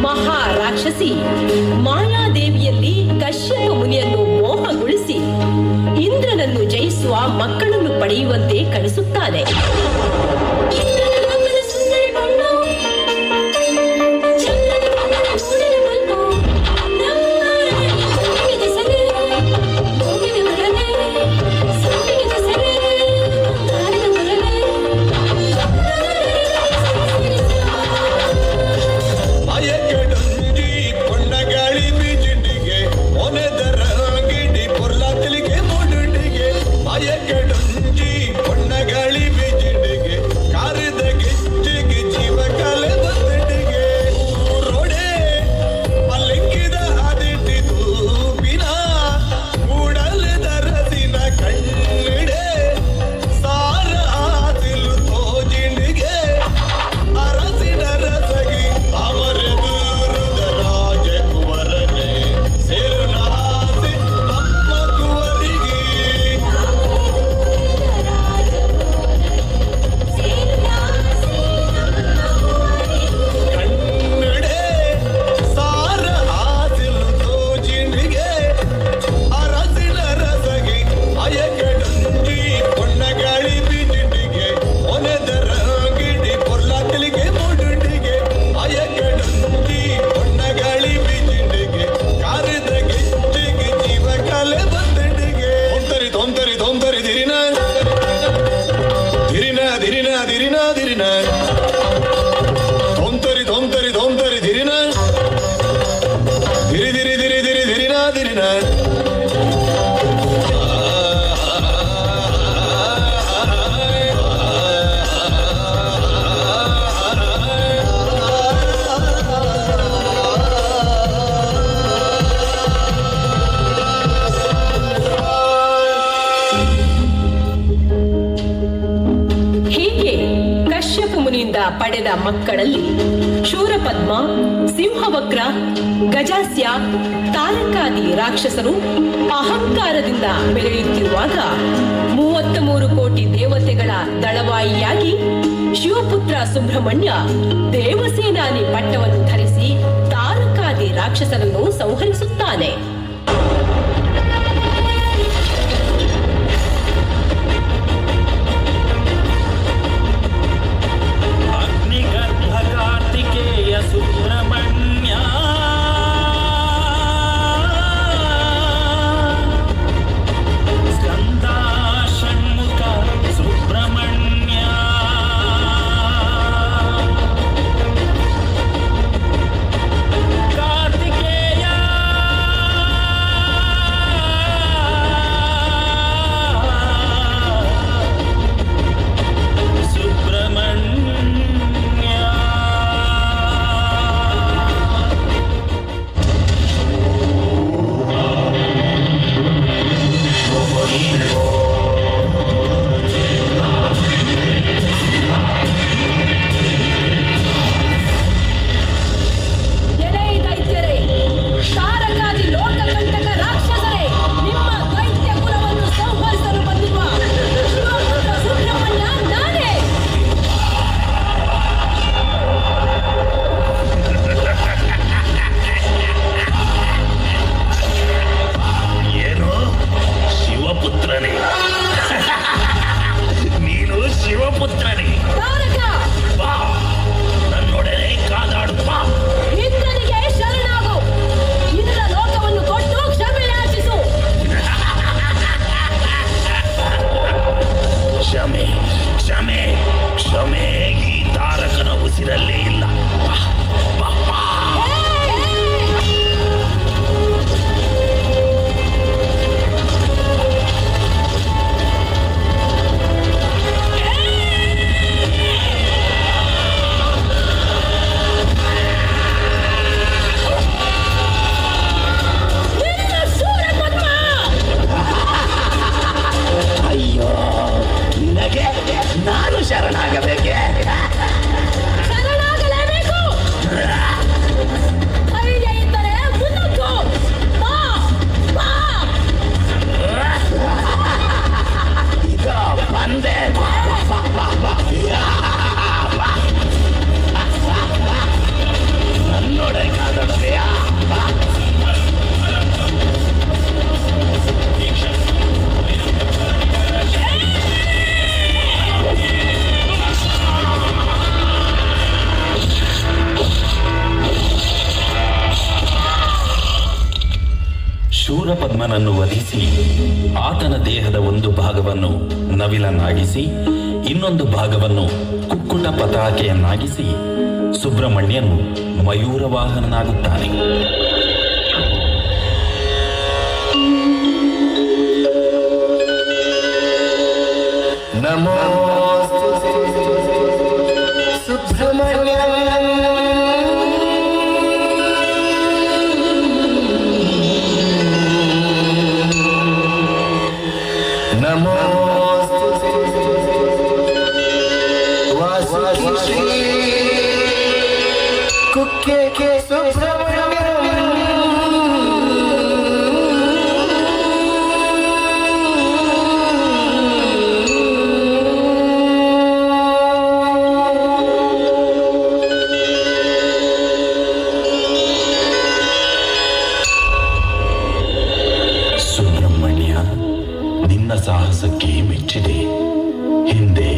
ಮಹಾ ರಾಕ್ಷಸಿ ಮಾಯಾದೇವಿಯಲ್ಲಿ ಕಶ್ಯಪ ಮುನಿಯನ್ನು ಮೋಹಗೊಳಿಸಿ ಇಂದ್ರನನ್ನು ಜಯಿಸುವ ಮಕ್ಕಳನ್ನು ಪಡೆಯುವಂತೆ ಕಳಿಸುತ್ತಾನೆ. ಗಾಳಿ ಬೀಜಿಂಡಿಗೆ ಪಡೆದ ಮಕ್ಕಳಲ್ಲಿ ಶೂರಪದ್ಮ, ಸಿಂಹವಕ್ರ, ಗಜಾಸ್ಯ, ತಾರಕಾದಿ ರಾಕ್ಷಸರು ಅಹಂಕಾರದಿಂದ ಮೆರೆಯುತ್ತಿರುವಾಗ 33 ಕೋಟಿ ದೇವತೆಗಳ ದಳವಾಯಿಯಾಗಿ ಶಿವಪುತ್ರ ಸುಬ್ರಹ್ಮಣ್ಯ ದೇವಸೇನಾನಿ ಪಟ್ಟವನ್ನು ಧರಿಸಿ ತಾರಕಾದಿ ರಾಕ್ಷಸರನ್ನು ಸಂಹರಿಸುತ್ತಾನೆ. ಅಗ್ನಿಗರ್ಭ ಕಾರ್ತಿಕೇಯ ಸುಬ್ರಹ್ಮಣ್ಯ ಸ್ಕಂದ ಷಣ್ಮುಖ ಸುಬ್ರಹ್ಮಣ್ಯ ಕಾರ್ತಿಕೇಯ ಎಲೈ ದೈತ್ಯರೇ, ತಾರಕಾದಿ ಲೋಕಕಂಟಕ ರಾಕ್ಷಸರೇ, ನಿಮ್ಮ ದೈತ್ಯ ಕುಲವನ್ನು ಸಂಹರಿಸಲು ಬಂದಿರುವ ಶಿವಪುತ್ರ ಸುಬ್ರಹ್ಮಣ್ಯ ನಾನೇ. ಏನು ಶಿವಪುತ್ರನೇ? ನೀನು ಶಿವಪುತ್ರನೇ? ತಾರಕ, ಬಾ ನನ್ನೊಡನೆ ಕಾದಾಡು ಬಾ. ಇಂದ್ರನಿಗೆ ಶರಣಾಗು. ಇಂದ್ರ ಲೋಕವನ್ನು ಕೊಟ್ಟು ಕ್ಷಮೆ ಯಾಚಿಸು. ಕ್ಷಮೆ ಕ್ಷಮೆ ಕ್ಷಮೆ ಈ ತಾರಕನ ಉಸಿರಲ್ಲೇ ಇಲ್ಲ. ಬಾ, ಬಾ, ಬಾ. ನಿನ್ನ ಶೂರಪದ್ಮ! ಅಯ್ಯೋ ನಿನಗೆ ನಾನು ಶರಣಾಗಬೇಕೆ? ಶರಣಾಗಲೇಬೇಕು. ಧೈರ್ಯ ಇದ್ದರೆ ಮುನ್ನುಗ್ಗು. ಬಾ, ಬಾ. ಈಗ ಬಂದೆ. ಬಾ, ಬಾ, ಬಾ, ಬಾ. ಬಾ. ನನ್ನೊಡೆ ಕಾದಾಡದೆಯಾ? ಬಾ. ಶೂರಪದ್ಮನನ್ನು ವಧಿಸಿ ಆತನ ದೇಹದ ಒಂದು ಭಾಗವನ್ನು ನವಿಲನ್ನಾಗಿಸಿ ಇನ್ನೊಂದು ಭಾಗವನ್ನು ಕುಕ್ಕುಟ ಪತಾಕೆಯನ್ನಾಗಿಸಿ ಸುಬ್ರಹ್ಮಣ್ಯನು ಮಯೂರವಾಹನನಾಗುತ್ತಾನೆ. ನಮೋ ಸುಬ್ರಹ್ಮಣ್ಯ ನಮೋ ವಾಸುಕಿ ಶ್ರೀ ಕುಕ್ಕೆ ಸುಬ್ರಹ್ಮಣ್ಯ ಸುಬ್ರಹ್ಮಣ್ಯ, ನಿನ್ನ ಸಾಹಸಕ್ಕೆ ಮೆಚ್ಚಿದೆ. ಹಿಂದೆ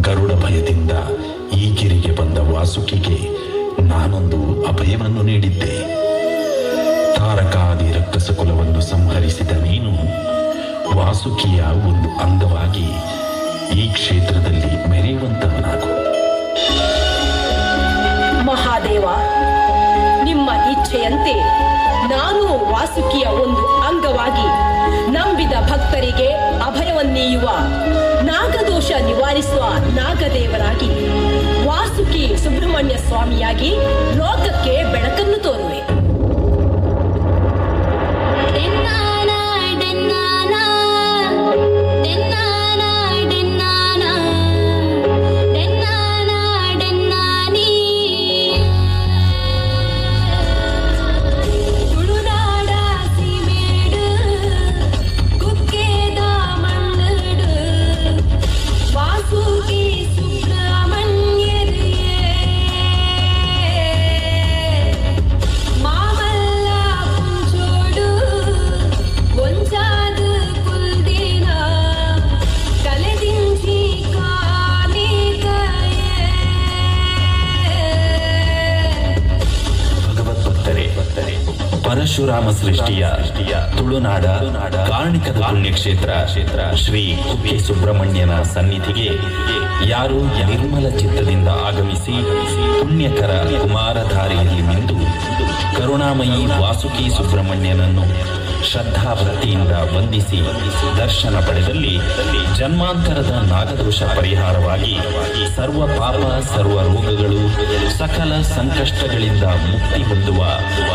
ಗರುಡ ಭಯದಿಂದ ಈ ಗಿರಿಗೆ ಬಂದ ವಾಸುಕಿಗೆ ನಾನೊಂದು ಅಭಯವನ್ನು ನೀಡಿದ್ದೆ. ತಾರಕಾದಿ ರಕ್ಕಸ ಕುಲವನ್ನು ಸಂಹರಿಸಿದ ನೀನು ವಾಸುಕಿಯ ಒಂದು ಅಂಗವಾಗಿ ಈ ಕ್ಷೇತ್ರದಲ್ಲಿ ಮೆರೆಯುವಂತವನಾಗು. ಮಹಾದೇವ, ನಿಮ್ಮ ಇಚ್ಛೆಯಂತೆ ನಾನು ವಾಸುಕಿಯ ಒಂದು ಅಂಗವಾಗಿ ನಂಬಿದ ಭಕ್ತರಿಗೆ ಅಭಯವನ್ನೀಯುವ ನಾಗದೋಷ ನಿವಾರಿಸುವ ನಾಗದೇವರಾಗಿ ವಾಸುಕಿ ಸುಬ್ರಹ್ಮಣ್ಯ ಸ್ವಾಮಿಯಾಗಿ ಲೋಕಕ್ಕೆ ಬೆಳಕನ್ನು ತೋರುವೆ. ಡೆನ್ನಾನ ಪರಶುರಾಮ ಸೃಷ್ಟಿಯ ತುಳುನಾಡ ಕಾರ್ಣಿಕದ ಪುಣ್ಯಕ್ಷೇತ್ರ ಶ್ರೀ ಕುಕ್ಕೆ ಸುಬ್ರಹ್ಮಣ್ಯನ ಸನ್ನಿಧಿಗೆ ಯಾರು ನಿರ್ಮಲ ಚಿತ್ತದಿಂದ ಆಗಮಿಸಿ ಪುಣ್ಯಕರ ಕುಮಾರಧಾರೆಯಲ್ಲಿ ಮಿಂದು ಕರುಣಾಮಯಿ ವಾಸುಕಿ ಸುಬ್ರಹ್ಮಣ್ಯನನ್ನು ಶ್ರದ್ಧಾಭಕ್ತಿಯಿಂದ ವಂದಿಸಿ ದರ್ಶನ ಪಡೆದಲ್ಲಿ ಜನ್ಮಾಂತರದ ನಾಗದೋಷ ಪರಿಹಾರವಾಗಿ ಸರ್ವ ಪಾಪ ಸರ್ವ ರೋಗಗಳು ಸಕಲ ಸಂಕಷ್ಟಗಳಿಂದ ಮುಕ್ತಿ ಹೊಂದುವ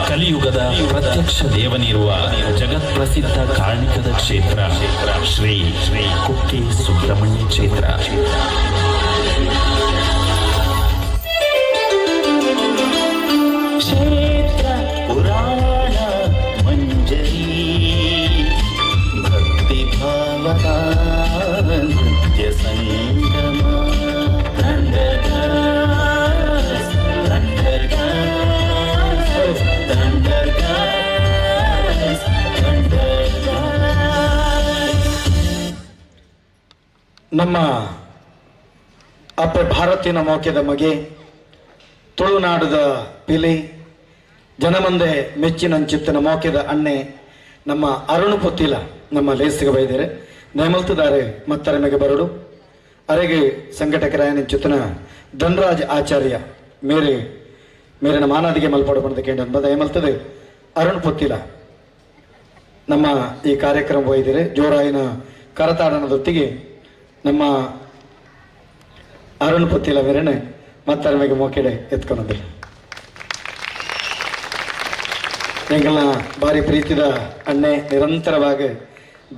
ಕಲಿಯುಗದ ಪ್ರತ್ಯಕ್ಷ ದೇವನಿರುವ ಜಗತ್ಪ್ರಸಿದ್ಧ ಕಾರ್ಣಿಕದ ಕ್ಷೇತ್ರ ಶ್ರೀ ಕುಕ್ಕೆ ಸುಬ್ರಹ್ಮಣ್ಯ ಕ್ಷೇತ್ರ. ಕ್ಷೇತ್ರ ಪುರಾಣ ಮಂಜರಿ ಭಕ್ತಿ ಭಾವನ ನೃತ್ಯ ಸಂಗಮ ನಮ್ಮ ಅಪ್ಪೆ ಭಾರತಿನ ಮೋಕೆದ ಮಗೆ ತುಳುನಾಡದ ಪಿಲಿ ಜನಮಂದೆ ಮೆಚ್ಚಿನಂಚಿತ್ತಿನ ಮೋಕೆದ ಅಣ್ಣೆ ನಮ್ಮ ಅರುಣ್ ಪುತ್ತಿಲ ನಮ್ಮ ಲೇಸಿಗೆ ಬೈದರೆ ನೇಮಲ್ತದಾರೆ ಮತ್ತರ ಮೆಗೆ ಬರಡು ಅರೆಗೆ ಸಂಘಟಕರಾಯನಿಂಚಿತ್ತಿನ ಧನ್ರಾಜ್ ಆಚಾರ್ಯ ಮೇರಿನ ಮಾನಾದಿಗೆ ಮಲ್ಪಡು ಬಂದ ಕೇಂದ್ರ ಬಂದ ಏಮಲ್ತದೆ ಅರುಣ್ ಪುತ್ತಿಲ ನಮ್ಮ ಈ ಕಾರ್ಯಕ್ರಮ ಬೈದರೆ ಜೋರಾಯಿನ ಕರತಾಡನದೊತ್ತಿಗೆ ನಮ್ಮ ಅರುಣ್ ಪುತ್ತಿಲ ಮೇರೆನೆ ಮತ್ತರ ಮೆಗೆ ಮೋಕೆಡೆ ಎತ್ಕೊಂಡಂದಿಲ್ಲ ಎಂಗಳ ಭಾರಿ ಪ್ರೀತಿದ ಅಣ್ಣೆ ನಿರಂತರವಾಗಿ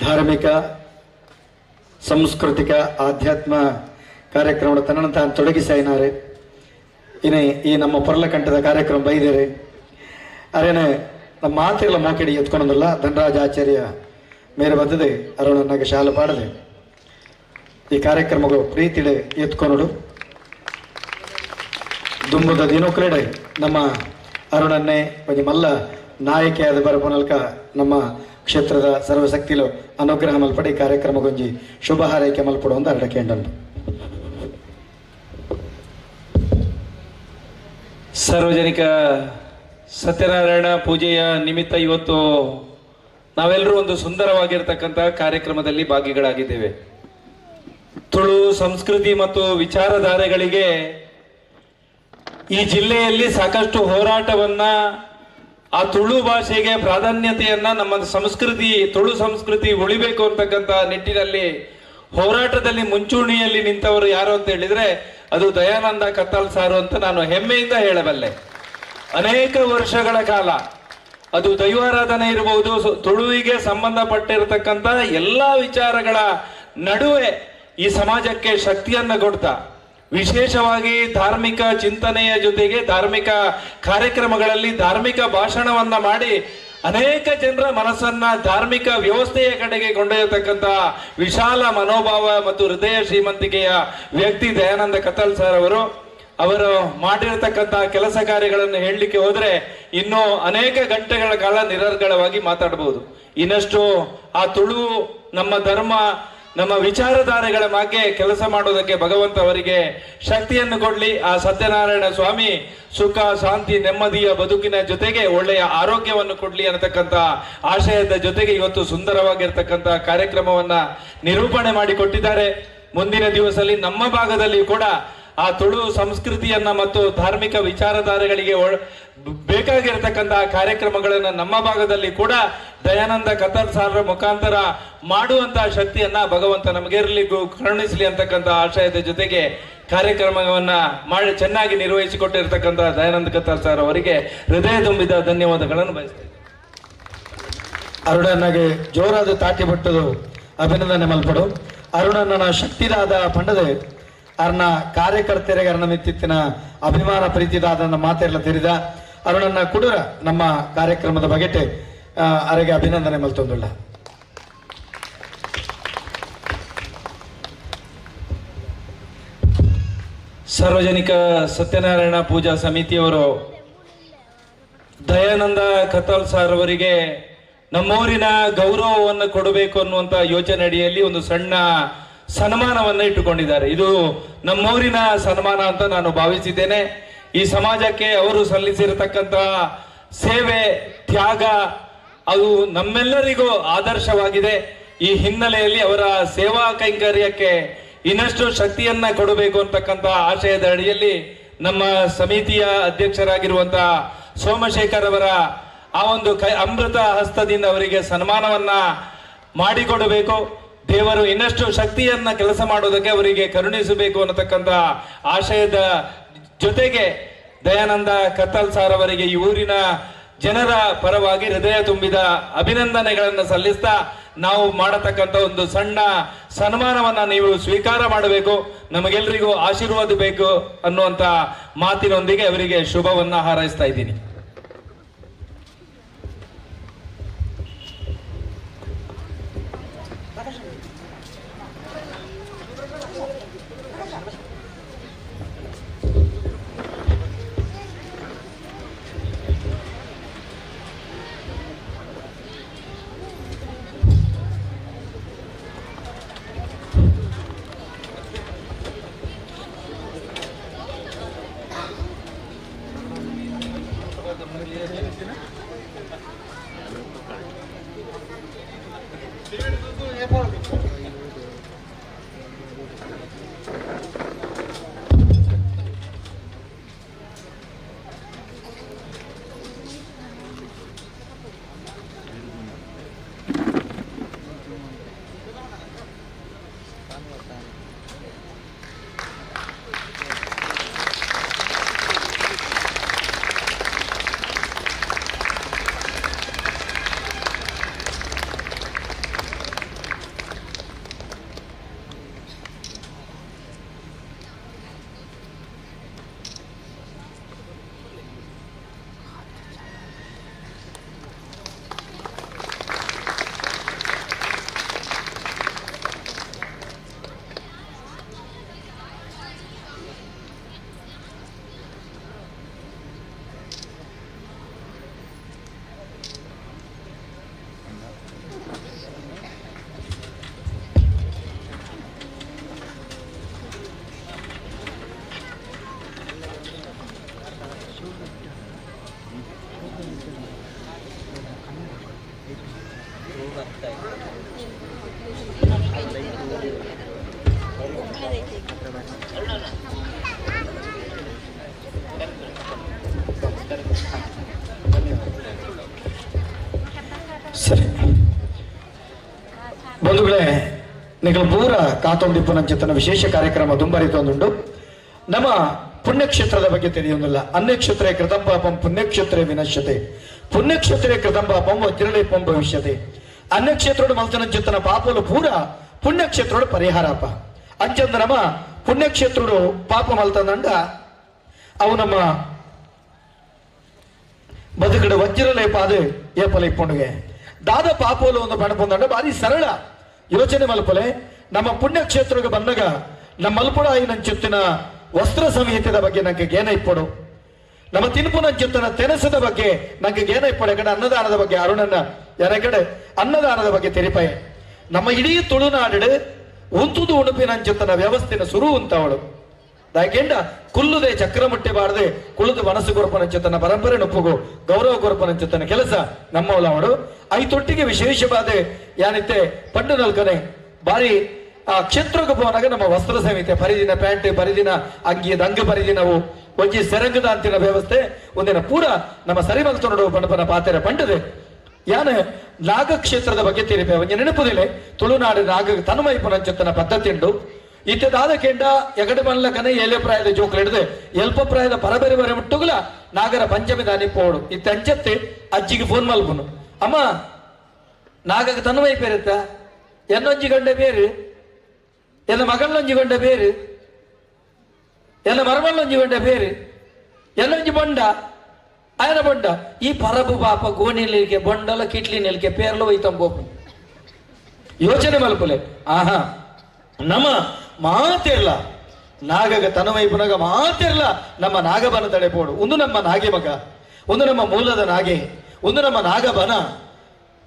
ಧಾರ್ಮಿಕ ಸಾಂಸ್ಕೃತಿಕ ಆಧ್ಯಾತ್ಮ ಕಾರ್ಯಕ್ರಮದ ತನ್ನ ತಾನು ತೊಡಗಿಸಾಯಿನಾರೆ ಇನ್ನೇ ಈ ನಮ್ಮ ಪೊರ್ಲಕಂಠದ ಕಾರ್ಯಕ್ರಮ ಬೈದೇರೆ ಅರೇನೆ ನಮ್ಮ ಮಾತೆಲ್ಲ ಮೋಕೆಡಿ ಎತ್ಕೊಂಡಲ್ಲ ಧನರಾಜ ಆಚಾರ್ಯ ಮೇರೆ ಬದ್ದದೆ ಅರುಣನ್ನಾಗ ಶಾಲೆ ಪಾಡದೆ ಈ ಕಾರ್ಯಕ್ರಮಗಳು ಪ್ರೀತಿಡೆ ಎತ್ಕೊಂಡು ದುಂಬುದ ದಿನೋಕ್ರೀಡೆ ನಮ್ಮ ಅರುಣನ್ನೇ ಒಂದು ಮಲ್ಲ ನಾಯಕಿಯಾದ ಬರಪನಲ್ಕ ನಮ್ಮ ಕ್ಷೇತ್ರದ ಸರ್ವಶಕ್ತಿಲು ಅನುಗ್ರಹ ಮಲ್ಪಡಿ ಕಾರ್ಯಕ್ರಮಗೊಂಜಿ ಶುಭ ಹಾರೈಕೆ ಮಲ್ಪಡು ಅಂತ ಅಡಕೇಂಡನು. ಸಾರ್ವಜನಿಕ ಸತ್ಯನಾರಾಯಣ ಪೂಜೆಯ ನಿಮಿತ್ತ ಇವತ್ತು ನಾವೆಲ್ಲರೂ ಒಂದು ಸುಂದರವಾಗಿರ್ತಕ್ಕಂಥ ಕಾರ್ಯಕ್ರಮದಲ್ಲಿ ಭಾಗಿಗಳಾಗಿದ್ದೇವೆ. ತುಳು ಸಂಸ್ಕೃತಿ ಮತ್ತು ವಿಚಾರಧಾರೆಗಳಿಗೆ ಈ ಜಿಲ್ಲೆಯಲ್ಲಿ ಸಾಕಷ್ಟು ಹೋರಾಟವನ್ನ ಆ ತುಳು ಭಾಷೆಗೆ ಪ್ರಾಧಾನ್ಯತೆಯನ್ನ ನಮ್ಮ ಸಂಸ್ಕೃತಿ ತುಳು ಸಂಸ್ಕೃತಿ ಉಳಿಬೇಕು ಅಂತಕ್ಕಂಥ ನಿಟ್ಟಿನಲ್ಲಿ ಹೋರಾಟದಲ್ಲಿ ಮುಂಚೂಣಿಯಲ್ಲಿ ನಿಂತವರು ಯಾರು ಅಂತ ಹೇಳಿದ್ರೆ ಅದು ದಯಾನಂದ ಕತ್ತಾಲ್ ಸಾರು ಅಂತ ನಾನು ಹೆಮ್ಮೆಯಿಂದ ಹೇಳಬಲ್ಲೆ. ಅನೇಕ ವರ್ಷಗಳ ಕಾಲ ಅದು ದೈವಾರಾಧನೆ ಇರಬಹುದು, ತುಳುವಿಗೆ ಸಂಬಂಧಪಟ್ಟಿರತಕ್ಕಂಥ ಎಲ್ಲಾ ವಿಚಾರಗಳ ನಡುವೆ ಈ ಸಮಾಜಕ್ಕೆ ಶಕ್ತಿಯನ್ನ ಕೊಡ್ತಾ ವಿಶೇಷವಾಗಿ ಧಾರ್ಮಿಕ ಚಿಂತನೆಯ ಜೊತೆಗೆ ಧಾರ್ಮಿಕ ಕಾರ್ಯಕ್ರಮಗಳಲ್ಲಿ ಧಾರ್ಮಿಕ ಭಾಷಣವನ್ನ ಮಾಡಿ ಅನೇಕ ಜನರ ಮನಸ್ಸನ್ನ ಧಾರ್ಮಿಕ ವ್ಯವಸ್ಥೆಯ ಕಡೆಗೆ ಕೊಂಡೊಯ್ಯತಕ್ಕಂಥ ವಿಶಾಲ ಮನೋಭಾವ ಮತ್ತು ಹೃದಯ ಶ್ರೀಮಂತಿಕೆಯ ವ್ಯಕ್ತಿ ದಯಾನಂದ ಕತ್ತಾಲ್ ಸರ್ ಅವರು ಮಾಡಿರತಕ್ಕಂಥ ಕೆಲಸ ಕಾರ್ಯಗಳನ್ನು ಹೇಳಲಿಕ್ಕೆ ಹೋದ್ರೆ ಇನ್ನೂ ಅನೇಕ ಗಂಟೆಗಳ ಕಾಲ ನಿರರ್ಗಳವಾಗಿ ಮಾತಾಡಬಹುದು. ಇನ್ನಷ್ಟು ಆ ತುಳು ನಮ್ಮ ಧರ್ಮ ನಮ್ಮ ವಿಚಾರಧಾರೆಗಳ ಬಗ್ಗೆ ಕೆಲಸ ಮಾಡೋದಕ್ಕೆ ಭಗವಂತ ಅವರಿಗೆ ಶಕ್ತಿಯನ್ನು ಕೊಡ್ಲಿ. ಆ ಸತ್ಯನಾರಾಯಣ ಸ್ವಾಮಿ ಸುಖ ಶಾಂತಿ ನೆಮ್ಮದಿಯ ಬದುಕಿನ ಜೊತೆಗೆ ಒಳ್ಳೆಯ ಆರೋಗ್ಯವನ್ನು ಕೊಡ್ಲಿ ಅನ್ನತಕ್ಕಂಥ ಆಶಯದ ಜೊತೆಗೆ ಇವತ್ತು ಸುಂದರವಾಗಿರ್ತಕ್ಕಂಥ ಕಾರ್ಯಕ್ರಮವನ್ನ ನಿರೂಪಣೆ ಮಾಡಿಕೊಟ್ಟಿದ್ದಾರೆ. ಮುಂದಿನ ದಿವಸದಲ್ಲಿ ನಮ್ಮ ಭಾಗದಲ್ಲಿ ಕೂಡ ಆ ತುಳು ಸಂಸ್ಕೃತಿಯನ್ನ ಮತ್ತು ಧಾರ್ಮಿಕ ವಿಚಾರಧಾರೆಗಳಿಗೆ ಬೇಕಾಗಿರತಕ್ಕಂತಹ ಕಾರ್ಯಕ್ರಮಗಳನ್ನ ನಮ್ಮ ಭಾಗದಲ್ಲಿ ಕೂಡ ದಯಾನಂದ ಕತ್ತಾಲ್ ಸಾರ್ ಮುಖಾಂತರ ಮಾಡುವಂತಹ ಶಕ್ತಿಯನ್ನ ಭಗವಂತ ನಮಗಿರಲಿ ಕರುಣಿಸಲಿ ಅಂತಕ್ಕಂಥ ಆಶಯದ ಜೊತೆಗೆ ಕಾರ್ಯಕ್ರಮವನ್ನ ಮಾಡಿ ಚೆನ್ನಾಗಿ ನಿರ್ವಹಿಸಿಕೊಟ್ಟಿರ್ತಕ್ಕಂಥ ದಯಾನಂದ ಕತ್ತಾಲ್ ಸಾರ್ ಅವರಿಗೆ ಹೃದಯ ತುಂಬಿದ ಧನ್ಯವಾದಗಳನ್ನು ಬಯಸ್ತೇನೆ. ಅರುಣನಿಗೆ ಜೋರಾದ ತಾಟಿ ಬಿಟ್ಟದು ಅಭಿನಂದನೆ ಮಲ್ಪಡು. ಅರುಣನ ಶಕ್ತಿದಾದ ಪಂಡದೆ ಅರ್ನ ಕಾರ್ಯಕರ್ತರಿಗೆ ಅರ್ನ ಮಿತ್ತಿತ್ತಿನ ಅಭಿಮಾನ ಪ್ರೀತಿದಾದ ಮಾತೆಲ್ಲ ತೆರೆದ ಅರುಣನ್ನ ಕುಡುರ ನಮ್ಮ ಕಾರ್ಯಕ್ರಮದ ಬಗೆಟೆ ಅರೆಗೆ ಅಭಿನಂದನೆ ಮಲ್ತೊಂದುಳ್ಳ. ಸಾರ್ವಜನಿಕ ಸತ್ಯನಾರಾಯಣ ಪೂಜಾ ಸಮಿತಿಯವರು ದಯಾನಂದ ಕತ್ತಾಲ್ ಸಾರ್ ಅವರಿಗೆ ನಮ್ಮೂರಿನ ಗೌರವವನ್ನು ಕೊಡಬೇಕು ಅನ್ನುವಂತ ಯೋಚನೆ ಅಡಿಯಲ್ಲಿ ಒಂದು ಸಣ್ಣ ಸನ್ಮಾನವನ್ನ ಇಟ್ಟುಕೊಂಡಿದ್ದಾರೆ. ಇದು ನಮ್ಮೂರಿನ ಸನ್ಮಾನ ಅಂತ ನಾನು ಭಾವಿಸಿದ್ದೇನೆ. ಈ ಸಮಾಜಕ್ಕೆ ಅವರು ಸಲ್ಲಿಸಿರತಕ್ಕಂತಹ ಸೇವೆ, ತ್ಯಾಗ ಅದು ನಮ್ಮೆಲ್ಲರಿಗೂ ಆದರ್ಶವಾಗಿದೆ. ಈ ಹಿನ್ನೆಲೆಯಲ್ಲಿ ಅವರ ಸೇವಾ ಕೈಂಕರ್ಯಕ್ಕೆ ಇನ್ನಷ್ಟು ಶಕ್ತಿಯನ್ನ ಕೊಡಬೇಕು ಅಂತಕ್ಕಂಥ ಆಶಯದ ಅಡಿಯಲ್ಲಿ ನಮ್ಮ ಸಮಿತಿಯ ಅಧ್ಯಕ್ಷರಾಗಿರುವಂತಹ ಸೋಮಶೇಖರ್ ಅವರ ಆ ಒಂದು ಅಮೃತ ಹಸ್ತದಿಂದ ಅವರಿಗೆ ಸನ್ಮಾನವನ್ನ ಮಾಡಿಕೊಡಬೇಕು. ದೇವರು ಇನ್ನಷ್ಟು ಶಕ್ತಿಯನ್ನ ಕೆಲಸ ಮಾಡೋದಕ್ಕೆ ಅವರಿಗೆ ಕರುಣಿಸಬೇಕು ಅನ್ನತಕ್ಕಂಥ ಆಶಯದ ಜೊತೆಗೆ ದಯಾನಂದ ಕತ್ತಲ್ ಸಾರ್ ಅವರಿಗೆ ಈ ಊರಿನ ಜನರ ಪರವಾಗಿ ಹೃದಯ ತುಂಬಿದ ಅಭಿನಂದನೆಗಳನ್ನು ಸಲ್ಲಿಸ್ತಾ ನಾವು ಮಾಡತಕ್ಕಂಥ ಒಂದು ಸಣ್ಣ ಸನ್ಮಾನವನ್ನ ನೀವು ಸ್ವೀಕಾರ ಮಾಡಬೇಕು, ನಮಗೆಲ್ಲರಿಗೂ ಆಶೀರ್ವಾದ ಬೇಕು ಅನ್ನುವಂತ ಮಾತಿನೊಂದಿಗೆ ಅವರಿಗೆ ಶುಭವನ್ನ ಹಾರೈಸ್ತಾ ಇದ್ದೀನಿ. ಸರಿ ಬಂಧುಗಳೇ, ನಿಗಳು ಪೂರ ಕಾತೊಂಡಿಪ್ಪುನಂಚಿತ್ತನ ವಿಶೇಷ ಕಾರ್ಯಕ್ರಮ ದುಂಬರಿತೊಂದುಂಡು. ನಮ್ಮ ಪುಣ್ಯಕ್ಷೇತ್ರದ ಬಗ್ಗೆ ತಿಳಿಯುವುದಿಲ್ಲ. ಅನ್ಯಕ್ಷೇತ್ರೇ ಕೃತಂ ಪಾಪಂ ಪುಣ್ಯಕ್ಷೇತ್ರೇ ವಿನಶ್ಯತೆ, ಪುಣ್ಯಕ್ಷೇತ್ರೇ ಕೃತಂ ಪಾಪಂ ವಜ್ರಲೇಪಂ ಭವಿಷ್ಯತೆ. ಅನ್ಯಕ್ಷೇತ್ರೋಡು ಮಲ್ತನಂಚಿತ್ತನ ಪಾಪಲು ಪೂರ ಪುಣ್ಯಕ್ಷೇತ್ರೋಡು ಪರಿಹಾರಪ್ಪ ಅಂಚಂದ ನಮ್ಮ ಪುಣ್ಯಕ್ಷೇತ್ರೋಡು ಪಾಪ ಮಲ್ತಂದಂಡ ಅವು ನಮ್ಮ ಬದುಕಡೆ ವಜ್ರಲೇಪ ಅದು ಏಪಲ ಇಪ್ಪುಂಡುಗೆ ದಾದ ಪಾಪೋಲು ಒಂದು ಬಣಪೊಂದಂಡ ಬಾರಿ ಸರಳ ಯೋಚನೆ ಮಲ್ಪಲೆ. ನಮ್ಮ ಪುಣ್ಯಕ್ಷೇತ್ರಕ್ಕೆ ಬಂದಾಗ ನಮ್ಮ ಮಲ್ಪುಡ ನಂಚಿತ್ತಿನ ವಸ್ತ್ರ ಸಂಹಿತೆದ ಬಗ್ಗೆ ನಂಗೆ ಗೇನ ಇಪ್ಪಡು, ನಮ್ಮ ತಿನ್ಪು ನಂಚಿತ್ತಿನ ತೆನಸದ ಬಗ್ಗೆ ನಂಗೆ ಗೇನ ಇಪ್ಪಡೆ ಕಡೆ ಅನ್ನದಾನದ ಬಗ್ಗೆ ಅರುಣನ ಎರಗಡೆ ಅನ್ನದಾನದ ಬಗ್ಗೆ ತೆರಿಪಾಯ. ನಮ್ಮ ಇಡೀ ತುಳುನಾಡು ಉಂತುದು ಉಡುಪಿನಂಚಿತ್ತನ ವ್ಯವಸ್ಥೆನ ಸುರು ಉಂತವಳು ದಾಕೆಂಡ ಕುಲ್ಲುದೆ ಚಕ್ರ ಮುಟ್ಟೆಬಾರದೆ ಕುಳಿದು ಮನಸ್ಸು ಕೊರಪನಂಚಿತ್ತನ ಪರಂಪರೆ ನೊಪ್ಪುಗು ಗೌರವ ಕೊರಪನಂಚಿತ್ತನ ಕೆಲಸ ನಮ್ಮವಳು ಐತೊಟ್ಟಿಗೆ ವಿಶೇಷವಾದ ಯಾನಿತ್ತೆ ಪಂಡು ನಲ್ಕನೆ ಬಾರಿ ಆ ಕ್ಷೇತ್ರಕ್ಕೆ ಹೋದಾಗ ನಮ್ಮ ವಸ್ತ್ರ ಸಂಹಿತೆ ಪರಿದಿನ ಪ್ಯಾಂಟ್ ಪರಿದಿನ ಅಂಗಿ ದಂಗ ಪರಿದಿನವು ಒಂಜಿ ಸೆರಂಗದ ಅಂತಿನ ವ್ಯವಸ್ಥೆ ಒಂದಿನ ಪೂರ ನಮ್ಮ ಸರಿಮಲ್ತು ನೋಡುವ ಪಣಪನ ಪಾತೆರ ಪಂಡದೆ ಯಾನ ನಾಗ ಕ್ಷೇತ್ರದ ಬಗ್ಗೆ ತಿರುಪೆ ಒಂಜಿ ನೆನಪುದಿಲೆ ತುಳುನಾಡು ನಾಗ ತನ್ಮೈಪುನಂಚಿತ್ತನ ಪದ್ಧತಿ ಉಂಡು. ಇತ್ತದಾದ ಕೆಂಡ ಎಗಡೆ ಮಲ್ಲ ಕನೆ ಎಲೆ ಪ್ರಾಯದ ಜೋಕ್ಲು ಹಿಡಿದು ಎಲ್ಪ ಪ್ರಾಯದ ಪರಬೇರೆ ಬರೆ ಮುಟ್ಟುಗುಲ ನಾಗರ ಪಂಚಮಿ ದಾನಿ ಪೋಡು ಇತ್ತ ಅಂಚತ್ತೆ ಅಜ್ಜಿಗೆ ಫೋನ್ ಮಲ್ಪುನು, ಅಮ್ಮ ನಾಗಕ್ಕೆ ತನ್ಮೈ ಪೇರುತ್ತ ಎನ್ನೊಂಜಿ ಗಂಟೆ ಬೇರು ಎನ್ನ ಮಗಳೊಂಜಿ ಗಂಟೆ ಬೇರು ಎನ್ನ ಮರಮಲ್ಲೊಂಜಿ ಗಂಟೆ ಬೇರು ಎಲ್ಲೊಂಜಿ ಬೊಂಡ ఆయన బొండ ఈ పరబు పాప గోనెలికే బొండల కిట్లి నెలికే పేర్లు వైతం పోపు ಯೋಚನೆ ಮಲ್ಪಲೆ. ಆಹಾ ನಮ್ಮ ಮಾತೆರ್ಲ ನಾಗಗ ತನವೈಪುನಗ ಮಾತೆರ್ಲ ನಮ್ಮ ನಾಗಬನ ತಡೆಪೋಡು ಒಂದು ನಮ್ಮ ನಾಗೆ ಮಗ ಒಂದು ನಮ್ಮ ಮೂಲದ ನಾಗೆ ಒಂದು ನಮ್ಮ ನಾಗಬನ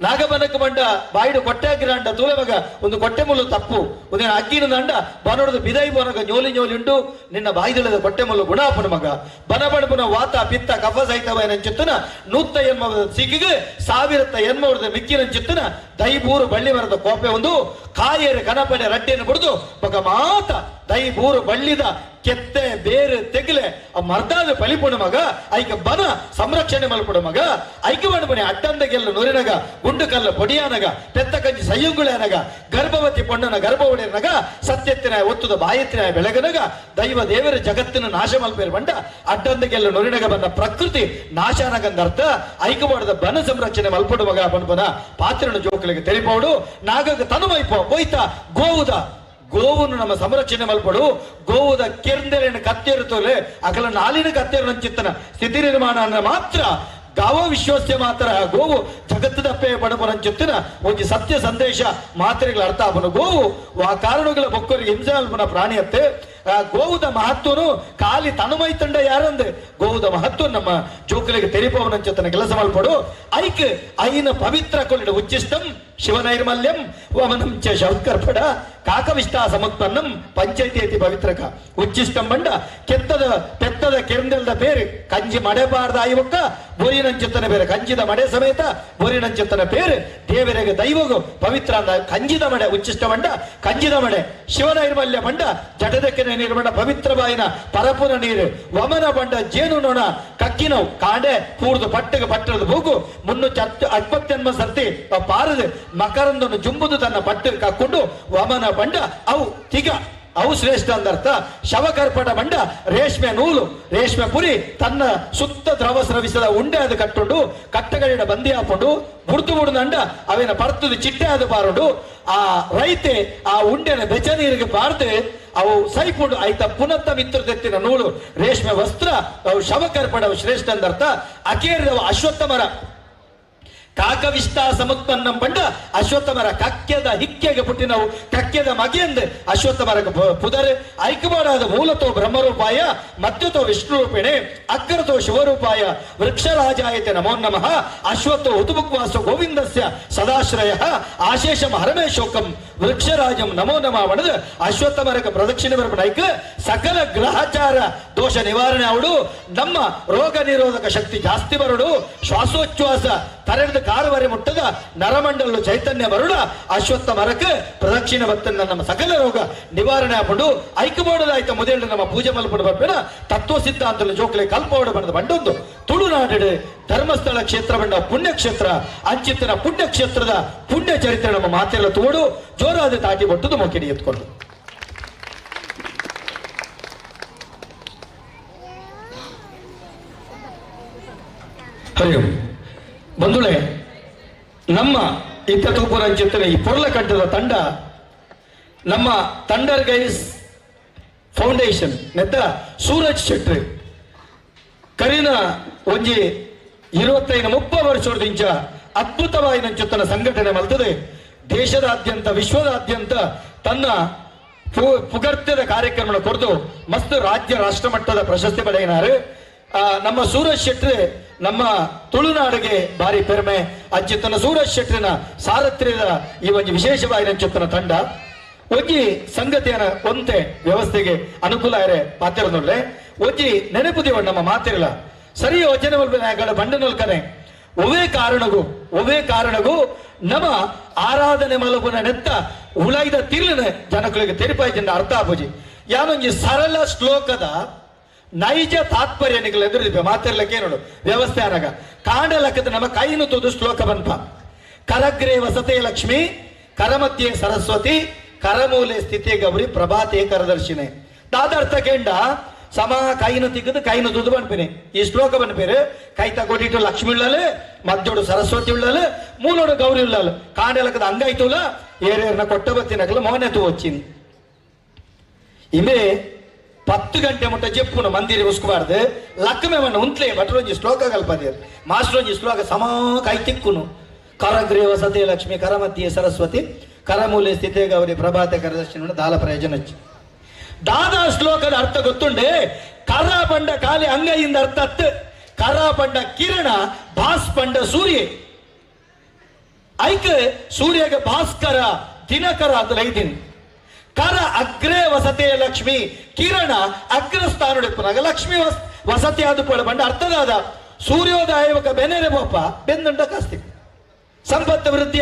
ನಾಗಬನಕ ಬಂಡ ಬಾಯಿಡು ಕೊಟ್ಟೆ ಹಾಕಿರಂಡ ತೂಲೆ ಮಗ ಒಂದು ಕೊಟ್ಟೆ ಮುಲ್ಲು ತಪ್ಪು ಒಂದಿನ ಅಗ್ಗಿನ ದಂಡ ಬನೋಡದು ಬಿದೈ ಬೋನಗ ಞೋಲಿ ಞೋಲಿ ಉಂಟು ನಿನ್ನ ಬಾಯಿದಳದ ಕೊಟ್ಟೆ ಮುಲ್ಲು ಗುಣಾಪನ ಮಗ ಬನಬಣಪುನ ವಾತ ಪಿತ್ತ ಕಫ ಸಹಿತವ ಚಿತ್ತನ ನೂತ್ತ ಎನ್ಮ ಸಿಕ್ಕಿಗೆ ಸಾವಿರತ್ತ ಎನ್ಮ ಹೊಡೆದ ಮಿಕ್ಕಿನ ಚಿತ್ತನ ದೈಬೂರು ಬಳ್ಳಿ ಮರದ ಕೋಪೆ ಒಂದು ಕಾಯೇರು ಕನಪಡೆ ರಡ್ಡೆಯನ್ನು ಬಿಡುದು ಮಗ ಮಾತ ದೈಬೂರು ಬಳ್ಳಿದ ಕೆತ್ತೆ ಬೇರೆ ತೆಗಿಲೆ ಆ ಮರ್ದಾದ ಪಲಿಪುಣ ಮಗ ಐಕ ಬನ ಸಂರಕ್ಷಣೆ ಮಲ್ಪುಡ ಮಗ ಐಕ ಬಣಬಣಿ ಅಡ್ಡಂದಗೆಲ್ಲ ನೂರಿನಗ ಗುಂಡು ಕಲ್ಲ ಪೊಡಿಯಾನಗ ಪೆತ್ತ ಕಂಜಿ ಸಯ್ಯುಂಗುಳನಗ ಗರ್ಭವತಿ ಪೊಣ್ಣನ ಗರ್ಭ ಒಡೆಯನಗ ಸತ್ಯತ್ತಿನ ಒತ್ತುದ ಬಾಯತ್ತಿನ ಬೆಳಗನಗ ದೈವ ದೇವರ ಜಗತ್ತಿನ ನಾಶ ಮಲ್ಪೇರು ಬಂಡ ಅಡ್ಡಂದಗೆಲ್ಲ ನೂರಿನಗ ಬಂದ ಪ್ರಕೃತಿ ನಾಶನಗಂದರ್ಥ ಐಕ ಮಾಡದ ಬನ ಸಂರಕ್ಷಣೆ ಮಲ್ಪುಡ ಮಗ ಬಣ್ಬನ ಪಾತ್ರನ ಜೋಕಲಿಗೆ ತಿಳಿಪೋಡು ನಾಗಗ ತನುಮೈಪೋ ಹೋಯ್ತಾ ಗೋವುದ ಗೋವನ್ನು ನಮ್ಮ ಸಂರಕ್ಷಣೆ ಮಲ್ಪಡು ಗೋವುದ ಕೆರ್ಂದೆಲೆಯನ್ನು ಕತ್ತೇರುತ್ತೋಲೆ ಅಕಲ ನಾಲಿನ ಕತ್ತೇರು ಚಿತ್ತನ ಸ್ಥಿತಿ ನಿರ್ಮಾಣ ಮಾತ್ರ ಗಾವ ವಿಶ್ವಸ್ಯ ಮಾತ್ರ ಗೋವು ಜಗತ್ತದಪ್ಪೆ ಬಡಬರಂಚಿತ್ತಿನ ಒಂದು ಸತ್ಯ ಸಂದೇಶ ಮಾತ್ರೆಗಳ ಅರ್ಥ ಅವನು ಗೋವು ಆ ಕಾರಣಗಳ ಬೊಕ್ಕರಿಗೆ ಹಿಂಸೆ ಅಲ್ಪನ ಪ್ರಾಣಿಯತ್ತೆ ಗೋವುದ ಮಹತ್ವನು ಖಾಲಿ ತನುಮೈ ತಂಡ ಯಾರಂದ್ರೆ ಗೋವುದ ಮಹತ್ವ ನಮ್ಮ ಜೋಕಲಿಗೆ ತೆರಿಪವನಂಚತನ ಕೆಲಸ ಮಲ್ಪಡು ಐಕ್ ಐನ ಪವಿತ್ರ ಕೊಲ್ಲಿಡ ಉಚ್ಚಿಷ್ಟಂ ಶಿವನೈರ್ಮಲ್ಯಂ ವಮನಂ ಚ ಶೌಕರ್ಪಡ ಕಾಕವಿಷ್ಟ ಸಮತ್ಪನ್ನಂ ಪಂಚಾಯತಿ ಪವಿತ್ರಕ ಉಚ್ಚಿಷ್ಟಂ ಬಂಡ ಪೆತ್ತದ ಕೆರಂದೆಲ್ದ ಬೇರೆ ಕಂಜಿ ಮಡೆಬಾರ್ದ ಐವಕ್ಕ ಬೋರಿನಂಚಿತ್ತನ ಬೇರೆ ಕಂಜಿದ ಮಡೆ ಸಮೇತ ಬೋರಿನಂಚಿತ್ತನ ಬೇರೆ ದೇವರಿಗೆ ದೈವಗು ಪವಿತ್ರ ಅಂದ ಕಂಜಿದ ಮಡೆ ಉಚ್ಚಿಷ್ಟ ಬಂಡ ಕಂಜಿದ ಮಡೆ ಶಿವನೈರ್ಮಲ್ಯ ಬಂಡ ಜಟದಕ್ಕೆ ನಿರ್ಮಾಣ ಪವಿತ್ರ ಬಾಯಿನ ಪರಪುರ ನೀರು ವಮನ ಬಂಡ ಜೇನು ನೋಣ ಕಕ್ಕಿನವು ಕಾಂಡೆ ಕೂಡ್ದು ಪಟ್ಟಗೆ ಪಟ್ಟದ ಹೋಗು 360 ಸರ್ತಿ ಪಾರದು ಮಕರಂದನ್ನು ಜುಂಬುದು ತನ್ನ ಪಟ್ಟು ಕಕ್ಕೊಂಡು ವಮನ ಬಂಡ ಅವು ತಿಗ ಅವು ಶ್ರೇಷ್ಠ ಅಂದರ್ಥ ಶವಕರ್ಪಟ ಬಂಡ ರೇಷ್ಮೆ ನೂಲು ರೇಷ್ಮೆ ಪುರಿ ತನ್ನ ಸುತ್ತ ದ್ರವ ಸ್ರವಿಸದ ಉಂಡೆ ಅದು ಕಟ್ಟುಂಡು ಕಟ್ಟಗಳಿಡ ಬಂದಿ ಹಾಕೊಂಡು ಬುಡ್ದು ಬುಡ್ದಂಡ ಅವೇನ ಪರ್ತದ ಚಿಟ್ಟೆ ಅದು ಬಾರುಂಡು ಆ ರೈತೆ ಆ ಉಂಡೆನ ಬೆಚ ನೀರಿಗೆ ಬಾರ್ದೆ ಅವು ಸೈಪುಂಡು ಆಯ್ತ ಪುನತ್ತ ಮಿತ್ರದೆತ್ತಿನ ನೂಲು ರೇಷ್ಮೆ ವಸ್ತ್ರ ಅವು ಶವಕರ್ಪಟ ಅವು ಶ್ರೇಷ್ಠ ಅಂದರ್ಥ ಅಕೇರಿದವ ಅಶ್ವತ್ಥ ಮರ ಕಾಕವಿಷ್ಟ ಸಮತ್ಪನ್ನ ಬಂಡ ಅಶ್ವತ್ಥ ಮರ ಕಕ್ಕೆದ ಹಿಕ್ಕೆಗೆ ಪುಟ್ಟಿನವು ಕಕ್ಕೆದ ಮಗೆಂದು ಅಶ್ವತ್ಥ ಮರಕ್ಕೆ ಪುದರೆ ಐಕ್ಯಮಾಡಾದ ಮೂಲತೋ ಬ್ರಹ್ಮರೂಪಾಯ ಮಧ್ಯತೋ ವಿಷ್ಣು ರೂಪಿಣೆ ಅಗ್ರತೋ ಶಿವರೂಪಾಯ ವೃಕ್ಷರಾಜಾಯತೆ ನಮೋ ನಮಃ ಅಶ್ವತ್ಥೋ ಉತುಬುಕ್ವಾಸೋ ಗೋವಿಂದಸ್ಯ ಸದಾಶ್ರಯ ಆಶೇಷಂ ಹರಮೇಶೋಕಂ ವೃಕ್ಷರಾಜಂ ನಮೋ ನಮಃ ವಣದ ಅಶ್ವತ್ಥ ಮರಕ್ಕೆ ಪ್ರದಕ್ಷಿಣೆ ಬರಬನೈಕ ಸಕಲ ಗ್ರಹಚಾರ ದೋಷ ನಿವಾರಣೆ ಅವಡು ನಮ್ಮ ರೋಗ ನಿರೋಧಕ ಶಕ್ತಿ ಜಾಸ್ತಿ ಬರಡು ಶ್ವಾಸೋಚ್ಛ್ವಾಸ ತರೆದ ಕಾರುವರೆ ಮುಟ್ಟದ ನರಮಂಡಲ ಚೈತನ್ಯ ಬರುಡ ಅಶ್ವತ್ಥ ಮರಕ್ಕೆ ಪ್ರದಕ್ಷಿಣೆ ಬತ್ತನ್ನ ನಮ್ಮ ಸಕಲ ರೋಗ ನಿವಾರಣೆ ಹಾಕೊಂಡು ಐಕ್ಯ ಮಾಡೋದಾಯ್ತ ಮೊದಲು ನಮ್ಮ ಪೂಜೆ ಮಲ್ಪಡ ಬರ್ಬೇಡ ತತ್ವ ಸಿದ್ಧಾಂತ ಜೋಕಲೆ ಕಲ್ಪೋಡ ಬಂದ ಬಂಡೊಂದು ತುಳುನಾಡು ಧರ್ಮಸ್ಥಳ ಕ್ಷೇತ್ರ ಬಂಡ ಪುಣ್ಯಕ್ಷೇತ್ರ ಅಂಚಿತ್ತಿನ ಪುಣ್ಯಕ್ಷೇತ್ರದ ಪುಣ್ಯ ಚರಿತ್ರೆ ನಮ್ಮ ಮಾತೆಲ್ಲ ತೋಡು ಜೋರಾದ ತಾಟಿ ಬಟ್ಟದು ಮೊಕ್ಕಿಡಿ ಎತ್ಕೊಂಡು ಹರಿಯಂ ಬಂಧುಳೆ ನಮ್ಮ ಇತ್ತ ತೂಪುರ ಅಂಚಿತ್ತಿನ ಈ ಪೊರ್ಲಕಟ್ಟದ ತಂಡ ನಮ್ಮ ಥಂಡರ್ ಗೈಸ್ ಫೌಂಡೇಶನ್ ನೆತ್ತ ಸೂರಜ್ ಶೆಟ್ಟಿ ಕರಿನ ಒಂಜಿ 25-30 ವರ್ಷದಿಂದ ಅದ್ಭುತವಾದ ಚುತ್ತನ ಸಂಘಟನೆ ಮಲ್ತದೆ ದೇಶದಾದ್ಯಂತ ವಿಶ್ವದಾದ್ಯಂತ ತನ್ನ ಪುಗರ್ತ್ಯದ ಕಾರ್ಯಕ್ರಮ ಕೊಡ್ದು ಮಸ್ತ್ ರಾಜ್ಯ ರಾಷ್ಟ್ರ ಮಟ್ಟದ ಪ್ರಶಸ್ತಿ ಪಡೆಯಿನಾರು ನಮ್ಮ ಸೂರಜ್ ಶೆಟ್ಟಿ ನಮ್ಮ ತುಳುನಾಡಿಗೆ ಭಾರಿ ಪೆರ್ಮೆ ಅಂಚಿತ್ತನ ಸೂರಜ್ ಶೆಟ್ಟಿನ ಸಾರಥ್ಯದ ಈ ಒಂದು ವಿಶೇಷವಾದ ಚುತ್ತನ ತಂಡ ಒಂಜಿ ಸಂಗತಿಯನ್ನ ಒಂತೆ ವ್ಯವಸ್ಥೆಗೆ ಅನುಕೂಲ ಇರೆ ಪಾತಿರನೊಳ್ಳೆ ಒಂಜಿ ನೆನಪುದಿವ ನಮ್ಮ ಮಾತಿರಲ್ಲ ಸರಿ ಯೋಚನೆ ಮಲ್ಪನ ಬಂಡನೊಲ್ಕನೆ ಒವೇ ಕಾರಣಗೂ ನಮ್ಮ ಆರಾಧನೆ ಮಲಗುನ ನೆತ್ತ ಉಳೈದ ತಿರ್ಲಿನ ಜನಗಳಿಗೆ ತೆರಿಪಾಯ್ತಿಂದ ಅರ್ಥ ಆಪುಜಿ ಯಾನೊಂಜಿ ಸರಳ ಶ್ಲೋಕದ ನೈಜ ತಾತ್ಪರ್ಯ ನಿಗಲ ಎದುರಿದ್ವಿ ಮಾತಿರ್ಲಕ್ಕೆ ನೋಡು ವ್ಯವಸ್ಥೆ ಆನಾಗ ಕಾಂಡಲಕ್ಕದ ನಮ್ಮ ಕೈನು ತುದು ಶ್ಲೋಕ ಬಂಪ ಕರಗ್ರೇ ವಸತೆ ಲಕ್ಷ್ಮಿ ಕರಮಧ್ಯೆ ಸರಸ್ವತಿ ಕರಮೂಲೆ ಸ್ಥಿತಿ ಗೌರಿ ಪ್ರಭಾತೆ ಕರದರ್ಶಿನೆ ದಾದರ್ಥ ಕೇಂಡ ಸಮ ಕೈನು ತಿಕ್ಕದು ಕೈನು ತುದು ಬನ್ಪಿನಿ ಈ ಶ್ಲೋಕ ಬನ್ಪೇರು ಕೈ ತಗೊಟ್ಟಿಟ್ಟು ಲಕ್ಷ್ಮಿ ಉಳ್ಳಲು ಮದ್ದೋಡು ಸರಸ್ವತಿ ಉಳ್ಳಲು ಮೂಲೋಡು ಗೌರಿ ಉಳ್ಳಲು ಕಾಂಡಲಕ್ಕದ ಅಂಗೈತುಲ ಏರೇರ್ನ ಕೊಟ್ಟ ಬತ್ತಿನಕಲು ಮೋನೆ ತು వచ్చింది ಇಮೆ 10 ಗಂಟೆ ಮುಟ್ಟ ಜೆಪ್ಪುನ ಮಂದಿರ ಉಸ್ಕಬಾರ್ದು ಲಕ್ಕಮೇವನ್ನ ಉಂತ್ಲೆ ಭಟ್ರೊಂಜಿ ಶ್ಲೋಕ ಕಲ್ಪದೇರು ಮಾಸ್ಟ್ರೊಂಜಿ ಶ್ಲೋಕ ಸಮ ಕೈ ತಿಕ್ಕುನು ಕರಗ್ರೇ ವಸತೆ ಲಕ್ಷ್ಮಿ ಕರಮಧ್ಯೆ ಸರಸ್ವತಿ ಕರಮೂಲೆ ಸ್ಥಿತಿ ಗೌರಿ ಪ್ರಭಾತೆ ಕರದರ್ಶನ ದಾಲ ಪ್ರಯೋಜನ ದಾದಾ ಶ್ಲೋಕದ ಅರ್ಥ ಗೊತ್ತುಂಡೆ ಕರ ಬಂಡ ಕಾಲಿ ಅಂಗೈಯಿಂದ ಅರ್ಥ ಕರ ಬಂಡ ಕಿರಣ ಭಾಸ್ ಬಂಡ ಸೂರ್ಯ ಐಕ್ ಸೂರ್ಯಗೆ ಭಾಸ್ಕರ ದಿನಕರ ಅಂತ ಐದಿನಿ ಕರ ಅಗ್ರೇ ವಸತೆ ಲಕ್ಷ್ಮಿ ಕಿರಣ ಅಗ್ರಸ್ಥಾನ ಲಕ್ಷ್ಮಿ ವಸತಿ ಆದ ಬಂಡ ಅರ್ಥದಾದ ಸೂರ್ಯೋದಯ ಬೆನೆರೆ ಬೋಪ ಬೆಂದಂಡ ಕಾಸ್ತಿ ಸಂಪತ್ತು ವೃದ್ಧಿ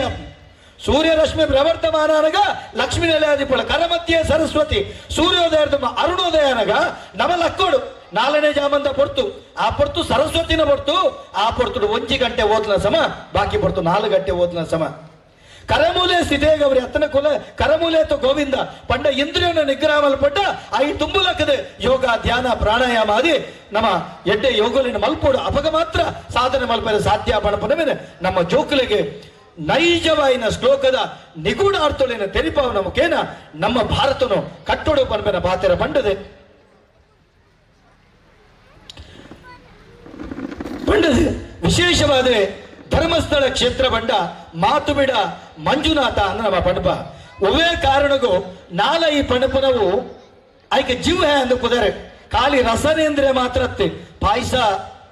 ಸೂರ್ಯರಶ್ಮಿ ಪ್ರವರ್ತಮಾನ అనಗ ಲಕ್ಷ್ಮೀ ನೆಲೆಯಾದಿಪಳ ಕರಮಧ್ಯೆ ಸರಸ್ವತಿ ಸೂರ್ಯೋದಯದ ಅರುಣೋದಯ అనಗ ನಮಲಕ್ಕೋಡು 4ನೇ ಜಾಮಂದ ಪೊರ್ತು ಆ ಪೊರ್ತು ಸರಸ್ವತಿನ ಪೊರ್ತು ಆ ಪೊರ್ತು 1 ಗಂಟೆ ಓದ್ಲ ಸಮ ಬಾಕಿ ಪೊರ್ತು 4 ಗಂಟೆ ಓದ್ಲ ಸಮ ಕರಮೂಲೆ ಸ್ಥಿತೇ ಗೌರಿ ಅತ್ತನ ಕುಲ ಕರಮೂಲೆ ಅಥವಾ ಗೋವಿಂದ ಪಂಡ ಇಂದ್ರಿಯನ ನಿಗ್ರಹ ಮಲ್ಪಟ್ಟ ಐ ತುಂಬುಲಕ್ಕದೆ ಯೋಗ ಧ್ಯಾನ ಪ್ರಾಣಾಯಾಮ ಆದಿ ನಮ್ಮ ಎಡ್ಡೆ ಯೋಗಲಿನ ಮಲ್ಪೋಡು ಅಪಗ ಮಾತ್ರ ಸಾಧನೆ ಮಲ್ಪದ ಸಾಧ್ಯ ಪಣಪನ ಮೇಲೆ ನಮ್ಮ ಜೋಕುಲಿಗೆ ನೈಜವಾಯಿನ ಶ್ಲೋಕದ ನಿಗೂಢ ಅರ್ಥಳಿನ ತೆರಿಪಾವನ ಮುಖೇನ ನಮ್ಮ ಭಾರತನು ಕಟ್ಟೋಡು ಪನ್ಪನ ಪಾತೆರ ಪಂಡದೆ ವಿಶೇಷವಾದ ಧರ್ಮಸ್ಥಳ ಕ್ಷೇತ್ರ ಬಂಡ ಮಾತು ಬಿಡ ಮಂಜುನಾಥ ಅಂದ ನಮ್ಮ ಪಣಪ ಒವೇ ಕಾರಣಗೂ ನಾಲ ಈ ಪಣಪನವು ಆಯ್ಕೆ ಜೀವ ಅಂದು ಕುದರೆ ಖಾಲಿ ರಸನೇಂದ್ರ ಮಾತ್ರ ಪಾಯಸ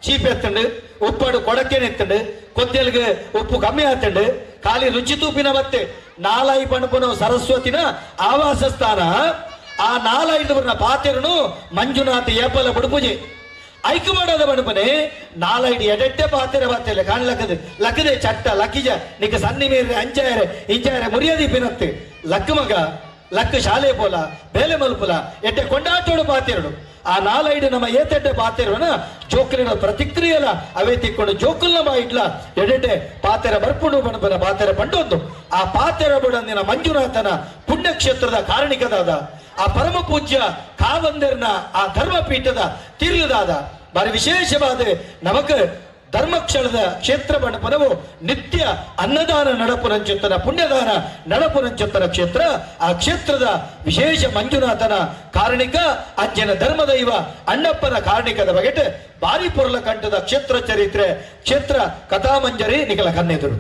ಚೀಪ್ ಎತ್ತಂಡು ಉಪ್ಪಡು ಕೊಡಕೇನೆ ಎತ್ತಂಡು ಕೊತ್ತೇಲ್ಗೆ ಉಪ್ಪು ಕಮ್ಮಿ ಆತಂಡು ಖಾಲಿ ರುಚಿ ತೂಪಿನ ಮತ್ತೆ ನಾಲಾಯಿ ಪಣಪನ ಸರಸ್ವತಿನ ಆವಾಸ ಸ್ಥಾನ ಆ ನಾಲಾಯಿದು ಪಾತೆರನು ಮಂಜುನಾಥ ಏಪಲ ಬುಡುಪುಜೆ ಐಕ್ಯ ಮಾಡೋದ ಬಣಪನೆ ನಾಲೈಡಿ ಎಡೆಟ್ಟೆ ಪಾತೆರ ಪಾತೆಲ್ಲ ಕಾಣ್ಲಕ್ಕದೆ ಲಕ್ಕದೆ ಚಟ್ಟ ಲಕ್ಕಿಜ ನಿಕ್ಕ ಸನ್ನಿ ಮೇರೆ ಅಂಚಾಯರೆ ಇಂಚಾಯರೆ ಮುರಿಯದಿ ಪಿನತ್ತೆ ಲಕ್ಕ ಮಗ ಲಕ್ಕ ಶಾಲೆ ಪೋಲ ಬೇಲೆ ಮಲ್ಪುಲ ಎಟ್ಟೆ ಕೊಂಡಾಟೋಡು ಪಾತೆರಡು ಆ ನಾಲೈಡು ನಮ್ಮ ಏತೆಡ್ಡೆ ಪಾತೆರವನ ಜೋಕಲಿನ ಪ್ರತಿಕ್ರಿಯೆಲ ಅವೇ ತಿಕ್ಕೊಂಡು ಜೋಕಲ್ನ ಬಾಯಿಡ್ಲ ಎಡೆಡ್ಡೆ ಪಾತೆರ ಬರ್ಪುಡು ಬಣಪನ ಪಾತೆರ ಪಂಡೊಂದು ಆ ಪಾತೆರ ಬುಡಂದಿನ ಮಂಜುನಾಥನ ಪುಣ್ಯಕ್ಷೇತ್ರದ ಕಾರಣಿಕದಾದ ಆ ಪರಮ ಪೂಜ್ಯ ಕಾವಂದರ್ನ ಆ ಧರ್ಮಪೀಠದ ತಿರುದಾದ ಬಾರಿ ವಿಶೇಷವಾದ ನಮಕ ಧರ್ಮಕ್ಷಳದ ಕ್ಷೇತ್ರ ಬಣಪನವು ನಿತ್ಯ ಅನ್ನದಾನ ನಡಪುರಂಚುತ್ತನ ಪುಣ್ಯದಾನ ನಡಪುರಂಚುತ್ತನ ಕ್ಷೇತ್ರ ಆ ಕ್ಷೇತ್ರದ ವಿಶೇಷ ಮಂಜುನಾಥನ ಕಾರಣಿಕ ಅಜ್ಜನ ಧರ್ಮದೈವ ಅಣ್ಣಪ್ಪನ ಕಾರಣಿಕದ ಬಗೆಟ್ ಬಾರಿ ಪೊರ್ಲ ಕಂಠದ ಕ್ಷೇತ್ರ ಚರಿತ್ರೆ ಕ್ಷೇತ್ರ ಕಥಾಮಂಜರಿ ನಿಖಲ ಕನ್ನೆದುರು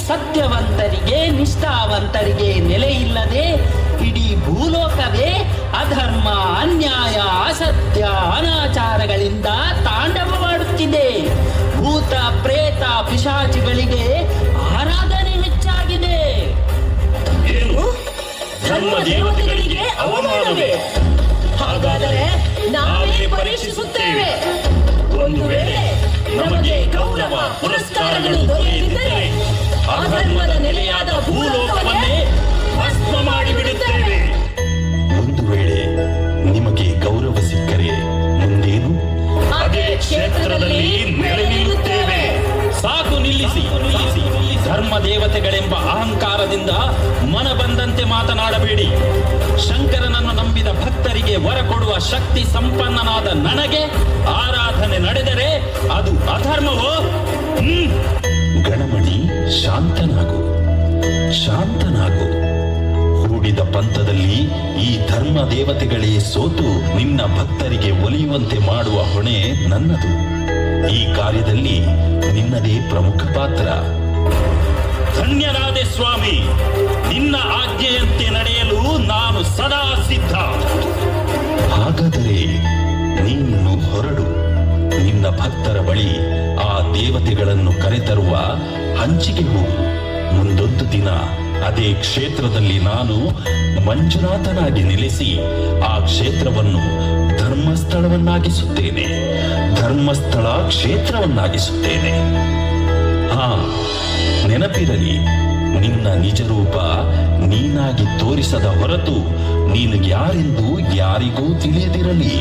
ಸತ್ಯವಂತರಿಗೆ ನಿಷ್ಠಾವಂತರಿಗೆ ನೆಲೆ ಇಲ್ಲದೆ ಇಡೀ ಭೂಲೋಕವೇ ಅಧರ್ಮ ಅನ್ಯಾಯ ಅಸತ್ಯ ಅನಾಚಾರಗಳಿಂದ ತಾಂಡವವಾಡುತ್ತಿದೆ. ಭೂತ ಪ್ರೇತ ಪಿಶಾಚಿಗಳಿಗೆ ಆರಾಧನೆ ಹೆಚ್ಚಾಗಿದೆ. ಧರ್ಮ ದೇವತೆಗಳಿಗೆ ಅವಮಾನವೇ? ಹಾಗಾದರೆ ನಾವೇ ಪರೀಕ್ಷಿಸುತ್ತೇವೆ. ಒಂದು ವೇಳೆ ನಮಗೆ ಗೌರವ ಪುರಸ್ಕಾರಗಳು ದೊರೆಯದಿದ್ದರೆ ಅಧರ್ಮದ ನೆಲೆಯಾದ ಭೂಲೋಕವನ್ನೇ ಭಸ್ಮ ಮಾಡಿಬಿಡುತ್ತೇವೆ. ಒಂದು ವೇಳೆ ನಿಮಗೆ ಗೌರವ ಸಿಕ್ಕರೆ ಮುಂದೇನು? ಅದೇ ಕ್ಷೇತ್ರದಲ್ಲಿ ನೆಲೆ ನಿಲ್ಲುತ್ತೇವೆ. ಸಾಕು, ನಿಲ್ಲಿಸಿ. ಧರ್ಮ ದೇವತೆಗಳೆಂಬ ಅಹಂಕಾರದಿಂದ ಮನ ಬಂದಂತೆ ಮಾತನಾಡಬೇಡಿ. ಶಂಕರನನ್ನು ನಂಬಿದ ಭಕ್ತರಿಗೆ ವರ ಕೊಡುವ ಶಕ್ತಿ ಸಂಪನ್ನನಾದ ನನಗೆ ಆರಾಧನೆ ನಡೆದರೆ ಅದು ಅಧರ್ಮವೋ? ಗಣಮಣಿ, ಶಾಂತನಾಗು, ಶಾಂತನಾಗು. ಹೂಡಿದ ಪಂಥದಲ್ಲಿ ಈ ಧರ್ಮ ದೇವತೆಗಳೇ ಸೋತು ನಿನ್ನ ಭಕ್ತರಿಗೆ ಒಲಿಯುವಂತೆ ಮಾಡುವ ಹೊಣೆ ನನ್ನದು. ಈ ಕಾರ್ಯದಲ್ಲಿ ನಿನ್ನದೇ ಪ್ರಮುಖ ಪಾತ್ರ. ಧನ್ಯರಾದೆ ಸ್ವಾಮಿ. ನಿನ್ನ ಆಜ್ಞೆಯಂತೆ ನಡೆಯಲು ನಾನು ಸದಾ ಸಿದ್ಧ. ಹಾಗಾದರೆ ನೀನು ಹೊರಡು. ನಿನ್ನ ಭಕ್ತರ ಬಳಿ ಆ ದೇವತೆಗಳನ್ನು ಕರೆತರುವ ಹಂಚಿಗೆ ಹೋಗು. ಮುಂದೊಂದು ದಿನ ಅದೇ ಕ್ಷೇತ್ರದಲ್ಲಿ ನಾನು ಮಂಜುನಾಥನಾಗಿ ನೆಲೆಸಿ ಆ ಕ್ಷೇತ್ರವನ್ನು ಧರ್ಮಸ್ಥಳ ಸ್ಥಳವನ್ನಾಗಿಸುತ್ತೇನೆ, ಧರ್ಮಸ್ಥಳ ಕ್ಷೇತ್ರವನ್ನಾಗಿಸುತ್ತೇನೆ. ಹಾ, ನೆನಪಿರಲಿ, ನಿನ್ನ ನಿಜ ರೂಪ ನೀನಾಗಿ ತೋರಿಸದ ಹೊರತು ನೀನು ಯಾರೆಂದು ಯಾರಿಗೂ ತಿಳಿಯದಿರಲಿ.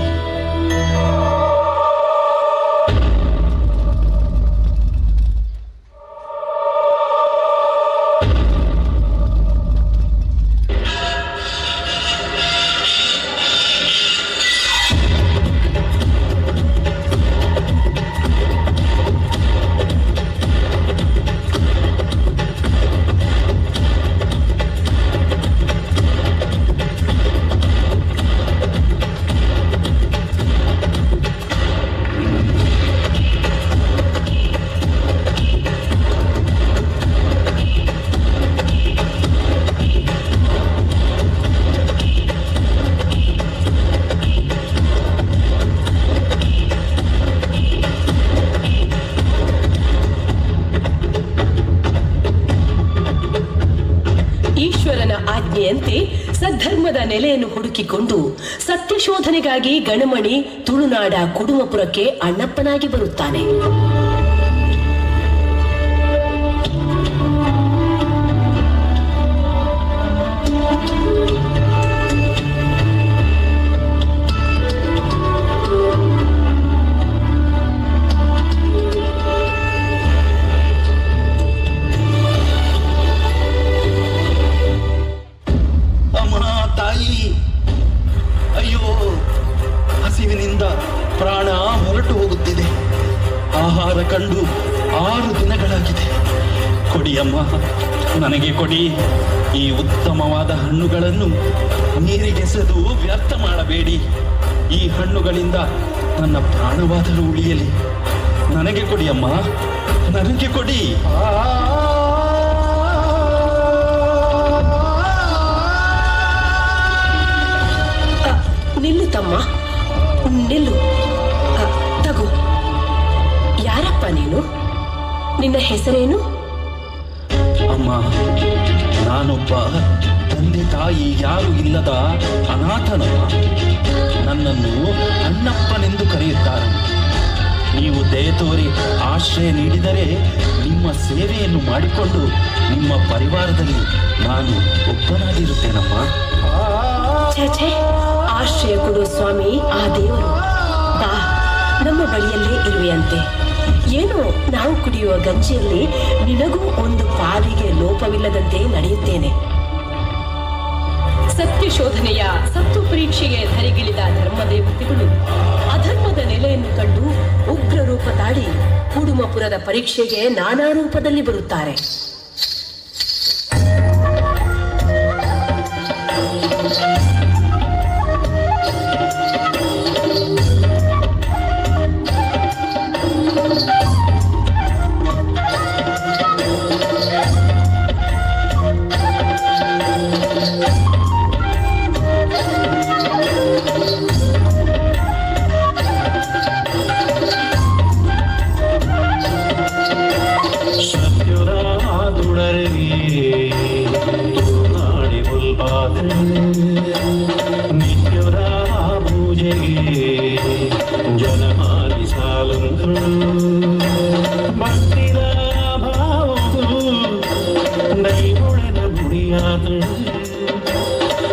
ಆಜ್ಞೆಯಂತೆ ಸದ್ಧರ್ಮದ ನೆಲೆಯನ್ನು ಹುಡುಕಿಕೊಂಡು ಸತ್ಯಶೋಧನೆಗಾಗಿ ಗಣಮಣಿ ತುಳುನಾಡ ಕುಡುಮಪುರಕ್ಕೆ ಅಣ್ಣಪ್ಪನಾಗಿ ಬರುತ್ತಾನೆ. ಪ್ರಾಣ ಹೊರಟು ಹೋಗುತ್ತಿದೆ. ಆಹಾರ ಕಂಡು 6 ದಿನಗಳಾಗಿದೆ. ಕೊಡಿಯಮ್ಮ, ನನಗೆ ಕೊಡಿ. ಈ ಉತ್ತಮವಾದ ಹಣ್ಣುಗಳನ್ನು ನೀರಿಗೆಸೆದು ವ್ಯರ್ಥ ಮಾಡಬೇಡಿ. ಈ ಹಣ್ಣುಗಳಿಂದ ನನ್ನ ಪ್ರಾಣವಾದರೂ ಉಳಿಯಲಿ. ನನಗೆ ಕೊಡಿಯಮ್ಮ, ನನಗೆ ಕೊಡಿ. ನಿಲ್ಲು ತಮ್ಮ, ನಿಲ್ಲು. ತಗೋ. ಯಾರಪ್ಪ ನೀನು? ನಿನ್ನ ಹೆಸರೇನು? ಅಮ್ಮ, ನಾನೊಬ್ಬ ತಂದೆ ತಾಯಿ ಯಾರು ಇಲ್ಲದ ಅನಾಥನಮ್ಮ. ನನ್ನನ್ನು ಅಣ್ಣಪ್ಪನೆಂದು ಕರೆಯುತ್ತಾರೆ. ನೀವು ದಯೆ ತೋರಿ ಆಶ್ರಯ ನೀಡಿದರೆ ನಿಮ್ಮ ಸೇವೆಯನ್ನು ಮಾಡಿಕೊಂಡು ನಿಮ್ಮ ಪರಿವಾರದಲ್ಲಿ ನಾನು ಒಬ್ಬನಾಗಿರುತ್ತೇನಮ್ಮ. ಛೇ, ಆಶ್ರಯ ಕೊಡು ಸ್ವಾಮಿ. ಆ ದೇವರು ಬಾ, ನಮ್ಮ ಬಳಿಯಲ್ಲೇ ಇರುವೆಯಂತೆ. ಏನೋ ನಾವು ಕುಡಿಯುವ ಗಂಜಿಯಲ್ಲಿ ನಿನಗೂ ಒಂದು ಪಾಲಿಗೆ ಲೋಪವಿಲ್ಲದಂತೆ ನಡೆಯುತ್ತೇನೆ. ಸತ್ಯಶೋಧನೆಯ ಸತ್ತು ಪರೀಕ್ಷೆಗೆ ಧರಿಗಿಳಿದ ಧರ್ಮದೇವತೆಗಳು ಅಧರ್ಮದ ನೆಲೆಯನ್ನು ಕಂಡು ಉಗ್ರ ರೂಪ ತಾಳಿ ಕುಡುಮಪುರದ ಪರೀಕ್ಷೆಗೆ ನಾನಾ ರೂಪದಲ್ಲಿ ಬರುತ್ತಾರೆ.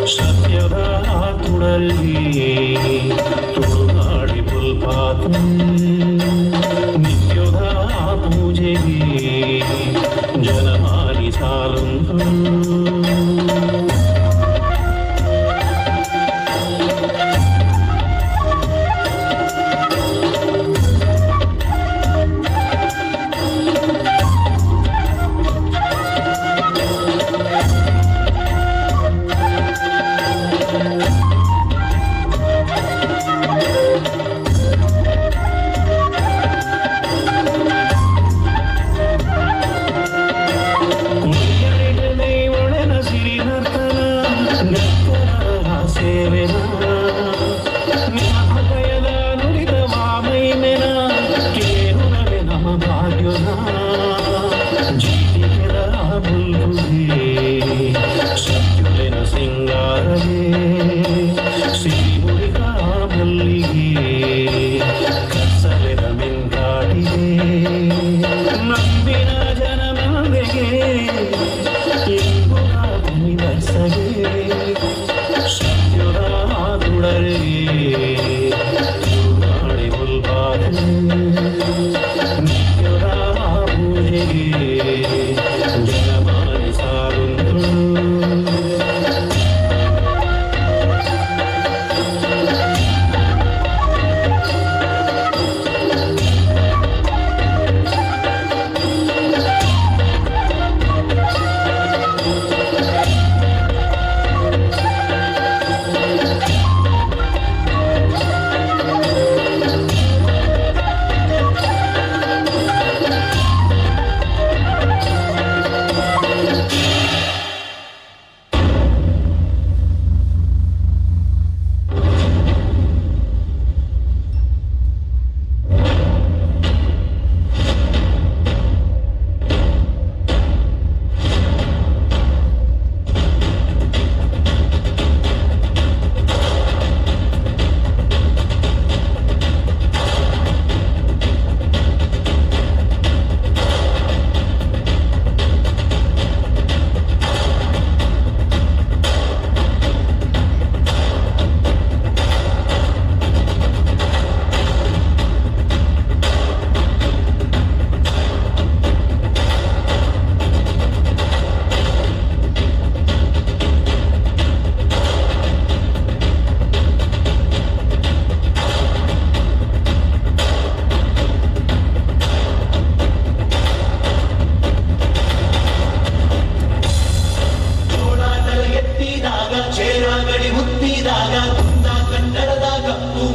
ಸತ್ಯದ ತುಳಲಿ ತುಳುನಾಡಿ ಬುಲ್ಪಾತ ನಿತ್ಯದ ಪೂಜೆಗೆ ಜನಮಾರಿ ಸಾಲುಂಟು.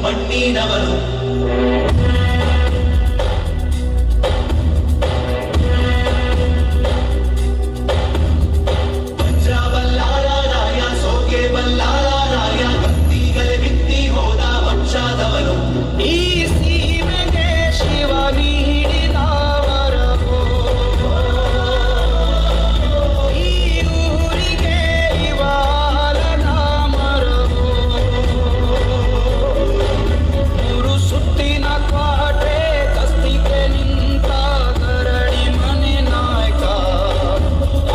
ಮಣ್ಣಿನವರು. ಬಲ್ಲಾಳರಾಯ ಸೋಗೆ ಬಲ್ಲಾಳರಾಯ ಭಕ್ತಿಗಲೆ ಬಿತ್ತಿ ಹೋದ ವಂಶದವನು. ಈ ಸೀಮೆಗೆ ಶಿವ ನೀಡಿದವರವೋ, ಈ ಊರಿಗೆ ಇವಾಲನ ಮರವೋ. ಮೂರು ಸುತ್ತಿನ ಕ್ವಾಟೆ ದಸ್ತಿಗೆ ನಿಂತ ಗರಡಿ ಮನೆ ನಾಯಕ.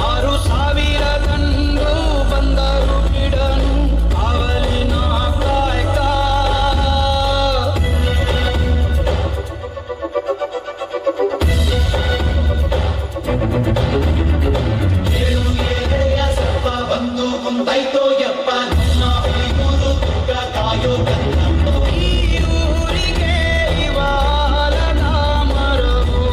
6,000 ಗಂಡು ಬಂದರು ಬಿಡನು ಕಾವಲಿನ ಕಾಯಕ. ಸರ್ಪ ಬಂದು ಕುಂತೈತೋ ಯಪ್ಪ ನಮ್ಮ ಊರು ದುರ್ಗ ಕಾಯೋ ಕನ್ನ. ಈ ಊರಿಗೆ ಇವಾಲನ ಮರವೋ,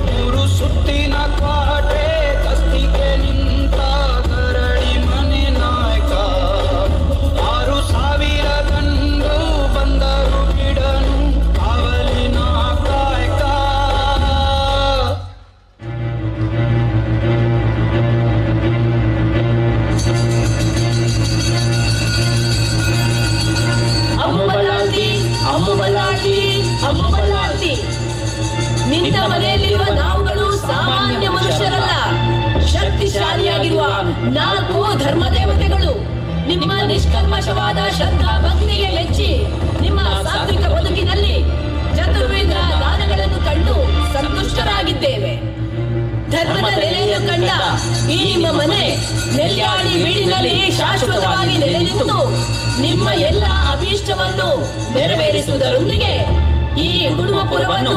ಮೂರು ಸುತ್ತಿನ ಕ್ವಾಟೆ ದಸ್ತಿಗೆ ನಿಂತ ಗರಡಿ ಮನೆ ನಾಯಕ. 6,000 ಗಂಡು ಬಂದರು ಬಿಡನು ಕಾವಲಿನ ಕಾಯಕ. ಅಮ್ಮಬಲಾಂತಿ ಅಮ್ಮಬಲಾಂತಿ ಅಮ್ಮಬಲಾಂತಿ. ನಿನ್ನ ಮನೆಯಲ್ಲಿರುವ ನಾವುಗಳು ಸಾಮಾನ್ಯ ಮನುಷ್ಯರಲ್ಲ, ಶಕ್ತಿಶಾಲಿಯಾಗಿರುವ 4 ಧರ್ಮದೇವತೆಗಳು. ನಿಮ್ಮ ನಿಷ್ಕಲ್ಮಶವಾದ ಶ್ರದ್ಧಾ ಭಕ್ತಿಗೆ ಮೆಚ್ಚಿ ನಿಮ್ಮ ಸಾತ್ವಿಕ ಬದುಕಿನಲ್ಲಿ ಚತುರ್ವೇದ ದಾನಗಳನ್ನು ಕಂಡು ಸಂತುಷ್ಟರಾಗಿದ್ದೇವೆ. ಧರ್ಮದ ನೆಲೆಯನ್ನು ಕಂಡ ಈ ನಿಮ್ಮ ಮನೆ ನೆಲ್ಯಾಡಿ ಬೀಡಿನಲ್ಲಿ ಶಾಶ್ವತವಾಗಿ ನೆಲೆ ನಿಂತು ನಿಮ್ಮ ಎಲ್ಲ ಅಭೀಷ್ಟವನ್ನು ನೆರವೇರಿಸುವುದರೊಂದಿಗೆ ಈ ಕುಡುಮಪುರವನ್ನು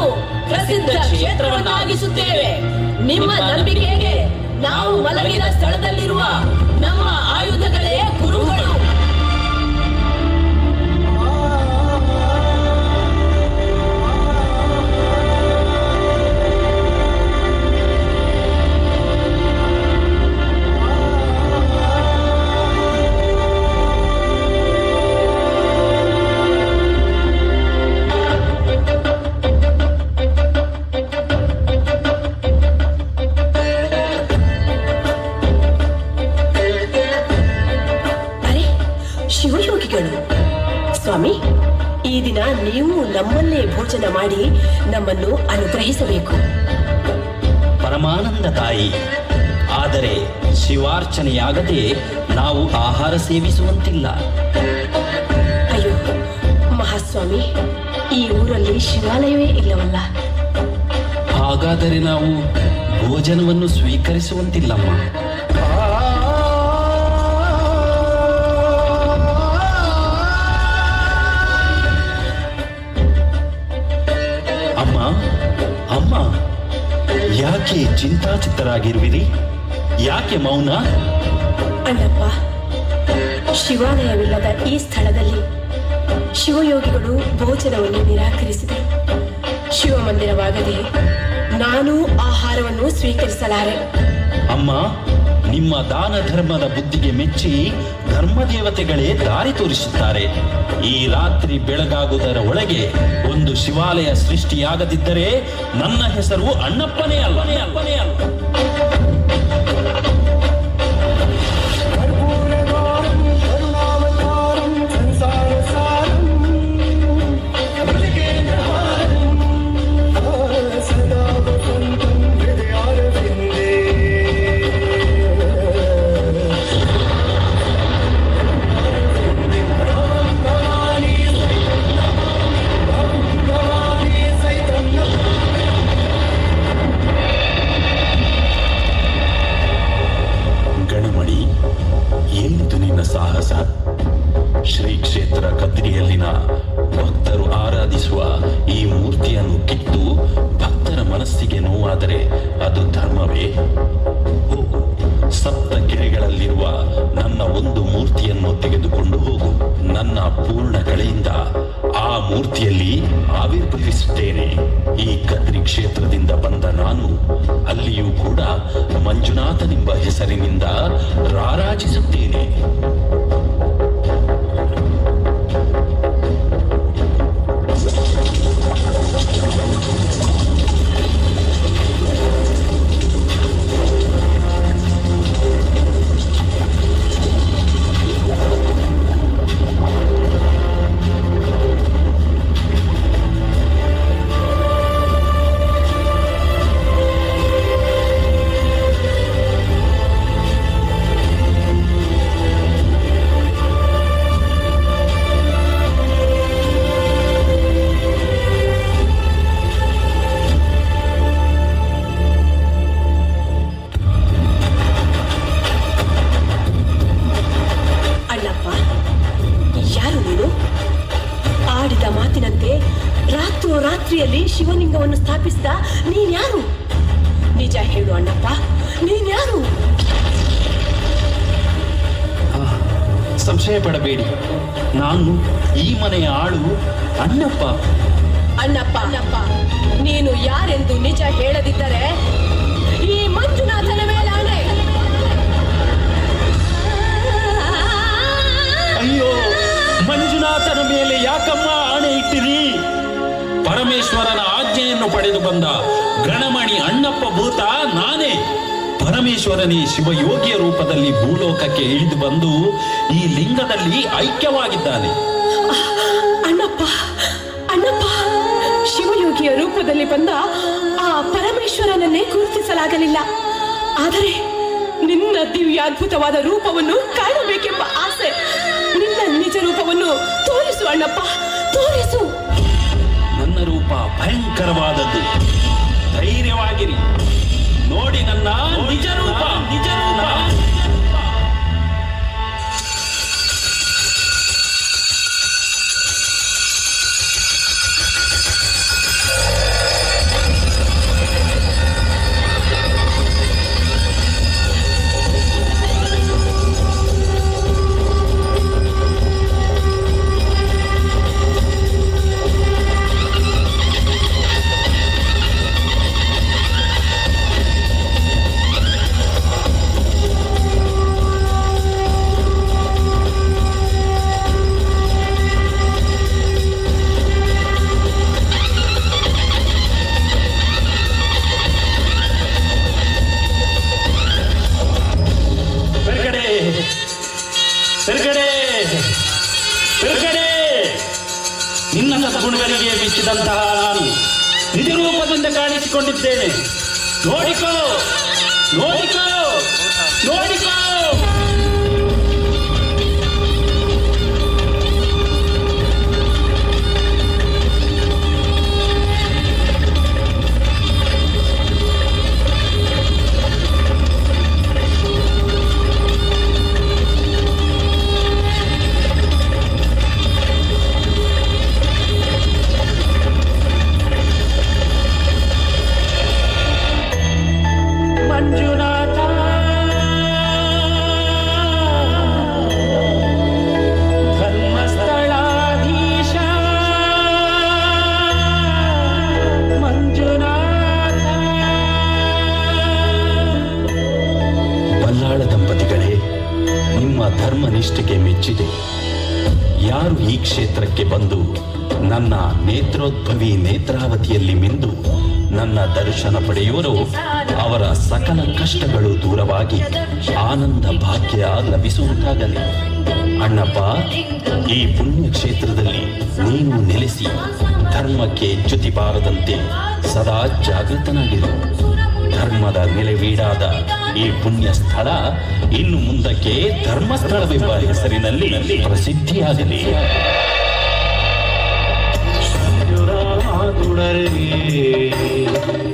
ಪ್ರಸಿದ್ಧ ಕ್ಷೇತ್ರವನ್ನಾಗಿಸುತ್ತೇವೆ. ನಿಮ್ಮ ನಂಬಿಕೆಗೆ ನಾವು ಮಲಗಿದ ಸ್ಥಳದಲ್ಲಿರುವ ನಮ್ಮ ಆಯುಧಗಳೇ ಗುರುಗಳು. ಶಿವಯೋಗಿಗಳು ಸ್ವಾಮಿ, ಈ ದಿನ ನೀವು ನಮ್ಮಲ್ಲೇ ಭೋಜನ ಮಾಡಿ ನಮ್ಮನ್ನು ಅನುಗ್ರಹಿಸಬೇಕು. ಪರಮಾನಂದ ತಾಯಿ, ಆದರೆ ಶಿವಾರ್ಚನೆಯಾಗದೆ ನಾವು ಆಹಾರ ಸೇವಿಸುವಂತಿಲ್ಲ. ಅಯ್ಯೋ ಮಹಾಸ್ವಾಮಿ, ಈ ಊರಲ್ಲಿ ಶಿವಾಲಯವೇ ಇಲ್ಲವಲ್ಲ. ಹಾಗಾದರೆ ನಾವು ಭೋಜನವನ್ನು ಸ್ವೀಕರಿಸುವಂತಿಲ್ಲಮ್ಮ. ಅಮ್ಮ ಅಮ್ಮ, ಯಾಕೆ ಚಿಂತಾಚಿತ್ತರಾಗಿರುವಿರಿ? ಯಾಕೆ ಮೌನ? ಅಣ್ಣಪ್ಪ, ಶಿವಾಲಯವಿಲ್ಲದ ಈ ಸ್ಥಳದಲ್ಲಿ ಶಿವಯೋಗಿಗಳು ಭೋಜನವನ್ನು ನಿರಾಕರಿಸಿದೆ. ಶಿವಮಂದಿರವಾಗದೆ ನಾನು ಆಹಾರವನ್ನು ಸ್ವೀಕರಿಸಲಾರೆ. ಅಮ್ಮ, ನಿಮ್ಮ ದಾನ ಧರ್ಮದ ಬುದ್ಧಿಗೆ ಮೆಚ್ಚಿ ಧರ್ಮದೇವತೆಗಳೇ ದಾರಿ ತೋರಿಸುತ್ತಾರೆ. ಈ ರಾತ್ರಿ ಬೆಳಗಾಗುವುದರ ಒಳಗೆ ಒಂದು ಶಿವಾಲಯ ಸೃಷ್ಟಿಯಾಗದಿದ್ದರೆ ನನ್ನ ಹೆಸರು ಅಣ್ಣಪ್ಪನೇ ಅಲ್ಲನೇ ಅಲ್ಲನೇ ಅಲ್ಲ. ಸಾಹಸ. ಶ್ರೀ ಕ್ಷೇತ್ರ ಕದ್ರಿಯಲ್ಲಿನ ಭಕ್ತರು ಆರಾಧಿಸುವ ಈ ಮೂರ್ತಿಯನ್ನು ಕಿತ್ತು ಭಕ್ತರ ಮನಸ್ಸಿಗೆ ನೋವಾದರೆ ಅದು ಧರ್ಮವೇ? ಹೋಗು, ಸಪ್ತ ಗಿರಿಗಳಲ್ಲಿರುವ ನನ್ನ ಒಂದು ಮೂರ್ತಿಯನ್ನು ತೆಗೆದುಕೊಂಡು ಹೋಗು. ನನ್ನ ಪೂರ್ಣ ಕಳೆಯಿಂದ ಆ ಮೂರ್ತಿಯಲ್ಲಿ ಆವಿರ್ಭವಿಸುತ್ತೇನೆ. ಈ ಕದ್ರಿ ಕ್ಷೇತ್ರದಿಂದ ಬಂದ ನಾನು ಅಲ್ಲಿಯೂ ಕೂಡ ಮಂಜುನಾಥನೆಂಬ ಹೆಸರಿನಿಂದ ರಾರಾಜಿಸುತ್ತೇನೆ. ಯಾರು ನೀನು? ಆಡಿದ ಮಾತಿನಂತೆ ರಾತ್ರಿಯಲ್ಲಿ ಶಿವಲಿಂಗವನ್ನು ಸ್ಥಾಪಿಸಿದ ನೀನ್ಯಾರು? ನಿಜ ಹೇಳು ಅಣ್ಣಪ್ಪ, ನೀನ್ಯಾರು? ಸಂಶಯ ಪಡಬೇಡಿ, ನಾನು ಈ ಮನೆಯ ಆಳು ಅಣ್ಣಪ್ಪ. ಅಣ್ಣಪ್ಪ, ನೀನು ಯಾರೆಂದು ನಿಜ ಹೇಳದಿದ್ದರೆ ಈ ಮಂಜುನಾಥನ ಮೇಲಾಣೆ. ಅಯ್ಯೋ, ಮಂಜುನಾಥನ ಮೇಲೆ ಯಾಕಮ್ಮ ಆಣೆ ಇಟ್ಟಿರಿ? ಪರಮೇಶ್ವರನ ಆಜ್ಞೆಯನ್ನು ಪಡೆದು ಬಂದ ಗಣಮಣಿ ಅಣ್ಣಪ್ಪ ಭೂತ ನಾನೇ. ಪರಮೇಶ್ವರನೇ ಶಿವಯೋಗಿಯ ರೂಪದಲ್ಲಿ ಭೂಲೋಕಕ್ಕೆ ಇಳಿದು ಬಂದು ಈ ಲಿಂಗದಲ್ಲಿ ಐಕ್ಯವಾಗಿದ್ದಾನೆ. ಅಣ್ಣಪ್ಪ, ಶಿವಯೋಗಿಯ ರೂಪದಲ್ಲಿ ಬಂದ ಆ ಪರಮೇಶ್ವರನನ್ನೇ ಗುರುತಿಸಲಾಗಲಿಲ್ಲ. ಆದರೆ ನಿನ್ನ ದಿವ್ಯಾದ್ಭುತವಾದ ರೂಪವನ್ನು ಕಾಣಬೇಕೆಂಬ ಆಸೆ. ನಿನ್ನ ನಿಜ ರೂಪವನ್ನು ತೋರಿಸು ಅಣ್ಣಪ್ಪ, ತೋರಿಸು. ನನ್ನ ರೂಪ ಭಯಂಕರವಾದದ್ದು. ಧೈರ್ಯವಾಗಿರಿ, ನೋಡಿ ನನ್ನ ನಿಜ ರೂಪ. ನಿನ್ನ ಸದ್ಗುಣಗಳಿಗೆ ಮೆಚ್ಚಿದಂತಹ ನಾನು ನಿಜ ರೂಪದಿಂದ ಕಾಣಿಸಿಕೊಂಡಿದ್ದೇನೆ. ನೋಡಿಕೋ. ಮಂಜುನಾಥ, ಧರ್ಮಸ್ಥಳಾಧೀಶ, ಮಂಜುನಾಥ. ಬಲ್ಲಾಳ ದಂಪತಿಗಳೇ, ನಿಮ್ಮ ಧರ್ಮನಿಷ್ಠೆಗೆ ಮೆಚ್ಚಿದೆ. ಯಾರು ಈ ಕ್ಷೇತ್ರಕ್ಕೆ ಬಂದು ನನ್ನ ನೇತ್ರೋದ್ಭವಿ ನೇತ್ರಾವತಿಯಲ್ಲಿ ಮಿಂದು ನನ್ನ ದರ್ಶನ ಪಡೆಯುವರು, ಅವರ ಸಕಲ ಕಷ್ಟಗಳು ದೂರವಾಗಿ ಆನಂದ ಭಾಗ್ಯ ಲಭಿಸುವಂತಾಗಲಿ. ಅಣ್ಣಪ್ಪ, ಈ ಪುಣ್ಯ ಕ್ಷೇತ್ರದಲ್ಲಿ ನೀನು ನೆಲೆಸಿ ಧರ್ಮಕ್ಕೆ ಚ್ಯುತಿ ಬಾರದಂತೆ ಸದಾ ಜಾಗೃತನಾಗಿರು. ಧರ್ಮದ ನೆಲೆವೀಡಾದ ಈ ಪುಣ್ಯ ಸ್ಥಳ ಇನ್ನು ಮುಂದಕ್ಕೆ ಧರ್ಮಸ್ಥಳವೆಂಬ ಹೆಸರಿನಲ್ಲಿ ಪ್ರಸಿದ್ಧಿಯಾಗಲಿ.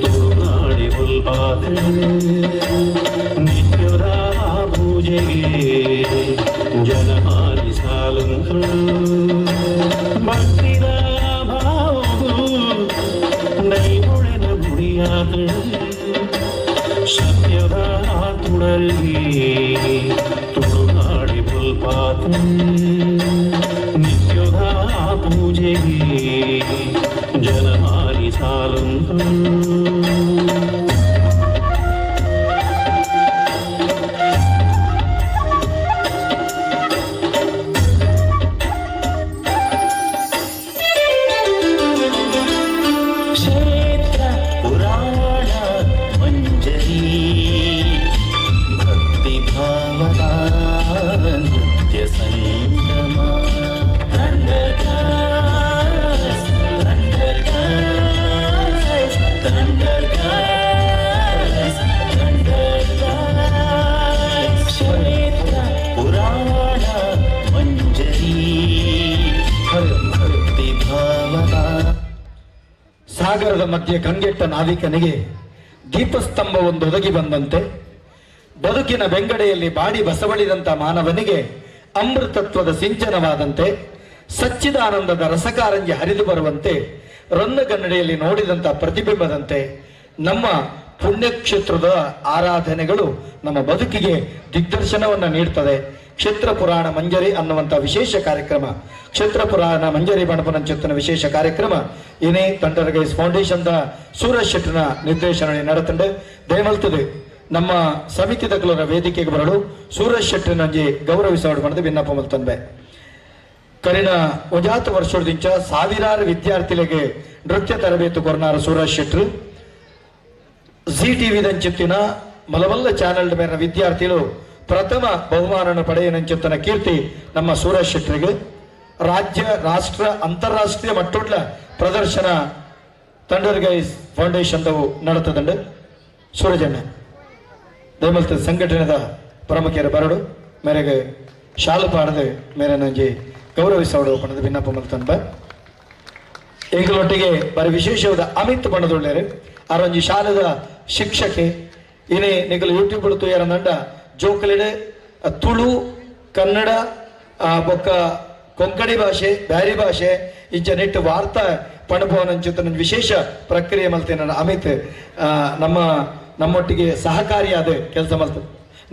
ತುಳುನಾಡಿ ಬುಲ್ಬಾತೆ ನಿತ್ಯದ ಪೂಜೆಗೆ ಜನಮಾನಿ ಸಾಲುಂಗಳು ಭಕ್ತಿದ ಭಾವವು ನೈಮುಳೆನ ಮುಡಿಯಾದ ಸತ್ಯದ ತುಳರಿಗೆ ತುಳುನಾಡಿ ಬುಲ್ಬಾತೆ ನಿತ್ಯದ ಪೂಜೆಗೆ ಜನಮಾನಿ ಸಾಲುಂಗಳು. ಕ್ಷೇತ್ರ ಪುರಾಣ ಮಂಜರಿ ಭಕ್ತಿ ಭಾವದ ನೃತ್ಯ ಸಂಗಮ. ಕ್ಷೇತ್ರ ಪುರಾಣ ಮಂಜರಿ ಭಕ್ತಿ ಭಾವದ. ಸಾಗರದ ಮಧ್ಯೆ ಕಂಗೆಟ್ಟ ನಾವಿಕನಿಗೆ ದೀಪಸ್ತಂಭವೊಂದು ಒದಗಿ ಬಂದಂತೆ, ಬದುಕಿನ ಬೆಂಗಡೆಯಲ್ಲಿ ಬಾಡಿ ಬಸವಳಿದಂತ ಮಾನವನಿಗೆ ಅಮೃತತ್ವದ ಸಿಂಚನವಾದಂತೆ ಸಚ್ಚಿದಾನಂದದ ರಸಕಾರಂಜಿ ಹರಿದು ಬರುವಂತೆ ರನ್ನಗನ್ನಡಿಯಲ್ಲಿ ನೋಡಿದಂಥ ಪ್ರತಿಬಿಂಬದಂತೆ ನಮ್ಮ ಪುಣ್ಯಕ್ಷೇತ್ರದ ಆರಾಧನೆಗಳು ನಮ್ಮ ಬದುಕಿಗೆ ದಿಗ್ದರ್ಶನವನ್ನು ನೀಡ್ತದೆ. ಕ್ಷೇತ್ರ ಪುರಾಣ ಮಂಜರಿ ಅನ್ನುವಂಥ ವಿಶೇಷ ಕಾರ್ಯಕ್ರಮ, ಕ್ಷೇತ್ರ ಪುರಾಣ ಮಂಜರಿ ಬಣಪನಂಚಿತ್ತನ ವಿಶೇಷ ಕಾರ್ಯಕ್ರಮ ಏನೇ ತಂಡರ್ಗೈಸ್ ಫೌಂಡೇಶನ್ ಸೂರಜ್ ಶೆಟ್ಟನ ನಿರ್ದೇಶನ ನಡೆತಂಡು ದಯಮಲ್ತದೆ ನಮ್ಮ ಸಮಿತಿ ತಗಲರ ವೇದಿಕೆಗೆ ಬರಲು ಸೂರಜ್ ಶೆಟ್ಟನಂಜಿ ಗೌರವಿಸೋಡು ಮಾಡಿದ ವಿನ್ನಪ್ಪ ಮಲ್ತಂದೆ. ಕರಿನ ಒಂಜಾತು ವರ್ಷದಿಂದ ಸಾವಿರಾರು ವಿದ್ಯಾರ್ಥಿಗಳಿಗೆ ನೃತ್ಯ ತರಬೇತಿ ಕೊರನಾರ ಸೂರಜ್ ಶೆಟ್ರು ಜಿ ಟಿವಿ ದಂಚಿತ್ತಿನ ಮಲಮಲ್ಲ ಚಾನೆಲ್ ಮೇಲಿನ ವಿದ್ಯಾರ್ಥಿಗಳು ಪ್ರಥಮ ಬಹುಮಾನ ಪಡೆಯನಂಚಿತ್ತನ ಕೀರ್ತಿ ನಮ್ಮ ಸೂರಜ್ ಶೆಟ್ಟರಿಗೆ. ರಾಜ್ಯ ರಾಷ್ಟ್ರ ಅಂತಾರಾಷ್ಟ್ರೀಯ ಮಟ್ಟದ ಪ್ರದರ್ಶನ ತಂಡರ್ಗೈಸ್ ಫೌಂಡೇಶನ್ ನಡೆತದಂಡು ಸೂರಜಣ್ಣ ದಯಮಲ್ತ ಸಂಘಟನೆದ ಪ್ರಮುಖರ ಬರಡು ಮೇರೆಗೆ ಶಾಲು ಪಾಡದು ಮೇರೆ ನಂಜಿ ಗೌರವಿಸೋಡು ಪಣದ ಭಿನ್ನಪ್ಪ ಮಲ್ತಂಬ ಎಂಗಳೊಟ್ಟಿಗೆ ಬರೀ ವಿಶೇಷವಾದ ಅಮಿತ್ ಬಣ್ಣದೊಳ್ಳೆರು ಅರೊಂಜಿ ಶಾಲೆದ ಶಿಕ್ಷಕಿ ಇನೇ ನಿಗಲು ಯೂಟ್ಯೂಬ್ ತುಯಾರ ನಂಡ ಜೋಕಲಿಡೆ ತುಳು ಕನ್ನಡ ಬೊಕ್ಕ ಕೊಂಕಣಿ ಭಾಷೆ ಬ್ಯಾರಿ ಭಾಷೆ ಇಂಚ ನೆಟ್ಟು ವಾರ್ತಾ ಪಣಭವನಂಚಿತ ವಿಶೇಷ ಪ್ರಕ್ರಿಯೆ ಮಲ್ತೇನ ಅಮಿತ್ ನಮ್ಮೊಟ್ಟಿಗೆ ಸಹಕಾರಿಯಾದ ಕೆಲಸ ಮಲ್ತ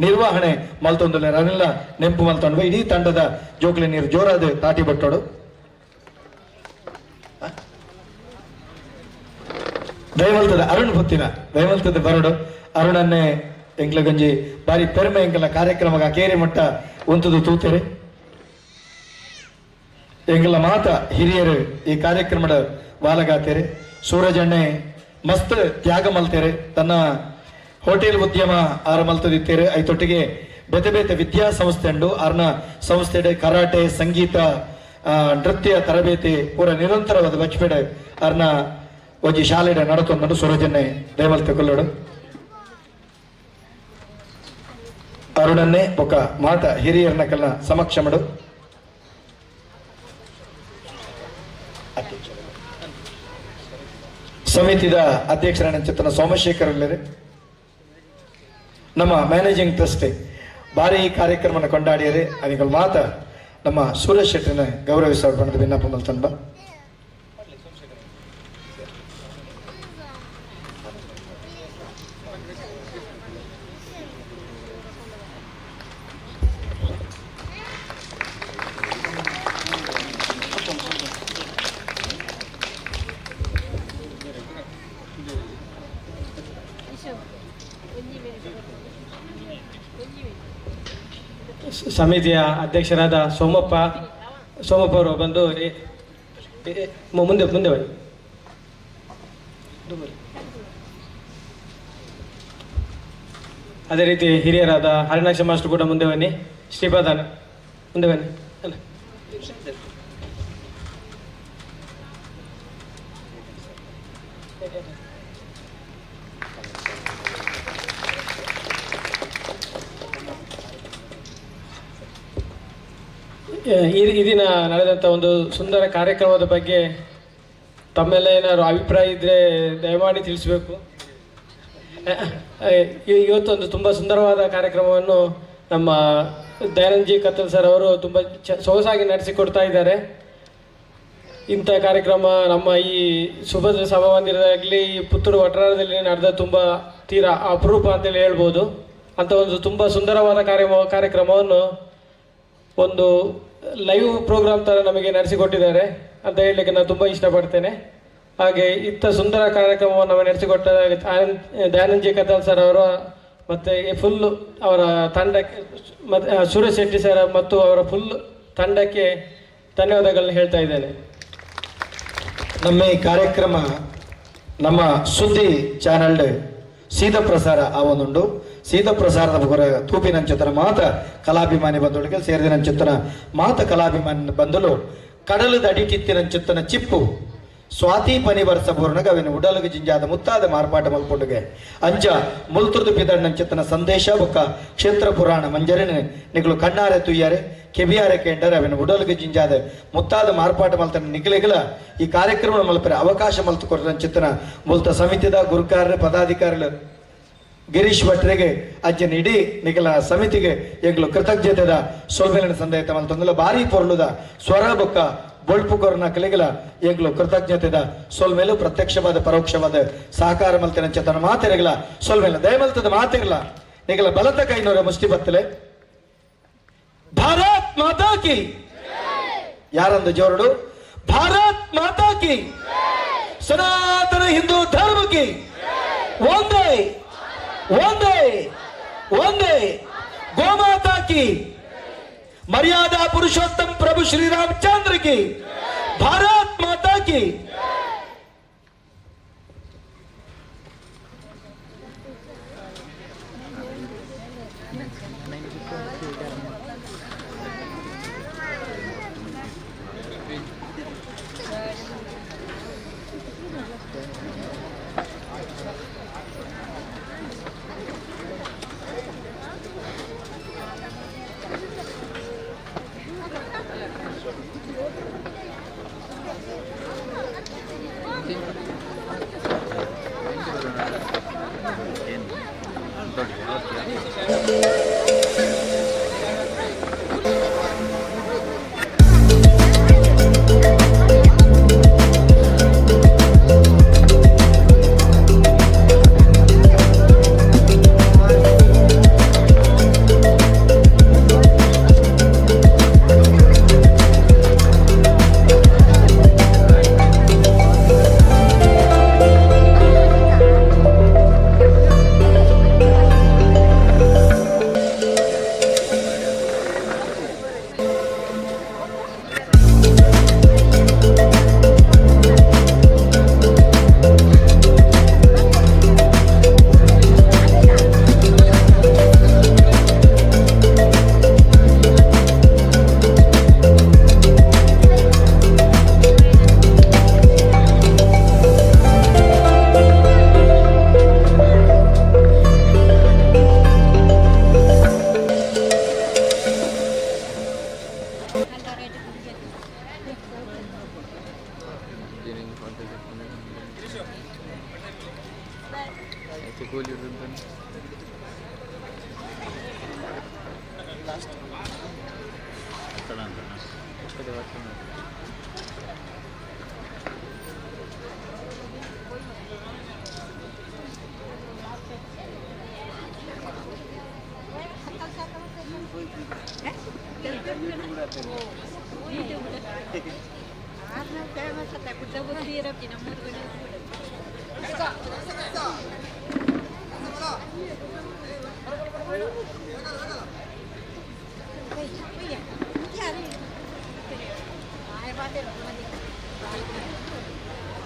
ನಿರ್ವಹಣೆ ಮಲ್ತೊಂದು ಅದನ್ನೆಲ್ಲ ನೆಂಪು ಮಲ್ತೊಂಡು ಇಡೀ ತಂಡದ ಜೋಕಲಿ ನೀರು ಜೋರಾದ ತಾಟಿ ಬಟ್ಟೋಡು ದಯಮಲ್ತದ ಅರುಣ್ ಬುತ್ತಿನ ದಯಮಲ್ತದ ಬರಡು ಅರುಣನ್ನೇ ಎಂಗ್ಲಗಂಜಿ ಬಾರಿ ಪೆರ್ಮೆ ಎಂಕಲ ಕಾರ್ಯಕ್ರಮ ಕೇರಿ ಮಟ್ಟ ಒಂತದು ತೂತೆರೆ ಎಂಗ್ಲ ಮಾತ ಹಿರಿಯರು ಈ ಕಾರ್ಯಕ್ರಮದ ಬಾಲಗಾತೆರೆ ಸೂರಜಣ್ಣೆ ಮಸ್ತ್ ತ್ಯಾಗ ಮಲ್ತೇರೆ ತನ್ನ ಹೋಟೆಲ್ ಉದ್ಯಮ ಆರ ಮಲ್ತದಿತ್ತೇರೆ ಐತೊಟ್ಟಿಗೆ ಬೇತೆ ಬೇತೆ ವಿದ್ಯಾಸಂಸ್ಥೆ ಉಂಡು ಆರ್ನ ಸಂಸ್ಥೆಡೆ ಕರಾಟೆ ಸಂಗೀತ ನೃತ್ಯ ತರಬೇತಿ ಪೂರ ನಿರಂತರವಾದ ಬಚ್ಪೇಡೆ ಆರ್ನ ಒಂಜಿ ಶಾಲೆಡೆ ನಡತೊಂದು ಸೂರಜನ್ನೇ ದಯಮಲ್ತ ಕೊಲ್ಲೋಡು ಅರುಣನ್ನೇ ಒಕ್ಕ ಮಾತ ಹಿರಿಯರನ್ನ ಕಲ್ಲ ಸಮಕ್ಷ ಮಾಡು. ಸಮಿತಿದ ಅಧ್ಯಕ್ಷರ ಸೋಮಶೇಖರ್ ಅಲ್ಲರೆ ನಮ್ಮ ಮ್ಯಾನೇಜಿಂಗ್ ಟ್ರಸ್ಟಿ ಬಾರಿ ಈ ಕಾರ್ಯಕ್ರಮ ಕೊಂಡಾಡಿಯರೆ ಅನಿಗಳು ಮಾತ ನಮ್ಮ ಸೂರಜ್ ಶೆಟ್ಟರನ್ನ ಗೌರವಿಸೋಡು ಬಣ್ಣದ ಭಿನ್ನಪ್ಪ ಮಲ್ತಂಬ ಸಮಿತಿಯ ಅಧ್ಯಕ್ಷರಾದ ಸೋಮಪ್ಪ ಅವರು ಬಂದು ಮುಂದೆ ಮುಂದೆ ಬನ್ನಿ. ಅದೇ ರೀತಿ ಹಿರಿಯರಾದ ಹರಿನಾಕ್ಷ ಮಾಸ್ಟರ್ ಕೂಡ ಮುಂದೆ ಬನ್ನಿ. ಶ್ರೀಪಾದನ ಮುಂದೆ ಬನ್ನಿ. ಅಲ್ಲ ಈ ದಿನ ನಡೆದಂಥ ಒಂದು ಸುಂದರ ಕಾರ್ಯಕ್ರಮದ ಬಗ್ಗೆ ತಮ್ಮೆಲ್ಲ ಏನಾದ್ರು ಅಭಿಪ್ರಾಯ ಇದ್ದರೆ ದಯಮಾಡಿ ತಿಳಿಸಬೇಕು. ಇವತ್ತೊಂದು ತುಂಬ ಸುಂದರವಾದ ಕಾರ್ಯಕ್ರಮವನ್ನು ನಮ್ಮ ದಯಾನಂದ್ ಕತ್ತಲ್ ಸರ್ ಅವರು ತುಂಬ ಸೊಗಸಾಗಿ ನಡೆಸಿಕೊಡ್ತಾ ಇದ್ದಾರೆ. ಇಂಥ ಕಾರ್ಯಕ್ರಮ ನಮ್ಮ ಈ ಸುಭದ್ರ ಸಭಾಮಂದಿರದಾಗಲಿ ಈ ಪುತ್ತೂರು ವಠಾರದಲ್ಲಿ ನಡೆದ ತುಂಬ ತೀರಾ ಅಪರೂಪ ಅಂತೇಳಿ ಹೇಳ್ಬೋದು. ಅಂಥ ಒಂದು ತುಂಬ ಸುಂದರವಾದ ಕಾರ್ಯಕ್ರಮವನ್ನು ಒಂದು ಲೈವ್ ಪ್ರೋಗ್ರಾಮ್ ಥರ ನಮಗೆ ನಡೆಸಿಕೊಟ್ಟಿದ್ದಾರೆ ಅಂತ ಹೇಳಲಿಕ್ಕೆ ನಾನು ತುಂಬ ಇಷ್ಟಪಡ್ತೇನೆ. ಹಾಗೆ ಇಂಥ ಸುಂದರ ಕಾರ್ಯಕ್ರಮವನ್ನು ನಾವು ನಡೆಸಿಕೊಟ್ಟ ದಯಾನಂದ್ ಕತ್ತಲ್ ಸರ್ ಅವರು ಮತ್ತು ಫುಲ್ ಅವರ ತಂಡಕ್ಕೆ ಮತ್ತು ಸೂರಜ್ ಶೆಟ್ಟಿ ಸರ್ ಮತ್ತು ಅವರ ಫುಲ್ ತಂಡಕ್ಕೆ ಧನ್ಯವಾದಗಳನ್ನ ಹೇಳ್ತಾ ಇದ್ದೇನೆ. ನಮ್ಮ ಈ ಕಾರ್ಯಕ್ರಮ ನಮ್ಮ ಸುದ್ದಿ ಚಾನಲ್ ಸೀದ ಪ್ರಸಾರ ಆವೊಂದುಂಡು. ಸೀದ ಪ್ರಸಾರದ ಹೊರ ತೂಪಿನಂಚಿತ್ತನ ಮಾತ ಕಲಾಭಿಮಾನಿ ಬಂದೊಳಗೆ ಸೇರಿದಿನಂಚಿತ್ತನ ಮಾತ ಕಲಾಭಿಮಾನಿ ಬಂದಲು ಕಡಲದ ಅಡಿಟಿತ್ತಿನಂಚಿತ್ತನ ಚಿಪ್ಪು ಸ್ವಾತಿ ಪನಿ ವರ್ಷ ಪೂರ್ಣಗ ಅವಿನ ಉಡಲಗ ಜಿಂಜಾದ ಮುತ್ತಾದ ಮಾರ್ಪಾಟ ಮಲ್ಪೊಂಡುಗೆ ಅಂಜ ಮುಲ್ತುರ್ದು ಪಿದಣ್ಣಂಚಿತ್ತನ ಸಂದೇಶ ಬೊಕ್ಕ ಕ್ಷೇತ್ರ ಪುರಾಣ ಮಂಜರಿನ ನಿಗಳು ಕಣ್ಣಾರೆ ತುಯ್ಯಾರೆ ಕೆಬಿಯಾರೆ ಕೇಂಡರೆ ಅವಿನ ಉಡಲಗ ಜಿಂಜಾದ ಮುತ್ತಾದ ಮಾರ್ಪಾಟ ಮಲ್ತನ ನಿಗಲಿಗಲ ಈ ಕಾರ್ಯಕ್ರಮ ಮಲ್ಪರೆ ಅವಕಾಶ ಮಲ್ತು ಕೊಟ್ಟಂಚಿತ್ತನ ಮುಲ್ತ ಸಮಿತಿದ ಗುರುಕಾರ್ಯ ಪದಾಧಿಕಾರಿಗಳು ಗಿರೀಶ್ ಭಟ್ರಿಗೆ ಅಜ್ಜನ ಇಡೀ ನಿಖಲ ಸಮಿತಿಗೆ ಎಂಗ್ಲು ಕೃತಜ್ಞತೆದ ಸೋಲ್ಮೇಲಿನ ಸಂದೇಹ ತಂದಲ ಭಾರಿ ಪೊರ್ಲುದ ಸ್ವರ ಬೊಕ್ಕ ಬೊಳ್ಪುಕೋರ್ನ ಕಲಿಗಲ ಎಂಗ್ಲು ಕೃತಜ್ಞತೆದ ಸೋಲ್ಮೇಲು ಪ್ರತ್ಯಕ್ಷವಾದ ಪರೋಕ್ಷವಾದ ಸಹಕಾರ ಮಲ್ತಿನ ತನ್ನ ಮಾತೆರೆಗಲ ಸೋಲ್ಮೇಲ ದಯಮಲ್ತದ ಮಾತೆಗಲ ನಿಗಲ ಬಲತ ಕೈನೂರ ಮುಷ್ಟಿ ಬತ್ತಲೆ ಭಾರತ್ ಮಾತಾ ಕಿ ಯಾರಂದು ಜೋರಡು ಭಾರತ್ ಮಾತಾ ಕಿ ಸನಾತನ ಹಿಂದೂ ಧರ್ಮ ಕಿ ಒಂದೇ ಒಂದೇ ಒಂದೇ ಗೋಮಾತಾ की मर्यादा पुरुषोत्तम प्रभु श्री रामचंद्र की भारत माता की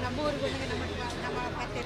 ನಮ್ಮ ಊರಿಗೆ ನಮ್ಮ ಕತೆ